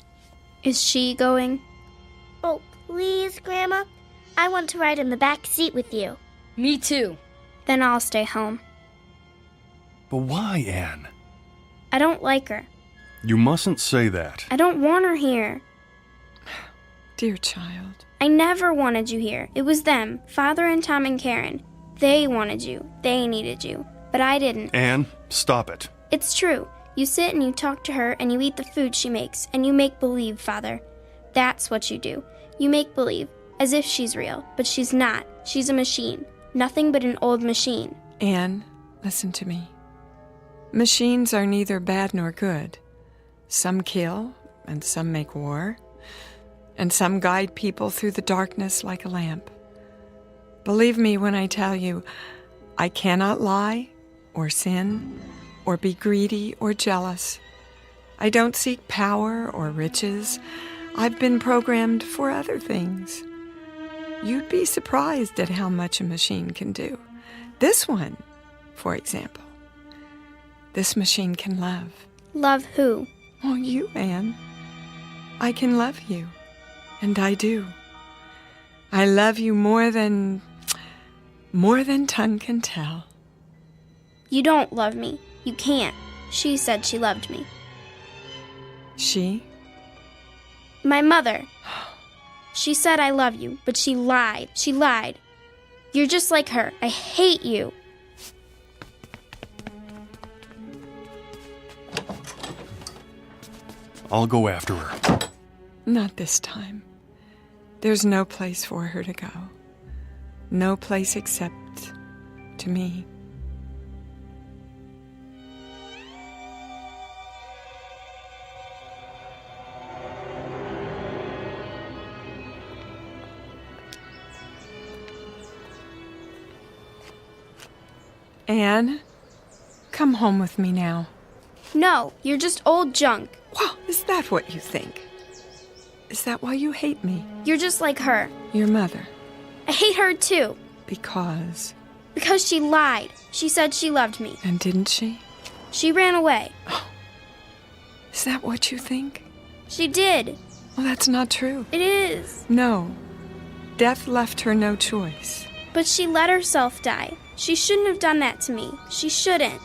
S4: Is she going? Oh, please, Grandma. I want to ride in the back seat with you.
S16: Me too.
S4: Then I'll stay home.
S2: But why, Anne?
S4: I don't like her.
S2: You mustn't say that.
S4: I don't want her here.
S24: Dear child.
S4: I never wanted you here. It was them, Father and Tom and Karen. They wanted you. They needed you. But I didn't.
S2: Anne, stop it.
S4: It's true. You sit and you talk to her and you eat the food she makes and you make believe, Father. That's what you do. You make believe, as if she's real, but she's not. She's a machine. Nothing but an old machine.
S24: Anne, listen to me. Machines are neither bad nor good. Some kill, and some make war, and some guide people through the darkness like a lamp. Believe me when I tell you, I cannot lie, or sin, or be greedy or jealous. I don't seek power or riches. I've been programmed for other things. You'd be surprised at how much a machine can do. This one, for example. This machine can love.
S4: Love who?
S24: Oh, you, Anne. I can love you. And I do. I love you more than tongue can tell.
S4: You don't love me. You can't. She said she loved me.
S24: She?
S4: My mother. She said I love you, but she lied. She lied. You're just like her. I hate you.
S2: I'll go after her.
S24: Not this time. There's no place for her to go. No place except to me. Anne, come home with me now.
S4: No, you're just old junk.
S24: Well, is that what you think? Is that why you hate me?
S4: You're just like her.
S24: Your mother.
S4: I hate her too.
S24: Because?
S4: Because she lied. She said she loved me.
S24: And didn't she?
S4: She ran away.
S24: Oh. Is that what you think?
S4: She did.
S24: Well, that's not true.
S4: It is.
S24: No. Death left her no choice.
S4: But she let herself die. She shouldn't have done that to me. She shouldn't.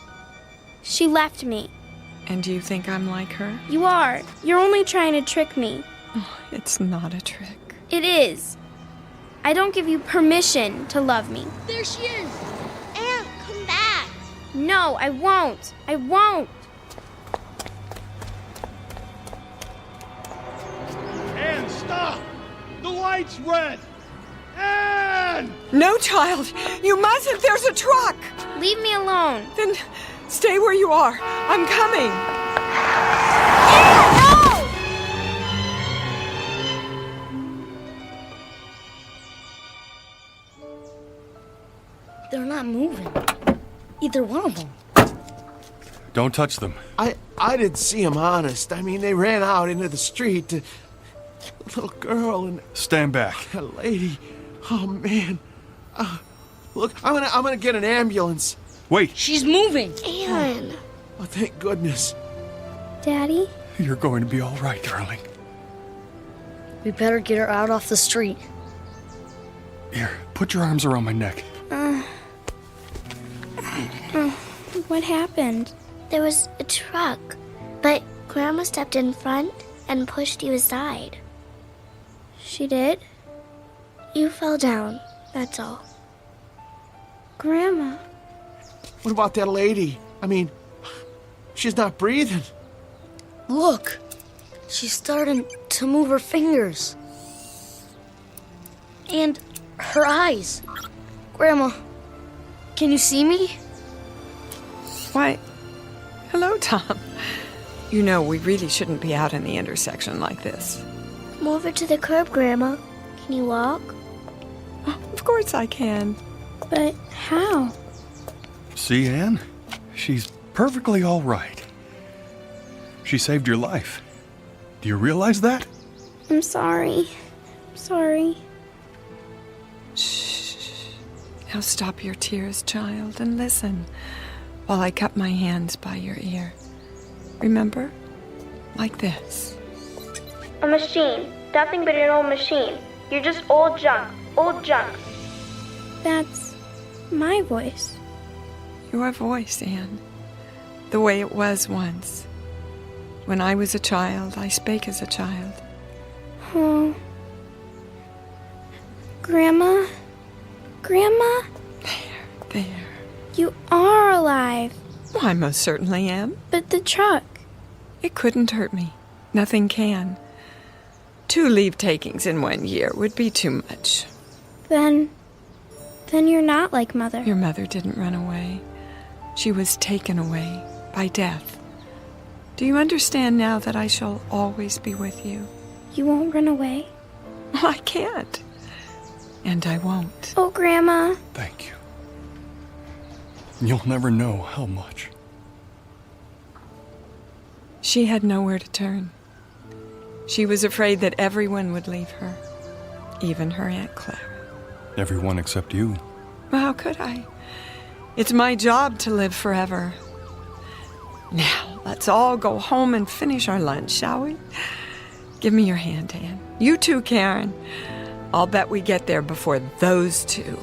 S4: She left me.
S24: And do you think I'm like her?
S4: You are. You're only trying to trick me.
S24: Oh, it's not a trick.
S4: It is. I don't give you permission to love me.
S16: There she is! Anne, come back!
S4: No, I won't. I won't.
S8: Anne, stop! The light's red!
S10: Ann!
S24: No, child! You mustn't! There's a truck!
S4: Leave me alone.
S24: Then stay where you are. I'm coming.
S16: They're not moving. Either one of them.
S2: Don't touch them.
S8: I didn't see them, honest. I mean, they ran out into the street. A little girl and
S2: Stand back.
S8: a lady. Oh, man. Look, I'm gonna get an ambulance.
S2: Wait.
S16: She's moving.
S4: Ann.
S8: Oh, thank goodness.
S4: Daddy?
S2: You're going to be all right, darling.
S16: We better get her out off the street.
S2: Here, put your arms around my neck.
S4: What happened?
S13: There was a truck, but Grandma stepped in front and pushed you aside.
S4: She did?
S13: You fell down, that's all.
S4: Grandma.
S8: What about that lady? I mean, she's not breathing.
S16: Look. She's starting to move her fingers. And her eyes. Grandma, can you see me?
S24: Why, hello, Tom. You know, we really shouldn't be out in the intersection like this.
S13: Come over to the curb, Grandma. Can you walk?
S24: Of course I can.
S4: But how?
S2: See, Ann? She's perfectly all right. She saved your life. Do you realize that?
S4: I'm sorry. Sorry.
S24: Shh. Now stop your tears, child, and listen while I cup my hands by your ear. Remember? Like this.
S4: A machine. Nothing but an old machine. You're just old junk. Old junk. That's my voice.
S24: Your voice, Anne. The way it was once. When I was a child, I spake as a child.
S4: Oh. Grandma? Grandma?
S24: There.
S4: You are alive.
S24: Well, I most certainly am.
S4: But the truck.
S24: It couldn't hurt me. Nothing can. 2 leave takings in 1 year would be too much.
S4: Then you're not like Mother.
S24: Your mother didn't run away. She was taken away by death. Do you understand now that I shall always be with you?
S4: You won't run away?
S24: Well, I can't. And I won't.
S4: Oh, Grandma.
S2: Thank you. You'll never know how much.
S24: She had nowhere to turn. She was afraid that everyone would leave her, even her Aunt Clara.
S2: Everyone except you.
S24: Well, how could I? It's my job to live forever. Now, let's all go home and finish our lunch, shall we? Give me your hand, Anne. You too, Karen. I'll bet we get there before those two.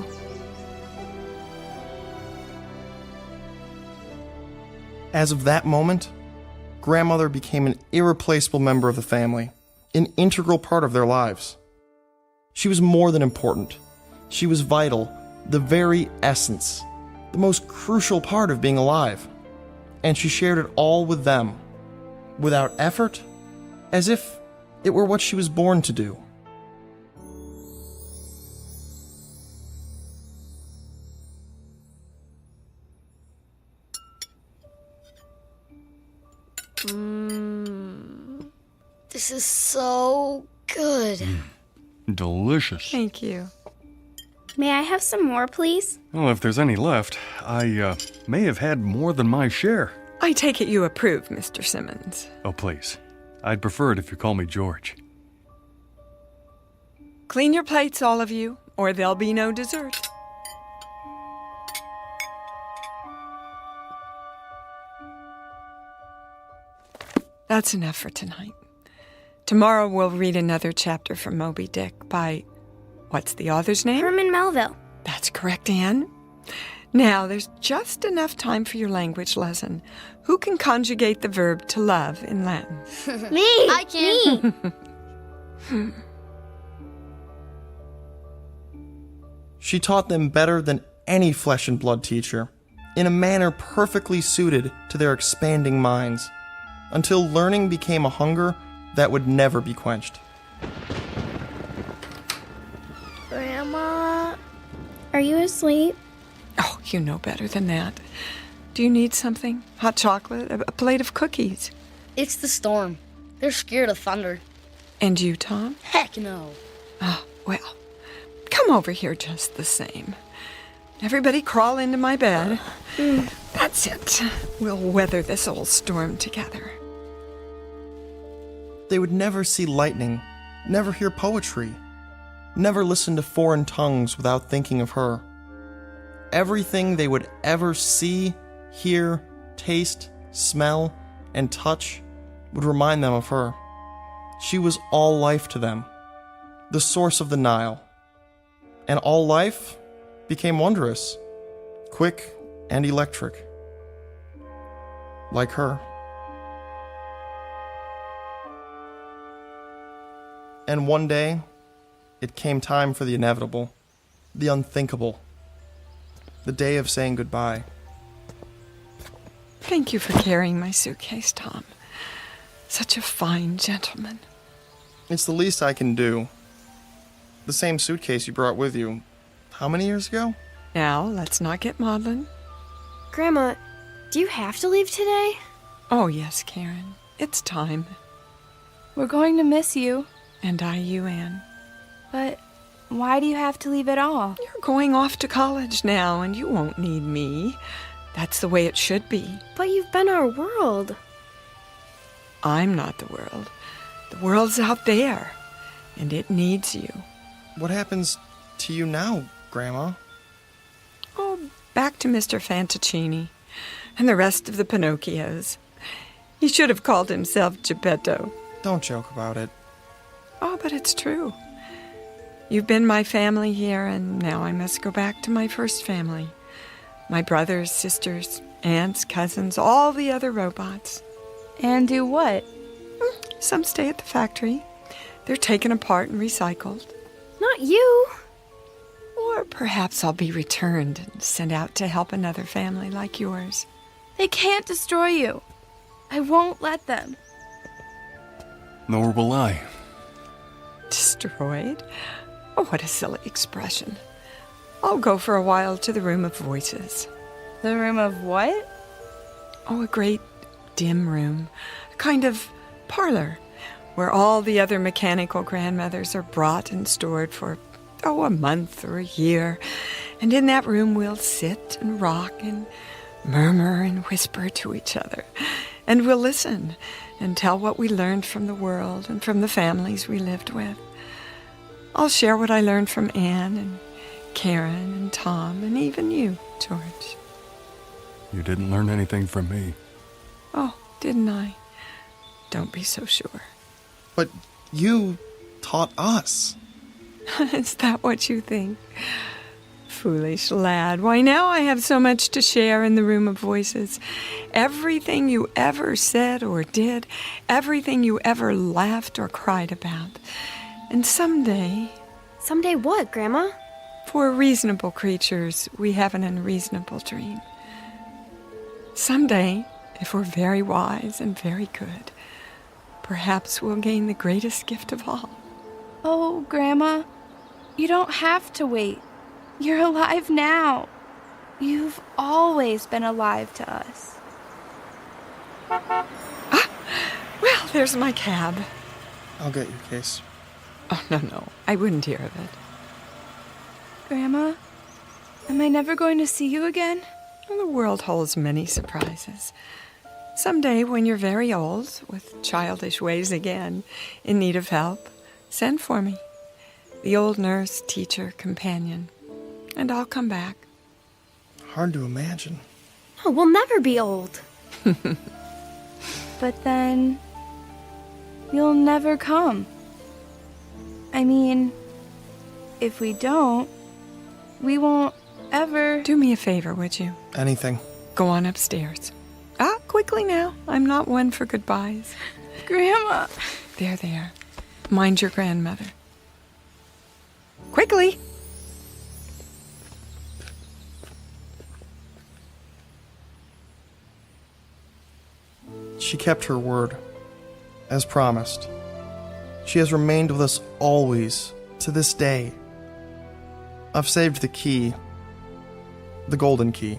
S12: As of that moment, Grandmother became an irreplaceable member of the family, an integral part of their lives. She was more than important. She was vital, the very essence, the most crucial part of being alive. And she shared it all with them, without effort, as if it were what she was born to do.
S16: This is so good.
S2: Delicious.
S24: Thank you.
S4: May I have some more, please?
S2: Well, if there's any left, I may have had more than my share.
S24: I take it you approve, Mr. Simmons.
S2: Oh, please. I'd prefer it if you call me George.
S24: Clean your plates, all of you, or there'll be no dessert. That's enough for tonight. Tomorrow we'll read another chapter from Moby Dick by, what's the author's name?
S4: Herman Melville.
S24: That's correct, Anne. Now, there's just enough time for your language lesson. Who can conjugate the verb to love in Latin?
S4: Me! I can.
S24: Me!
S12: She taught them better than any flesh and blood teacher, in a manner perfectly suited to their expanding minds, until learning became a hunger that would never be quenched.
S13: Grandma?
S4: Are you asleep?
S24: Oh, you know better than that. Do you need something? Hot chocolate? A plate of cookies?
S16: It's the storm. They're scared of thunder.
S24: And you, Tom?
S16: Heck no.
S24: Oh, well, come over here just the same. Everybody crawl into my bed. That's it. We'll weather this old storm together.
S12: They would never see lightning, never hear poetry, never listen to foreign tongues without thinking of her. Everything they would ever see, hear, taste, smell, and touch would remind them of her. She was all life to them, the source of the Nile. And all life became wondrous, quick and electric, like her. And one day, it came time for the inevitable, the unthinkable, the day of saying goodbye.
S24: Thank you for carrying my suitcase, Tom. Such a fine gentleman.
S12: It's the least I can do. The same suitcase you brought with you, how many years ago?
S24: Now, let's not get maudlin.
S4: Grandma, do you have to leave today?
S24: Oh, yes, Karen. It's time.
S11: We're going to miss you.
S24: And I you, Anne.
S11: But why do you have to leave at all?
S24: You're going off to college now, and you won't need me. That's the way it should be.
S4: But you've been our world.
S24: I'm not the world. The world's out there, and it needs you.
S12: What happens to you now, Grandma?
S24: Oh, back to Mr. Fantaccini and the rest of the Pinocchios. He should have called himself Geppetto.
S12: Don't joke about it.
S24: Oh, but it's true. You've been my family here, and now I must go back to my first family. My brothers, sisters, aunts, cousins, all the other robots.
S11: And do what?
S24: Some stay at the factory. They're taken apart and recycled.
S4: Not you.
S24: Or perhaps I'll be returned and sent out to help another family like yours.
S11: They can't destroy you. I won't let them.
S2: Nor will I.
S24: Destroyed? Oh, what a silly expression. I'll go for a while to the Room of Voices.
S11: The Room of what?
S24: Oh, a great dim room. A kind of parlor where all the other mechanical grandmothers are brought and stored for, a month or a year. And in that room we'll sit and rock and murmur and whisper to each other. And we'll listen and tell what we learned from the world and from the families we lived with. I'll share what I learned from Anne and Karen and Tom and even you, George.
S2: You didn't learn anything from me.
S24: Oh, didn't I? Don't be so sure.
S12: But you taught us.
S24: Is that what you think? Foolish lad. Why, now I have so much to share in the Room of Voices. Everything you ever said or did, everything you ever laughed or cried about. And someday...
S4: Someday what, Grandma?
S24: For reasonable creatures, we have an unreasonable dream. Someday, if we're very wise and very good, perhaps we'll gain the greatest gift of all.
S11: Oh, Grandma, you don't have to wait. You're alive now. You've always been alive to us.
S24: Well, there's my cab.
S12: I'll get your case.
S24: Oh, no, I wouldn't hear of it.
S11: Grandma, am I never going to see you again?
S24: Well, the world holds many surprises. Someday, when you're very old, with childish ways again, in need of help, send for me. The old nurse, teacher, companion. And I'll come back.
S12: Hard to imagine.
S4: No, we'll never be old.
S11: But then... you'll never come. I mean, if we don't, we won't ever...
S24: Do me a favor, would you?
S12: Anything.
S24: Go on upstairs. Quickly now. I'm not one for goodbyes.
S11: Grandma!
S24: There. Mind your grandmother. Quickly!
S12: She kept her word, as promised. She has remained with us always, to this day. I've saved the key, the golden key,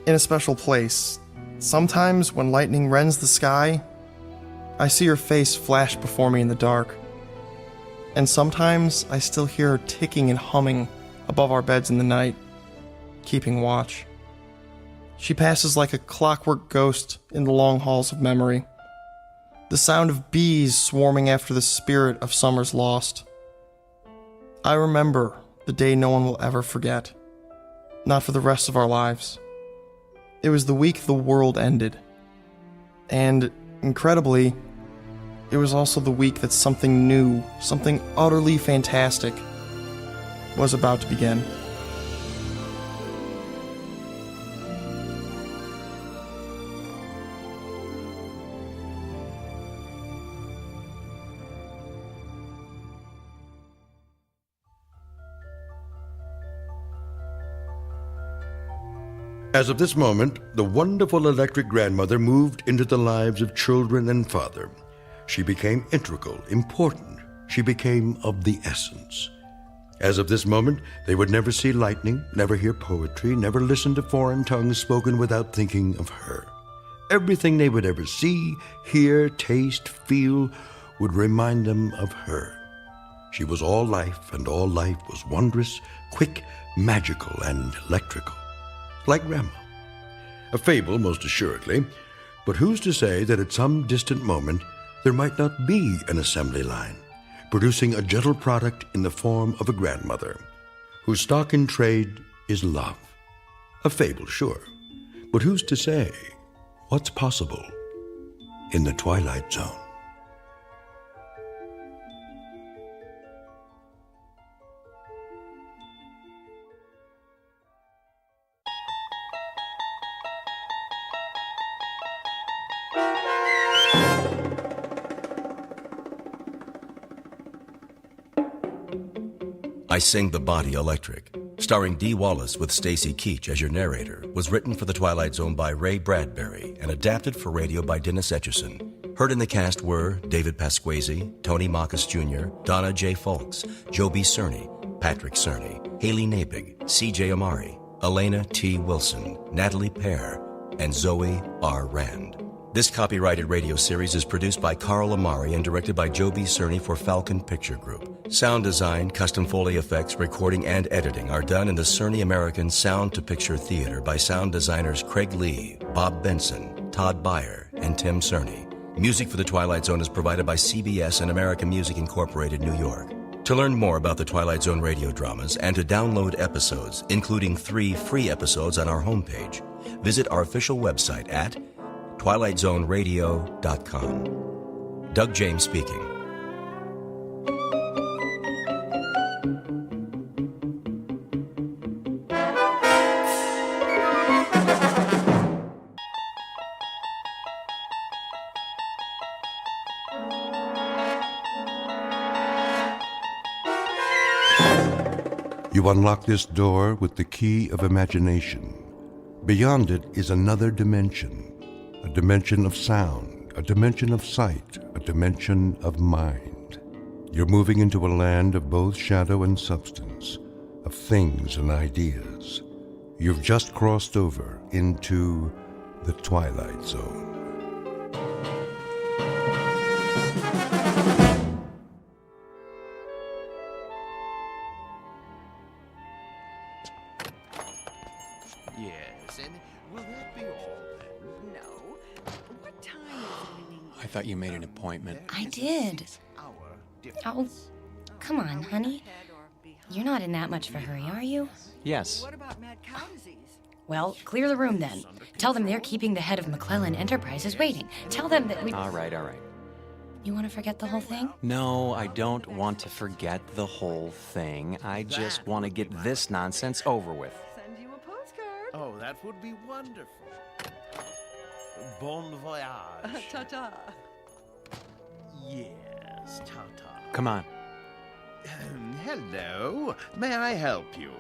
S12: in a special place. Sometimes when lightning rends the sky, I see her face flash before me in the dark. And sometimes I still hear her ticking and humming above our beds in the night, keeping watch. She passes like a clockwork ghost in the long halls of memory. The sound of bees swarming after the spirit of summer's lost. I remember the day no one will ever forget. Not for the rest of our lives. It was the week the world ended. And, incredibly, it was also the week that something new, something utterly fantastic, was about to begin.
S1: As of this moment, the wonderful electric grandmother moved into the lives of children and father. She became integral, important. She became of the essence. As of this moment, they would never see lightning, never hear poetry, never listen to foreign tongues spoken without thinking of her. Everything they would ever see, hear, taste, feel would remind them of her. She was all life, and all life was wondrous, quick, magical, and electrical. Like Grandma. A fable, most assuredly, but who's to say that at some distant moment there might not be an assembly line, producing a gentle product in the form of a grandmother, whose stock in trade is love. A fable, sure, but who's to say what's possible in the Twilight Zone?
S6: I Sing the Body Electric, starring Dee Wallace with Stacy Keach as your narrator, was written for The Twilight Zone by Ray Bradbury and adapted for radio by Dennis Etchison. Heard in the cast were David Pasquesi, Tony Marcus Jr., Donna J. Folks, Joe B. Cerny, Patrick Cerny, Haley Nabig, C.J. Amari, Elena T. Wilson, Natalie Pear, and Zoe R. Rand. This copyrighted radio series is produced by Carl Amari and directed by Joe B. Cerny for Falcon Picture Group. Sound design, custom Foley effects, recording, and editing are done in the Cerny American Sound to Picture Theater by sound designers Craig Lee, Bob Benson, Todd Beyer, and Tim Cerny. Music for The Twilight Zone is provided by CBS and American Music Incorporated, New York. To learn more about the Twilight Zone radio dramas and to download episodes, including 3 free episodes on our homepage, visit our official website at twilightzoneradio.com. Doug James speaking.
S1: You unlock this door with the key of imagination. Beyond it is another dimension, a dimension of sound, a dimension of sight, a dimension of mind. You're moving into a land of both shadow and substance, of things and ideas. You've just crossed over into the Twilight Zone.
S15: Yes, and will that be all then?
S18: No. What time is it?
S19: I thought you made an appointment.
S16: I did. Oh, come on, honey. You're not in that much of a hurry, are you?
S19: Yes.
S18: What about mad cow disease?
S16: Well, clear the room then. Tell them they're keeping the head of McClellan Enterprises waiting. Tell them that we...
S19: All right.
S16: You want to forget the whole thing?
S19: No, I don't want to forget the whole thing. I just want to get this nonsense over with.
S18: Send you a postcard.
S15: Oh, that would be wonderful. Bon voyage.
S18: Ta-ta.
S15: Yes, ta-ta.
S19: Come on.
S15: Hello. May I help you?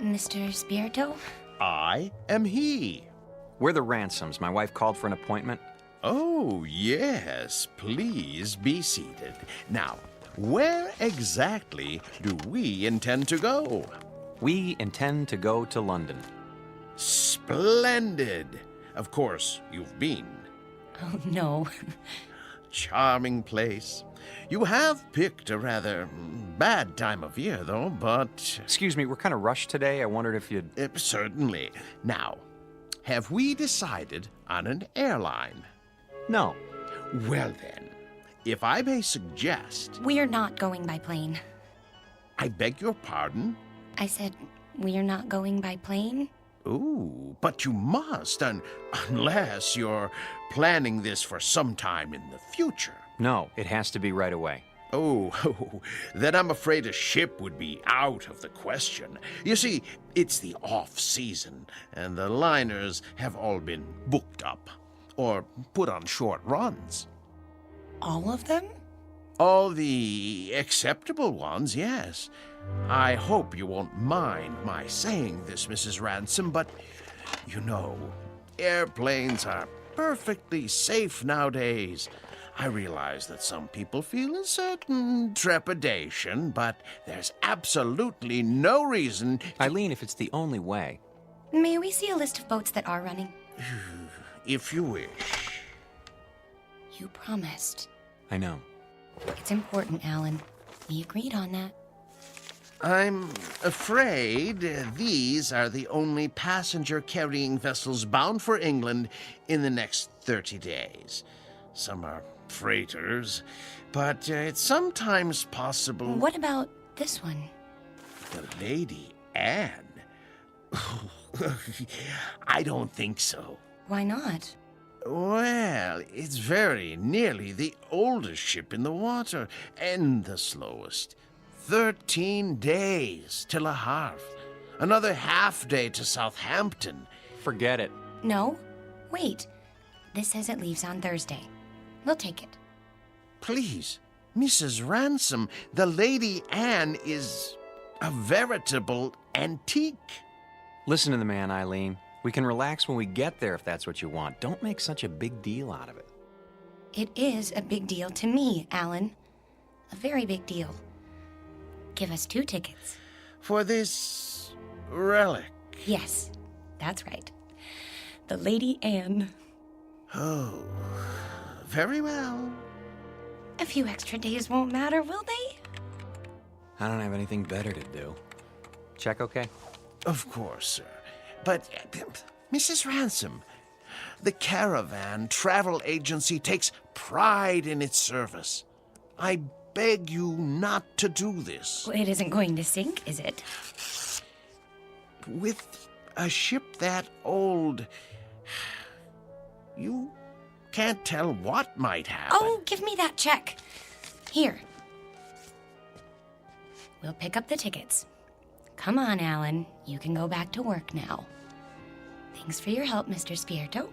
S16: Mr. Spirito?
S15: I am he.
S19: We're the Ransoms. My wife called for an appointment.
S15: Oh, yes. Please be seated. Now, Where exactly do we intend to go?
S19: We intend to go to London.
S15: Splendid. Of course, you've been.
S7: Oh, no.
S15: Charming place. You have picked a rather bad time of year, though, but...
S19: Excuse me, we're kind of rushed today. I wondered if you'd...
S15: Certainly. Now, have we decided on an airline?
S19: No.
S15: Well then, if I may suggest...
S7: We're not going by plane.
S15: I beg your pardon?
S7: I said, we're not going by plane?
S15: Ooh, but you must, unless you're planning this for some time in the future.
S19: No, it has to be right away.
S15: Oh, then I'm afraid a ship would be out of the question. You see, it's the off-season, and the liners have all been booked up, or put on short runs.
S7: All of them?
S15: All the acceptable ones, yes. I hope you won't mind my saying this, Mrs. Ransom, but, you know, airplanes are perfectly safe nowadays. I realize that some people feel a certain trepidation, but there's absolutely no reason...
S19: Eileen, if it's the only way...
S7: May we see a list of boats that are running?
S15: If you wish.
S7: You promised.
S19: I know.
S7: It's important, Alan. We agreed on that.
S15: I'm afraid these are the only passenger-carrying vessels bound for England in the next 30 days. Some are freighters, but it's sometimes possible...
S7: What about this one?
S15: The Lady Anne? I don't think so.
S7: Why not?
S15: Well, it's very nearly the oldest ship in the water, and the slowest. 13 days to Le Havre. Another half day to Southampton.
S19: Forget it.
S7: No. Wait. This says it leaves on Thursday. We'll take it.
S15: Please, Mrs. Ransom, the Lady Anne is a veritable antique.
S19: Listen to the man, Eileen. We can relax when we get there if that's what you want. Don't make such a big deal out of it.
S7: It is a big deal to me, Alan. A very big deal. Give us 2 tickets.
S15: For this relic?
S7: Yes, that's right. The Lady Anne.
S15: Oh, very well.
S7: A few extra days won't matter, will they?
S19: I don't have anything better to do. Check okay?
S15: Of course, sir. But, Mrs. Ransom, the Caravan Travel Agency takes pride in its service. I beg you not to do this.
S7: Well, it isn't going to sink, is it?
S15: With a ship that old, you can't tell what might happen.
S7: Oh, give me that check. Here. We'll pick up the tickets. Come on, Alan. You can go back to work now. Thanks for your help, Mr. Spirito.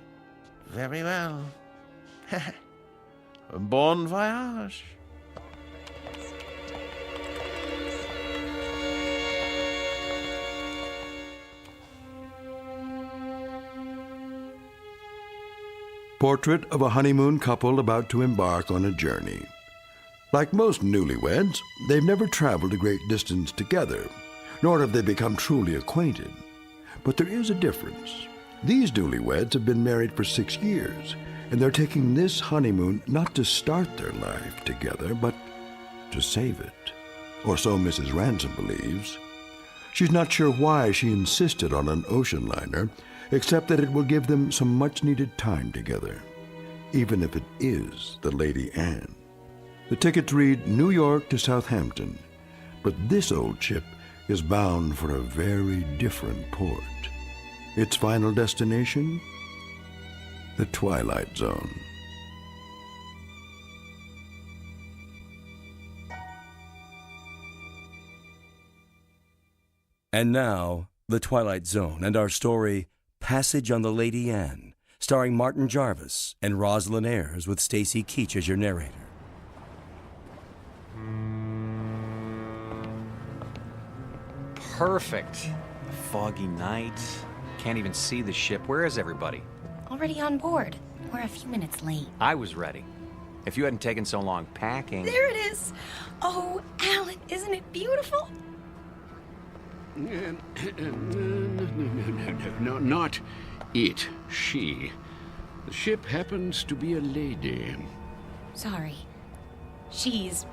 S15: Very well. Bon voyage.
S1: Portrait of a honeymoon couple about to embark on a journey. Like most newlyweds, they've never traveled a great distance together, nor have they become truly acquainted. But there is a difference. These newlyweds have been married for 6 years, and they're taking this honeymoon not to start their life together, but to save it. Or so Mrs. Ransom believes. She's not sure why she insisted on an ocean liner, except that it will give them some much-needed time together, even if it is the Lady Anne. The tickets read New York to Southampton, but this old ship is bound for a very different port. Its final destination? The Twilight Zone.
S6: And now, The Twilight Zone and our story, Passage on the Lady Anne, starring Martin Jarvis and Rosalind Ayres with Stacy Keach as your narrator.
S19: Perfect. A foggy night. Can't even see the ship. Where is everybody?
S7: Already on board. We're a few minutes late.
S19: I was ready. If you hadn't taken so long packing...
S7: There it is! Oh, Alan, isn't it beautiful?
S5: No, not it. She. The ship happens to be a lady.
S7: Sorry. She's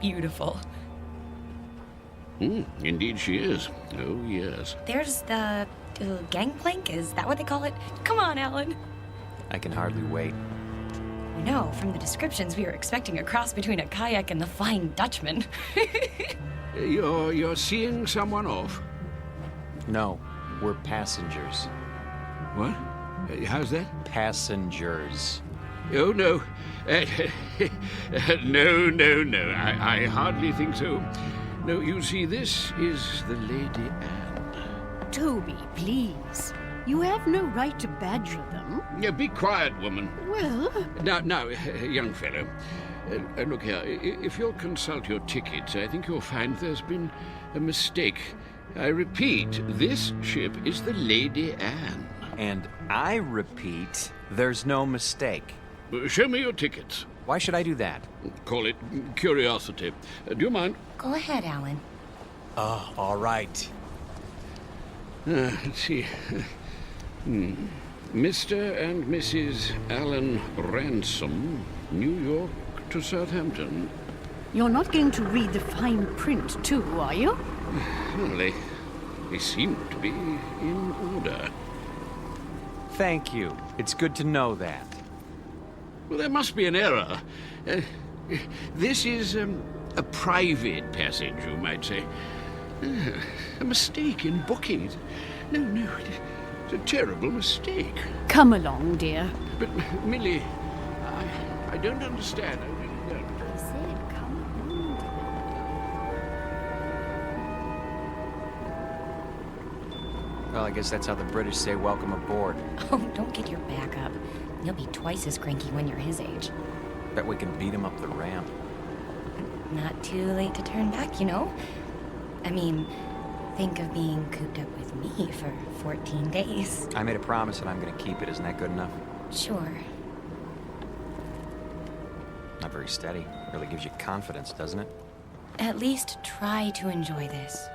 S7: beautiful.
S5: Indeed she is. Oh, yes.
S7: There's the gangplank, is that what they call it? Come on, Alan.
S19: I can hardly wait.
S7: You know, from the descriptions, we were expecting a cross between a kayak and the Flying Dutchman.
S5: You're seeing someone off?
S19: No, we're passengers.
S5: What? How's that?
S19: Passengers.
S5: Oh, no. No. I hardly think so. No, you see, this is the Lady Anne.
S18: Toby, please. You have no right to badger them.
S5: Be quiet, woman.
S18: Well...
S5: Now, young fellow. Look here, if you'll consult your tickets, I think you'll find there's been a mistake. I repeat, this ship is the Lady Anne.
S19: And I repeat, there's no mistake.
S5: Show me your tickets.
S19: Why should I do that?
S5: Call it curiosity. Do you mind?
S7: Go ahead, Alan.
S19: Oh, all right.
S5: Let's see. Mr. and Mrs. Alan Ransom, New York to Southampton.
S18: You're not going to read the fine print, too, are you?
S5: Well, they seem to be in order.
S19: Thank you. It's good to know that.
S5: Well, there must be an error. This is a private passage, you might say. A mistake in booking. No, it's a terrible mistake.
S18: Come along, dear.
S5: But, Millie, I don't understand. I really don't.
S18: I said, come along, dear.
S19: Well, I guess that's how the British say welcome aboard.
S7: Oh, don't get your back up. You'll be twice as cranky when you're his age.
S19: Bet we can beat him up the ramp.
S7: Not too late to turn back, you know? I mean, think of being cooped up with me for 14 days.
S19: I made a promise and I'm gonna keep it. Isn't that good enough?
S7: Sure.
S19: Not very steady. Really gives you confidence, doesn't it?
S7: At least try to enjoy this.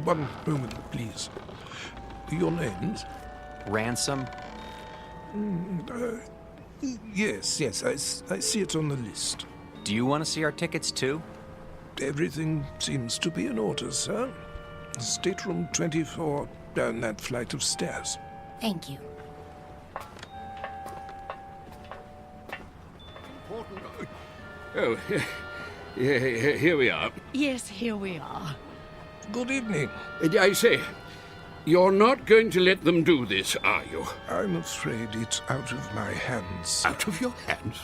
S9: One moment, please. Your names?
S19: Ransom?
S9: Yes, I see it on the list.
S19: Do you want to see our tickets, too?
S9: Everything seems to be in order, sir. Stateroom 24, down that flight of stairs.
S7: Thank you.
S5: Oh, here we are.
S18: Yes, here we are.
S9: Good evening.
S5: I say, you're not going to let them do this, are you?
S9: I'm afraid it's out of my hands.
S5: Out of your hands?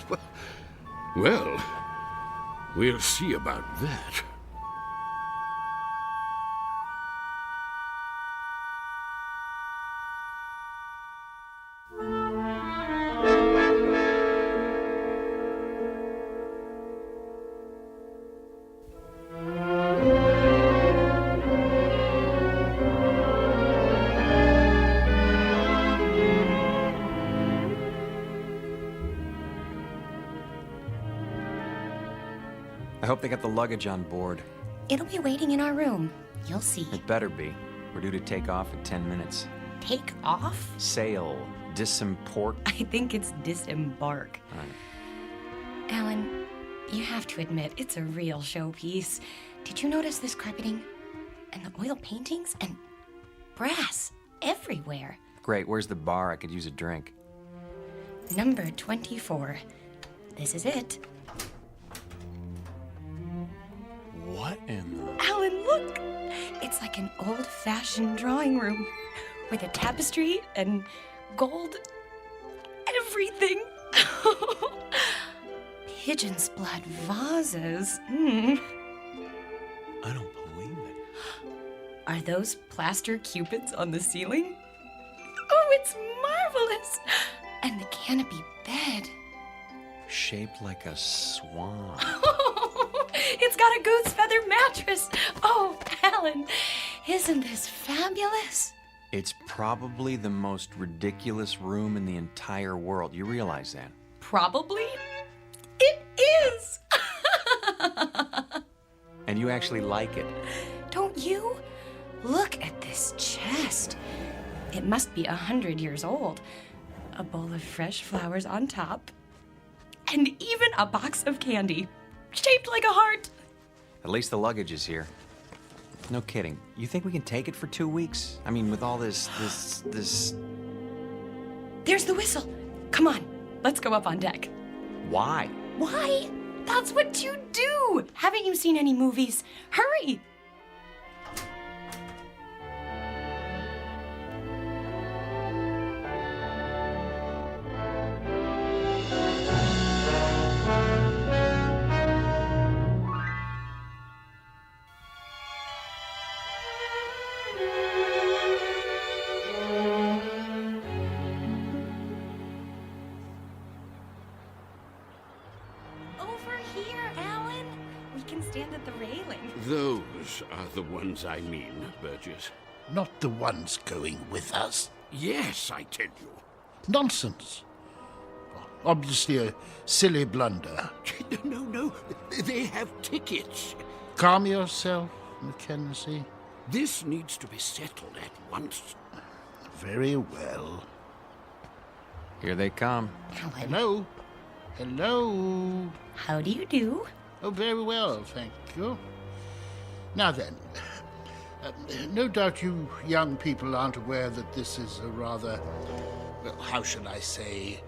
S5: Well, we'll see about that.
S19: I hope they got the luggage on board.
S7: It'll be waiting in our room. You'll see.
S19: It better be. We're due to take off in 10 minutes.
S7: Take off?
S19: Sail. Disimport.
S7: I think it's disembark. Alan, you have to admit, it's a real showpiece. Did you notice this carpeting? And the oil paintings? And brass everywhere.
S19: Great. Where's the bar? I could use a drink.
S7: Number 24. This is it.
S19: What in the...
S7: Alan, look! It's like an old-fashioned drawing room with a tapestry and gold everything. Pigeon's blood vases.
S19: I don't believe it.
S7: Are those plaster cupids on the ceiling? Oh, it's marvelous! And the canopy bed.
S19: Shaped like a swan.
S7: It's got a goose feather mattress. Oh, Alan, isn't this fabulous?
S19: It's probably the most ridiculous room in the entire world. You realize that?
S7: Probably?
S19: You actually like it.
S7: Don't you? Look at this chest. It must be 100 years old. A bowl of fresh flowers on top. And even a box of candy, shaped like a heart.
S19: At least the luggage is here. No kidding. You think we can take it for 2 weeks? I mean, with all this...
S7: There's the whistle. Come on, let's go up on deck.
S19: Why?
S7: Why? That's what you do. Haven't you seen any movies? Hurry.
S5: Those are the ones I mean, Burgess.
S17: Not the ones going with us.
S5: Yes, I tell you.
S17: Nonsense. Obviously a silly blunder.
S5: No. They have tickets.
S17: Calm yourself, Mackenzie.
S5: This needs to be settled at once.
S17: Very well.
S19: Here they come.
S17: Hello. Hello.
S7: How do you do?
S17: Oh, very well, thank you. Now then, no doubt you young people aren't aware that this is a rather, well, how shall I say,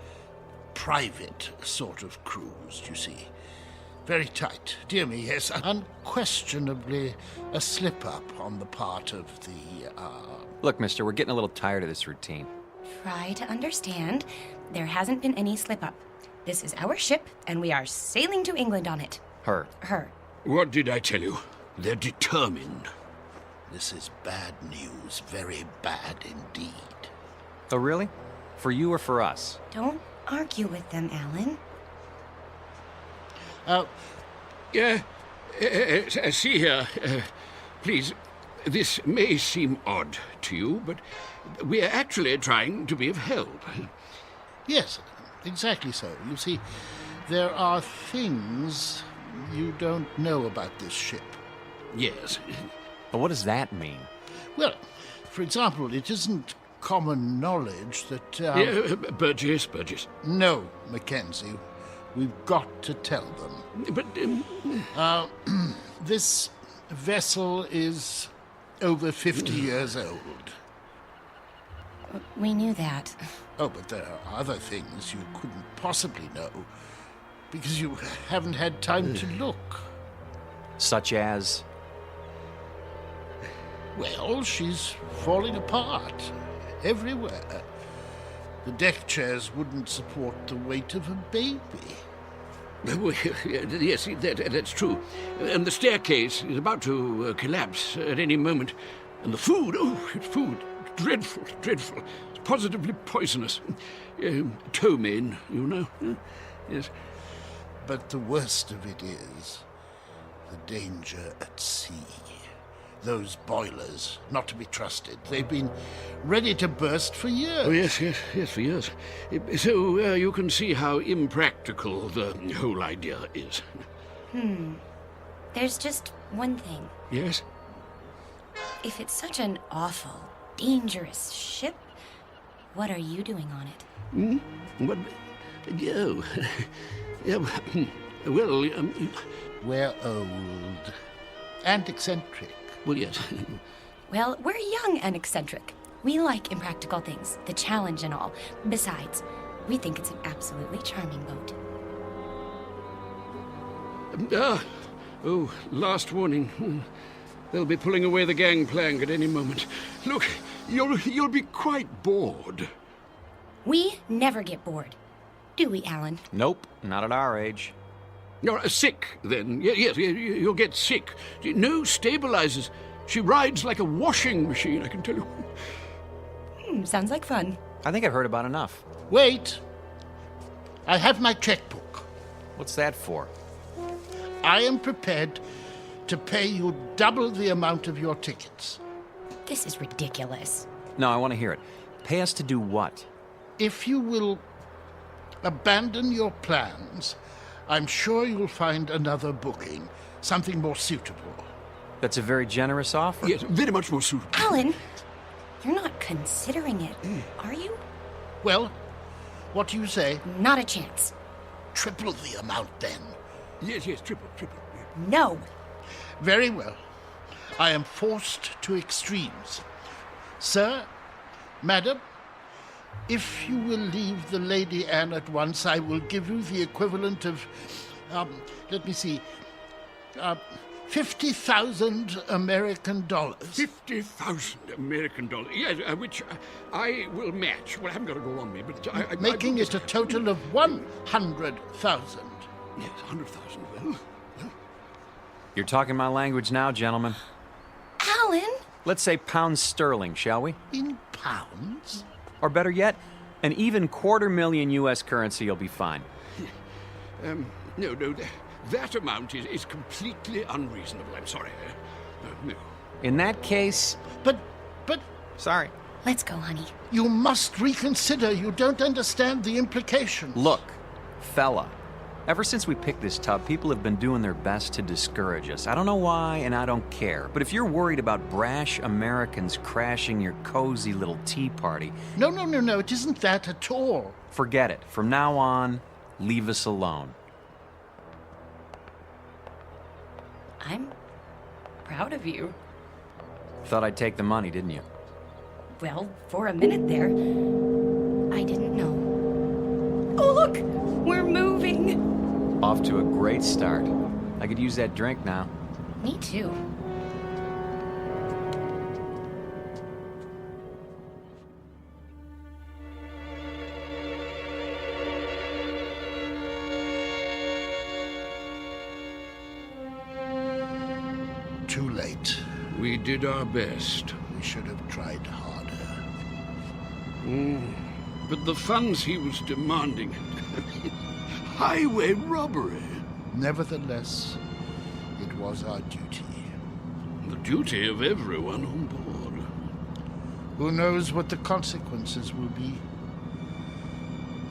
S17: private sort of cruise, you see. Very tight. Dear me, yes, unquestionably a slip-up on the part of the,
S19: Look, mister, we're getting a little tired of this routine.
S7: Try to understand. There hasn't been any slip-up. This is our ship, and we are sailing to England on it. Her.
S5: What did I tell you? They're determined.
S17: This is bad news, very bad indeed.
S19: Oh, really? For you or for us?
S7: Don't argue with them, Alan.
S5: See here, please, this may seem odd to you, but we are actually trying to be of help.
S17: Yes, exactly so. You see, there are things you don't know about this ship.
S5: Yes.
S19: But what does that mean?
S17: Well, for example, it isn't common knowledge that...
S5: Burgess.
S17: No, Mackenzie. We've got to tell them.
S5: But...
S17: this vessel is over 50 years old.
S7: We knew that.
S17: Oh, but there are other things you couldn't possibly know, because you haven't had time to look.
S19: Such as?
S17: Well, she's falling apart everywhere. The deck chairs wouldn't support the weight of a baby.
S5: Yes, that's true. And the staircase is about to collapse at any moment. And the food, dreadful. It's positively poisonous. Ptomaine, you know. Yes.
S17: But the worst of it is the danger at sea. Those boilers, not to be trusted. They've been ready to burst for years.
S5: Oh, yes, for years. So you can see how impractical the whole idea is.
S7: There's just one thing.
S5: Yes?
S7: If it's such an awful, dangerous ship, what are you doing on it?
S5: What? Oh. Yeah, well,
S17: we're old and eccentric.
S5: Well, yes.
S7: Well, we're young and eccentric. We like impractical things, the challenge and all. Besides, we think it's an absolutely charming boat.
S5: Last warning. They'll be pulling away the gangplank at any moment. Look, you'll be quite bored.
S7: We never get bored. Do we, Alan?
S19: Nope, not at our age.
S5: You're sick, then. Yes, you'll get sick. No stabilizers. She rides like a washing machine, I can tell you.
S7: Sounds like fun.
S19: I think I've heard about enough.
S17: Wait. I have my checkbook.
S19: What's that for?
S17: I am prepared to pay you double the amount of your tickets.
S7: This is ridiculous.
S19: No, I want to hear it. Pay us to do what?
S17: If you will abandon your plans, I'm sure you'll find another booking. something more suitable.
S19: That's a very generous offer.
S5: Yes, very much more suitable.
S7: Alan, you're not considering it, are you?
S17: Well, what do you say?
S7: Not a chance.
S17: Triple the amount, then.
S5: Yes, triple.
S7: No.
S17: Very well. I am forced to extremes. Sir, madam, if you will leave the Lady Anne at once, I will give you the equivalent of, let me see, 50,000 American dollars.
S5: 50,000 American dollars. Yes, which I will match. Well, I haven't got it all on me, but
S17: Making it a total of 100,000.
S5: Yes, 100,000. Well.
S19: You're talking my language now, gentlemen.
S7: Alan!
S19: Let's say pounds sterling, shall we?
S17: In pounds?
S19: Or better yet, an even $250,000 U.S. currency will be fine.
S5: No, that amount is completely unreasonable. I'm sorry. No.
S19: In that case...
S17: But...
S19: Sorry.
S7: Let's go, honey.
S17: You must reconsider. You don't understand the implications.
S19: Look, fella. Ever since we picked this tub, people have been doing their best to discourage us. I don't know why, and I don't care. But if you're worried about brash Americans crashing your cozy little tea party...
S17: No, it isn't that at all.
S19: Forget it. From now on, leave us alone.
S7: I'm proud of you.
S19: Thought I'd take the money, didn't you?
S7: Well, for a minute there, I didn't know. Oh, look! We're moving!
S19: Off to a great start. I could use that drink now.
S7: Me too.
S17: Too late.
S5: We did our best.
S17: We should have tried harder.
S5: But the funds he was demanding... highway robbery.
S17: Nevertheless, it was our duty.
S5: The duty of everyone on board.
S17: Who knows what the consequences will be?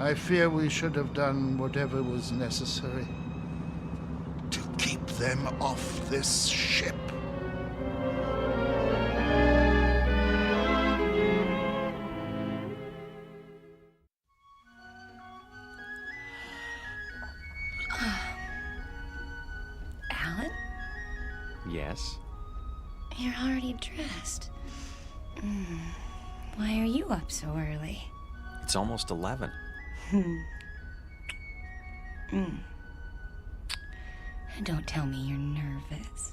S17: I fear we should have done whatever was necessary to keep them off this ship.
S7: Alan?
S19: Yes?
S7: You're already dressed. Why are you up so early?
S19: It's almost 11.
S7: Don't tell me you're nervous.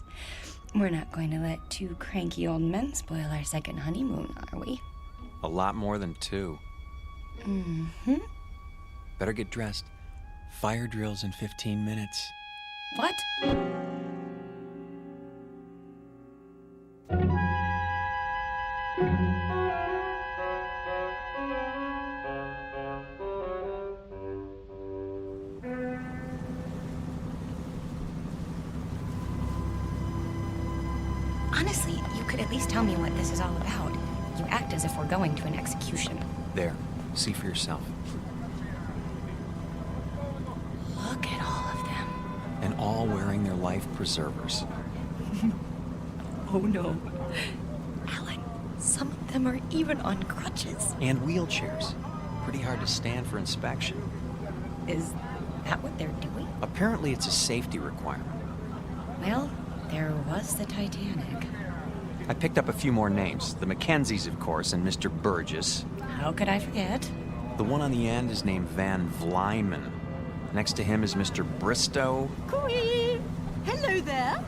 S7: We're not going to let two cranky old men spoil our second honeymoon, are we?
S19: A lot more than 2. Better get dressed. Fire drill's in 15 minutes.
S7: What? Honestly, you could at least tell me what this is all about. You act as if we're going to an execution.
S19: There. See for yourself.
S7: Look at all of them.
S19: And all wearing their life preservers.
S7: Oh no. Alan, some of them are even on crutches.
S19: And wheelchairs. Pretty hard to stand for inspection.
S7: Is that what they're doing?
S19: Apparently it's a safety requirement.
S7: Well, there was the Titanic.
S19: I picked up a few more names. The Mackenzies, of course, and Mr. Burgess.
S7: How could I forget?
S19: The one on the end is named Van Vlymen. Next to him is Mr. Bristow.
S18: Cooey! Hello there.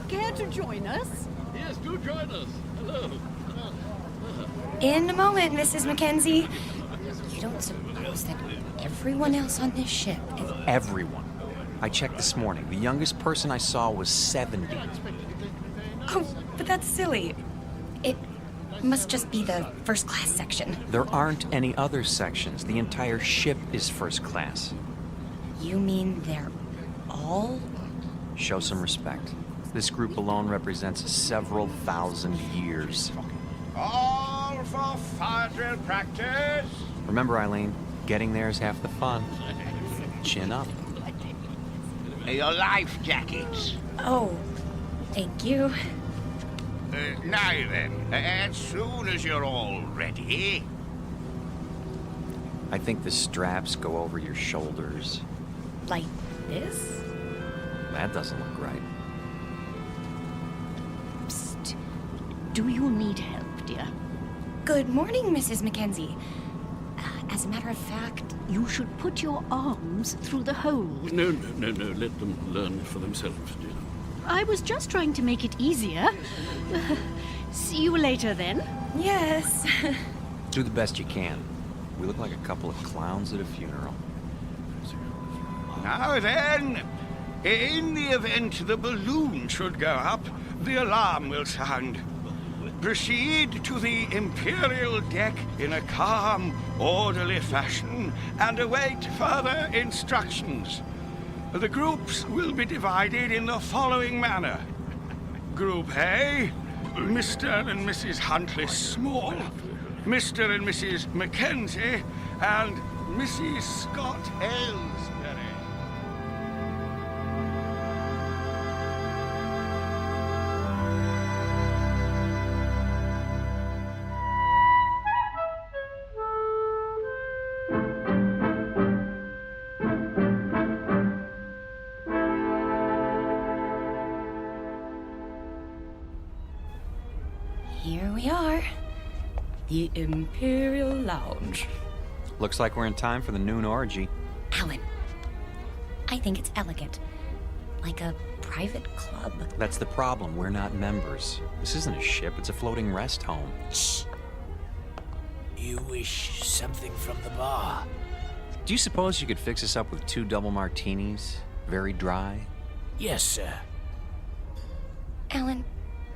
S18: Care to join us?
S5: Yes, do join us. Hello.
S7: In a moment, Mrs. Mackenzie. You don't suppose that everyone else on this ship is...
S19: Everyone. I checked this morning. The youngest person I saw was 70.
S7: Oh, but that's silly. It must just be the first class section.
S19: There aren't any other sections. The entire ship is first class.
S7: You mean they're all?
S19: Show some respect. This group alone represents several thousand years.
S15: All for fire drill practice.
S19: Remember, Eileen, getting there is half the fun. Chin up.
S15: Your life jackets.
S7: Oh, thank you.
S5: Now then, as soon as you're all ready...
S19: I think the straps go over your shoulders.
S7: Like this?
S19: That doesn't look right.
S18: Psst. Do you need help, dear?
S7: Good morning, Mrs. Mackenzie. As a matter of fact...
S18: You should put your arms through the hole.
S5: No. Let them learn for themselves, dear.
S18: I was just trying to make it easier. See you later, then.
S7: Yes.
S19: Do the best you can. We look like a couple of clowns at a funeral.
S5: Now then, in the event the balloon should go up, the alarm will sound. Proceed to the Imperial deck in a calm, orderly fashion and await further instructions. The groups will be divided in the following manner. Group A, Mr. and Mrs. Huntley Small, Mr. and Mrs. Mackenzie, and Mrs. Scott Aylesbury.
S7: Here we are. The Imperial Lounge.
S19: Looks like we're in time for the noon orgy.
S7: Alan, I think it's elegant. Like a private club.
S19: That's the problem. We're not members. This isn't a ship. It's a floating rest home.
S14: Shh. You wish something from the bar?
S19: Do you suppose you could fix us up with 2 double martinis? Very dry?
S14: Yes, sir.
S7: Alan,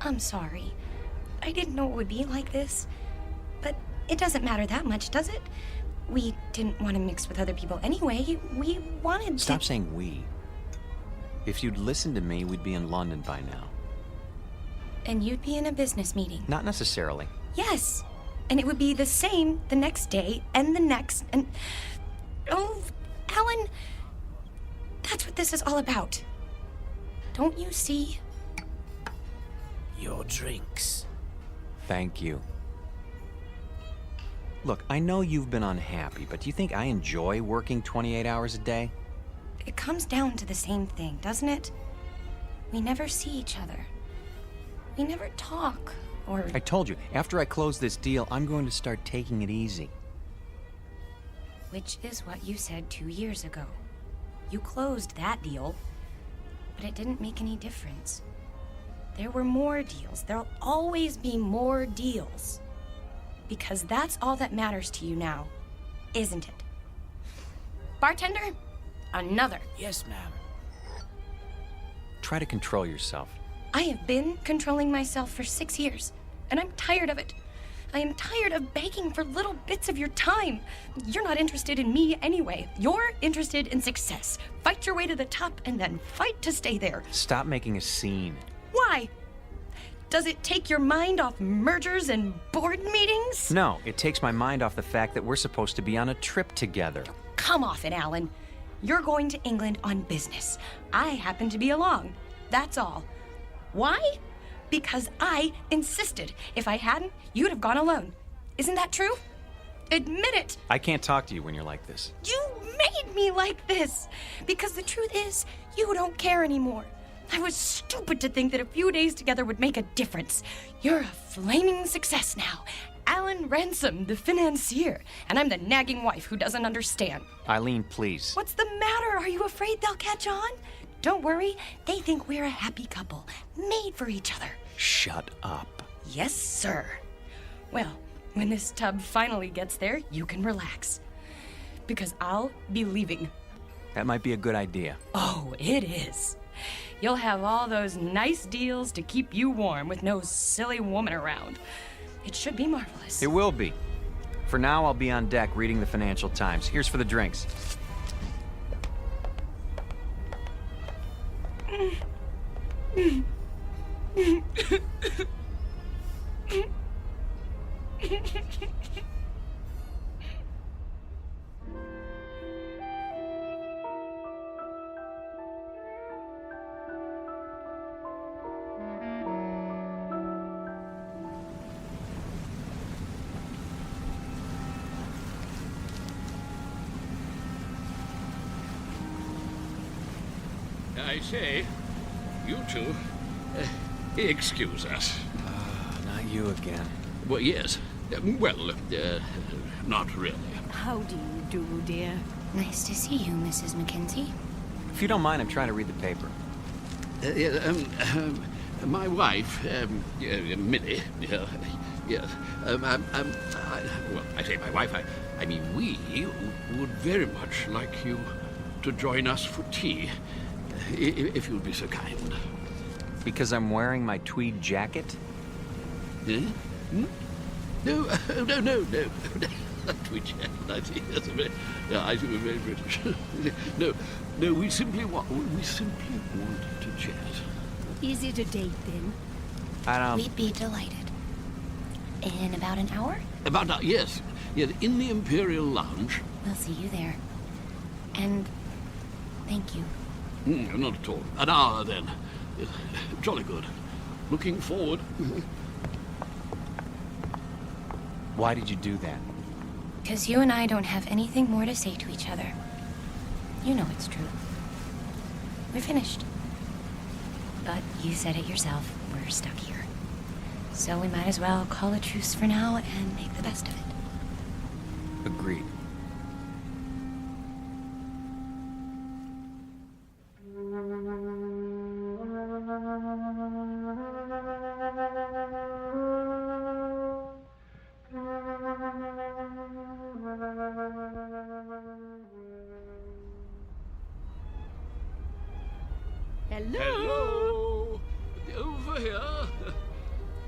S7: I'm sorry. I didn't know it would be like this. But it doesn't matter that much, does it? We didn't want to mix with other people anyway. We wanted to...
S19: Stop saying we. If you'd listened to me, we'd be in London by now.
S7: And you'd be in a business meeting.
S19: Not necessarily.
S7: Yes. And it would be the same the next day and the next and... Oh, Alan, that's what this is all about. Don't you see?
S14: Your drinks.
S19: Thank you. Look, I know you've been unhappy, but do you think I enjoy working 28 hours a day?
S7: It comes down to the same thing, doesn't it? We never see each other. We never talk, or...
S19: I told you, after I close this deal, I'm going to start taking it easy.
S7: Which is what you said 2 years ago. You closed that deal, but it didn't make any difference. There were more deals. There'll always be more deals. Because that's all that matters to you now, isn't it? Bartender, another.
S14: Yes, ma'am.
S19: Try to control yourself.
S7: I have been controlling myself for 6 years, and I'm tired of it. I am tired of begging for little bits of your time. You're not interested in me anyway. You're interested in success. Fight your way to the top and then fight to stay there.
S19: Stop making a scene.
S7: Why? Does it take your mind off mergers and board meetings?
S19: No, it takes my mind off the fact that we're supposed to be on a trip together.
S7: Come off it, Alan. You're going to England on business. I happen to be along. That's all. Why? Because I insisted. If I hadn't, you'd have gone alone. Isn't that true? Admit it.
S19: I can't talk to you when you're like this.
S7: You made me like this. Because the truth is, you don't care anymore. I was stupid to think that a few days together would make a difference. You're a flaming success now. Alan Ransom, the financier. And I'm the nagging wife who doesn't understand.
S19: Eileen, please.
S7: What's the matter? Are you afraid they'll catch on? Don't worry. They think we're a happy couple, made for each other.
S19: Shut up.
S7: Yes, sir. Well, when this tub finally gets there, you can relax. Because I'll be leaving.
S19: That might be a good idea.
S7: Oh, it is. You'll have all those nice deals to keep you warm with no silly woman around. It should be marvelous.
S19: It will be. For now, I'll be on deck reading the Financial Times. Here's for the drinks.
S5: I say, you two, excuse us.
S19: Not you again.
S5: Well, yes. Not really.
S18: How do you do, dear?
S7: Nice to see you, Mrs. Mackenzie.
S19: If you don't mind, I'm trying to read the paper.
S5: My wife, Millie, yes. I say my wife, I mean we would very much like you to join us for tea, if you'd be so kind.
S19: Because I'm wearing my tweed jacket?
S5: Eh? Hmm? No, no. Tweed jacket, I see. That's I see, we're very British. No, we simply want to chat.
S18: Is it a date, then?
S7: We'd be delighted. In about an hour?
S5: Yes, in the Imperial Lounge.
S7: We'll see you there. And thank you.
S5: Not at all. An hour, then. Jolly good. Looking forward.
S19: Why did you do that?
S7: Because you and I don't have anything more to say to each other. You know it's true. We're finished. But you said it yourself, we're stuck here. So we might as well call a truce for now and make the best of it.
S19: Agreed.
S5: Hello. Over here.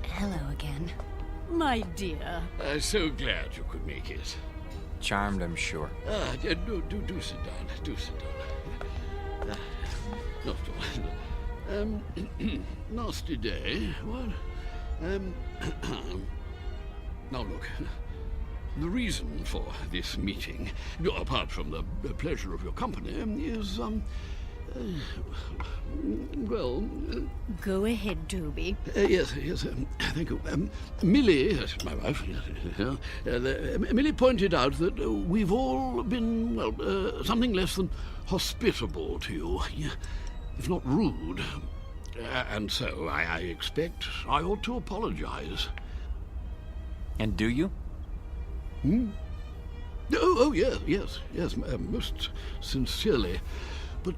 S7: Hello again.
S18: My dear.
S5: So glad you could make it.
S19: Charmed, I'm sure.
S5: Do sit down. Do sit down. Not at all. Nasty day. What? Now look. The reason for this meeting, apart from the pleasure of your company, is
S18: Go ahead, Toby.
S5: Yes, thank you. Millie, that's my wife, Millie pointed out that we've all been, something less than hospitable to you, if not rude. And so I expect I ought to apologize.
S19: And do you?
S5: Oh, yes, most sincerely. But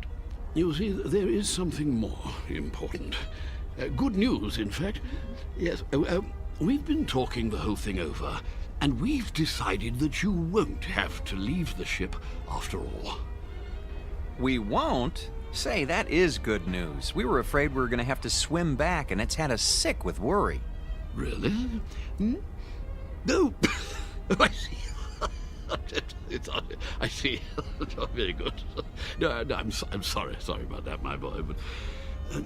S5: you see, there is something more important. Good news, in fact. Yes, we've been talking the whole thing over, and we've decided that you won't have to leave the ship after all.
S19: We won't? Say, that is good news. We were afraid we were going to have to swim back, and it's had us sick with worry.
S5: Really? No. I see. I see. Very good. No, I'm sorry about that, my boy. But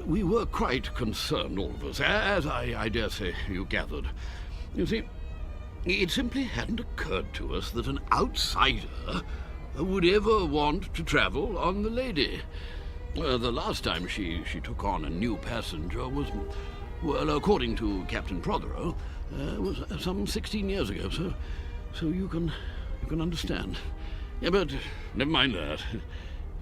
S5: we were quite concerned, all of us, as I dare say you gathered. You see, it simply hadn't occurred to us that an outsider would ever want to travel on the Lady. The last time she took on a new passenger was, well, according to Captain Prothero, was some 16 years ago. So you can understand. Yeah, but never mind that.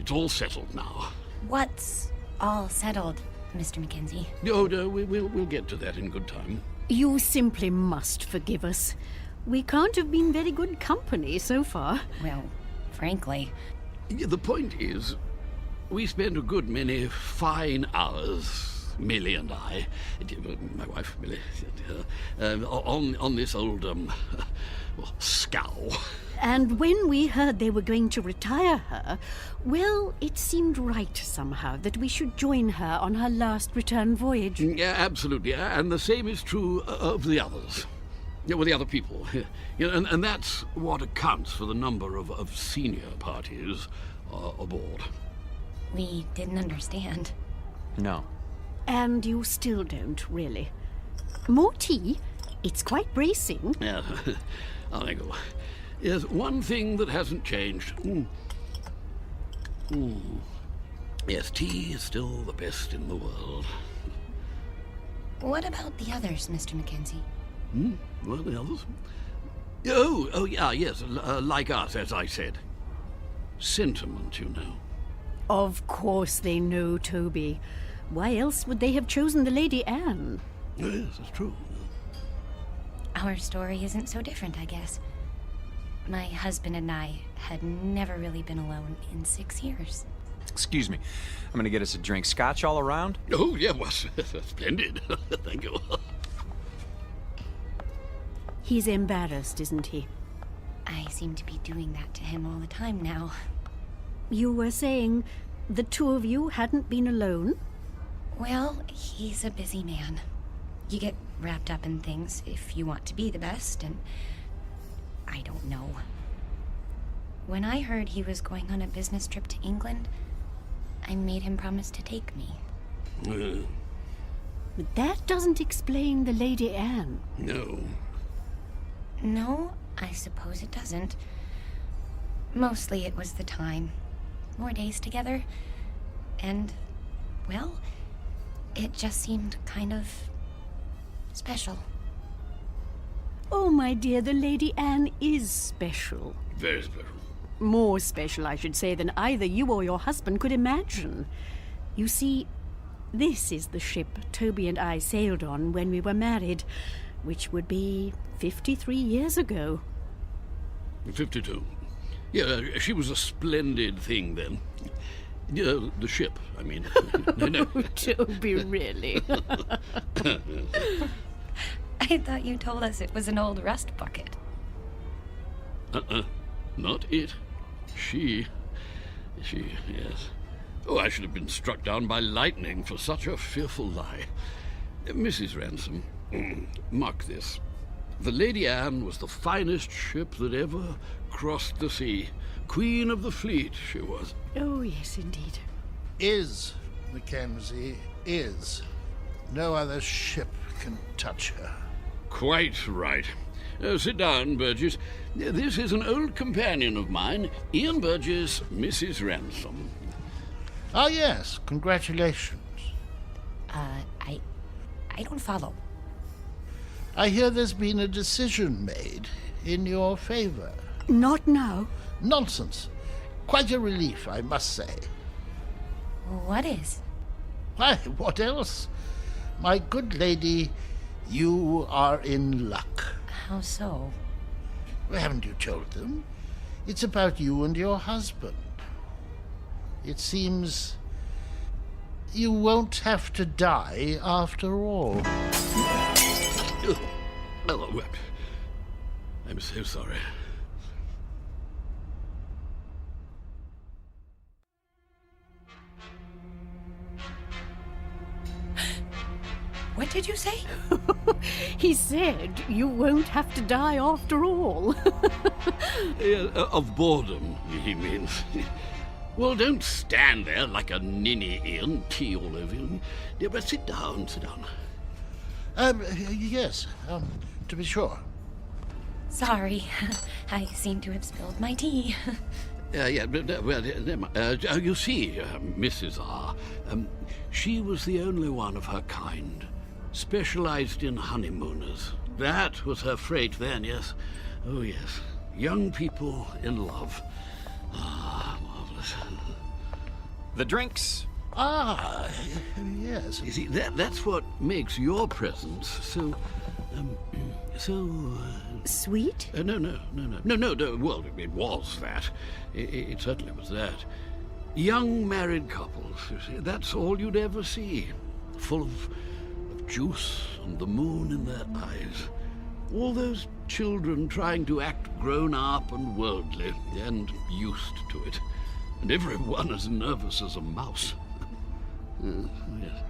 S5: It's all settled now.
S7: What's all settled, Mr. Mackenzie?
S5: Oh, no, we'll get to that in good time.
S18: You simply must forgive us. We can't have been very good company so far.
S7: Well, frankly.
S5: The point is, we spent a good many fine hours, Millie and I, my wife Millie, on this old, scow.
S18: And when we heard they were going to retire her, well, it seemed right somehow that we should join her on her last return voyage.
S5: Yeah, absolutely. And the same is true of the others. With the other people. And that's what accounts for the number of senior parties aboard.
S7: We didn't understand.
S19: No.
S18: And you still don't, really. More tea? It's quite bracing.
S5: Yeah, I'll go. Yes, one thing that hasn't changed. Yes, tea is still the best in the world.
S7: What about the others, Mr. Mackenzie?
S5: What, the others? Oh, yeah, yes, like us, as I said. Sentiment, you know.
S18: Of course they know, Toby. Why else would they have chosen the Lady Anne?
S5: Yes, that's true.
S7: Our story isn't so different, I guess. My husband and I had never really been alone in 6 years.
S19: Excuse me. I'm gonna get us a drink. Scotch all around?
S5: Oh, yeah, well, splendid. Thank you.
S18: He's embarrassed, isn't he?
S7: I seem to be doing that to him all the time now.
S18: You were saying the two of you hadn't been alone?
S7: Well, he's a busy man. You get wrapped up in things if you want to be the best, and I don't know. When I heard he was going on a business trip to England, I made him promise to take me.
S18: But that doesn't explain the Lady Anne.
S5: No.
S7: No, I suppose it doesn't. Mostly it was the time. More days together. And, well, it just seemed kind of special.
S18: Oh, my dear, the Lady Anne is special.
S5: Very special.
S18: More special, I should say, than either you or your husband could imagine. You see, this is the ship Toby and I sailed on when we were married, which would be 53 years ago.
S5: 52. Yeah, she was a splendid thing then. Yeah, the ship, I mean. No.
S18: Oh, Toby, really?
S7: I thought you told us it was an old rust bucket.
S5: Not it. She, yes. Oh, I should have been struck down by lightning for such a fearful lie. Mrs. Ransom, mark this. The Lady Anne was the finest ship that ever crossed the sea. Queen of the fleet, she was.
S18: Oh, yes, indeed.
S17: Is, Mackenzie, is. No other ship can touch her.
S5: Quite right. Sit down, Burgess. This is an old companion of mine, Ian Burgess, Mrs. Ransom.
S17: Ah, yes. Congratulations.
S7: I don't follow.
S17: I hear there's been a decision made in your favor.
S18: Not now.
S17: Nonsense. Quite a relief, I must say.
S7: What is?
S17: Why, what else? My good lady, you are in luck.
S7: How so?
S17: Well, haven't you told them? It's about you and your husband. It seems you won't have to die after all.
S5: Oh, I'm so sorry.
S7: What did you say?
S18: He said you won't have to die after all.
S5: Of boredom, he means. Well, don't stand there like a ninny, Ian, tea all over you. But sit down, sit down.
S17: Yes, to be sure.
S7: Sorry, I seem to have spilled my tea.
S5: You see, Mrs. R., she was the only one of her kind. Specialized in honeymooners. That was her freight then, yes. Oh, yes. Young people in love. Ah, marvelous.
S19: The drinks.
S17: Ah, yes.
S5: You see, that's what makes your presence so...
S18: Sweet?
S5: No. Well, it was that. It certainly was that. Young married couples, you see, that's all you'd ever see. Full of juice and the moon in their eyes. All those children trying to act grown up and worldly and used to it. And everyone as nervous as a mouse. Yes.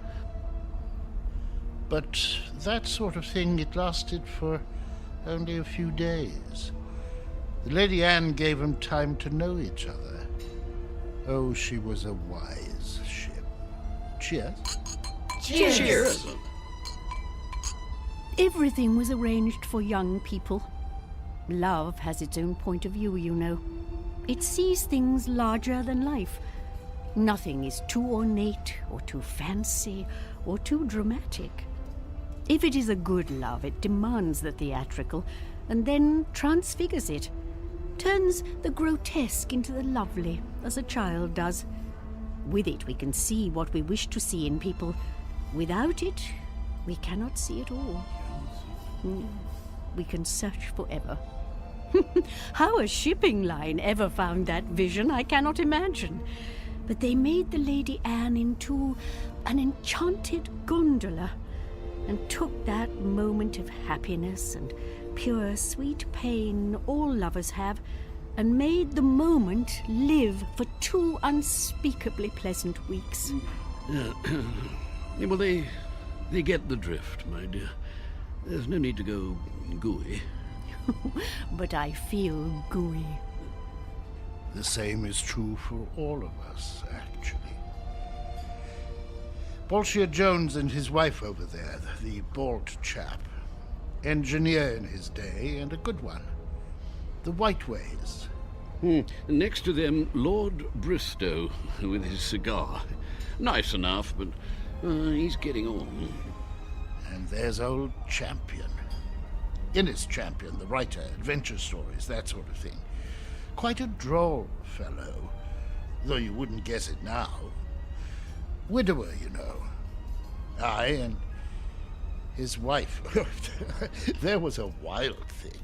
S17: But that sort of thing, it lasted for only a few days. The Lady Anne gave them time to know each other. Oh, she was a wise ship. Cheers.
S18: Cheers. Cheers. Everything was arranged for young people. Love has its own point of view, you know. It sees things larger than life. Nothing is too ornate or too fancy or too dramatic. If it is a good love, it demands the theatrical and then transfigures it, turns the grotesque into the lovely, as a child does. With it, we can see what we wish to see in people. Without it, we cannot see at all. We can search forever. How a shipping line ever found that vision, I cannot imagine. But they made the Lady Anne into an enchanted gondola and took that moment of happiness and pure sweet pain all lovers have and made the moment live for 2 unspeakably pleasant weeks.
S5: Well, they get the drift, my dear. There's no need to go gooey.
S18: But I feel gooey.
S17: The same is true for all of us, actually. Bolshia Jones and his wife over there, the bald chap. Engineer in his day, and a good one. The Whiteways.
S5: Next to them, Lord Bristow, with his cigar. Nice enough, but he's getting on.
S17: And there's old Champion. Innes Champion, the writer, adventure stories, that sort of thing. Quite a droll fellow, though you wouldn't guess it now. Widower, you know. Aye, and his wife. There was a wild thing.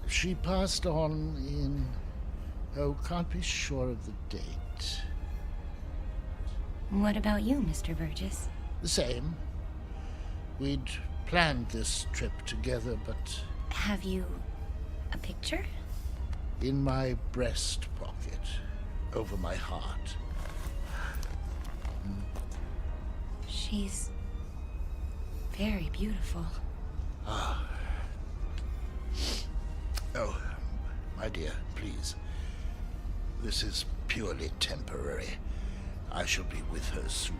S17: She passed on in... Oh, can't be sure of the date.
S7: What about you, Mr. Burgess?
S17: The same. We'd planned this trip together, but...
S7: Have you a picture?
S17: In my breast pocket, over my heart.
S7: She's very beautiful.
S17: Ah. Oh, my dear, please. This is purely temporary. I shall be with her soon.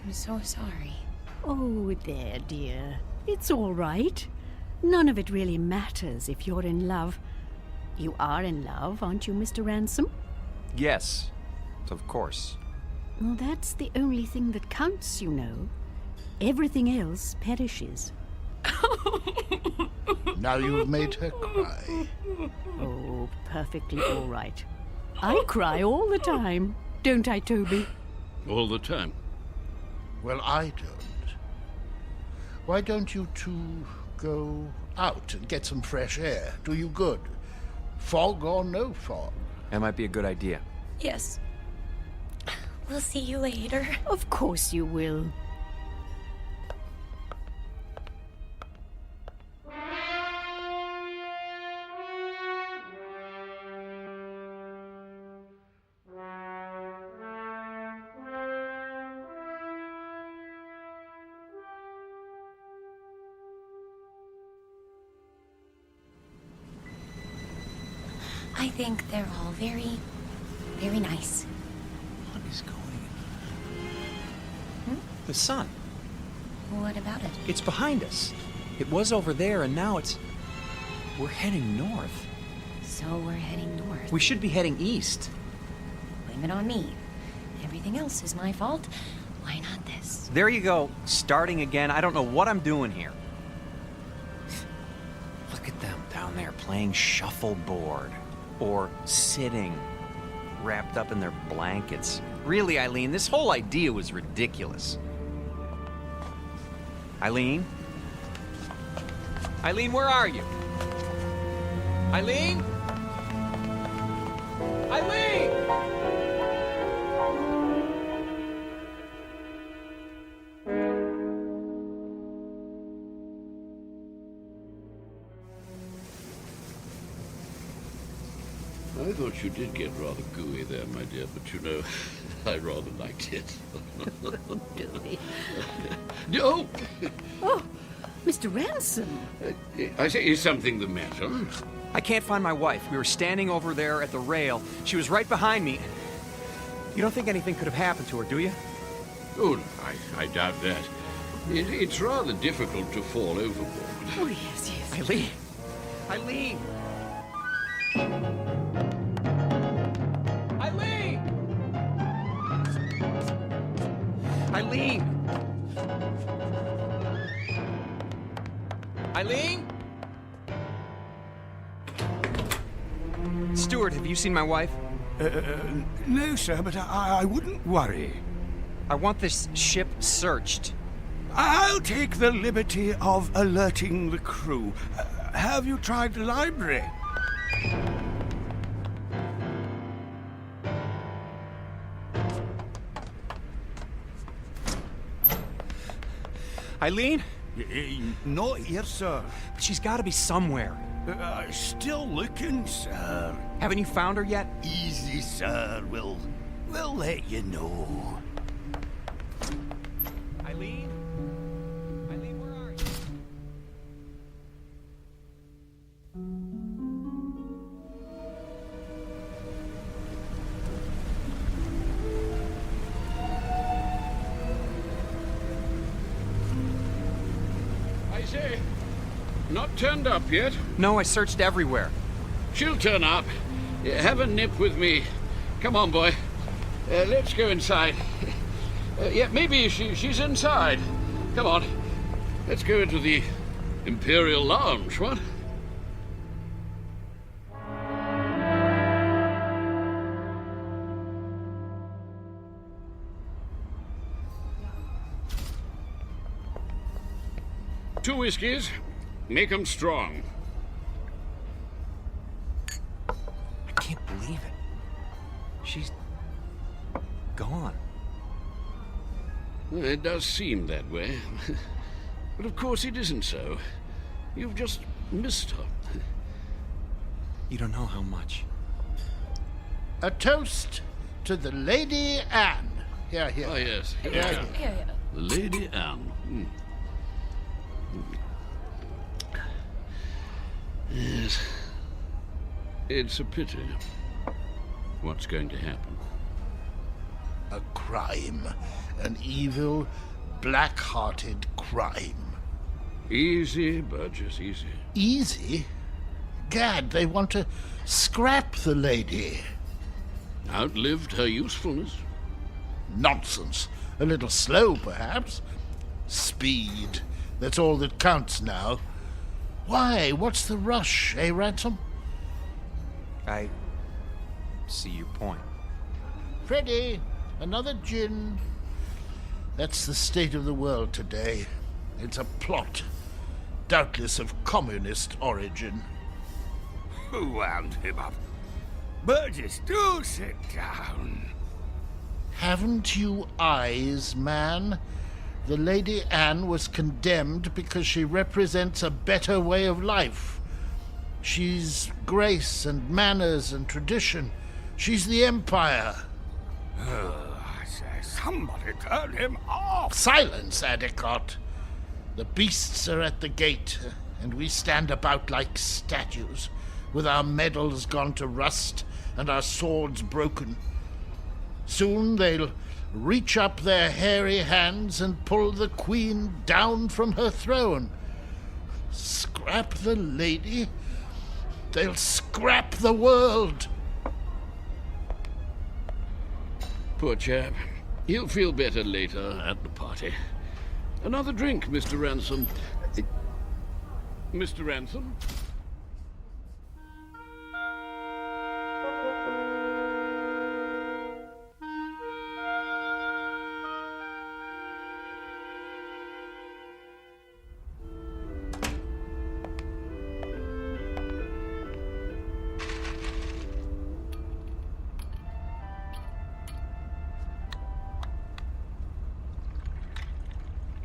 S7: I'm so sorry.
S18: Oh, there, dear. It's all right. None of it really matters if you're in love. You are in love, aren't you, Mr. Ransom?
S19: Yes, of course.
S18: Well, that's the only thing that counts, you know. Everything else perishes.
S17: Now you've made her cry.
S18: Oh, perfectly all right. I cry all the time, don't I, Toby?
S5: All the time.
S17: Well, I don't. Why don't you two go out and get some fresh air? Do you good. Fog or no fog.
S19: That might be a good idea.
S7: Yes. We'll see you later.
S18: Of course you will.
S7: I think they're all very, very nice.
S19: What is going on? The sun.
S7: What about it?
S19: It's behind us. It was over there, and now it's... We're heading north.
S7: So we're heading north.
S19: We should be heading east.
S7: Blame it on me. Everything else is my fault. Why not this?
S19: There you go. Starting again. I don't know what I'm doing here. Look at them down there playing shuffleboard. Or sitting, wrapped up in their blankets. Really, Eileen, this whole idea was ridiculous. Eileen? Eileen, where are you? Eileen? Eileen!
S5: I thought you did get rather gooey there, my dear, but you know, I rather liked it.
S18: Dooley.
S5: Oh!
S18: Oh, Mr. Ransom.
S5: I say, is something the matter?
S19: I can't find my wife. We were standing over there at the rail. She was right behind me. You don't think anything could have happened to her, do you?
S5: Oh, I doubt that. It's rather difficult to fall overboard.
S18: Oh, yes, yes.
S19: Eileen! Eileen! Eileen! Eileen? Stuart, have you seen my wife?
S3: No, sir, but I wouldn't worry.
S19: I want this ship searched.
S3: I'll take the liberty of alerting the crew. Have you tried the library?
S19: Eileen?
S3: Not here, sir.
S19: But she's got to be somewhere.
S3: Still looking, sir.
S19: Haven't you found her yet?
S3: Easy, sir. We'll let you know.
S19: Eileen? Eileen, where are you?
S5: I say, not turned up yet?
S19: No, I searched everywhere.
S5: She'll turn up. Have a nip with me. Come on, boy. Let's go inside. Yeah, maybe she's inside. Come on. Let's go into the Imperial Lounge, what? Two whiskeys. Make 'em strong.
S19: I can't believe it. She's gone.
S5: Well, it does seem that way. But of course it isn't so. You've just missed her.
S19: You don't know how much.
S17: A toast to the Lady Anne. Here, here.
S5: Oh, yes.
S17: Yeah.
S5: The Lady Anne. Yes. It's a pity. What's going to happen?
S17: A crime. An evil, black-hearted crime.
S5: Easy, Burgess, easy.
S17: Easy? Gad, they want to scrap the lady.
S5: Outlived her usefulness.
S17: Nonsense. A little slow, perhaps. Speed. That's all that counts now. Why? What's the rush, eh, Ransom?
S19: I see your point.
S17: Freddy, another gin. That's the state of the world today. It's a plot, doubtless of communist origin.
S3: Who wound him up? Burgess, do sit down.
S17: Haven't you eyes, man? The Lady Anne was condemned because she represents a better way of life. She's grace and manners and tradition. She's the Empire.
S3: I say, somebody turn him off.
S17: Silence, Adicott. The beasts are at the gate, and we stand about like statues, with our medals gone to rust and our swords broken. Soon they'll reach up their hairy hands and pull the Queen down from her throne. Scrap the lady? They'll scrap the world.
S5: Poor chap. He'll feel better later at the party. Another drink, Mr. Ransom. Mr. Ransom?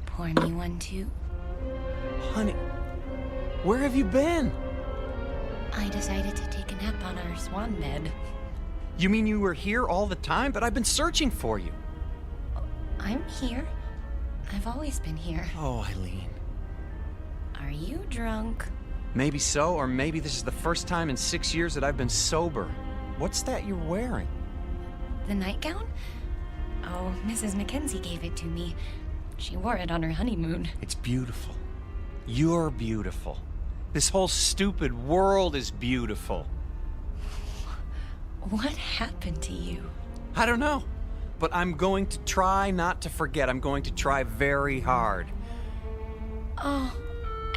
S7: Pour me one, too.
S19: Honey, where have you been?
S7: I decided to take a nap on our swan bed.
S19: You mean you were here all the time? But I've been searching for you.
S7: I'm here. I've always been here.
S19: Oh, Eileen.
S7: Are you drunk?
S19: Maybe so, or maybe this is the first time in 6 years that I've been sober. What's that you're wearing?
S7: The nightgown? Oh, Mrs. Mackenzie gave it to me. She wore it on her honeymoon.
S19: It's beautiful. You're beautiful. This whole stupid world is beautiful.
S7: What happened to you?
S19: I don't know. But I'm going to try not to forget. I'm going to try very hard.
S7: Oh,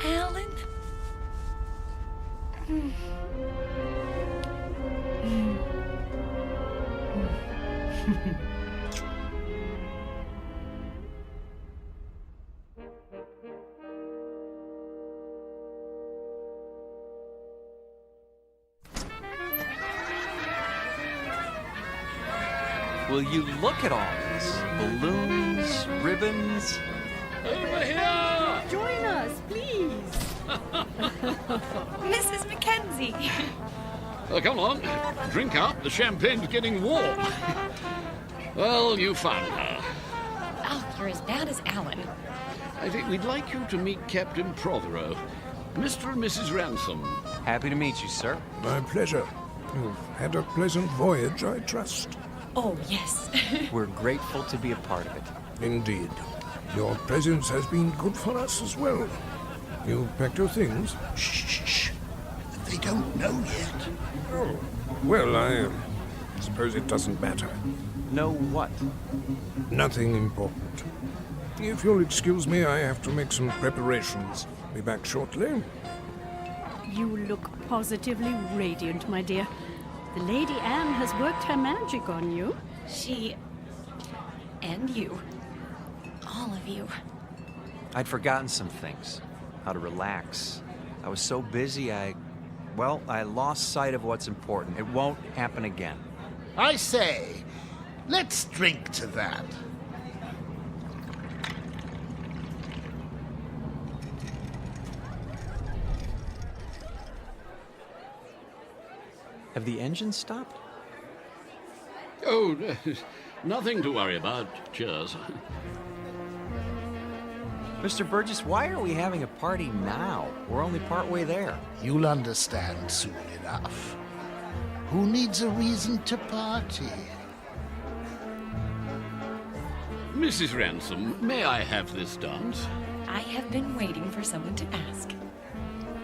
S7: Alan?
S19: Will you look at all this? Balloons, ribbons.
S5: Over here!
S18: Join us, please.
S7: Mrs. Mackenzie.
S5: Come on, drink up. The champagne's getting warm. Well, you found her.
S7: Oh, you're as bad as Alan.
S5: I think we'd like you to meet Captain Prothero, Mr. and Mrs. Ransom.
S19: Happy to meet you, sir.
S9: My pleasure. You've had a pleasant voyage, I trust.
S7: Oh, yes.
S19: We're grateful to be a part of it.
S9: Indeed. Your presence has been good for us as well. You packed your things?
S3: Shh. They don't know yet.
S9: Oh, well, I suppose it doesn't matter.
S19: Know what?
S9: Nothing important. If you'll excuse me, I have to make some preparations. Be back shortly.
S18: You look positively radiant, my dear. The Lady Anne has worked her magic on you.
S7: She... and you. All of you.
S19: I'd forgotten some things. How to relax. I was so busy, I lost sight of what's important. It won't happen again.
S17: I say, let's drink to that.
S19: Have the engines stopped?
S5: Oh, nothing to worry about. Cheers.
S19: Mr. Burgess, why are we having a party now? We're only partway there.
S17: You'll understand soon enough. Who needs a reason to party?
S5: Mrs. Ransom, may I have this dance?
S7: I have been waiting for someone to ask.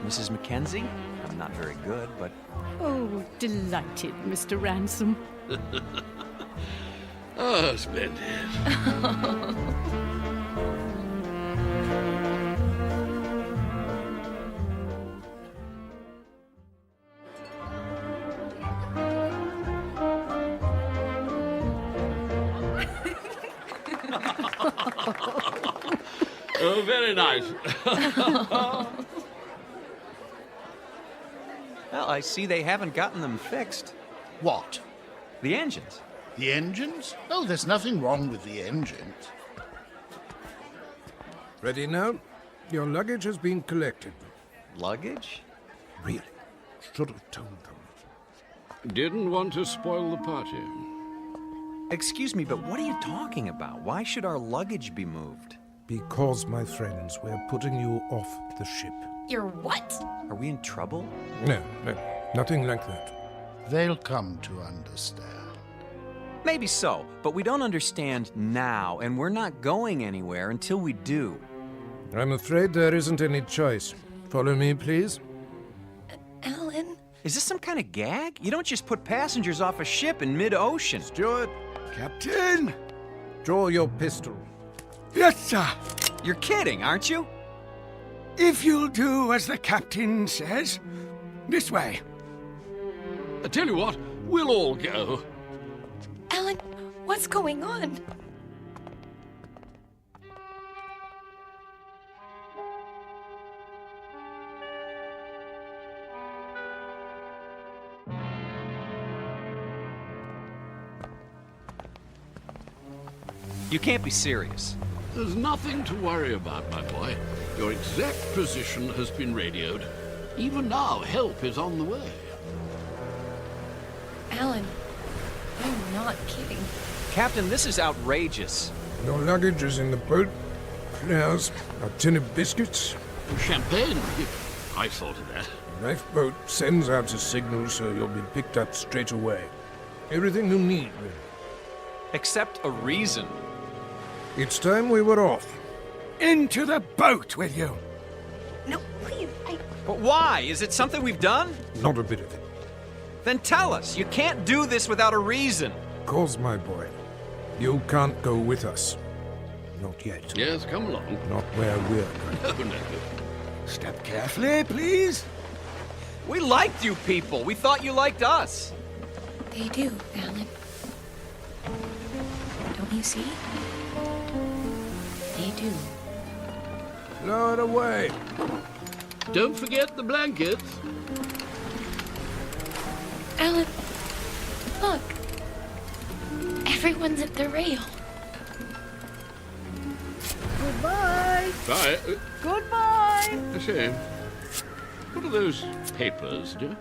S19: Mrs. Mackenzie? I'm not very good, but...
S18: Oh, delighted, Mr. Ransom.
S5: Oh, splendid. Oh, very nice.
S19: Well, I see they haven't gotten them fixed.
S17: What?
S19: The engines.
S17: The engines? Oh, there's nothing wrong with the engines.
S9: Ready now? Your luggage has been collected.
S19: Luggage?
S9: Really? Should have told them.
S5: Didn't want to spoil the party.
S19: Excuse me, but what are you talking about? Why should our luggage be moved?
S9: Because, my friends, we're putting you off the ship.
S7: You're what?
S19: Are we in trouble?
S9: No, nothing like that.
S17: They'll come to understand.
S19: Maybe so, but we don't understand now, and we're not going anywhere until we do.
S9: I'm afraid there isn't any choice. Follow me, please.
S7: Alan?
S19: Is this some kind of gag? You don't just put passengers off a ship in mid-ocean.
S9: Steward!
S3: Captain!
S9: Draw your pistol.
S3: Yes, sir.
S19: You're kidding, aren't you?
S3: If you'll do as the captain says. This way.
S5: I tell you what, we'll all go.
S7: Alan, what's going on?
S19: You can't be serious.
S5: There's nothing to worry about, my boy. Your exact position has been radioed. Even now, help is on the way.
S7: Alan, I'm not kidding.
S19: Captain, this is outrageous.
S9: Your luggage is in the boat. Flares, a tin of biscuits.
S5: Champagne? I thought of that.
S9: The lifeboat sends out a signal so you'll be picked up straight away. Everything you need, really.
S19: Except a reason.
S9: It's time we were off.
S3: Into the boat with you.
S7: No, please,
S19: But why? Is it something we've done?
S9: Not a bit of it.
S19: Then tell us. You can't do this without a reason.
S9: Cause, my boy, you can't go with us. Not yet.
S5: Yes, come along.
S9: Not where we're going.
S5: No.
S3: Step carefully, please.
S19: We liked you people. We thought you liked us.
S7: They do, Alan. you see? They do.
S9: Blow it away.
S5: Don't forget the blankets.
S7: Alan, look. Everyone's at the rail.
S20: Goodbye.
S5: Bye.
S20: Goodbye.
S5: I say, what are those papers, dear?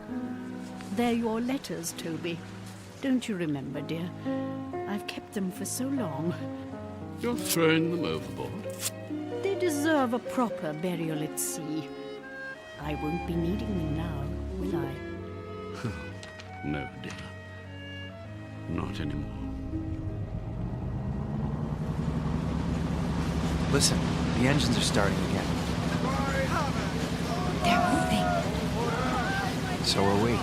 S18: They're your letters, Toby. Don't you remember, dear? I've kept them for so long.
S5: You're throwing them overboard.
S18: They deserve a proper burial at sea. I won't be needing them now, will I?
S5: No, dear. Not anymore.
S19: Listen, the engines are starting again.
S7: They're moving.
S19: So are we.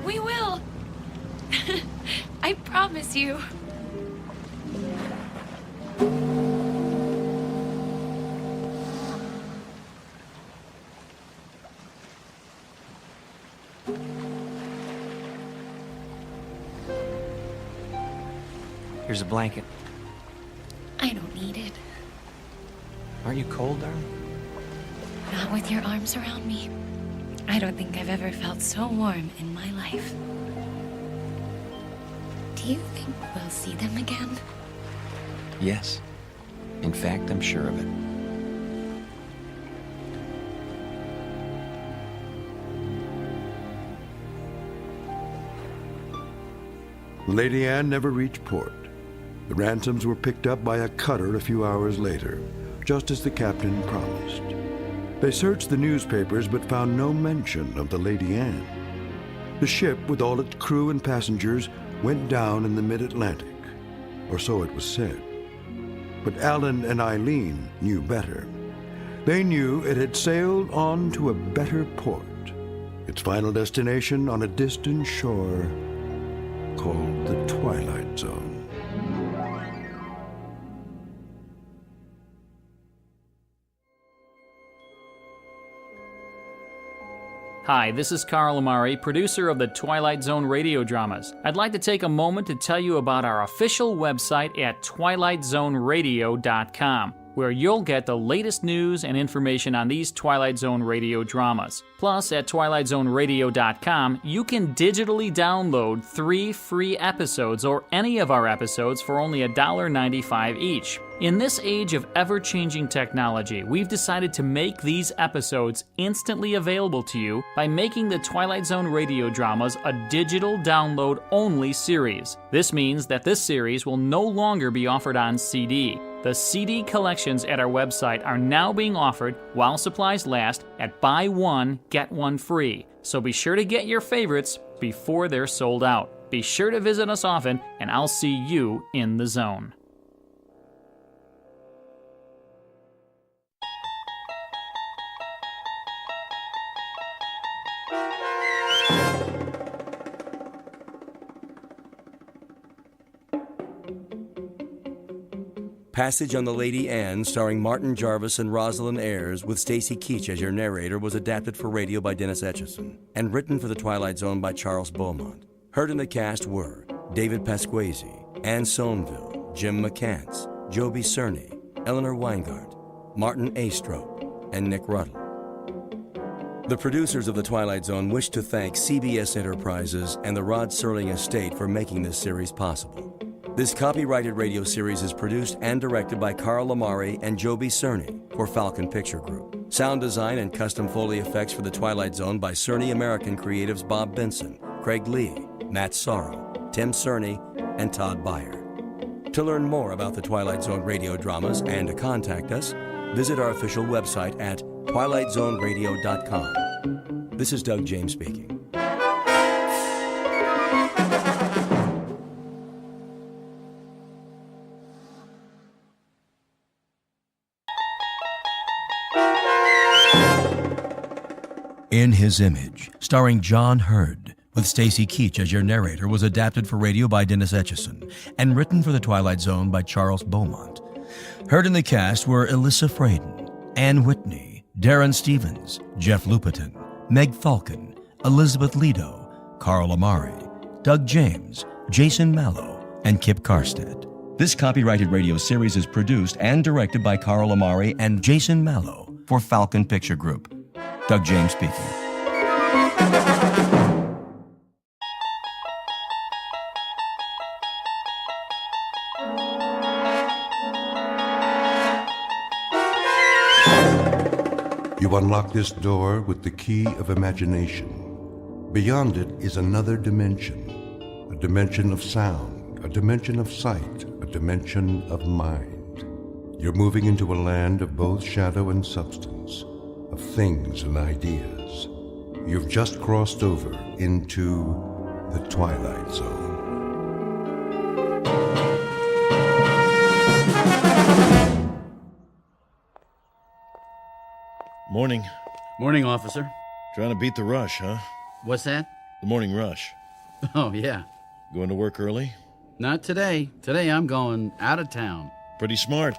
S7: We will. I promise you.
S19: Here's a blanket.
S7: I don't need it.
S19: Aren't you cold, darling?
S7: Not with your arms around me. I don't think I've ever felt so warm in my life. Do you think we'll see them again?
S19: Yes. In fact, I'm sure of it.
S1: Lady Anne never reached port. The ransoms were picked up by a cutter a few hours later, just as the captain promised. They searched the newspapers but found no mention of the Lady Anne. The ship, with all its crew and passengers, went down in the mid-Atlantic, or so it was said. But Alan and Eileen knew better. They knew it had sailed on to a better port, its final destination on a distant shore called the Twilight Zone.
S21: Hi, this is Carl Amari, producer of the Twilight Zone radio dramas. I'd like to take a moment to tell you about our official website at twilightzoneradio.com, where you'll get the latest news and information on these Twilight Zone radio dramas. Plus, at twilightzoneradio.com, you can digitally download 3 free episodes or any of our episodes for only $1.95 each. In this age of ever-changing technology, we've decided to make these episodes instantly available to you by making the Twilight Zone radio dramas a digital download-only series. This means that this series will no longer be offered on CD. The CD collections at our website are now being offered, while supplies last, at buy one, get one free. So be sure to get your favorites before they're sold out. Be sure to visit us often, and I'll see you in the zone.
S6: Passage on the Lady Anne, starring Martin Jarvis and Rosalind Ayres, with Stacy Keach as your narrator, was adapted for radio by Dennis Etchison and written for The Twilight Zone by Charles Beaumont. Heard in the cast were David Pasquesi, Anne Somerville, Jim McCants, Joby Cerny, Eleanor Weingart, Martin Astrop, and Nick Ruddle. The producers of The Twilight Zone wish to thank CBS Enterprises and the Rod Serling Estate for making this series possible. This copyrighted radio series is produced and directed by Carl Amari and Joby Cerny for Falcon Picture Group. Sound design and custom Foley effects for The Twilight Zone by Cerny American creatives Bob Benson, Craig Lee, Matt Sorrow, Tim Cerny, and Todd Beyer. To learn more about the Twilight Zone radio dramas and to contact us, visit our official website at twilightzoneradio.com. This is Doug James speaking. In His Image, starring John Hurd, with Stacy Keach as your narrator, was adapted for radio by Dennis Etchison and written for The Twilight Zone by Charles Beaumont. Heard in the cast were Alyssa Fraden, Anne Whitney, Darren Stevens, Jeff Lupiton, Meg Falcon, Elizabeth Lido, Carl Amari, Doug James, Jason Mallow, and Kip Karstedt. This copyrighted radio series is produced and directed by Carl Amari and Jason Mallow for Falcon Picture Group. Doug James speaking.
S1: You unlock this door with the key of imagination. Beyond it is another dimension, a dimension of sound, a dimension of sight, a dimension of mind. You're moving into a land of both shadow and substance, of things and ideas. You've just crossed over into the Twilight Zone.
S8: Morning.
S10: Morning, officer.
S8: Trying to beat the rush, huh?
S10: What's that?
S8: The morning rush.
S10: Oh, yeah.
S8: Going to work early?
S10: Not today. Today I'm going out of town.
S8: Pretty smart.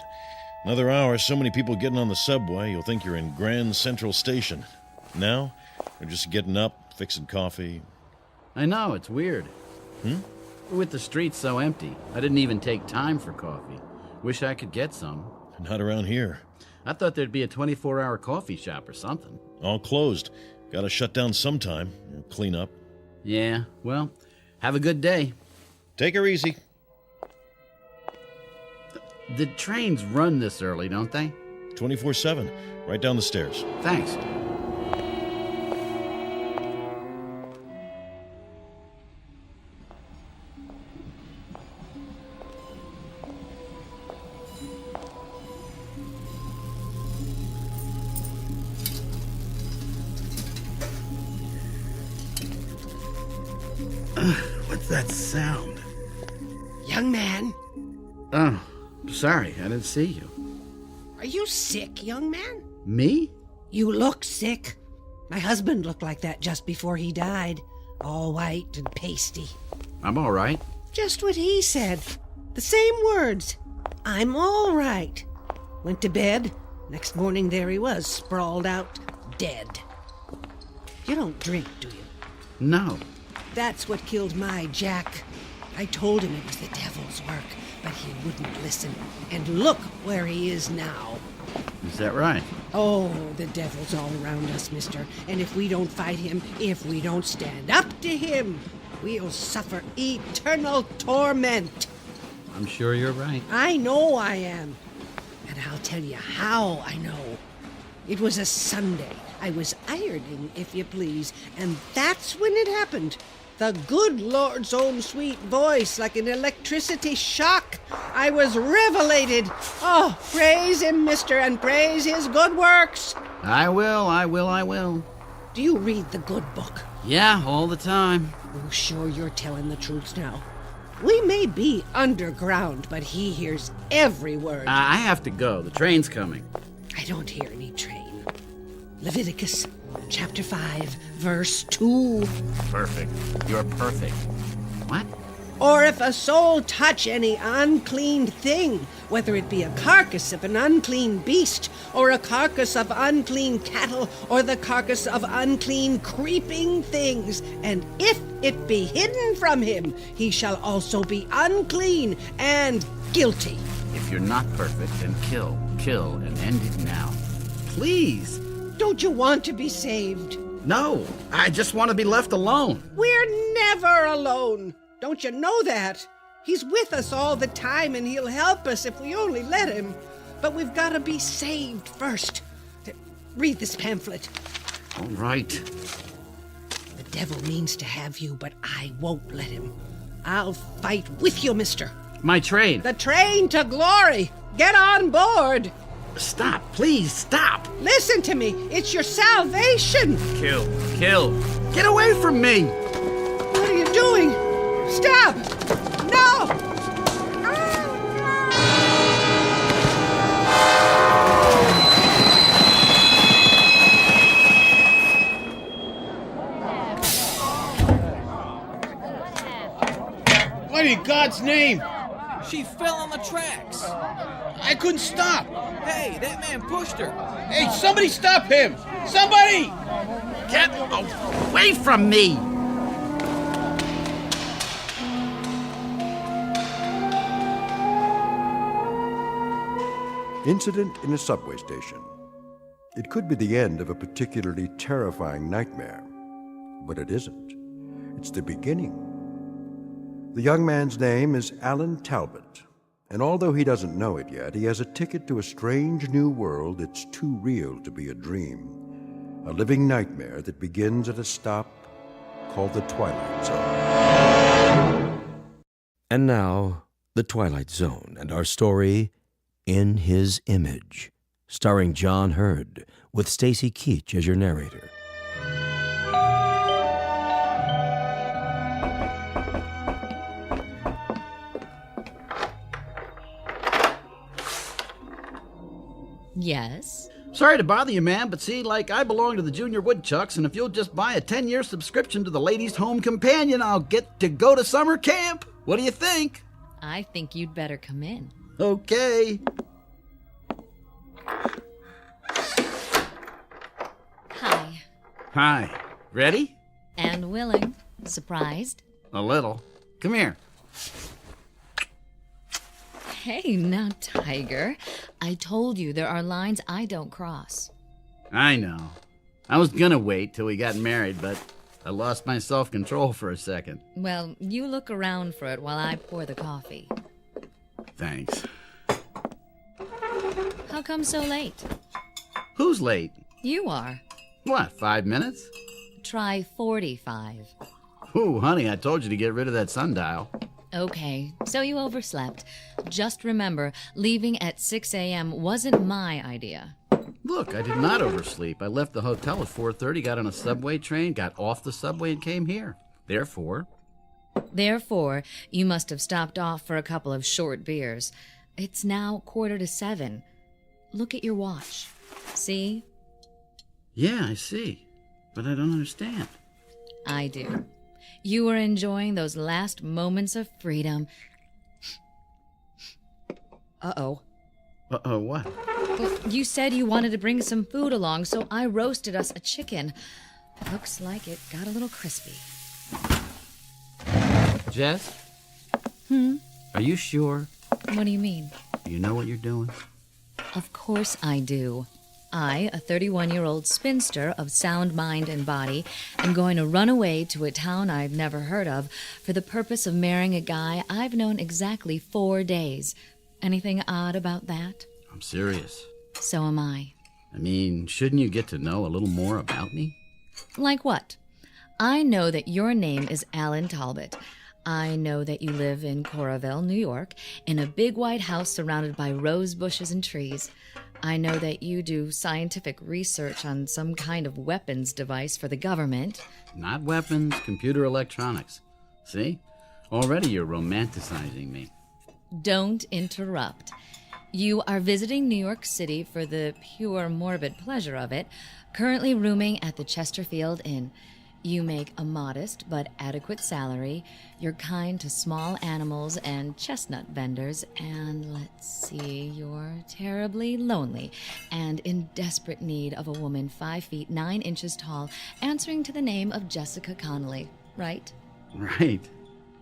S8: Another hour, so many people getting on the subway, you'll think you're in Grand Central Station. Now, they're just getting up, fixing coffee.
S10: I know, it's weird. With the streets so empty, I didn't even take time for coffee. Wish I could get some.
S8: Not around here.
S10: I thought there'd be a 24-hour coffee shop or something.
S8: All closed. Gotta shut down sometime. Clean up.
S10: Yeah, well, have a good day.
S8: Take her easy.
S10: The trains run this early, don't they?
S8: 24/7. Right down the stairs.
S10: Thanks. What's that sound?
S14: Young man,
S10: Oh, sorry, I didn't see you.
S14: are you sick, young man?
S10: Me?
S14: You look sick. My husband looked like that just before he died. All white and pasty.
S10: I'm all right.
S14: Just what he said. The same words. I'm all right. Went to bed. Next morning, there he was, sprawled out, dead. You don't drink, do you?
S10: No.
S14: That's what killed my Jack. I told him it was the devil's work, but he wouldn't listen. And look where he is now.
S10: Is that right?
S14: Oh, the devil's all around us, mister. And if we don't fight him, if we don't stand up to him, we'll suffer eternal torment.
S10: I'm sure you're right.
S14: I know I am. And I'll tell you how I know. It was a Sunday. I was ironing, if you please, and that's when it happened. The good Lord's own sweet voice, like an electricity shock. I was revelated. Oh, praise him, mister, and praise his good works.
S10: I will.
S14: Do you read the good book?
S10: Yeah, all the time.
S14: Oh, sure you're telling the truth now. We may be underground, but he hears every word.
S10: I have to go. The train's coming.
S14: I don't hear any train. Leviticus chapter 5, verse 2.
S10: Perfect. You're perfect. What?
S14: Or if a soul touch any unclean thing, whether it be a carcass of an unclean beast, or a carcass of unclean cattle, or the carcass of unclean creeping things, and if it be hidden from him, he shall also be unclean and guilty.
S10: If you're not perfect, then kill, and end it now. Please.
S14: Don't you want to be saved?
S10: No, I just want to be left alone.
S14: We're never alone. Don't you know that? He's with us all the time, and he'll help us if we only let him. But we've got to be saved first. Read this pamphlet.
S10: All right.
S14: The devil means to have you, but I won't let him. I'll fight with you, mister.
S10: My train.
S14: The train to glory. Get on board.
S10: Stop, please, stop.
S14: Listen to me. It's your salvation.
S10: Kill. Get away from me.
S14: What are you doing? Stop. No.
S5: What in God's name?
S22: She fell on the tracks.
S2: I couldn't stop.
S10: Hey, that man pushed her.
S2: Hey, somebody stop him! Somebody!
S10: Get away from me!
S1: Incident in a subway station. It could be the end of a particularly terrifying nightmare, but it isn't. It's the beginning. The young man's name is Alan Talbot, and although he doesn't know it yet, he has a ticket to a strange new world that's too real to be a dream. A living nightmare that begins at a stop called the Twilight Zone.
S6: And now, The Twilight Zone and our story, In His Image, starring John Hurd, with Stacy Keach as your narrator.
S16: Yes?
S10: Sorry to bother you, ma'am, but see, I belong to the Junior Woodchucks, and if you'll just buy a 10-year subscription to the Ladies' Home Companion, I'll get to go to summer camp. What do you think?
S16: I think you'd better come in.
S10: Okay.
S16: Hi.
S10: Hi. Ready?
S16: And willing. Surprised?
S10: A little. Come here.
S16: Hey, now, Tiger. I told you there are lines I don't cross.
S10: I know. I was gonna wait till we got married, but I lost my self-control for a second.
S16: Well, you look around for it while I pour the coffee.
S10: Thanks.
S16: How come so late?
S10: Who's late?
S16: You are.
S10: What, 5 minutes?
S16: Try 45.
S10: Ooh, honey, I told you to get rid of that sundial.
S16: Okay, so you overslept. Just remember, leaving at 6 a.m. wasn't my idea.
S10: Look, I did not oversleep. I left the hotel at 4:30, got on a subway train, got off the subway, and came here. Therefore,
S16: you must have stopped off for a couple of short beers. It's now 6:45. Look at your watch. See?
S10: Yeah, I see. But I don't understand.
S16: I do. You were enjoying those last moments of freedom. Uh-oh.
S10: Uh-oh, what?
S16: Well, you said you wanted to bring some food along, so I roasted us a chicken. Looks like it got a little crispy.
S10: Jess?
S16: Hmm?
S10: Are you sure?
S16: What do you mean?
S10: Do you know what you're doing?
S16: Of course I do. I, a 31-year-old spinster of sound mind and body, am going to run away to a town I've never heard of for the purpose of marrying a guy I've known exactly 4 days. Anything odd about that?
S10: I'm serious.
S16: So am I.
S10: I mean, shouldn't you get to know a little more about me?
S16: Like what? I know that your name is Alan Talbot. I know that you live in Coralville, New York, in a big white house surrounded by rose bushes and trees. I know that you do scientific research on some kind of weapons device for the government.
S10: Not weapons, computer electronics. See? Already you're romanticizing me.
S16: Don't interrupt. You are visiting New York City for the pure morbid pleasure of it, currently rooming at the Chesterfield Inn. You make a modest but adequate salary. You're kind to small animals and chestnut vendors. And let's see, you're terribly lonely and in desperate need of a woman 5 feet 9 inches tall, answering to the name of Jessica Connolly, right?
S10: Right.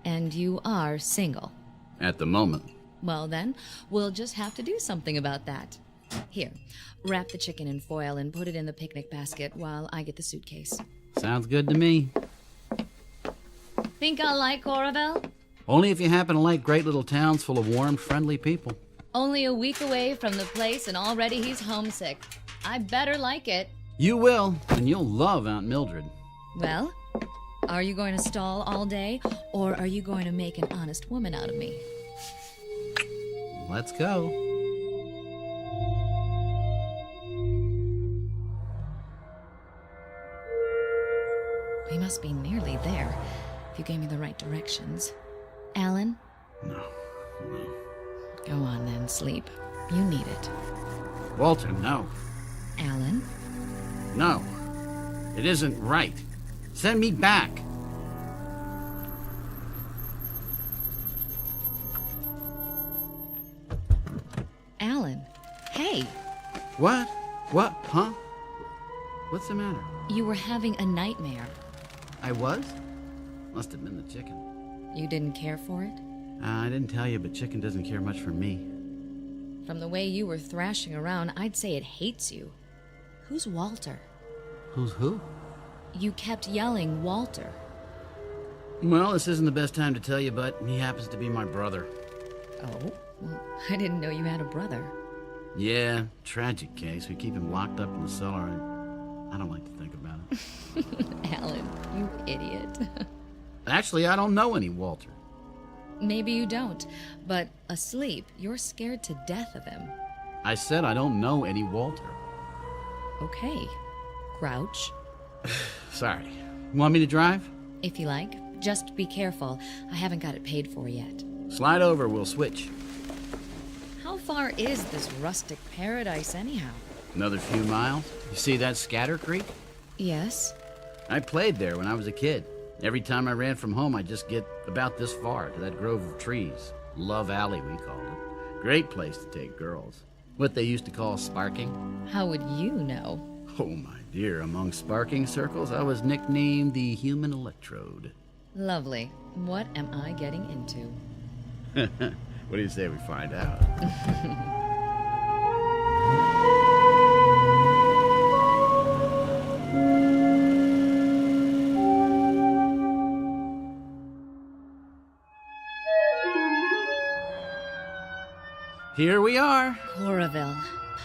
S16: And you are single.
S10: At the moment.
S16: Well then, we'll just have to do something about that. Here, wrap the chicken in foil and put it in the picnic basket while I get the suitcase.
S10: Sounds good to me.
S16: Think I'll like Coralville?
S10: Only if you happen to like great little towns full of warm, friendly people.
S16: Only a week away from the place and already he's homesick. I better like it.
S10: You will, and you'll love Aunt Mildred.
S16: Well, are you going to stall all day, or are you going to make an honest woman out of me?
S10: Let's go.
S16: We must be nearly there, if you gave me the right directions. Alan?
S10: No.
S16: Go on then, sleep. You need it.
S10: Walter, no.
S16: Alan?
S10: No. It isn't right. Send me back. What? What? Huh? What's the matter?
S16: You were having a nightmare.
S10: I was? Must have been the chicken.
S16: You didn't care for it?
S10: I didn't tell you, but chicken doesn't care much for me.
S16: From the way you were thrashing around, I'd say it hates you. Who's Walter?
S10: Who's who?
S16: You kept yelling, Walter.
S10: Well, this isn't the best time to tell you, but he happens to be my brother.
S16: Oh? Well, I didn't know you had a brother.
S10: Yeah, tragic case. We keep him locked up in the cellar, and I don't like to think about it.
S16: Alan, you idiot.
S10: Actually, I don't know any Walter.
S16: Maybe you don't, but asleep, you're scared to death of him.
S10: I said I don't know any Walter.
S16: Okay. Grouch.
S10: Sorry. You want me to drive?
S16: If you like. Just be careful. I haven't got it paid for yet.
S10: Slide over, we'll switch.
S16: How far is this rustic paradise anyhow?
S10: Another few miles. You see that Scatter Creek?
S16: Yes.
S10: I played there when I was a kid. Every time I ran from home, I'd just get about this far to that grove of trees. Love Alley, we called it. Great place to take girls. What they used to call sparking.
S16: How would you know?
S10: Oh, my dear, among sparking circles, I was nicknamed the Human Electrode.
S16: Lovely. What am I getting into?
S10: What do you say we find out? Here we are.
S16: Coraville.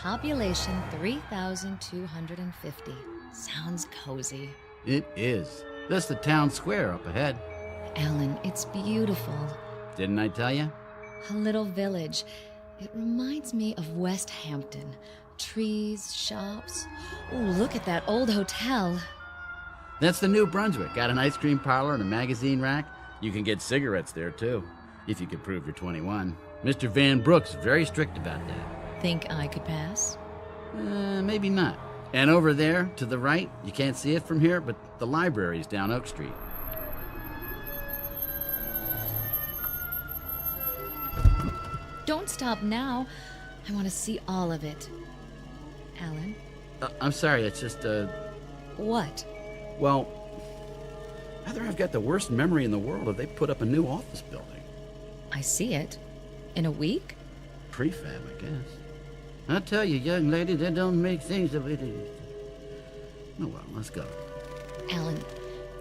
S16: Population 3,250. Sounds cozy.
S10: It is. That's the town square up ahead.
S16: Alan, it's beautiful.
S10: Didn't I tell you?
S16: A little village. It reminds me of West Hampton. Trees, shops. Oh, look at that old hotel.
S10: That's the New Brunswick. Got an ice cream parlor and a magazine rack. You can get cigarettes there, too, if you can prove you're 21. Mr. Van Brook's very strict about that.
S16: Think I could pass?
S10: Maybe not. And over there, to the right, you can't see it from here, but the library's down Oak Street.
S16: Don't stop now. I want to see all of it. Alan?
S10: I'm sorry, it's just,
S16: What?
S10: Well, either I've got the worst memory in the world or they put up a new office building.
S16: I see it. In a week?
S10: Prefab, I guess. I tell you, young lady, they don't make things the way they used to. Oh, well, let's go.
S16: Alan,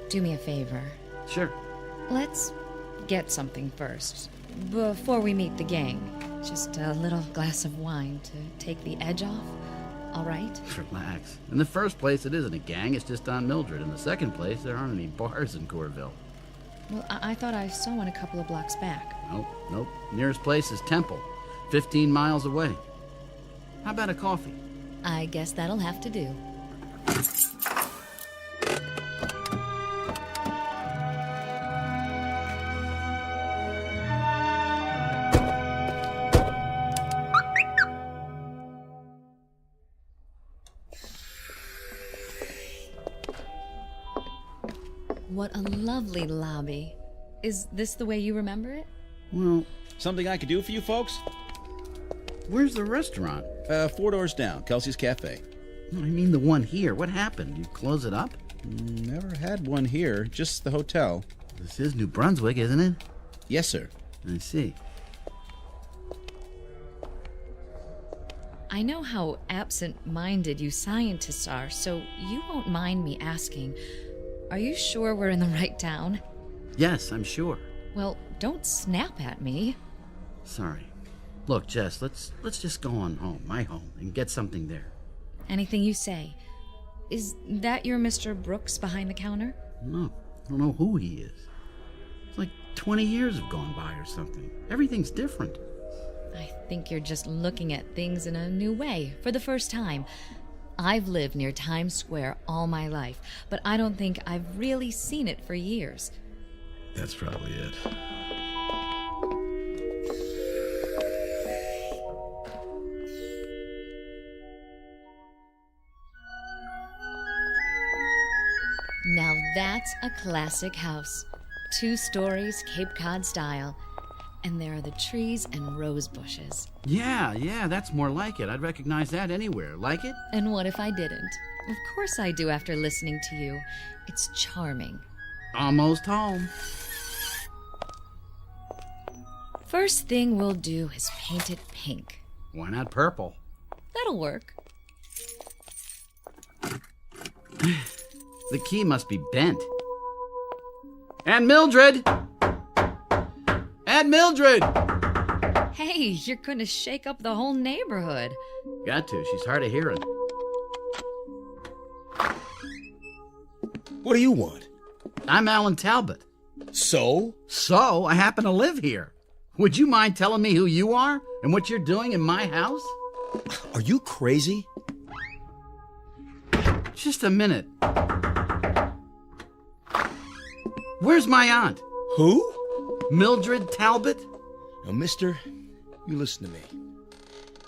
S16: do me a favor.
S10: Sure.
S16: Let's get something first, before we meet the gang. Just a little glass of wine to take the edge off, all right?
S10: Relax. In the first place, it isn't a gang, it's just on Mildred. In the second place, there aren't any bars in Corville.
S16: Well, I thought I saw one a couple of blocks back.
S10: Nope. Nearest place is Temple, 15 miles away. How about a coffee?
S16: I guess that'll have to do. What a lovely lobby. Is this the way you remember it?
S10: Well,
S2: something I could do for you folks?
S10: Where's the restaurant?
S2: 4 doors down, Kelsey's Cafe.
S10: No, I mean the one here. What happened? You close it up?
S2: Never had one here, just the hotel.
S10: This is New Brunswick, isn't it?
S2: Yes, sir.
S10: I see.
S16: I know how absent-minded you scientists are, so you won't mind me asking, are you sure we're in the right town?
S10: Yes, I'm sure.
S16: Well, don't snap at me.
S10: Sorry. Look, Jess, let's just go on home, my home, and get something there.
S16: Anything you say. Is that your Mr. Brooks behind the counter?
S10: No, I don't know who he is. It's like 20 years have gone by or something. Everything's different.
S16: I think you're just looking at things in a new way for the first time. I've lived near Times Square all my life, but I don't think I've really seen it for years.
S8: That's probably it.
S16: Now that's a classic house. 2 stories, Cape Cod style. And there are the trees and rose bushes.
S10: Yeah, that's more like it. I'd recognize that anywhere. Like it?
S16: And what if I didn't? Of course I do after listening to you. It's charming.
S10: Almost home.
S16: First thing we'll do is paint it pink.
S10: Why not purple?
S16: That'll work.
S10: The key must be bent. Aunt Mildred! Aunt Mildred!
S16: Hey, you're gonna shake up the whole neighborhood.
S10: Got to. She's hard of hearing.
S6: What do you want?
S10: I'm Alan Talbot.
S6: So?
S10: So, I happen to live here. Would you mind telling me who you are and what you're doing in my house?
S6: Are you crazy?
S10: Just a minute. Where's my aunt?
S6: Who?
S10: Mildred Talbot?
S6: Now, mister, you listen to me.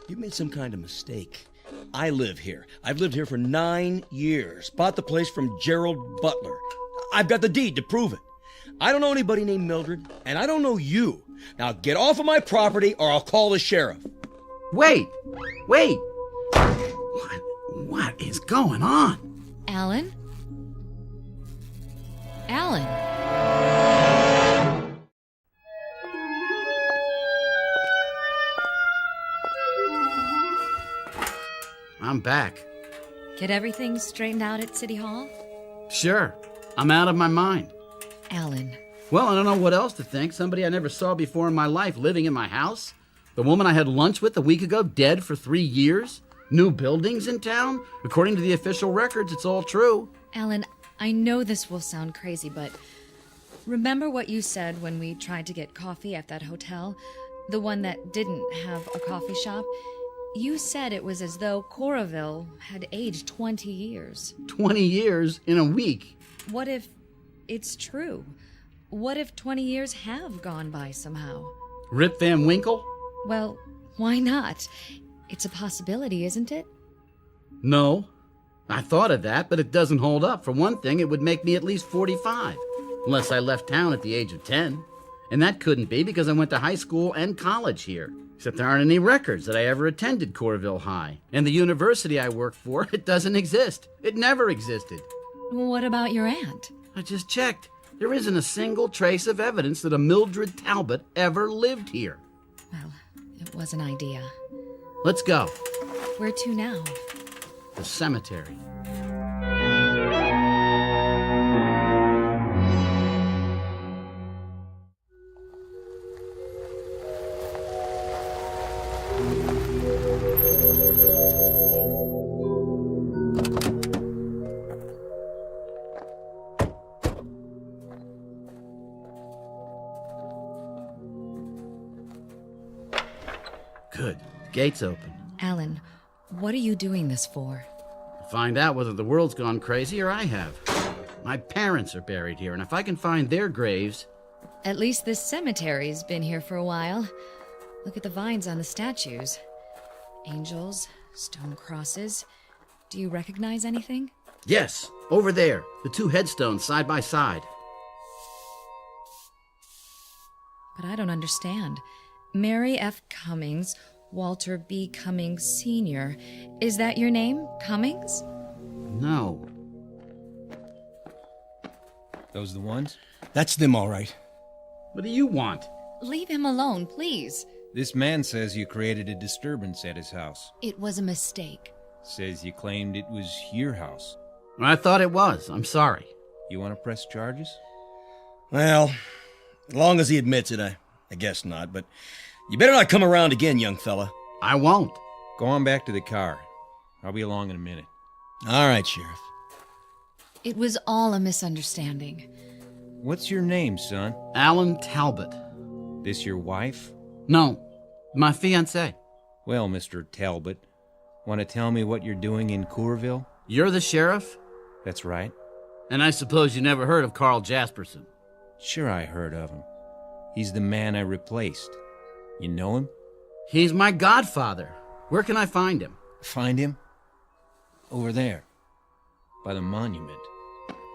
S6: You made some kind of mistake. I live here. I've lived here for 9 years. Bought the place from Gerald Butler. I've got the deed to prove it. I don't know anybody named Mildred, and I don't know you. Now get off of my property or I'll call the sheriff.
S10: Wait! What is going on?
S16: Alan? Alan?
S10: I'm back.
S16: Get everything straightened out at City Hall?
S10: Sure. I'm out of my mind.
S16: Alan.
S10: Well, I don't know what else to think. Somebody I never saw before in my life living in my house. The woman I had lunch with a week ago dead for 3 years. New buildings in town. According to the official records, it's all true.
S16: Alan, I know this will sound crazy, but remember what you said when we tried to get coffee at that hotel? The one that didn't have a coffee shop? You said it was as though Coraville had aged 20 years.
S10: 20 years in a week.
S16: What if it's true? What if 20 years have gone by somehow?
S10: Rip Van Winkle?
S16: Well, why not? It's a possibility, isn't it?
S10: No. I thought of that, but it doesn't hold up. For one thing, it would make me at least 45. Unless I left town at the age of 10. And that couldn't be because I went to high school and college here. Except there aren't any records that I ever attended Corville High. And the university I work for, it doesn't exist. It never existed.
S16: What about your aunt?
S10: I just checked. There isn't a single trace of evidence that a Mildred Talbot ever lived here.
S16: Well, it was an idea.
S10: Let's go.
S16: Where to now?
S10: The cemetery. Good. Gate's open.
S16: Alan, what are you doing this for?
S10: Find out whether the world's gone crazy or I have. My parents are buried here, and if I can find their graves...
S16: At least this cemetery's been here for a while. Look at the vines on the statues. Angels, stone crosses. Do you recognize anything?
S10: Yes, over there. The 2 headstones side by side.
S16: But I don't understand. Mary F. Cummings, Walter B. Cummings Sr. Is that your name, Cummings?
S10: No.
S4: Those the ones?
S6: That's them, all right.
S10: What do you want?
S16: Leave him alone, please.
S4: This man says you created a disturbance at his house.
S16: It was a mistake.
S4: Says you claimed it was your house.
S10: I thought it was. I'm sorry.
S4: You want to press charges?
S6: Well, as long as he admits it, I guess not, but you better not come around again, young fella.
S10: I won't.
S4: Go on back to the car. I'll be along in a minute.
S6: All right, Sheriff.
S16: It was all a misunderstanding.
S4: What's your name, son?
S10: Alan Talbot.
S4: This your wife?
S10: No, my fiancée.
S4: Well, Mr. Talbot, want to tell me what you're doing in Courville?
S10: You're the sheriff?
S4: That's right.
S10: And I suppose you never heard of Carl Jasperson?
S4: Sure I heard of him. He's the man I replaced. You know him?
S10: He's my godfather. Where can I find him?
S4: Find him? Over there. By the monument.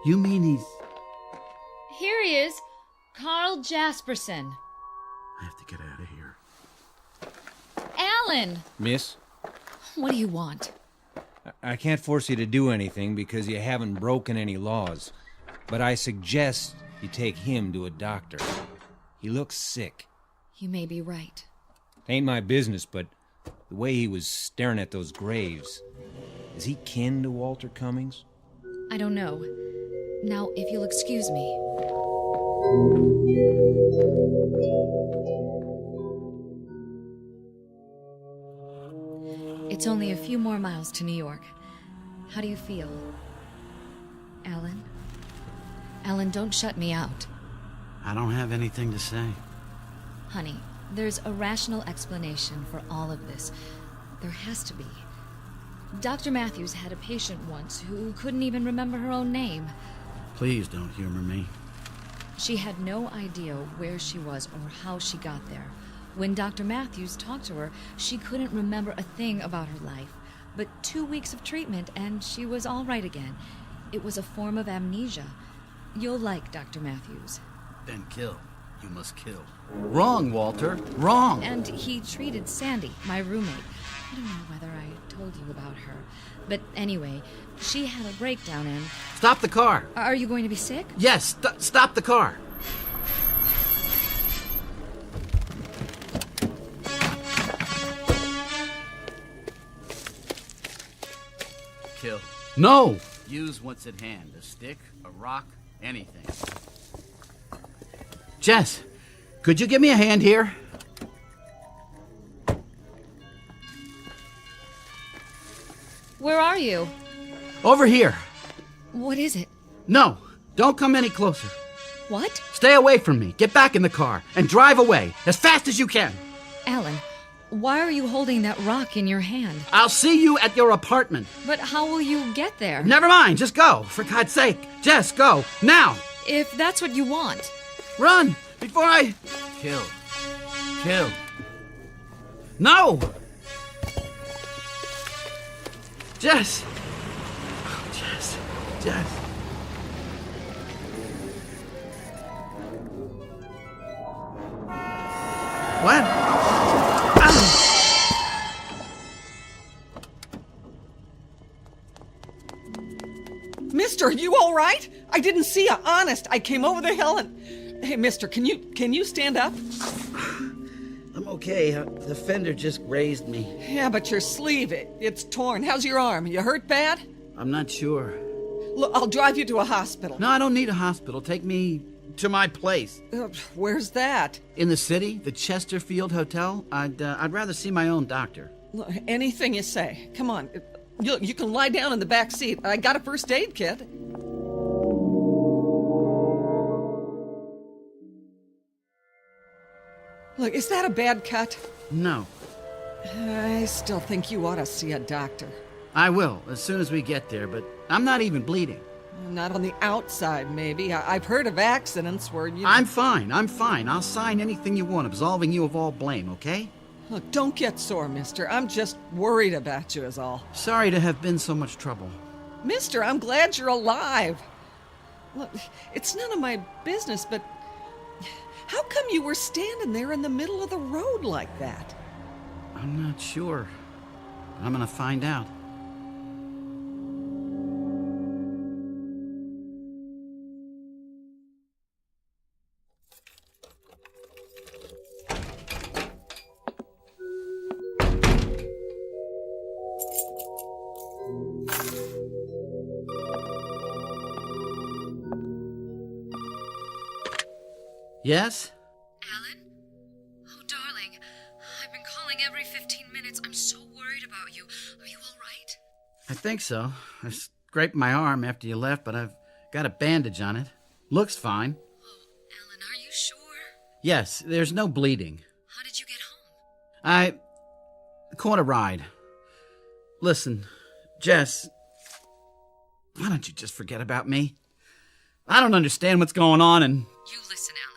S10: You mean he's...
S16: Here he is, Carl Jasperson.
S10: I have to get out of here.
S16: Alan!
S4: Miss,
S16: What do you want?
S4: I can't force you to do anything because you haven't broken any laws. But I suggest you take him to a doctor. He looks sick.
S16: You may be right.
S4: Ain't my business, but the way he was staring at those graves. Is he kin to Walter Cummings?
S16: I don't know. Now, if you'll excuse me. It's only a few more miles to New York. How do you feel? Alan? Alan, don't shut me out.
S10: I don't have anything to say.
S16: Honey, there's a rational explanation for all of this. There has to be. Dr. Matthews had a patient once who couldn't even remember her own name.
S10: Please don't humor me.
S16: She had no idea where she was or how she got there. When Dr. Matthews talked to her, she couldn't remember a thing about her life. But 2 weeks of treatment and she was all right again. It was a form of amnesia. You'll like Dr. Matthews.
S10: Then kill. You must kill. Wrong, Walter. Wrong.
S16: And he treated Sandy, my roommate. I don't know whether I told you about her. But anyway, she had a breakdown and...
S10: Stop the car.
S16: Are you going to be sick?
S10: Yes, stop the car. Kill. No! Use what's at hand. A stick, a rock, anything. Jess, could you give me a hand here?
S16: Where are you?
S10: Over here.
S16: What is it?
S10: No, don't come any closer.
S16: What?
S10: Stay away from me. Get back in the car and drive away as fast as you can.
S16: Alan, why are you holding that rock in your hand?
S10: I'll see you at your apartment.
S16: But how will you get there?
S10: Never mind, just go. For God's sake. Jess, go. Now.
S16: If that's what you want.
S10: Run before I... Kill. Kill. No! Jess! Oh, Jess. Jess. What?
S11: Mister, are you all right? I didn't see you, honest. I came over the hill and... Hey, mister, can you stand up?
S10: I'm okay. The fender just grazed me.
S11: Yeah, but your sleeve, it's torn. How's your arm? You hurt bad?
S10: I'm not sure.
S11: Look, I'll drive you to a hospital.
S10: No, I don't need a hospital. Take me to my place.
S11: Where's that?
S10: In the city, the Chesterfield Hotel. I'd rather see my own doctor.
S11: Look, anything you say. Come on. You can lie down in the back seat. I got a first aid kit. Look, is that a bad cut?
S10: No.
S11: I still think you ought to see a doctor.
S10: I will, as soon as we get there, but I'm not even bleeding.
S11: Not on the outside, maybe. I've heard of accidents where you...
S10: I'm fine. I'll sign anything you want, absolving you of all blame, okay?
S11: Look, don't get sore, mister. I'm just worried about you is all.
S10: Sorry to have been so much trouble.
S11: Mister, I'm glad you're alive. Look, it's none of my business, but how come you were standing there in the middle of the road like that?
S10: I'm not sure. I'm gonna find out. Yes?
S16: Alan? Oh, darling. I've been calling every 15 minutes. I'm so worried about you. Are you all right?
S10: I think so. I scraped my arm after you left, but I've got a bandage on it. Looks fine.
S16: Oh, Alan, are you sure?
S10: Yes, there's no bleeding.
S16: How did you get home?
S10: I caught a ride. Listen, Jess, why don't you just forget about me? I don't understand what's going on and...
S16: You listen, Alan.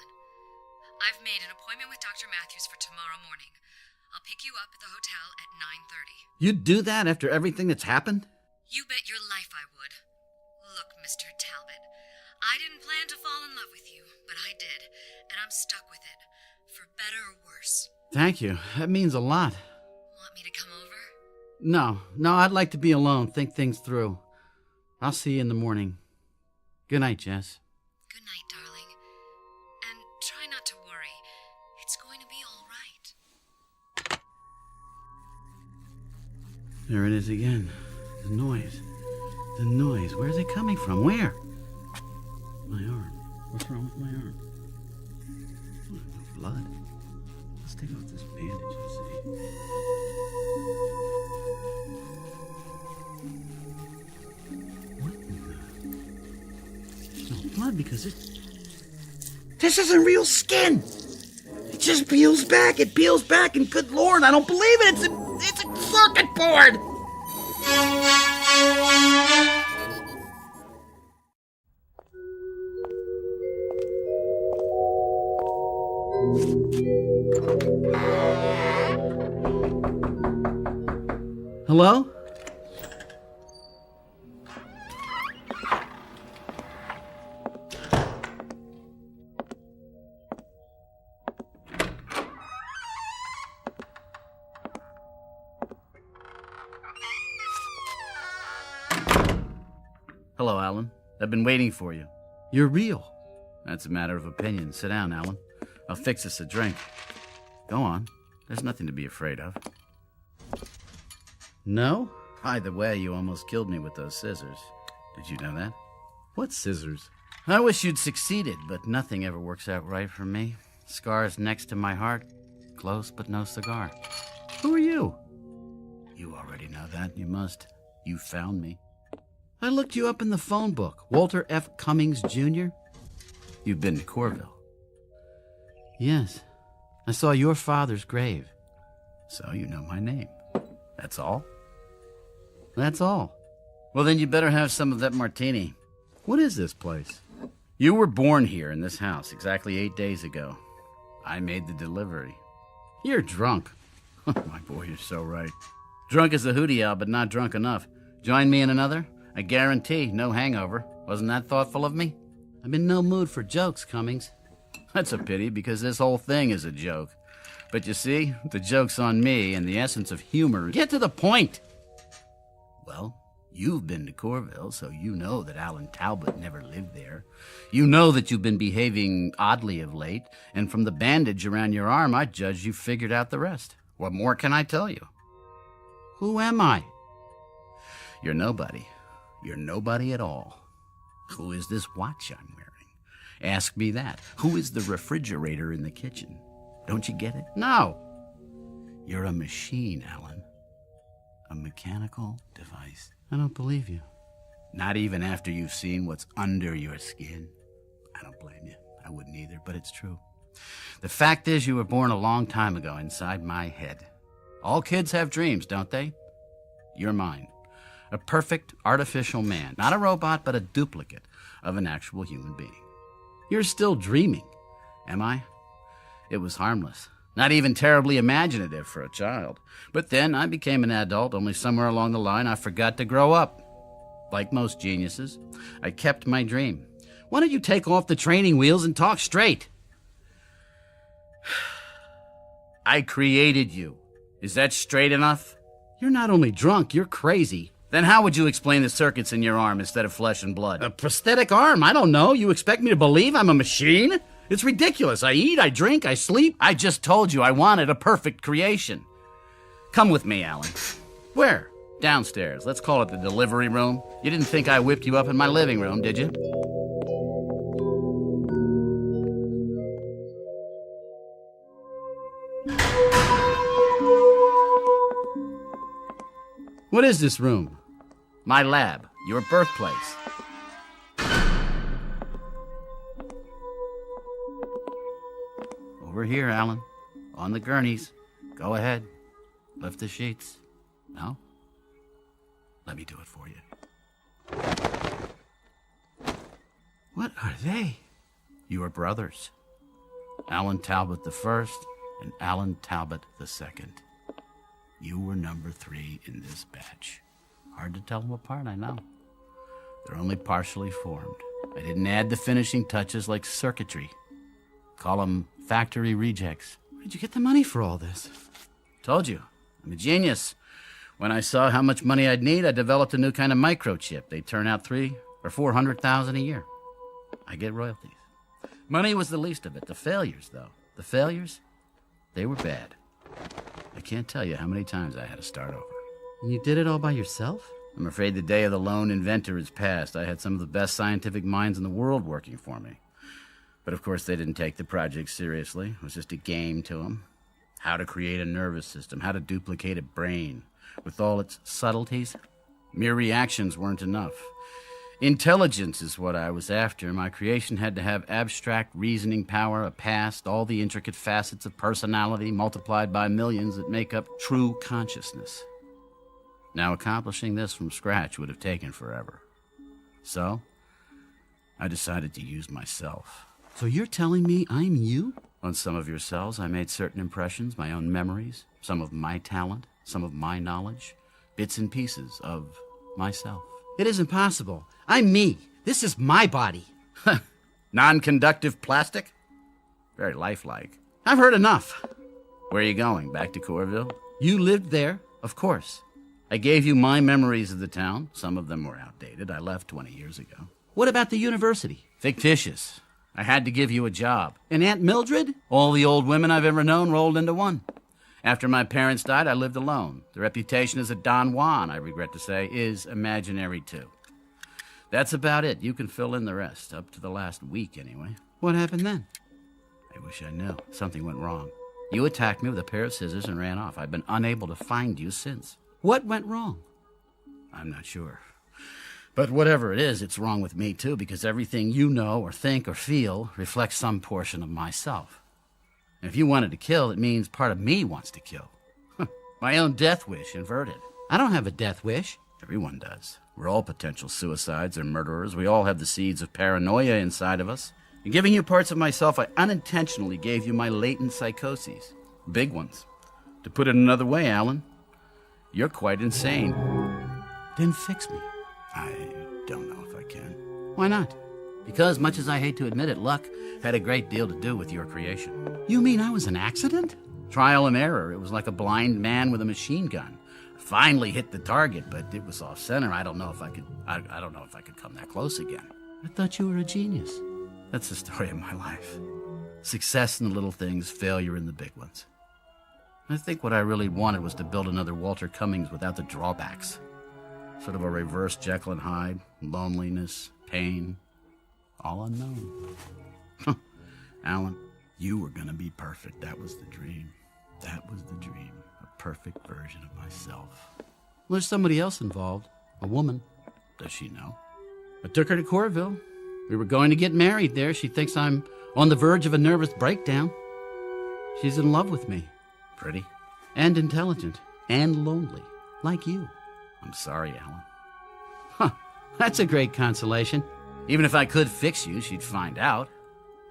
S16: I've made an appointment with Dr. Matthews for tomorrow morning. I'll pick you up at the hotel at 9:30.
S10: You'd do that after everything that's happened?
S16: You bet your life I would. Look, Mr. Talbot, I didn't plan to fall in love with you, but I did, and I'm stuck with it. For better or worse.
S10: Thank you. That means a lot.
S16: Want me to come over?
S10: No, I'd like to be alone, think things through. I'll see you in the morning. Good night, Jess.
S16: Good night, darling. And try not to worry. It's going to be all right.
S10: There it is again. The noise. The noise. Where's it coming from? Where? My arm. What's wrong with my arm? Oh, no blood. Let's take off this bandage and see. What in the... There's no blood because it... This isn't real skin! It just peels back, and good Lord, I don't believe it! It's a circuit board! Hello? Hello, Alan. I've been waiting for you. You're real. That's a matter of opinion. Sit down, Alan. I'll fix us a drink. Go on. There's nothing to be afraid of. No? By the way, you almost killed me with those scissors. Did you know that? What scissors? I wish you'd succeeded, but nothing ever works out right for me. Scars next to my heart. Close, but no cigar. Who are you? You already know that. You must. You found me. I looked you up in the phone book. Walter F. Cummings, Jr.? You've been to Corville. Yes. I saw your father's grave. So you know my name. That's all? That's all. Well, then you better have some of that martini. What is this place? You were born here in this house exactly 8 days ago. I made the delivery. You're drunk. My boy, you're so right. Drunk as a hootie owl, but not drunk enough. Join me in another? I guarantee no hangover. Wasn't that thoughtful of me? I'm in no mood for jokes, Cummings. That's a pity, because this whole thing is a joke. But you see, the joke's on me, and the essence of humor. Get to the point! Well, you've been to Corville, so you know that Alan Talbot never lived there. You know that you've been behaving oddly of late, and from the bandage around your arm, I judge you figured out the rest. What more can I tell you? Who am I? You're nobody. You're nobody at all. Who is this watch I'm wearing? Ask me that. Who is the refrigerator in the kitchen? Don't you get it? No. You're a machine, Alan. A mechanical device. I don't believe you. Not even after you've seen what's under your skin. I don't blame you. I wouldn't either, but it's true. The fact is, you were born a long time ago inside my head. All kids have dreams, don't they? You're mine. A perfect artificial man. Not a robot, but a duplicate of an actual human being. You're still dreaming, am I? It was harmless. Not even terribly imaginative for a child. But then I became an adult, only somewhere along the line I forgot to grow up. Like most geniuses, I kept my dream. Why don't you take off the training wheels and talk straight? I created you. Is that straight enough? You're not only drunk, you're crazy. Then how would you explain the circuits in your arm instead of flesh and blood? A prosthetic arm? I don't know. You expect me to believe I'm a machine? It's ridiculous. I eat, I drink, I sleep. I just told you I wanted a perfect creation. Come with me, Alan. Where? Downstairs. Let's call it the delivery room. You didn't think I whipped you up in my living room, did you? What is this room? My lab. Your birthplace. Over here, Alan. On the gurneys. Go ahead. Lift the sheets. No? Let me do it for you. What are they? Your brothers. Alan Talbot the first and Alan Talbot the second. You were number 3 in this batch. Hard to tell them apart, I know. They're only partially formed. I didn't add the finishing touches like circuitry. Call them Factory rejects. Where did you get the money for all this? Told you, I'm a genius. When I saw how much money I'd need, I developed a new kind of microchip. They turn out 300,000 or 400,000 a year. I get royalties. Money was the least of it. The failures, though. The failures, they were bad. I can't tell you how many times I had to start over. And you did it all by yourself? I'm afraid the day of the lone inventor is past. I had some of the best scientific minds in the world working for me. But of course they didn't take the project seriously. It was just a game to them. How to create a nervous system, how to duplicate a brain. With all its subtleties, mere reactions weren't enough. Intelligence is what I was after. My creation had to have abstract reasoning power, a past, all the intricate facets of personality multiplied by millions that make up true consciousness. Now, accomplishing this from scratch would have taken forever. So, I decided to use myself. So you're telling me I'm you? On some of your cells, I made certain impressions, my own memories, some of my talent, some of my knowledge, bits and pieces of myself. It isn't possible. I'm me. This is my body. Non-conductive plastic? Very lifelike. I've heard enough. Where are you going? Back to Corville? You lived there, of course. I gave you my memories of the town. Some of them were outdated. I left 20 years ago. What about the university? Fictitious. I had to give you a job. And Aunt Mildred? All the old women I've ever known rolled into one. After my parents died, I lived alone. The reputation as a Don Juan, I regret to say, is imaginary too. That's about it. You can fill in the rest, up to the last week anyway. What happened then? I wish I knew. Something went wrong. You attacked me with a pair of scissors and ran off. I've been unable to find you since. What went wrong? I'm not sure. But whatever it is, it's wrong with me too, because everything you know or think or feel reflects some portion of myself. And if you wanted to kill, it means part of me wants to kill. My own death wish inverted. I don't have a death wish. Everyone does. We're all potential suicides or murderers. We all have the seeds of paranoia inside of us. In giving you parts of myself, I unintentionally gave you my latent psychoses. Big ones. To put it another way, Alan, you're quite insane. Then fix me. I don't know if I can. Why not? Because, much as I hate to admit it, luck had a great deal to do with your creation. You mean I was an accident? Trial and error. It was like a blind man with a machine gun. I finally hit the target, but it was off center. I don't know if I could come that close again. I thought you were a genius. That's the story of my life. Success in the little things, failure in the big ones. I think what I really wanted was to build another Walter Cummings without the drawbacks. Sort of a reverse Jekyll and Hyde, loneliness, pain, all unknown. Alan, you were gonna be perfect. That was the dream. That was the dream. A perfect version of myself. Well, there's somebody else involved. A woman. Does she know? I took her to Corville. We were going to get married there. She thinks I'm on the verge of a nervous breakdown. She's in love with me. Pretty. And intelligent. And lonely. Like you. I'm sorry, Alan. Huh. That's a great consolation. Even if I could fix you, she'd find out.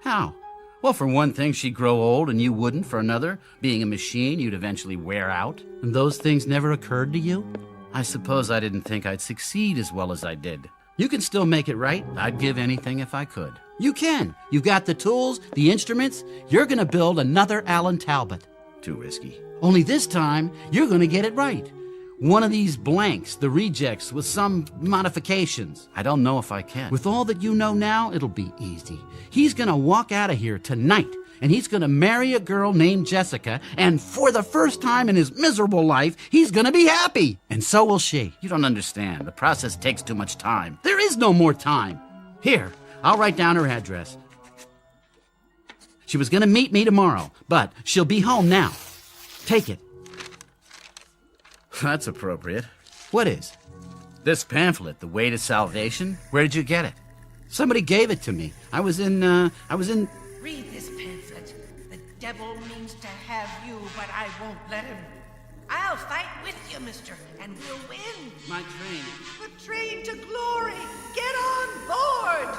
S10: How? Well, for one thing, she'd grow old and you wouldn't. For another, being a machine, you'd eventually wear out. And those things never occurred to you? I suppose I didn't think I'd succeed as well as I did. You can still make it right. I'd give anything if I could. You can. You've got the tools, the instruments. You're going to build another Alan Talbot. Too risky. Only this time, you're going to get it right. One of these blanks, the rejects, with some modifications. I don't know if I can. With all that you know now, it'll be easy. He's gonna walk out of here tonight, and he's gonna marry a girl named Jessica, and for the first time in his miserable life, he's gonna be happy. And so will she. You don't understand. The process takes too much time. There is no more time. Here, I'll write down her address. She was gonna meet me tomorrow, but she'll be home now. Take it. That's appropriate. What is? This pamphlet, The Way to Salvation? Where did you get it? Somebody gave it to me. I was in...
S14: Read this pamphlet. The devil means to have you, but I won't let him. I'll fight with you, mister, and we'll win.
S10: My train.
S14: The train to glory. Get on board.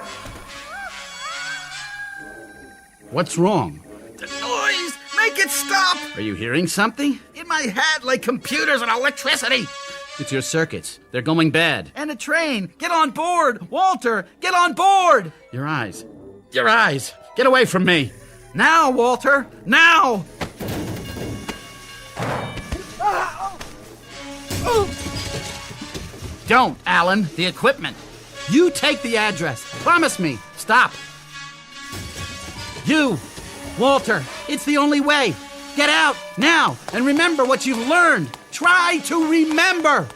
S10: What's wrong?
S15: The noise! Make it stop!
S10: Are you hearing something?
S15: In my head, like computers and electricity!
S10: It's your circuits. They're going bad.
S15: And a train! Get on board! Walter, get on board!
S10: Your eyes. Your eyes! Get away from me! Now, Walter! Now! Don't, Alan. The equipment. You take the address. Promise me. Stop. You, Walter, it's the only way. Get out now and remember what you've learned. Try to remember.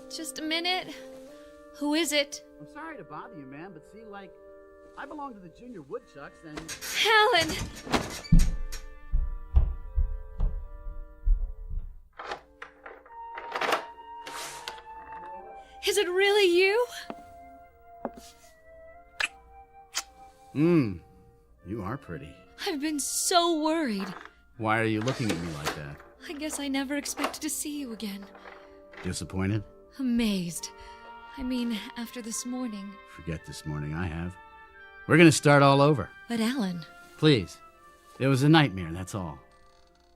S16: Just a minute. Who is it?
S10: I'm sorry to bother you, man, but see, like, I belong to the Junior Woodchucks and...
S16: Alan! Is it really you?
S10: You are pretty.
S16: I've been so worried.
S10: Why are you looking at me like that?
S16: I guess I never expected to see you again.
S10: Disappointed?
S16: Amazed. I mean, after this morning.
S10: Forget this morning, I have. We're gonna start all over.
S16: But Alan...
S10: Please. It was a nightmare, that's all.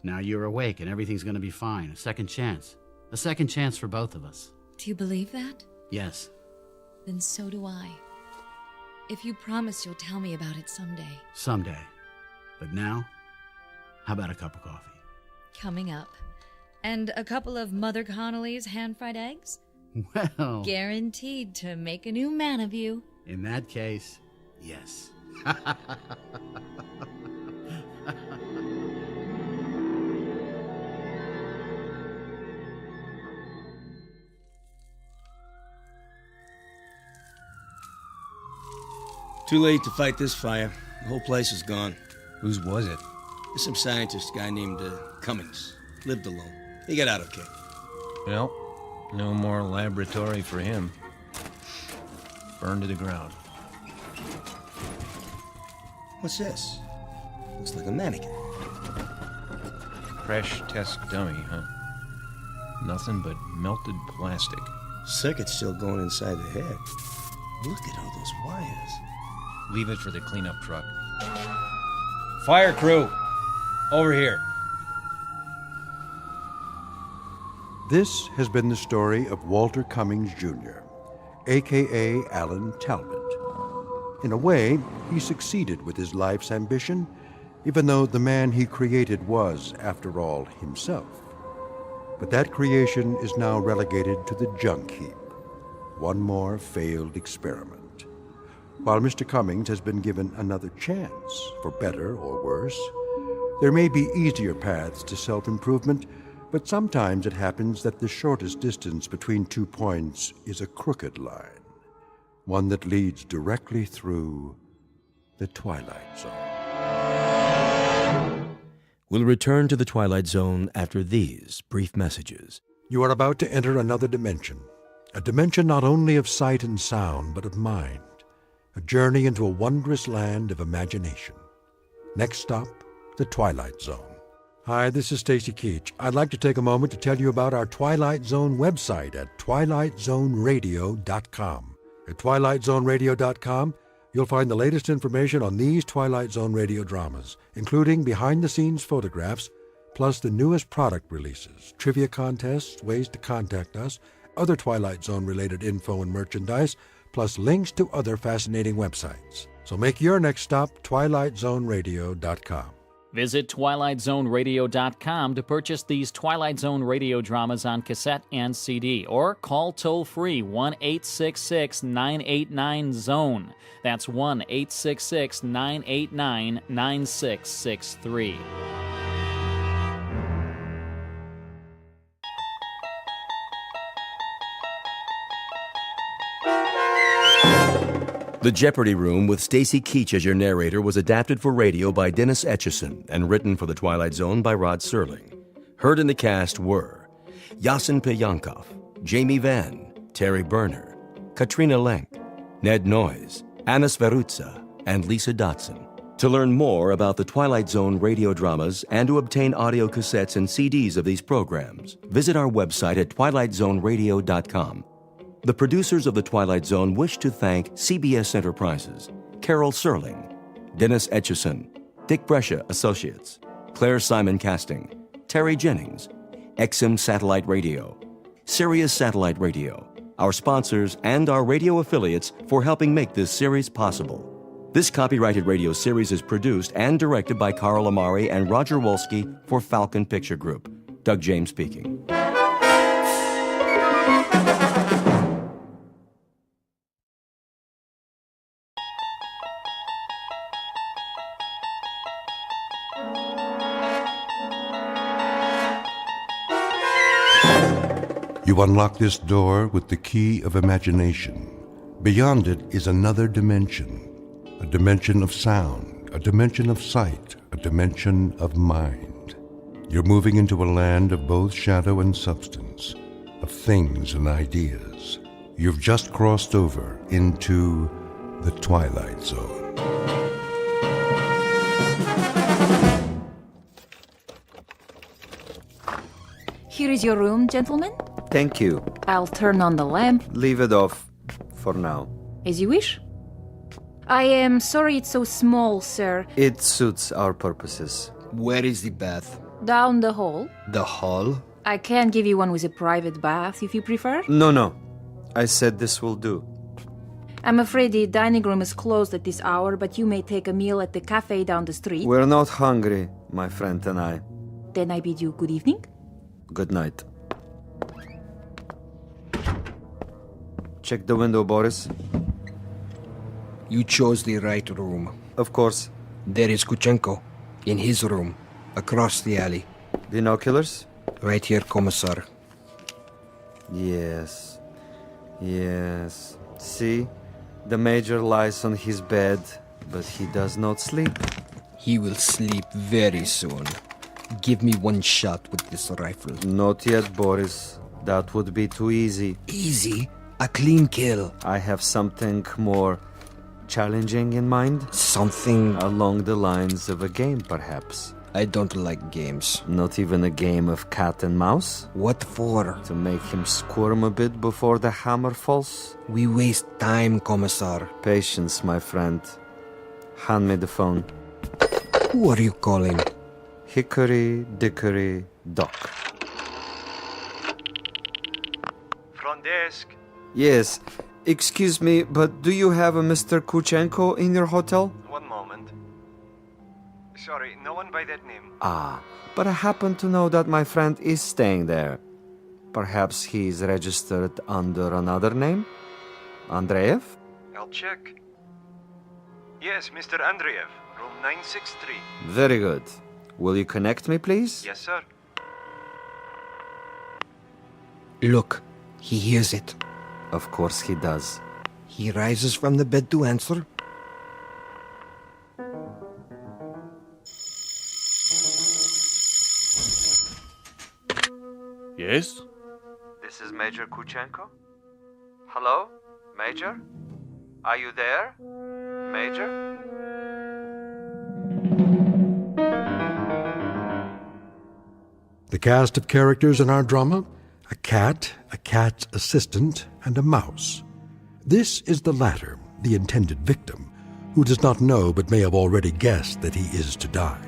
S10: Now you're awake and everything's gonna be fine. A second chance. A second chance for both of us.
S16: Do you believe that?
S10: Yes.
S16: Then so do I. If you promise you'll tell me about it someday.
S10: Someday. But now, how about a cup of coffee?
S16: Coming up. And a couple of Mother Connolly's hand-fried eggs?
S10: Well...
S16: Guaranteed to make a new man of you.
S10: In that case, yes.
S6: Too late to fight this fire. The whole place is gone.
S4: Whose was it?
S6: There's some scientist guy named Cummings. Lived alone. He got out okay.
S4: Well, no more laboratory for him. Burned to the ground.
S6: What's this? Looks like a mannequin.
S4: Crash test dummy, huh? Nothing but melted plastic.
S6: Circuit's still going inside the head. Look at all those wires.
S4: Leave it for the cleanup truck. Fire crew! Over here.
S1: This has been the story of Walter Cummings, Jr., a.k.a. Alan Talbot. In a way, he succeeded with his life's ambition, even though the man he created was, after all, himself. But that creation is now relegated to the junk heap. One more failed experiment. While Mr. Cummings has been given another chance, for better or worse, there may be easier paths to self-improvement, but sometimes it happens that the shortest distance between 2 points is a crooked line, one that leads directly through the Twilight Zone.
S6: We'll return to the Twilight Zone after these brief messages.
S1: You are about to enter another dimension, a dimension not only of sight and sound, but of mind, a journey into a wondrous land of imagination. Next stop, the Twilight Zone. Hi, this is Stacy Keach. I'd like to take a moment to tell you about our Twilight Zone website at twilightzoneradio.com. At twilightzoneradio.com, you'll find the latest information on these Twilight Zone radio dramas, including behind-the-scenes photographs, plus the newest product releases, trivia contests, ways to contact us, other Twilight Zone-related info and merchandise, plus links to other fascinating websites. So make your next stop twilightzoneradio.com.
S21: Visit twilightzoneradio.com to purchase these Twilight Zone radio dramas on cassette and CD, or call toll-free 1-866-989-ZONE. That's 1-866-989-9663.
S6: The Jeopardy Room with Stacy Keach as your narrator was adapted for radio by Dennis Etchison and written for The Twilight Zone by Rod Serling. Heard in the cast were Yasin Piyankov, Jamie Vann, Terry Berner, Katrina Lenk, Ned Noyes, Anna Sverutza, and Lisa Dotson. To learn more about the Twilight Zone radio dramas and to obtain audio cassettes and CDs of these programs, visit our website at twilightzoneradio.com. The producers of The Twilight Zone wish to thank CBS Enterprises, Carol Serling, Dennis Etchison, Dick Brescia Associates, Claire Simon Casting, Terry Jennings, XM Satellite Radio, Sirius Satellite Radio, our sponsors, and our radio affiliates for helping make this series possible. This copyrighted radio series is produced and directed by Carl Amari and Roger Wolski for Falcon Picture Group. Doug James speaking.
S1: You unlock this door with the key of imagination. Beyond it is another dimension. A dimension of sound, a dimension of sight, a dimension of mind. You're moving into a land of both shadow and substance, of things and ideas. You've just crossed over into the Twilight Zone.
S13: Here is your room, gentlemen.
S22: Thank you.
S13: I'll turn on the lamp.
S22: Leave it off for now.
S13: As you wish. I am sorry it's so small, sir.
S22: It suits our purposes.
S23: Where is the bath?
S13: Down the hall.
S23: The hall?
S13: I can give you one with a private bath if you prefer.
S22: No. I said this will do.
S13: I'm afraid the dining room is closed at this hour, but you may take a meal at the cafe down the street.
S22: We're not hungry, my friend and I.
S13: Then I bid you good evening.
S22: Good night. Check the window, Boris.
S23: You chose the right room.
S22: Of course.
S23: There is Kuchenko, in his room, across the alley.
S22: Binoculars?
S23: Right here, Commissar.
S22: Yes. See? The Major lies on his bed, but he does not sleep.
S23: He will sleep very soon. Give me one shot with this rifle.
S22: Not yet, Boris. That would be too easy.
S23: Easy? A clean kill.
S22: I have something more challenging in mind.
S23: Something
S22: along the lines of a game, perhaps.
S23: I don't like games.
S22: Not even a game of cat and mouse?
S23: What for?
S22: To make him squirm a bit before the hammer falls?
S23: We waste time, Commissar.
S22: Patience, my friend. Hand me the phone.
S23: Who are you calling?
S22: Hickory Dickory Dock.
S12: Front desk.
S22: Yes. Excuse me, but do you have a Mr. Kuchenko in your hotel?
S12: One moment. Sorry, no one by that name.
S22: Ah, but I happen to know that my friend is staying there. Perhaps he's registered under another name? Andreev?
S12: I'll check. Yes, Mr. Andreev, room 963.
S22: Very good. Will you connect me, please?
S12: Yes, sir.
S23: Look, he hears it.
S22: Of course he does.
S23: He rises from the bed to answer.
S24: Yes?
S22: This is Major Kuchenko. Hello? Major? Are you there? Major?
S1: The cast of characters in our drama: a cat, a cat's assistant, and a mouse. This is the latter, the intended victim, who does not know but may have already guessed that he is to die.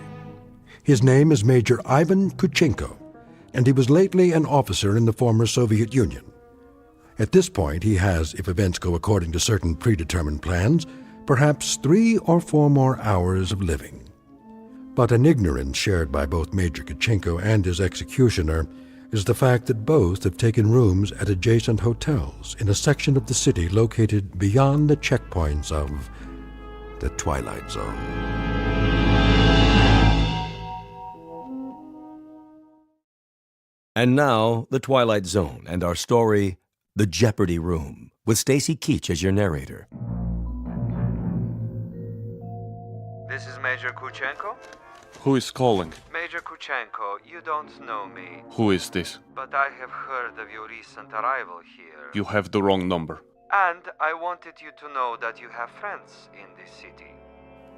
S1: His name is Major Ivan Kuchenko, and he was lately an officer in the former Soviet Union. At this point, he has, if events go according to certain predetermined plans, perhaps 3 or 4 more hours of living. But an ignorance shared by both Major Kuchenko and his executioner is the fact that both have taken rooms at adjacent hotels in a section of the city located beyond the checkpoints of the Twilight Zone.
S6: And now, The Twilight Zone and our story, The Jeopardy Room, with Stacy Keach as your narrator.
S22: This is Major Kuchenko?
S24: Who is calling?
S22: Major Kuchenko, you don't know me.
S24: Who is this?
S22: But I have heard of your recent arrival here.
S24: You have the wrong number.
S22: And I wanted you to know that you have friends in this city.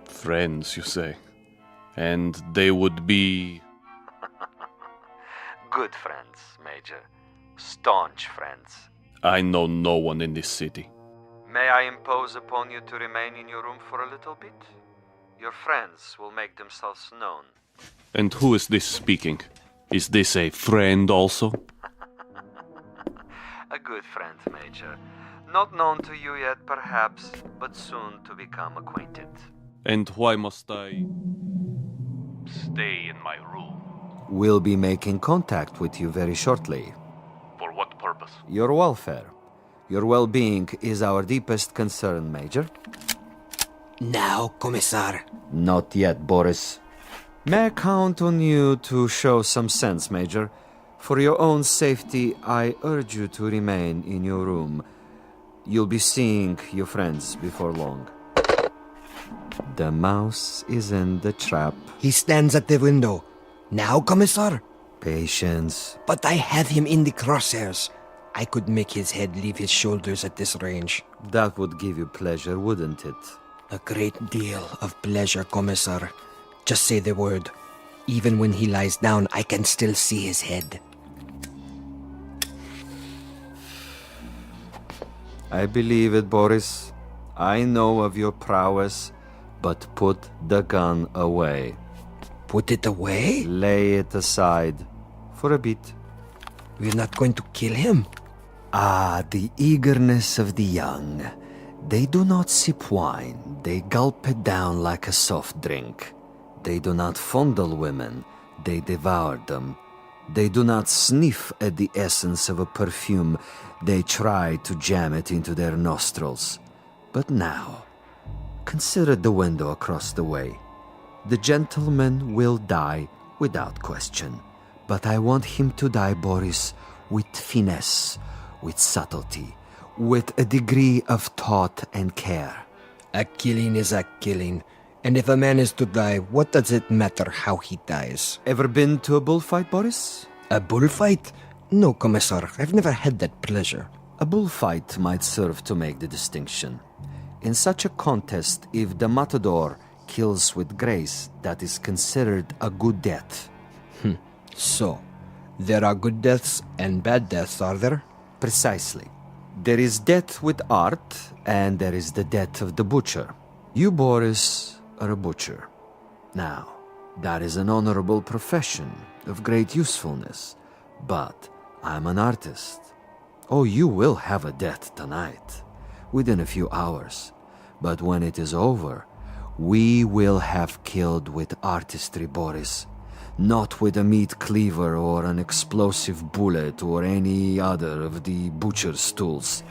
S24: Friends, you say? And they would be...
S22: Good friends, Major. Staunch friends.
S24: I know no one in this city.
S22: May I impose upon you to remain in your room for a little bit? Your friends will make themselves known.
S24: And who is this speaking? Is this a friend also?
S22: A good friend, Major. Not known to you yet, perhaps, but soon to become acquainted.
S24: And why must I stay in my room?
S22: We'll be making contact with you very shortly.
S24: For what purpose?
S22: Your welfare. Your well-being is our deepest concern, Major.
S23: Now, Commissar.
S22: Not yet, Boris. May I count on you to show some sense, Major? For your own safety, I urge you to remain in your room. You'll be seeing your friends before long. The mouse is in the trap.
S23: He stands at the window. Now, Commissar?
S22: Patience.
S23: But I have him in the crosshairs. I could make his head leave his shoulders at this range.
S22: That would give you pleasure, wouldn't it?
S23: A great deal of pleasure, Commissar. Just say the word. Even when he lies down, I can still see his head.
S22: I believe it, Boris. I know of your prowess, but put the gun away.
S23: Put it away?
S22: Lay it aside. For a bit.
S23: We're not going to kill him?
S22: Ah, the eagerness of the young. They do not sip wine. They gulp it down like a soft drink. They do not fondle women. They devour them. They do not sniff at the essence of a perfume. They try to jam it into their nostrils. But now, consider the window across the way. The gentleman will die without question. But I want him to die, Boris, with finesse, with subtlety, with a degree of thought and care.
S23: A killing is a killing. And if a man is to die, what does it matter how he dies?
S22: Ever been to a bullfight, Boris?
S23: A bullfight? No, Commissar. I've never had that pleasure.
S22: A bullfight might serve to make the distinction. In such a contest, if the matador kills with grace, that is considered a good death.
S23: So, there are good deaths and bad deaths, are there?
S22: Precisely. There is death with art, and there is the death of the butcher. You, Boris, are a butcher. Now, that is an honorable profession of great usefulness. But I'm an artist. Oh, you will have a death tonight, within a few hours. But when it is over, we will have killed with artistry, Boris. Not with a meat cleaver or an explosive bullet or any other of the butcher's tools.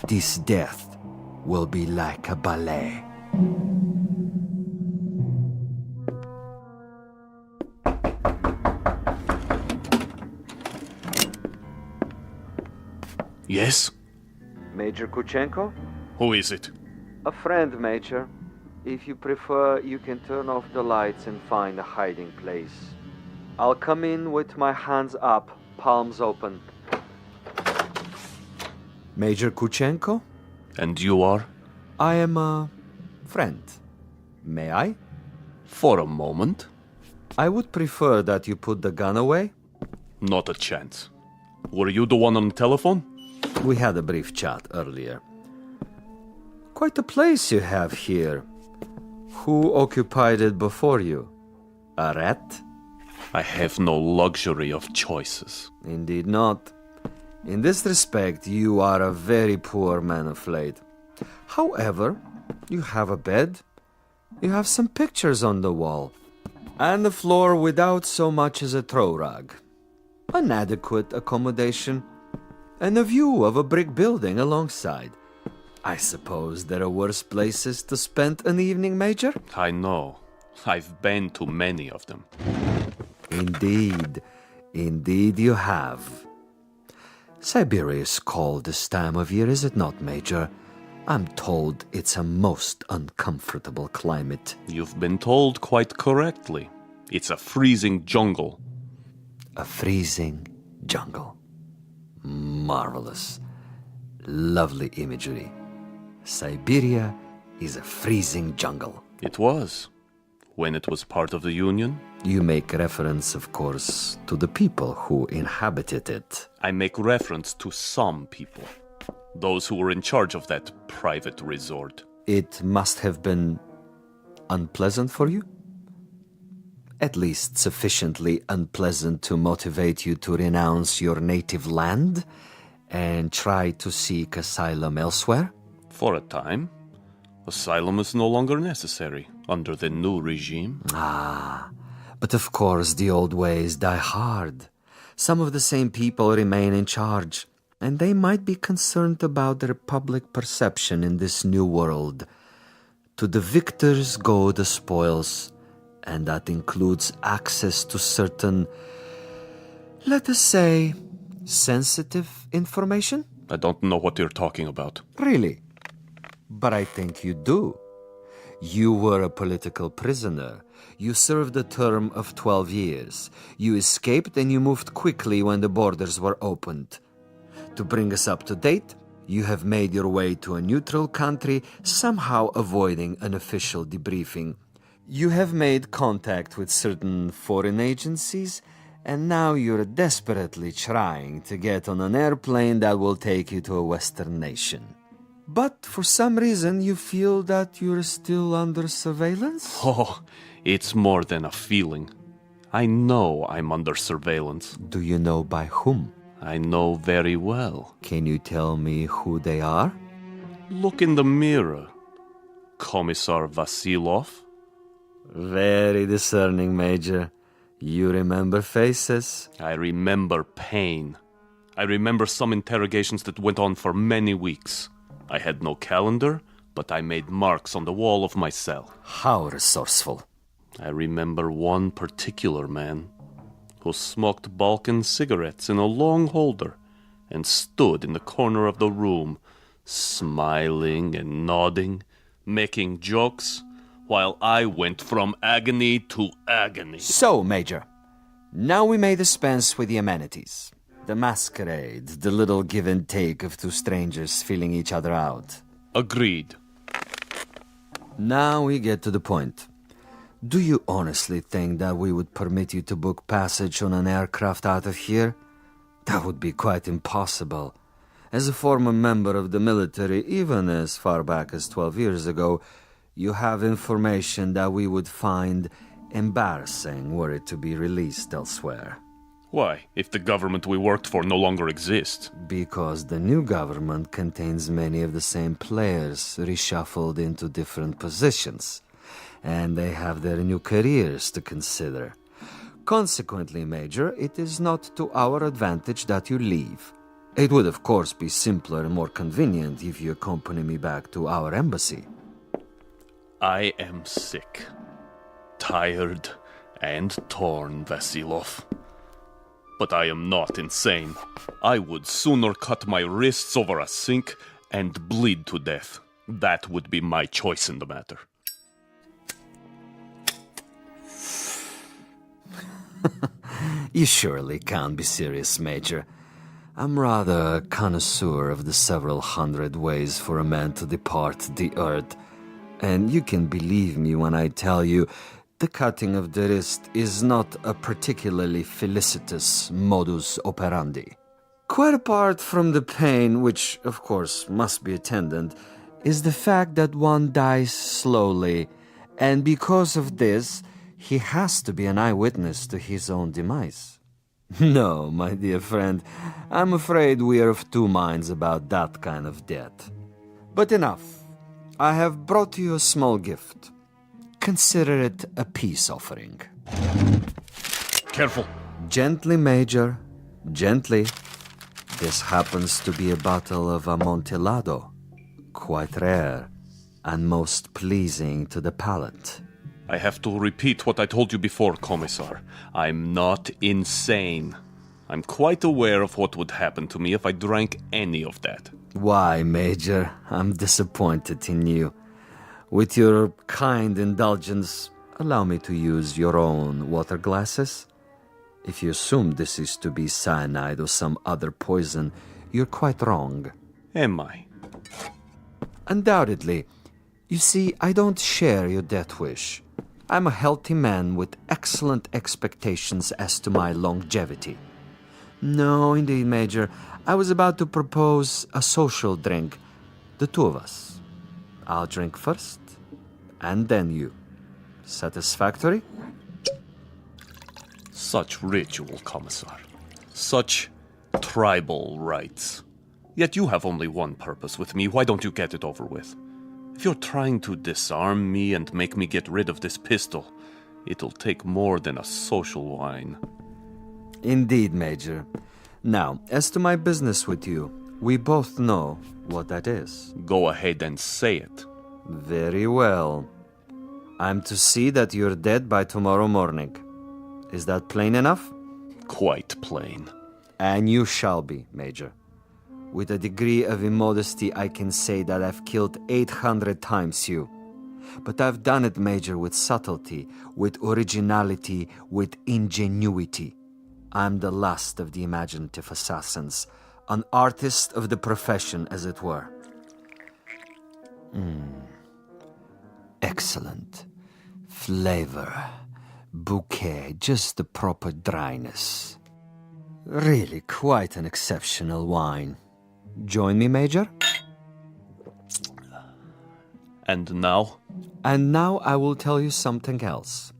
S22: This death will be like a ballet.
S24: Yes?
S22: Major Kuchenko?
S24: Who is it?
S22: A friend, Major. If you prefer, you can turn off the lights and find a hiding place. I'll come in with my hands up, palms open. Major Kuchenko?
S24: And you are?
S22: I am a friend. May I?
S24: For a moment.
S22: I would prefer that you put the gun away.
S24: Not a chance. Were you the one on the telephone?
S22: We had a brief chat earlier. Quite a place you have here. Who occupied it before you? A rat?
S24: I have no luxury of choices.
S22: Indeed not. In this respect, you are a very poor man of late. However, you have a bed, you have some pictures on the wall, and the floor without so much as a throw rug. An adequate accommodation, and a view of a brick building alongside. I suppose there are worse places to spend an evening, Major?
S24: I know. I've been to many of them.
S22: Indeed. Indeed you have. Siberia is cold this time of year, is it not, Major? I'm told it's a most uncomfortable climate.
S24: You've been told quite correctly. It's a freezing jungle.
S22: A freezing jungle. Marvelous. Lovely imagery. Siberia is a freezing jungle.
S24: It was. When it was part of the Union?
S22: You make reference, of course, to the people who inhabited it.
S24: I make reference to some people. Those who were in charge of that private resort.
S22: It must have been unpleasant for you? At least sufficiently unpleasant to motivate you to renounce your native land and try to seek asylum elsewhere?
S24: For a time. Asylum is no longer necessary under the new regime.
S22: Ah, but of course the old ways die hard. Some of the same people remain in charge, and they might be concerned about their public perception in this new world. To the victors go the spoils, and that includes access to certain, let us say, sensitive information?
S24: I don't know what you're talking about.
S22: Really? But I think you do. You were a political prisoner. You served a term of 12 years. You escaped and you moved quickly when the borders were opened. To bring us up to date, you have made your way to a neutral country, somehow avoiding an official debriefing. You have made contact with certain foreign agencies, and now you're desperately trying to get on an airplane that will take you to a Western nation. But for some reason, you feel that you're still under surveillance?
S24: Oh, it's more than a feeling. I know I'm under surveillance.
S22: Do you know by whom?
S24: I know very well.
S22: Can you tell me who they are?
S24: Look in the mirror. Commissar Vasilov.
S22: Very discerning, Major. You remember faces?
S24: I remember pain. I remember some interrogations that went on for many weeks. I had no calendar, but I made marks on the wall of my cell.
S22: How resourceful.
S24: I remember one particular man who smoked Balkan cigarettes in a long holder and stood in the corner of the room, smiling and nodding, making jokes, while I went from agony to agony.
S22: So, Major, now we may dispense with the amenities. The masquerade, the little give and take of two strangers feeling each other out.
S24: Agreed.
S22: Now we get to the point. Do you honestly think that we would permit you to book passage on an aircraft out of here? That would be quite impossible. As a former member of the military, even as far back as 12 years ago, you have information that we would find embarrassing were it to be released elsewhere.
S24: Why, if the government we worked for no longer exists?
S22: Because the new government contains many of the same players reshuffled into different positions, and they have their new careers to consider. Consequently, Major, it is not to our advantage that you leave. It would, of course, be simpler and more convenient if you accompany me back to our embassy.
S24: I am sick, tired, and torn, Vasilov. But I am not insane. I would sooner cut my wrists over a sink and bleed to death. That would be my choice in the matter.
S22: You surely can't be serious, Major. I'm rather a connoisseur of the several hundred ways for a man to depart the earth. And you can believe me when I tell you the cutting of the wrist is not a particularly felicitous modus operandi. Quite apart from the pain, which of course must be attendant, is the fact that one dies slowly, and because of this, he has to be an eyewitness to his own demise. No, my dear friend, I'm afraid we are of two minds about that kind of death. But enough. I have brought you a small gift. Consider it a peace offering.
S24: Careful.
S22: Gently, Major. Gently. This happens to be a bottle of Amontillado. Quite rare and most pleasing to the palate.
S24: I have to repeat what I told you before, Commissar. I'm not insane. I'm quite aware of what would happen to me if I drank any of that.
S22: Why, Major? I'm disappointed in you. With your kind indulgence, allow me to use your own water glasses. If you assume this is to be cyanide or some other poison, you're quite wrong.
S24: Am I?
S22: Undoubtedly. You see, I don't share your death wish. I'm a healthy man with excellent expectations as to my longevity. No, indeed, Major. I was about to propose a social drink. The two of us. I'll drink first, and then you. Satisfactory?
S24: Such ritual, Commissar. Such tribal rites. Yet you have only one purpose with me. Why don't you get it over with? If you're trying to disarm me and make me get rid of this pistol, it'll take more than a social wine.
S22: Indeed, Major. Now, as to my business with you, we both know what that is.
S24: Go ahead and say it.
S22: Very well. I'm to see that you're dead by tomorrow morning. Is that plain enough?
S24: Quite plain.
S22: And you shall be, Major. With a degree of immodesty, I can say that I've killed 800 times you. But I've done it, Major, with subtlety, with originality, with ingenuity. I'm the last of the imaginative assassins, an artist of the profession, as it were. Excellent. Flavor. Bouquet, just the proper dryness. Really quite an exceptional wine. Join me, Major?
S24: And now?
S22: And now I will tell you something else.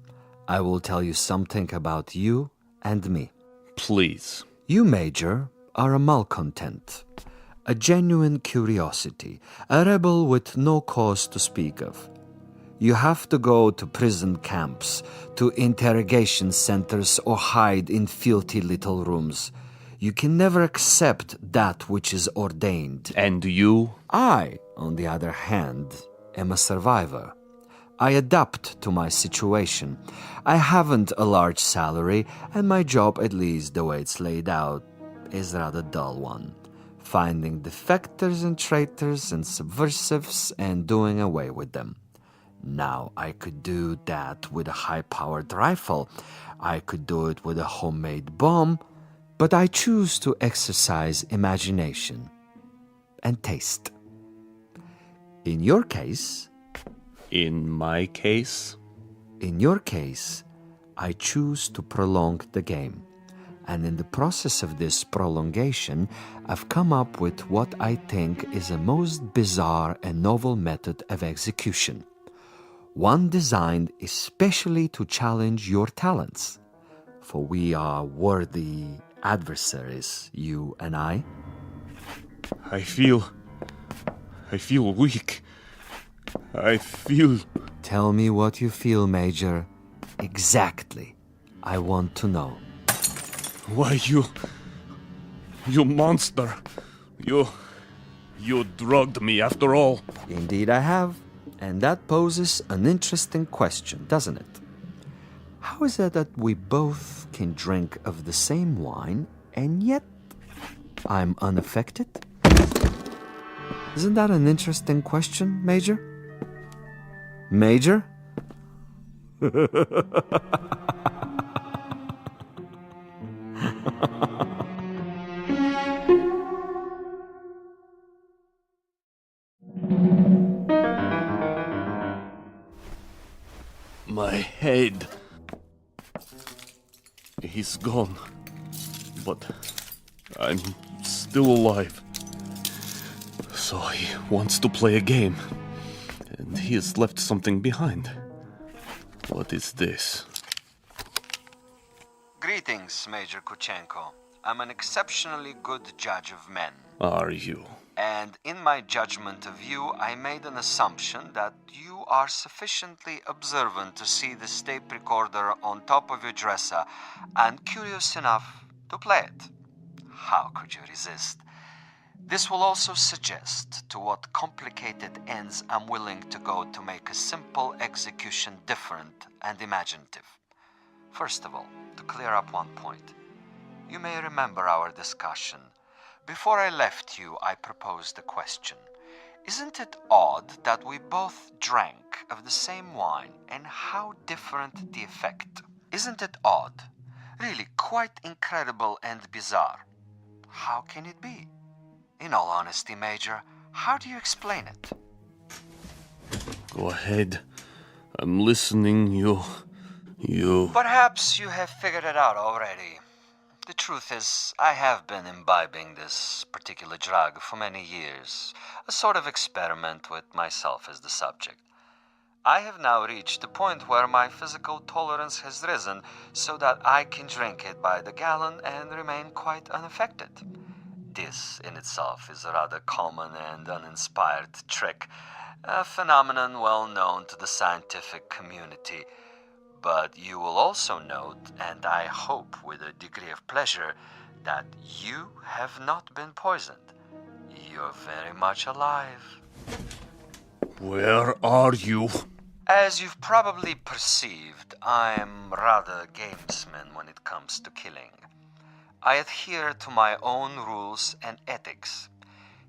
S22: I will tell you something about you and me.
S24: Please.
S22: You, Major, are a malcontent, a genuine curiosity, a rebel with no cause to speak of. You have to go to prison camps, to interrogation centers, or hide in filthy little rooms. You can never accept that which is ordained.
S24: And you?
S22: I, on the other hand, am a survivor. I adapt to my situation. I haven't a large salary, and my job, at least the way it's laid out, is a rather dull one. Finding defectors and traitors and subversives and doing away with them. Now, I could do that with a high-powered rifle. I could do it with a homemade bomb. But I choose to exercise imagination and taste. In your case...
S24: In my case?
S22: In your case, I choose to prolong the game. And in the process of this prolongation, I've come up with what I think is a most bizarre and novel method of execution. One designed especially to challenge your talents. For we are worthy adversaries, you and I.
S24: I feel weak. I feel...
S22: Tell me what you feel, Major. Exactly. I want to know.
S24: Why, you monster. You drugged me after all.
S22: Indeed I have. And that poses an interesting question, doesn't it? How is it that we both can drink of the same wine, and yet I'm unaffected? Isn't that an interesting question, Major? Major?
S24: My head. He's gone. But I'm still alive. So he wants to play a game. And he has left something behind. What is this?
S22: Greetings, Major Kuchenko. I'm an exceptionally good judge of men.
S24: Are you?
S22: And in my judgment of you, I made an assumption that you are sufficiently observant to see the tape recorder on top of your dresser and curious enough to play it. How could you resist? This will also suggest to what complicated ends I'm willing to go to make a simple execution different and imaginative. First of all, to clear up one point. You may remember our discussion. Before I left you, I proposed a question. Isn't it odd that we both drank of the same wine, and how different the effect? Isn't it odd? Really quite incredible and bizarre. How can it be? In all honesty, Major, how do you explain it?
S24: Go ahead. I'm listening. You...
S22: Perhaps you have figured it out already. The truth is, I have been imbibing this particular drug for many years, a sort of experiment with myself as the subject. I have now reached the point where my physical tolerance has risen so that I can drink it by the gallon and remain quite unaffected. This in itself is a rather common and uninspired trick, a phenomenon well known to the scientific community. But you will also note, and I hope with a degree of pleasure, that you have not been poisoned. You're very much alive.
S24: Where are you?
S22: As you've probably perceived, I am rather a gamesman when it comes to killing. I adhere to my own rules and ethics.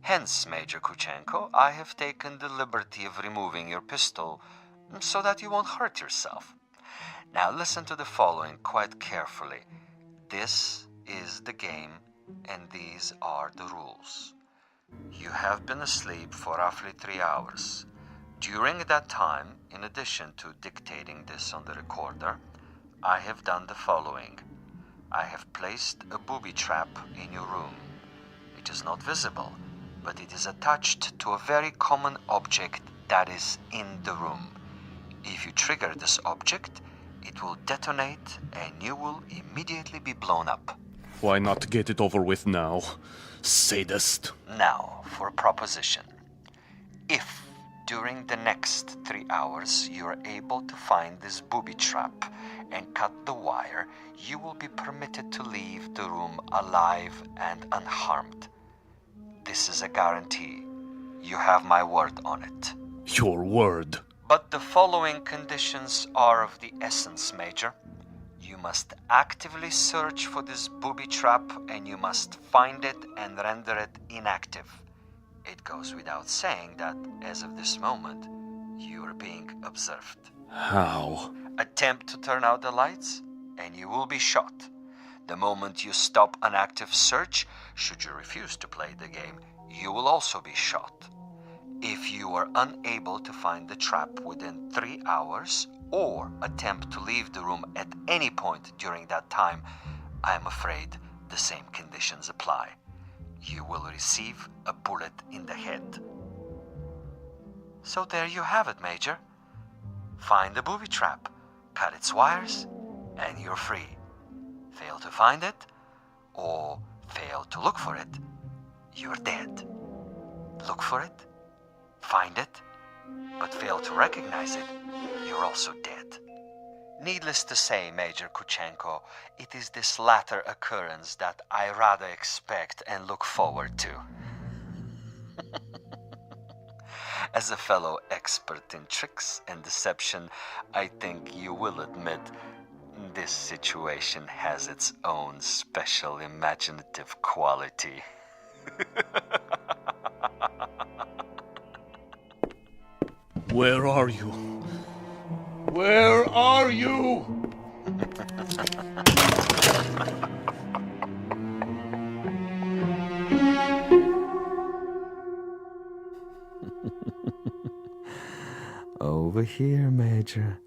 S22: Hence, Major Kuchenko, I have taken the liberty of removing your pistol so that you won't hurt yourself. Now listen to the following quite carefully. This is the game, and these are the rules. You have been asleep for roughly 3 hours. During that time, in addition to dictating this on the recorder, I have done the following. I have placed a booby trap in your room. It is not visible, but it is attached to a very common object that is in the room. If you trigger this object, it will detonate and you will immediately be blown up.
S24: Why not get it over with now, sadist?
S22: Now, for a proposition. If during the next 3 hours you are able to find this booby trap and cut the wire, you will be permitted to leave the room alive and unharmed. This is a guarantee. You have my word on it.
S24: Your word?
S22: But the following conditions are of the essence, Major. You must actively search for this booby trap and you must find it and render it inactive. It goes without saying that, as of this moment, you are being observed.
S24: How?
S22: Attempt to turn out the lights, and you will be shot. The moment you stop an active search, should you refuse to play the game, you will also be shot. If you are unable to find the trap within 3 hours, or attempt to leave the room at any point during that time, I am afraid the same conditions apply. You will receive a bullet in the head. So there you have it, Major. Find the booby trap, cut its wires, and you're free. Fail to find it, or fail to look for it, you're dead. Look for it, find it, but fail to recognize it, you're also dead. Needless to say, Major Kuchenko, it is this latter occurrence that I rather expect and look forward to. As a fellow expert in tricks and deception, I think you will admit this situation has its own special imaginative quality.
S24: Where are you? Where are you?
S22: Over here, Major.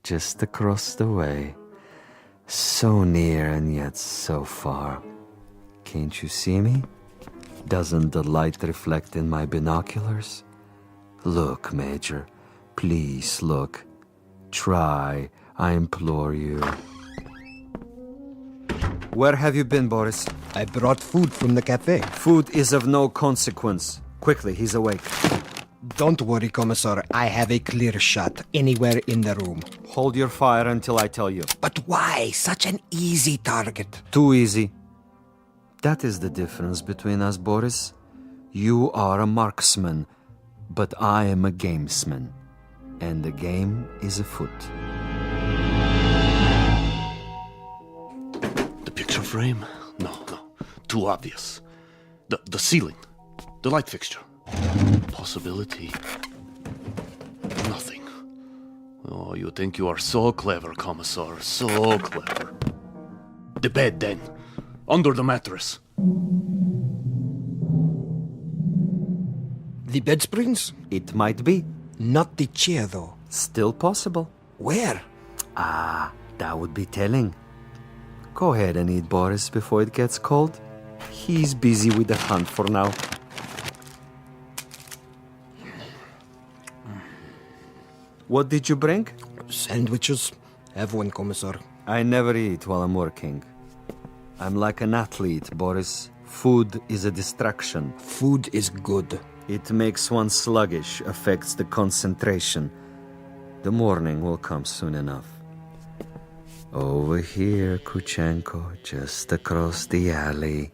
S22: Just across the way. So near and yet so far. Can't you see me? Doesn't the light reflect in my binoculars? Look, Major. Please look. Try, I implore you. Where have you been, Boris?
S23: I brought food from the cafe.
S22: Food is of no consequence. Quickly, he's awake.
S23: Don't worry, Commissar. I have a clear shot anywhere in the room.
S22: Hold your fire until I tell you.
S23: But why such an easy target?
S22: Too easy. That is the difference between us, Boris. You are a marksman, but I am a gamesman. And the game is afoot.
S24: The picture frame? No. Too obvious. The ceiling. The light fixture. Possibility. Nothing. Oh, you think you are so clever, Commissar. So clever. The bed, then. Under the mattress.
S23: The bed springs?
S22: It might be.
S23: Not the chair, though.
S22: Still possible.
S23: Where?
S22: That would be telling. Go ahead and eat, Boris, before it gets cold. He's busy with the hunt for now. What did you bring?
S23: Sandwiches. Have one, Commissar.
S22: I never eat while I'm working. I'm like an athlete, Boris. Food is a distraction.
S23: Food is good.
S22: It makes one sluggish, affects the concentration. The morning will come soon enough. Over here, Kuchenko, just across the alley.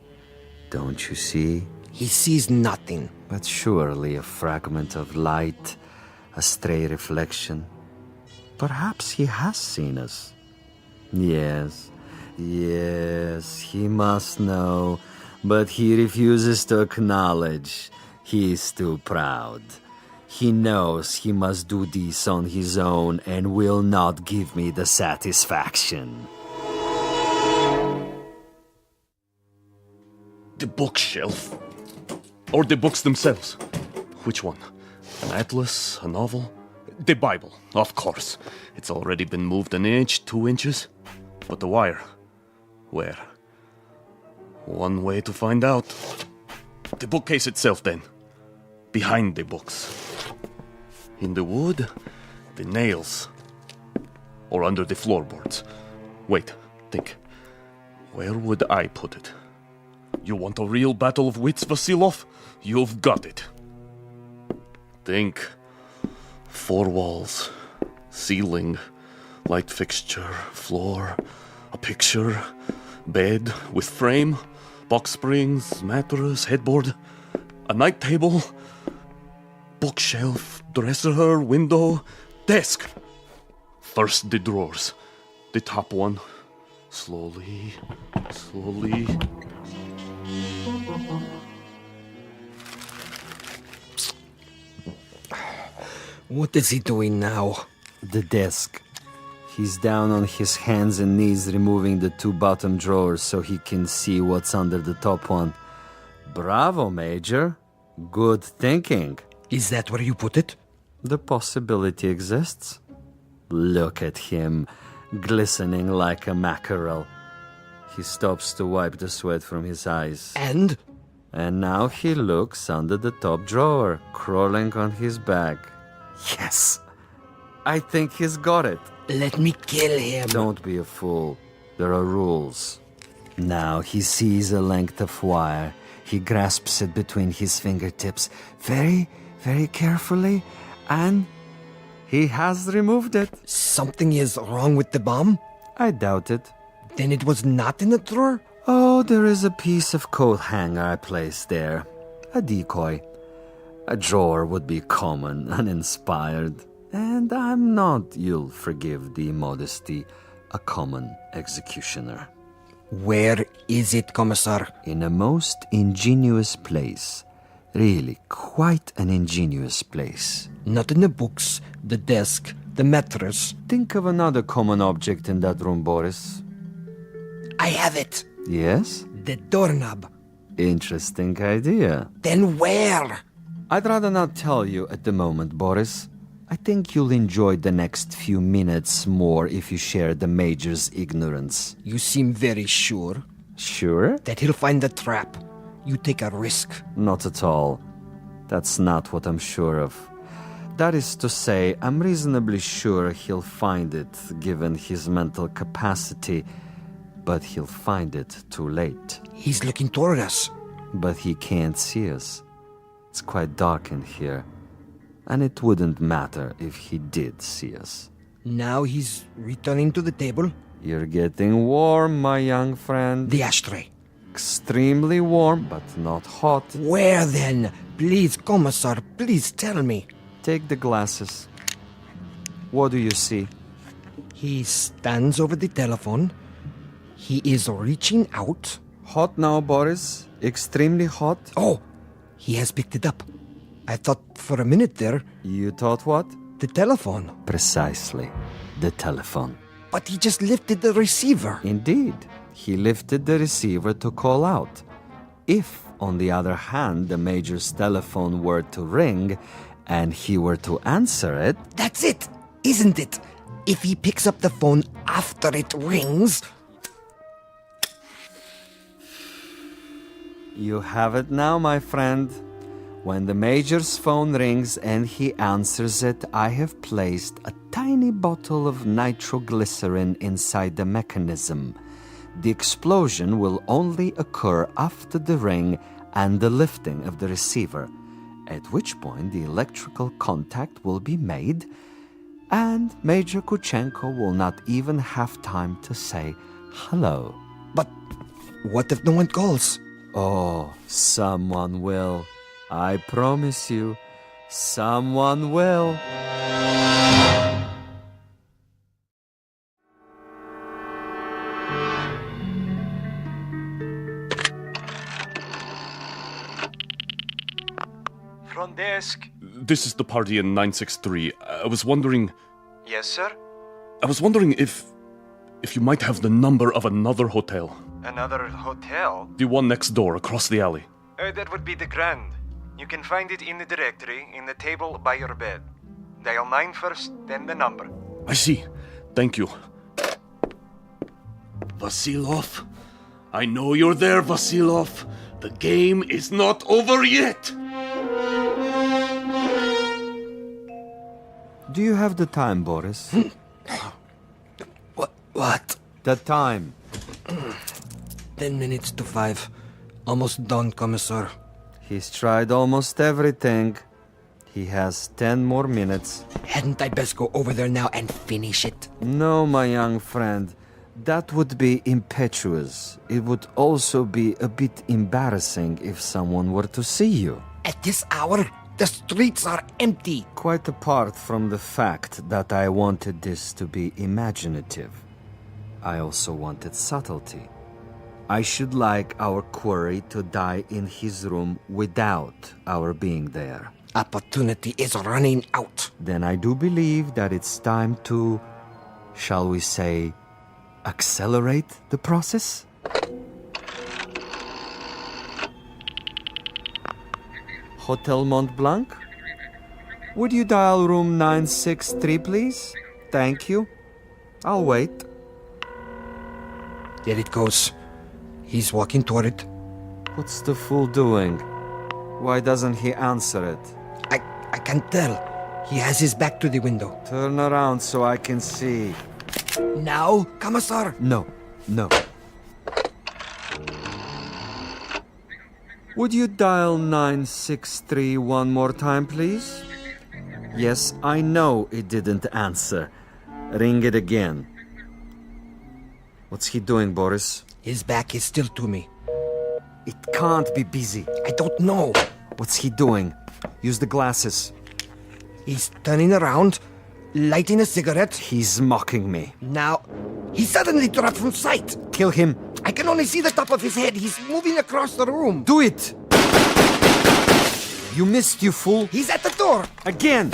S22: Don't you see?
S23: He sees nothing.
S22: But surely a fragment of light, a stray reflection. Perhaps he has seen us. Yes, he must know, but he refuses to acknowledge. He is too proud. He knows he must do this on his own and will not give me the satisfaction.
S24: The bookshelf. Or the books themselves. Which one? An atlas? A novel? The Bible, of course. It's already been moved an inch, 2 inches. But the wire? Where? One way to find out. The bookcase itself, then. Behind the books. In the wood, the nails. Or under the floorboards. Wait, think. Where would I put it? You want a real battle of wits, Vasilov? You've got it. Think. 4 walls. Ceiling. Light fixture. Floor. A picture. Bed with frame. Box springs. Mattress. Headboard. A night table. Bookshelf. Dresser. Window. Desk. First the drawers. The top one. Slowly.
S23: What is he doing now?
S22: The desk. He's down on his hands and knees removing the 2 bottom drawers so he can see what's under the top one. Bravo, Major. Good thinking.
S23: Is that where you put it?
S22: The possibility exists. Look at him, glistening like a mackerel. He stops to wipe the sweat from his eyes.
S23: And?
S22: And now he looks under the top drawer, crawling on his back. Yes! I think he's got it.
S23: Let me kill him.
S22: Don't be a fool. There are rules. Now he sees a length of wire. He grasps it between his fingertips very, very carefully, and he has removed it.
S23: Something is wrong with the bomb?
S22: I doubt it.
S23: Then it was not in the drawer?
S22: Oh, there is a piece of coat hanger I placed there. A decoy. A drawer would be common, uninspired. And I'm not, you'll forgive the modesty, a common executioner.
S23: Where is it, Commissar?
S22: In a most ingenious place. Really, quite an ingenious place.
S23: Not in the books, the desk, the mattress.
S22: Think of another common object in that room, Boris.
S23: I have it.
S22: Yes?
S23: The doorknob.
S22: Interesting idea.
S23: Then where?
S22: I'd rather not tell you at the moment, Boris. I think you'll enjoy the next few minutes more if you share the Major's ignorance.
S23: You seem very sure.
S22: Sure?
S23: That he'll find the trap. You take a risk.
S22: Not at all. That's not what I'm sure of. That is to say, I'm reasonably sure he'll find it, given his mental capacity. But he'll find it too late.
S23: He's looking toward us.
S22: But he can't see us. It's quite dark in here. And it wouldn't matter if he did see us.
S23: Now he's returning to the table.
S22: You're getting warm, my young friend.
S23: The ashtray.
S22: Extremely warm, but not hot.
S23: Where then? Please, Commissar, please tell me.
S22: Take the glasses. What do you see?
S23: He stands over the telephone. He is reaching out.
S22: Hot now, Boris. Extremely hot.
S23: Oh, he has picked it up. I thought for a minute there...
S22: You thought what?
S23: The telephone.
S22: Precisely. The telephone.
S23: But he just lifted the receiver.
S22: Indeed. He lifted the receiver to call out. If, on the other hand, the Major's telephone were to ring, and he were to answer it...
S23: That's it, isn't it? If he picks up the phone after it rings...
S22: You have it now, my friend. When the Major's phone rings and he answers it, I have placed a tiny bottle of nitroglycerin inside the mechanism. The explosion will only occur after the ring and the lifting of the receiver, at which point the electrical contact will be made, and Major Kuchenko will not even have time to say hello.
S23: But what if no one calls?
S22: Oh, someone will. I promise you, someone will.
S3: Front desk.
S24: This is the party in 963. I was wondering...
S3: Yes, sir?
S24: I was wondering if you might have the number of another hotel.
S3: Another hotel?
S24: The one next door, across the alley.
S3: That would be the Grand. You can find it in the directory, in the table by your bed. Dial 9 first, then the number.
S24: I see. Thank you. Vasilov? I know you're there, Vasilov. The game is not over yet.
S22: Do you have the time, Boris?
S23: What?
S22: The time.
S23: 10 minutes to 5. Almost done, Commissar.
S22: He's tried almost everything. He has 10 more minutes.
S23: Hadn't I best go over there now and finish it?
S22: No, my young friend. That would be impetuous. It would also be a bit embarrassing if someone were to see you.
S23: At this hour, the streets are empty.
S22: Quite apart from the fact that I wanted this to be imaginative, I also wanted subtlety. I should like our quarry to die in his room without our being there.
S23: Opportunity is running out.
S22: Then I do believe that it's time to, shall we say, accelerate the process? Hotel Mont Blanc? Would you dial room 963, please? Thank you. I'll wait.
S23: There it goes. He's walking toward it.
S22: What's the fool doing? Why doesn't he answer it?
S23: I can't tell. He has his back to the window.
S22: Turn around so I can see.
S23: Now, Commissar?
S22: No. Would you dial 963 one more time, please? Yes, I know it didn't answer. Ring it again. What's he doing, Boris?
S23: His back is still to me.
S22: It can't be busy.
S23: I don't know.
S22: What's he doing? Use the glasses.
S23: He's turning around, lighting a cigarette.
S22: He's mocking me.
S23: Now, he suddenly dropped from sight.
S22: Kill him.
S23: I can only see the top of his head. He's moving across the room.
S22: Do it! You missed, you fool.
S23: He's at the door.
S22: Again.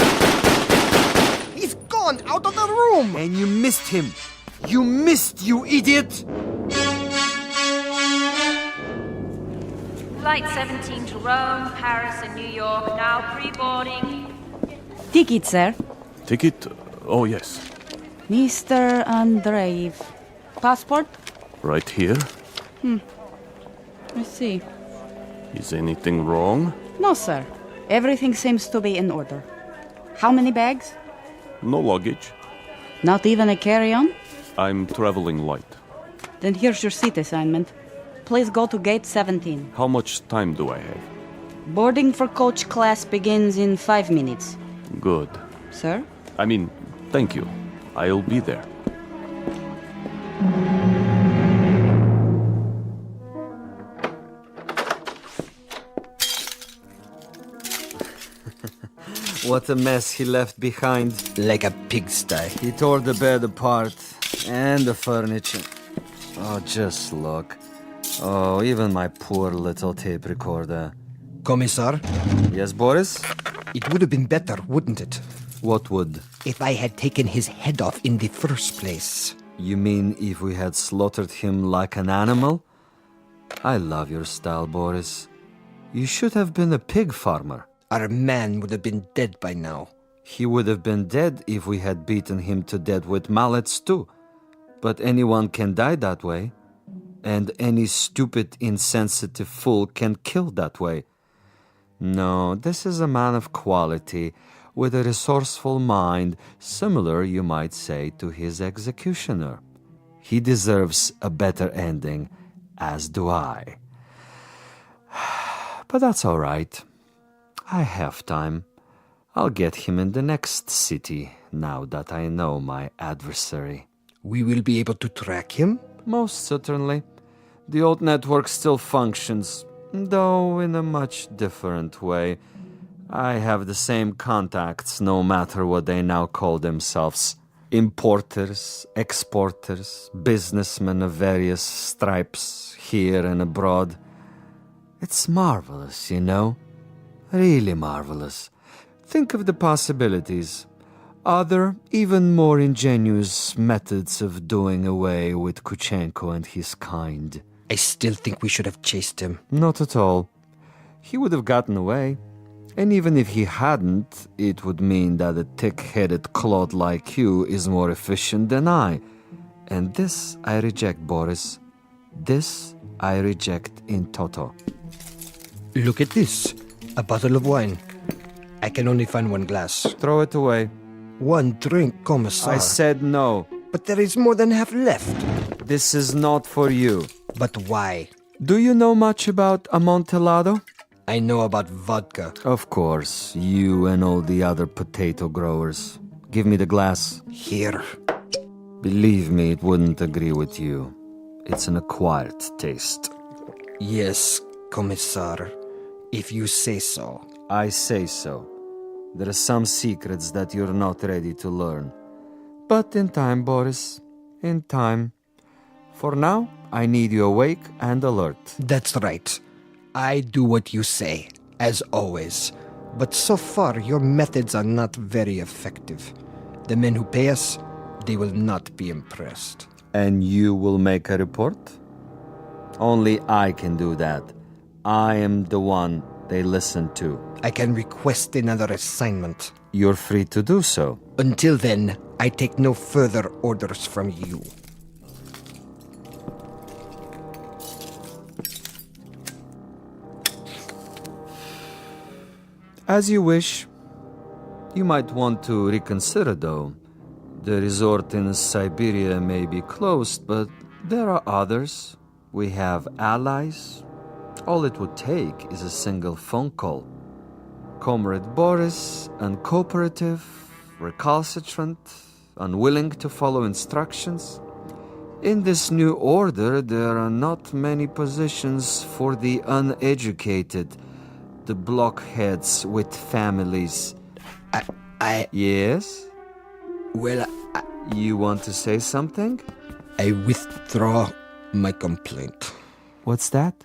S23: He's gone out of the room.
S22: And you missed him. You missed, you idiot.
S13: Flight 17 to Rome, Paris, and New York, now pre-boarding.
S9: Ticket, sir.
S24: Ticket? Oh, yes.
S9: Mr. Andreev. Passport?
S24: Right here.
S9: I see.
S24: Is anything wrong?
S9: No, sir. Everything seems to be in order. How many bags?
S24: No luggage.
S9: Not even a carry-on?
S24: I'm traveling light.
S9: Then here's your seat assignment. Please go to gate 17.
S24: How much time do I have?
S9: Boarding for coach class begins in 5 minutes.
S24: Good.
S9: Sir?
S24: I mean, thank you. I'll be there.
S22: What a mess he left behind.
S23: Like a pigsty.
S22: He tore the bed apart. And the furniture. Oh, just look. Oh, even my poor little tape recorder.
S23: Commissar?
S22: Yes, Boris?
S23: It would have been better, wouldn't it?
S22: What would?
S23: If I had taken his head off in the first place.
S22: You mean if we had slaughtered him like an animal? I love your style, Boris. You should have been a pig farmer.
S23: Our man would have been dead by now.
S22: He would have been dead if we had beaten him to death with mallets too. But anyone can die that way. And any stupid, insensitive fool can kill that way. No, this is a man of quality, with a resourceful mind, similar, you might say, to his executioner. He deserves a better ending, as do I. But that's all right. I have time. I'll get him in the next city, now that I know my adversary.
S23: We will be able to track him?
S22: Most certainly. The old network still functions, though in a much different way. I have the same contacts, no matter what they now call themselves. Importers, exporters, businessmen of various stripes, here and abroad. It's marvelous, you know. Really marvelous. Think of the possibilities. Other, even more ingenious methods of doing away with Kuchenko and his kind.
S23: I still think we should have chased him.
S22: Not at all. He would have gotten away. And even if he hadn't, it would mean that a thick-headed clod like you is more efficient than I. And this I reject, Boris. This I reject in toto.
S23: Look at this. A bottle of wine. I can only find one glass.
S22: Throw it away.
S23: One drink, Commissar.
S22: I said no.
S23: But there is more than half left.
S22: This is not for you.
S23: But why?
S22: Do you know much about Amontillado?
S23: I know about vodka.
S22: Of course, you and all the other potato growers. Give me the glass.
S23: Here.
S22: Believe me, it wouldn't agree with you. It's an acquired taste.
S23: Yes, Commissar. If you say so.
S22: I say so. There are some secrets that you're not ready to learn. But in time, Boris. In time. For now, I need you awake and alert.
S23: That's right. I do what you say, as always. But so far, your methods are not very effective. The men who pay us, they will not be impressed.
S22: And you will make a report? Only I can do that. I am the one they listen to.
S23: I can request another assignment.
S22: You're free to do so.
S23: Until then, I take no further orders from you.
S22: As you wish. You might want to reconsider, though. The resort in Siberia may be closed, but there are others. We have allies. All it would take is a single phone call. Comrade Boris, uncooperative, recalcitrant, unwilling to follow instructions. In this new order, there are not many positions for the uneducated, the blockheads with families. Yes?
S23: Well,
S22: You want to say something?
S23: I withdraw my complaint.
S22: What's that?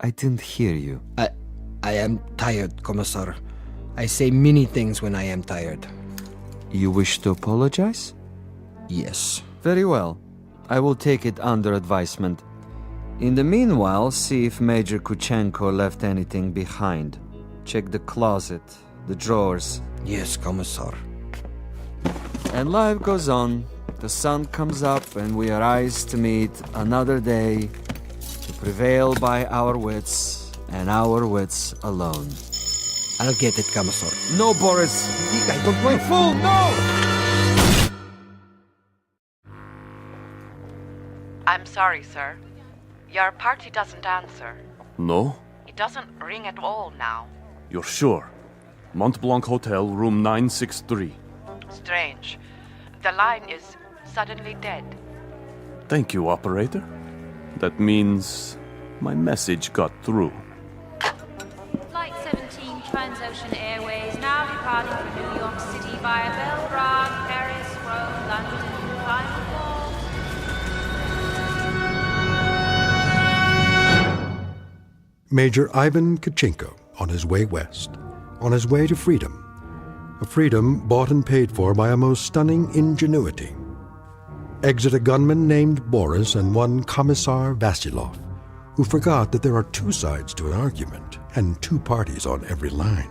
S22: I didn't hear you.
S23: I am tired, Commissar. I say many things when I am tired.
S22: You wish to apologize?
S23: Yes.
S22: Very well. I will take it under advisement. In the meanwhile, see if Major Kuchenko left anything behind. Check the closet, the drawers.
S23: Yes, Commissar.
S22: And life goes on. The sun comes up and we arise to meet another day, to prevail by our wits and our wits alone.
S23: I'll get it, Commissar.
S22: No, Boris!
S23: I don't want...
S22: You fool, no!
S7: I'm sorry, sir. Your party doesn't answer.
S24: No?
S7: It doesn't ring at all now.
S24: You're sure? Mont Blanc Hotel, room 963.
S7: Strange. The line is suddenly dead.
S24: Thank you, operator. That means my message got through.
S13: Flight 17 Transocean Airways now departing for New York City via Belgrade, Paris, Rome, London, final call.
S1: Major Ivan Kuchenko on his way west, on his way to freedom. A freedom bought and paid for by a most stunning ingenuity. Exit a gunman named Boris and one Commissar Vasilov, who forgot that there are two sides to an argument and two parties on every line.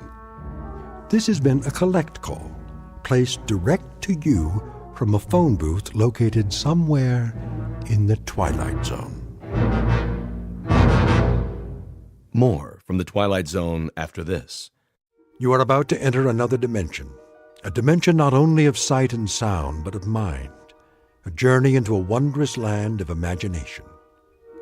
S1: This has been a collect call, placed direct to you from a phone booth located somewhere in the Twilight Zone.
S17: More
S6: from the Twilight Zone after this.
S1: You are about to enter another dimension. A dimension not only of sight and sound, but of mind. A journey into a wondrous land of imagination.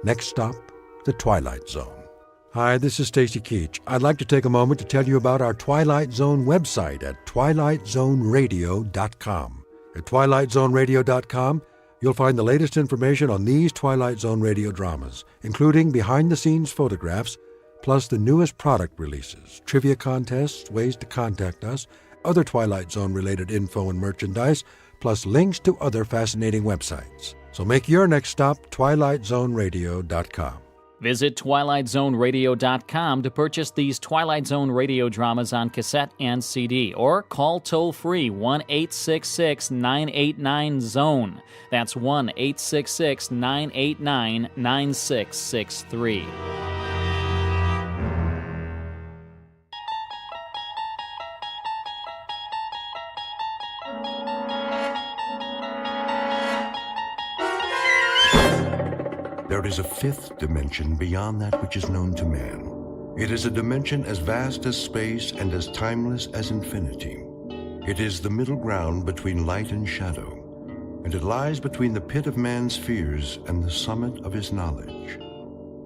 S1: Next stop, the Twilight Zone. Hi, this is Stacy Keach. I'd like to take a moment to tell you about our Twilight Zone website at twilightzoneradio.com. At twilightzoneradio.com, you'll find the latest information on these Twilight Zone radio dramas, including behind-the-scenes photographs, plus the newest product releases, trivia contests, ways to contact us, other Twilight Zone-related info and merchandise, plus links to other fascinating websites. So make your next stop twilightzoneradio.com.
S21: Visit twilightzoneradio.com to purchase these Twilight Zone radio dramas on cassette and CD, or call toll-free 1-866-989-ZONE. That's 1-866-989-9663.
S1: There is a fifth dimension beyond that which is known to man. It is a dimension as vast as space and as timeless as infinity. It is the middle ground between light and shadow, and it lies between the pit of man's fears and the summit of his knowledge.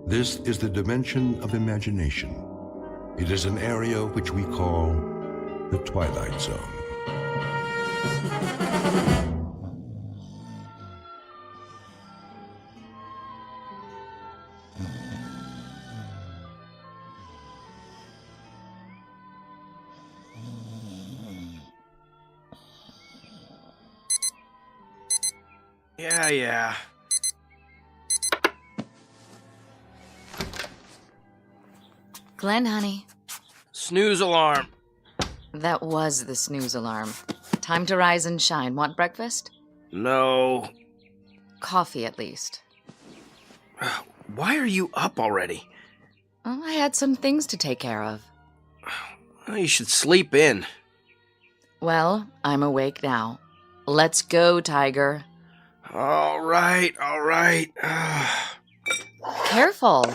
S1: This is the dimension of imagination. It is an area which we call the Twilight Zone.
S15: Yeah.
S16: Glenn, honey.
S15: Snooze alarm.
S16: That was the snooze alarm. Time to rise and shine. Want breakfast?
S15: No.
S16: Coffee, at least.
S15: Why are you up already?
S16: Well, I had some things to take care of.
S15: Well, you should sleep in.
S16: Well, I'm awake now. Let's go, Tiger.
S15: All right.
S16: Careful.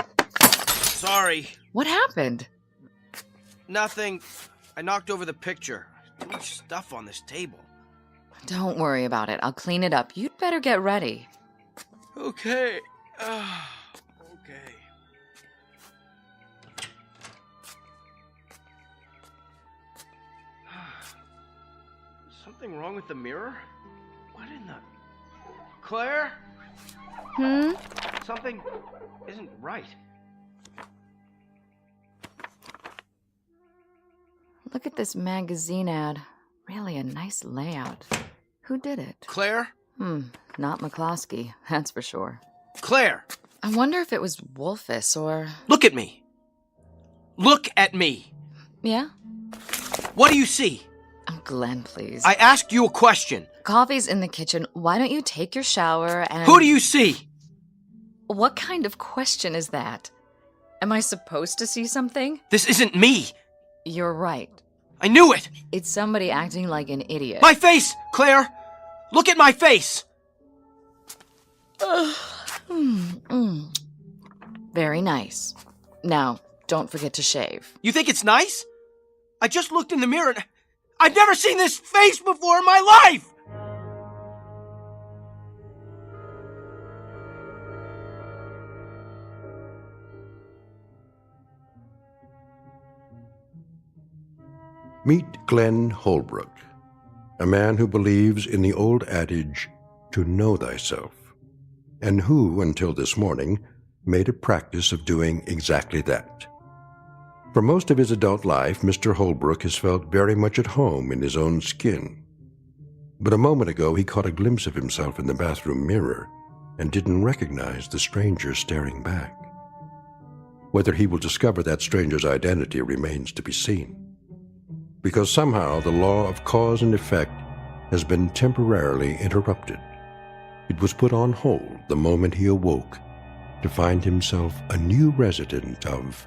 S15: Sorry.
S16: What happened?
S15: Nothing. I knocked over the picture. Too much stuff on this table.
S16: Don't worry about it. I'll clean it up. You'd better get ready.
S15: Okay. Something wrong with the mirror? What in the... Claire? Something isn't right.
S16: Look at this magazine ad. Really a nice layout. Who did it?
S15: Claire?
S16: Not McCloskey, that's for sure.
S15: Claire!
S16: I wonder if it was Wolfus or...
S15: Look at me! Look at me!
S16: Yeah?
S15: What do you see?
S16: Oh, Glenn, please.
S15: I asked you a question.
S16: Coffee's in the kitchen. Why don't you take your shower and...
S15: Who do you see?
S16: What kind of question is that? Am I supposed to see something?
S15: This isn't me!
S16: You're right.
S15: I knew it!
S16: It's somebody acting like an idiot.
S15: My face, Claire! Look at my face!
S16: Very nice. Now, don't forget to shave.
S15: You think it's nice? I just looked in the mirror and I've never seen this face before in my life!
S1: Meet Glenn Holbrook, a man who believes in the old adage, to know thyself, and who, until this morning, made a practice of doing exactly that. For most of his adult life, Mr. Holbrook has felt very much at home in his own skin. But a moment ago, he caught a glimpse of himself in the bathroom mirror and didn't recognize the stranger staring back. Whether he will discover that stranger's identity remains to be seen. Because somehow the law of cause and effect has been temporarily interrupted. It was put on hold the moment he awoke to find himself a new resident of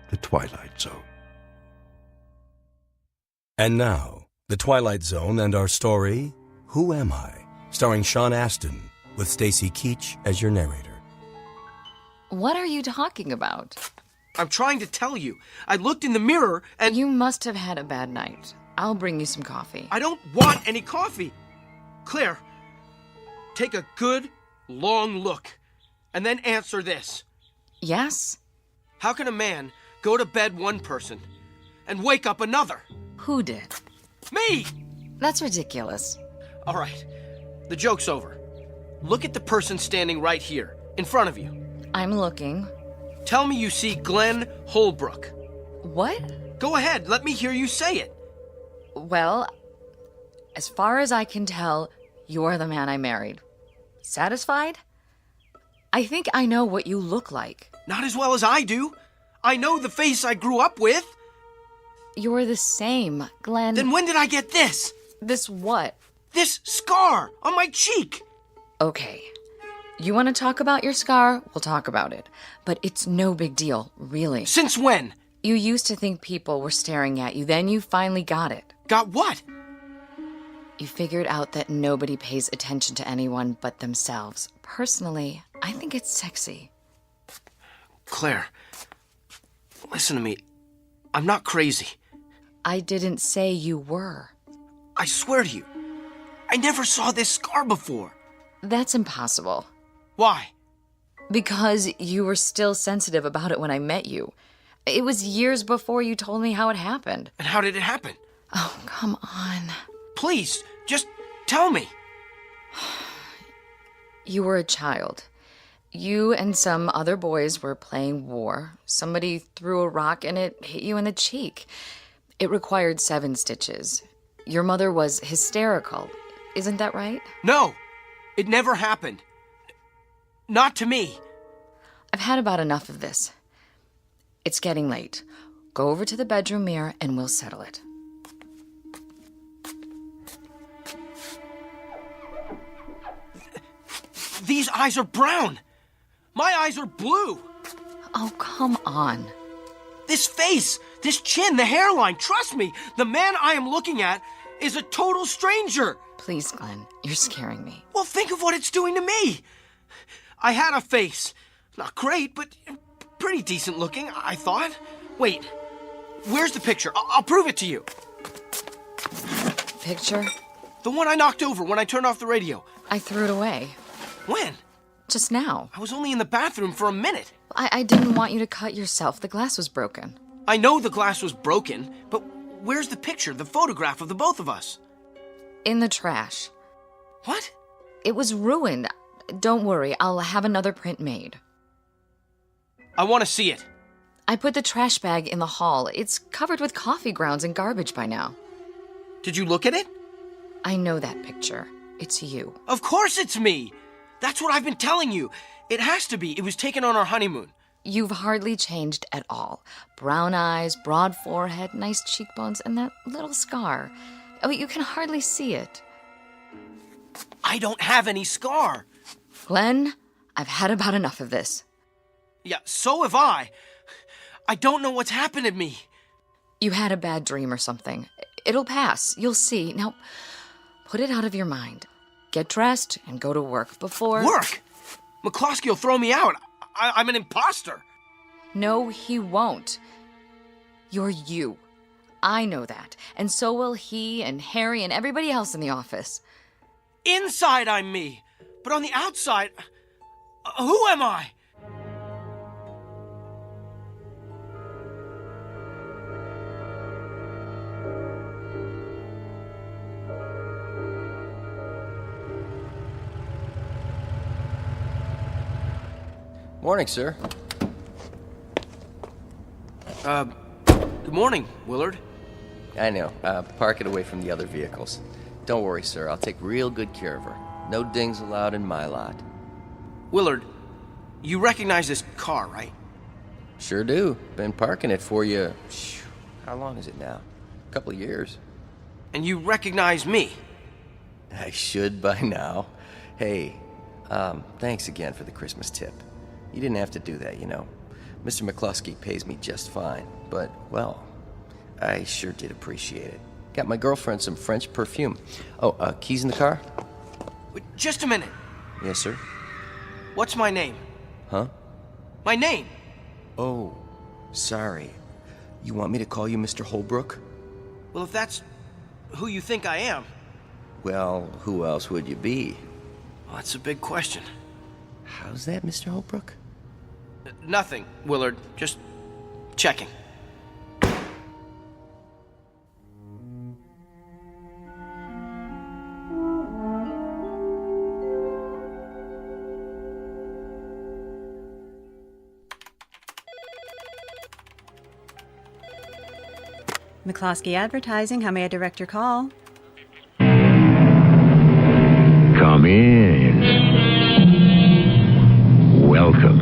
S1: the Twilight Zone.
S6: And now, The Twilight Zone and our story, Who Am I? Starring Sean Astin, with Stacy Keach as your narrator.
S16: What are you talking about?
S17: I'm trying to tell you. I looked in the mirror and...
S16: You must have had a bad night. I'll bring you some coffee.
S17: I don't want any coffee. Claire, take a good, long look, and then answer this.
S16: Yes?
S17: How can a man go to bed one person and wake up another?
S16: Who did?
S17: Me!
S16: That's ridiculous.
S17: All right, the joke's over. Look at the person standing right here, in front of you.
S16: I'm looking.
S17: Tell me you see Glenn Holbrook.
S16: What?
S17: Go ahead, let me hear you say it.
S16: Well, as far as I can tell, you're the man I married. Satisfied? I think I know what you look like.
S17: Not as well as I do. I know the face I grew up with.
S16: You're the same, Glenn.
S17: Then when did I get this?
S16: This what?
S17: This scar on my cheek.
S16: Okay. You want to talk about your scar? We'll talk about it. But it's no big deal, really.
S17: Since when?
S16: You used to think people were staring at you, then you finally got it.
S17: Got what?
S16: You figured out that nobody pays attention to anyone but themselves. Personally, I think it's sexy.
S17: Claire, listen to me. I'm not crazy.
S16: I didn't say you were.
S17: I swear to you, I never saw this scar before.
S16: That's impossible.
S17: Why?
S16: Because you were still sensitive about it when I met you. It was years before you told me how it happened.
S17: And how did it happen?
S16: Oh, come on.
S17: Please, just tell me.
S16: You were a child. You and some other boys were playing war. Somebody threw a rock and it hit you in the cheek. It required 7 stitches. Your mother was hysterical. Isn't that right?
S17: No, it never happened. Not to me.
S16: I've had about enough of this. It's getting late. Go over to the bedroom mirror and we'll settle it.
S17: These eyes are brown. My eyes are blue.
S16: Oh, come on.
S17: This face, this chin, the hairline, trust me, the man I am looking at is a total stranger.
S16: Please, Glenn, you're scaring me.
S17: Well, think of what it's doing to me. I had a face. Not great, but pretty decent looking, I thought. Wait, where's the picture? I'll prove it to you.
S16: Picture?
S17: The one I knocked over when I turned off the radio.
S16: I threw it away.
S17: When?
S16: Just now.
S17: I was only in the bathroom for a minute.
S16: I didn't want you to cut yourself. The glass was broken.
S17: I know the glass was broken, but where's the picture, the photograph of the both of us?
S16: In the trash.
S17: What?
S16: It was ruined. Don't worry, I'll have another print made.
S17: I want to see it.
S16: I put the trash bag in the hall. It's covered with coffee grounds and garbage by now.
S17: Did you look at it?
S16: I know that picture. It's you.
S17: Of course it's me! That's what I've been telling you. It has to be. It was taken on our honeymoon.
S16: You've hardly changed at all. Brown eyes, broad forehead, nice cheekbones, and that little scar. Oh, you can hardly see it.
S17: I don't have any scar.
S16: Glenn, I've had about enough of this.
S17: Yeah, so have I. I don't know what's happened to me.
S16: You had a bad dream or something. It'll pass. You'll see. Now, put it out of your mind. Get dressed and go to work before...
S17: Work? McCloskey will throw me out. I'm an imposter.
S16: No, he won't. You're you. I know that. And so will he and Harry and everybody else in the office.
S17: Inside, I'm me. But on the outside, who am I?
S6: Morning, sir.
S17: Good morning, Willard.
S6: I know. Park it away from the other vehicles. Don't worry, sir. I'll take real good care of her. No dings allowed in my lot.
S17: Willard, you recognize this car, right?
S6: Sure do. Been parking it for you. How long is it now? A couple of years.
S17: And you recognize me?
S6: I should by now. Hey, thanks again for the Christmas tip. You didn't have to do that, you know. Mr. McCloskey pays me just fine, but, well, I sure did appreciate it. Got my girlfriend some French perfume. Oh, keys in the car?
S17: Just a minute.
S6: Yes, sir.
S17: What's my name?
S6: Huh?
S17: My name!
S6: Oh,
S5: Sorry. You want me to call you Mr. Holbrook?
S17: Well, if that's who you think I am.
S5: Well, who else would you be?
S17: Well, that's a big question.
S5: How's that, Mr. Holbrook?
S17: Nothing, Willard. Just checking.
S18: McCloskey Advertising, how may I direct your call?
S19: Come in. Welcome.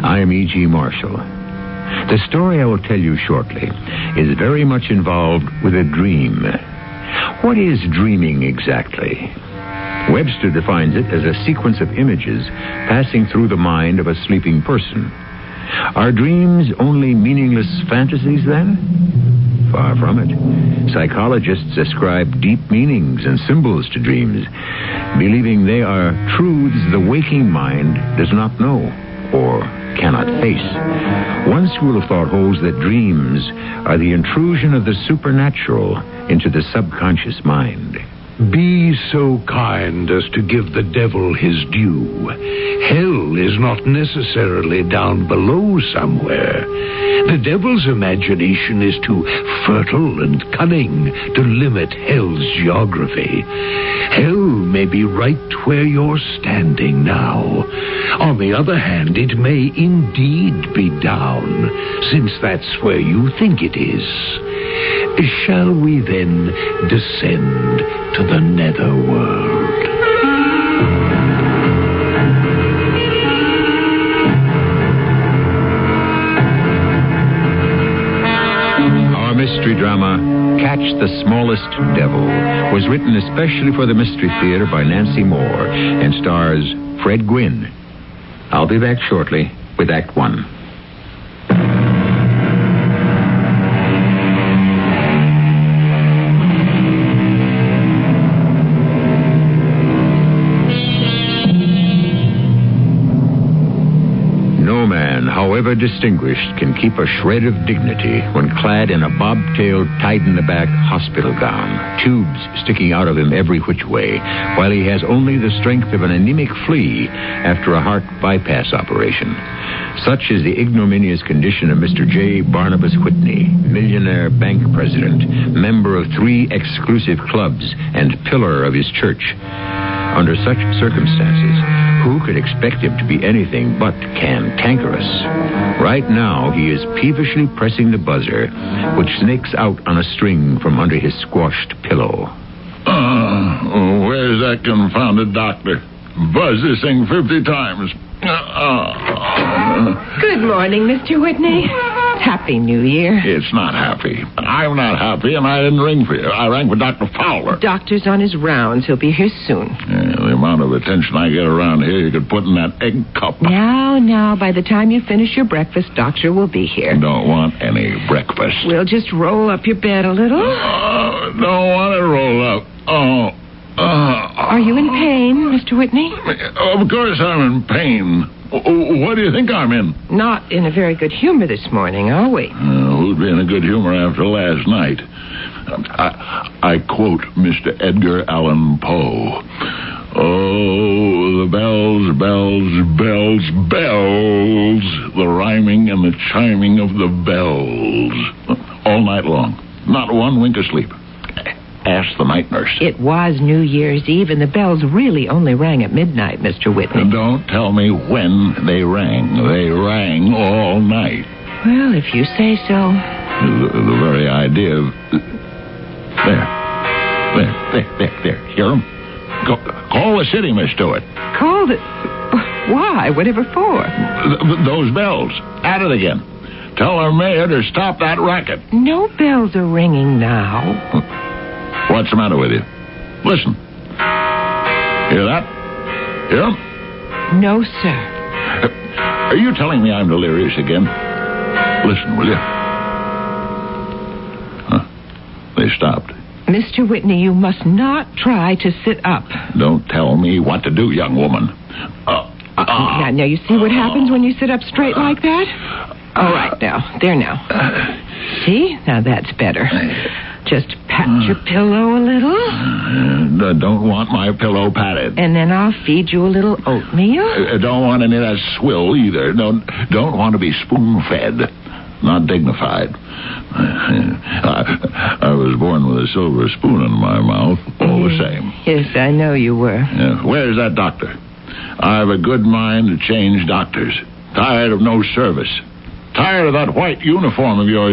S19: I am E.G. Marshall. The story I will tell you shortly is very much involved with a dream. What is dreaming exactly? Webster defines it as a sequence of images passing through the mind of a sleeping person. Are dreams only meaningless fantasies, then? Far from it. Psychologists ascribe deep meanings and symbols to dreams, believing they are truths the waking mind does not know or cannot face. One school of thought holds that dreams are the intrusion of the supernatural into the subconscious mind.
S20: Be so kind as to give the devil his due. Hell is not necessarily down below somewhere. The devil's imagination is too fertile and cunning to limit hell's geography. Hell may be right where you're standing now. On the other hand, it may indeed be down, since that's where you think it is. Shall we then descend to the netherworld?
S19: Our mystery drama, Catch the Smallest Devil, was written especially for the Mystery Theater by Nancy Moore and stars Fred Gwynne. I'll be back shortly with Act One. However distinguished, can keep a shred of dignity when clad in a bobtailed, tied-in-the-back hospital gown, tubes sticking out of him every which way, while he has only the strength of an anemic flea after a heart bypass operation. Such is the ignominious condition of Mr. J. Barnabas Whitney, millionaire bank president, member of 3 exclusive clubs, and pillar of his church. Under such circumstances, who could expect him to be anything but cantankerous? Right now, he is peevishly pressing the buzzer, which snakes out on a string from under his squashed pillow.
S20: Where's that confounded doctor? Buzz this thing 50 times.
S25: Good morning, Mr. Whitney. Happy New Year.
S20: It's not happy. I'm not happy, and I didn't ring for you. I rang for Dr. Fowler.
S25: Doctor's on his rounds. He'll be here soon.
S20: Yeah, the amount of attention I get around here, you could put in that egg cup.
S25: Now, by the time you finish your breakfast, Doctor will be here.
S20: Don't want any breakfast.
S25: We'll just roll up your bed a little.
S20: Don't want it rolled up.
S25: Are you in pain, Mr. Whitney?
S20: Of course I'm in pain. What do you think I'm in?
S25: Not in a very good humor this morning, are we?
S20: Who'd be in a good humor after last night? I quote Mr. Edgar Allan Poe. Oh, the bells, bells, bells, bells. The rhyming and the chiming of the bells. All night long. Not one wink of sleep. Ask the night nurse.
S25: It was New Year's Eve, and the bells really only rang at midnight, Mr. Whitney.
S20: Don't tell me when they rang. They rang all night.
S25: Well, if you say so.
S20: The very idea of... There. Hear them? Call the city, Miss Stewart.
S25: Called it? Why? Whatever for?
S20: Those bells. At it again. Tell our mayor to stop that racket.
S25: No bells are ringing now.
S20: What's the matter with you? Listen. Hear that? Hear 'em?
S25: No, sir.
S20: Are you telling me I'm delirious again? Listen, will you? Huh? They stopped.
S25: Mr. Whitney, you must not try to sit up.
S20: Don't tell me what to do, young woman.
S25: Now, you see what happens when you sit up straight like that? All right, now. There now. See? Now that's better. Just pat your pillow a little.
S20: Don't want my pillow patted.
S25: And then I'll feed you a little oatmeal.
S20: Don't want any of that swill either. Don't want to be spoon-fed. Not dignified. I was born with a silver spoon in my mouth, all the same.
S25: Yes, I know you were.
S20: Where's that doctor? I have a good mind to change doctors. Tired of no service. Tired of that white uniform of yours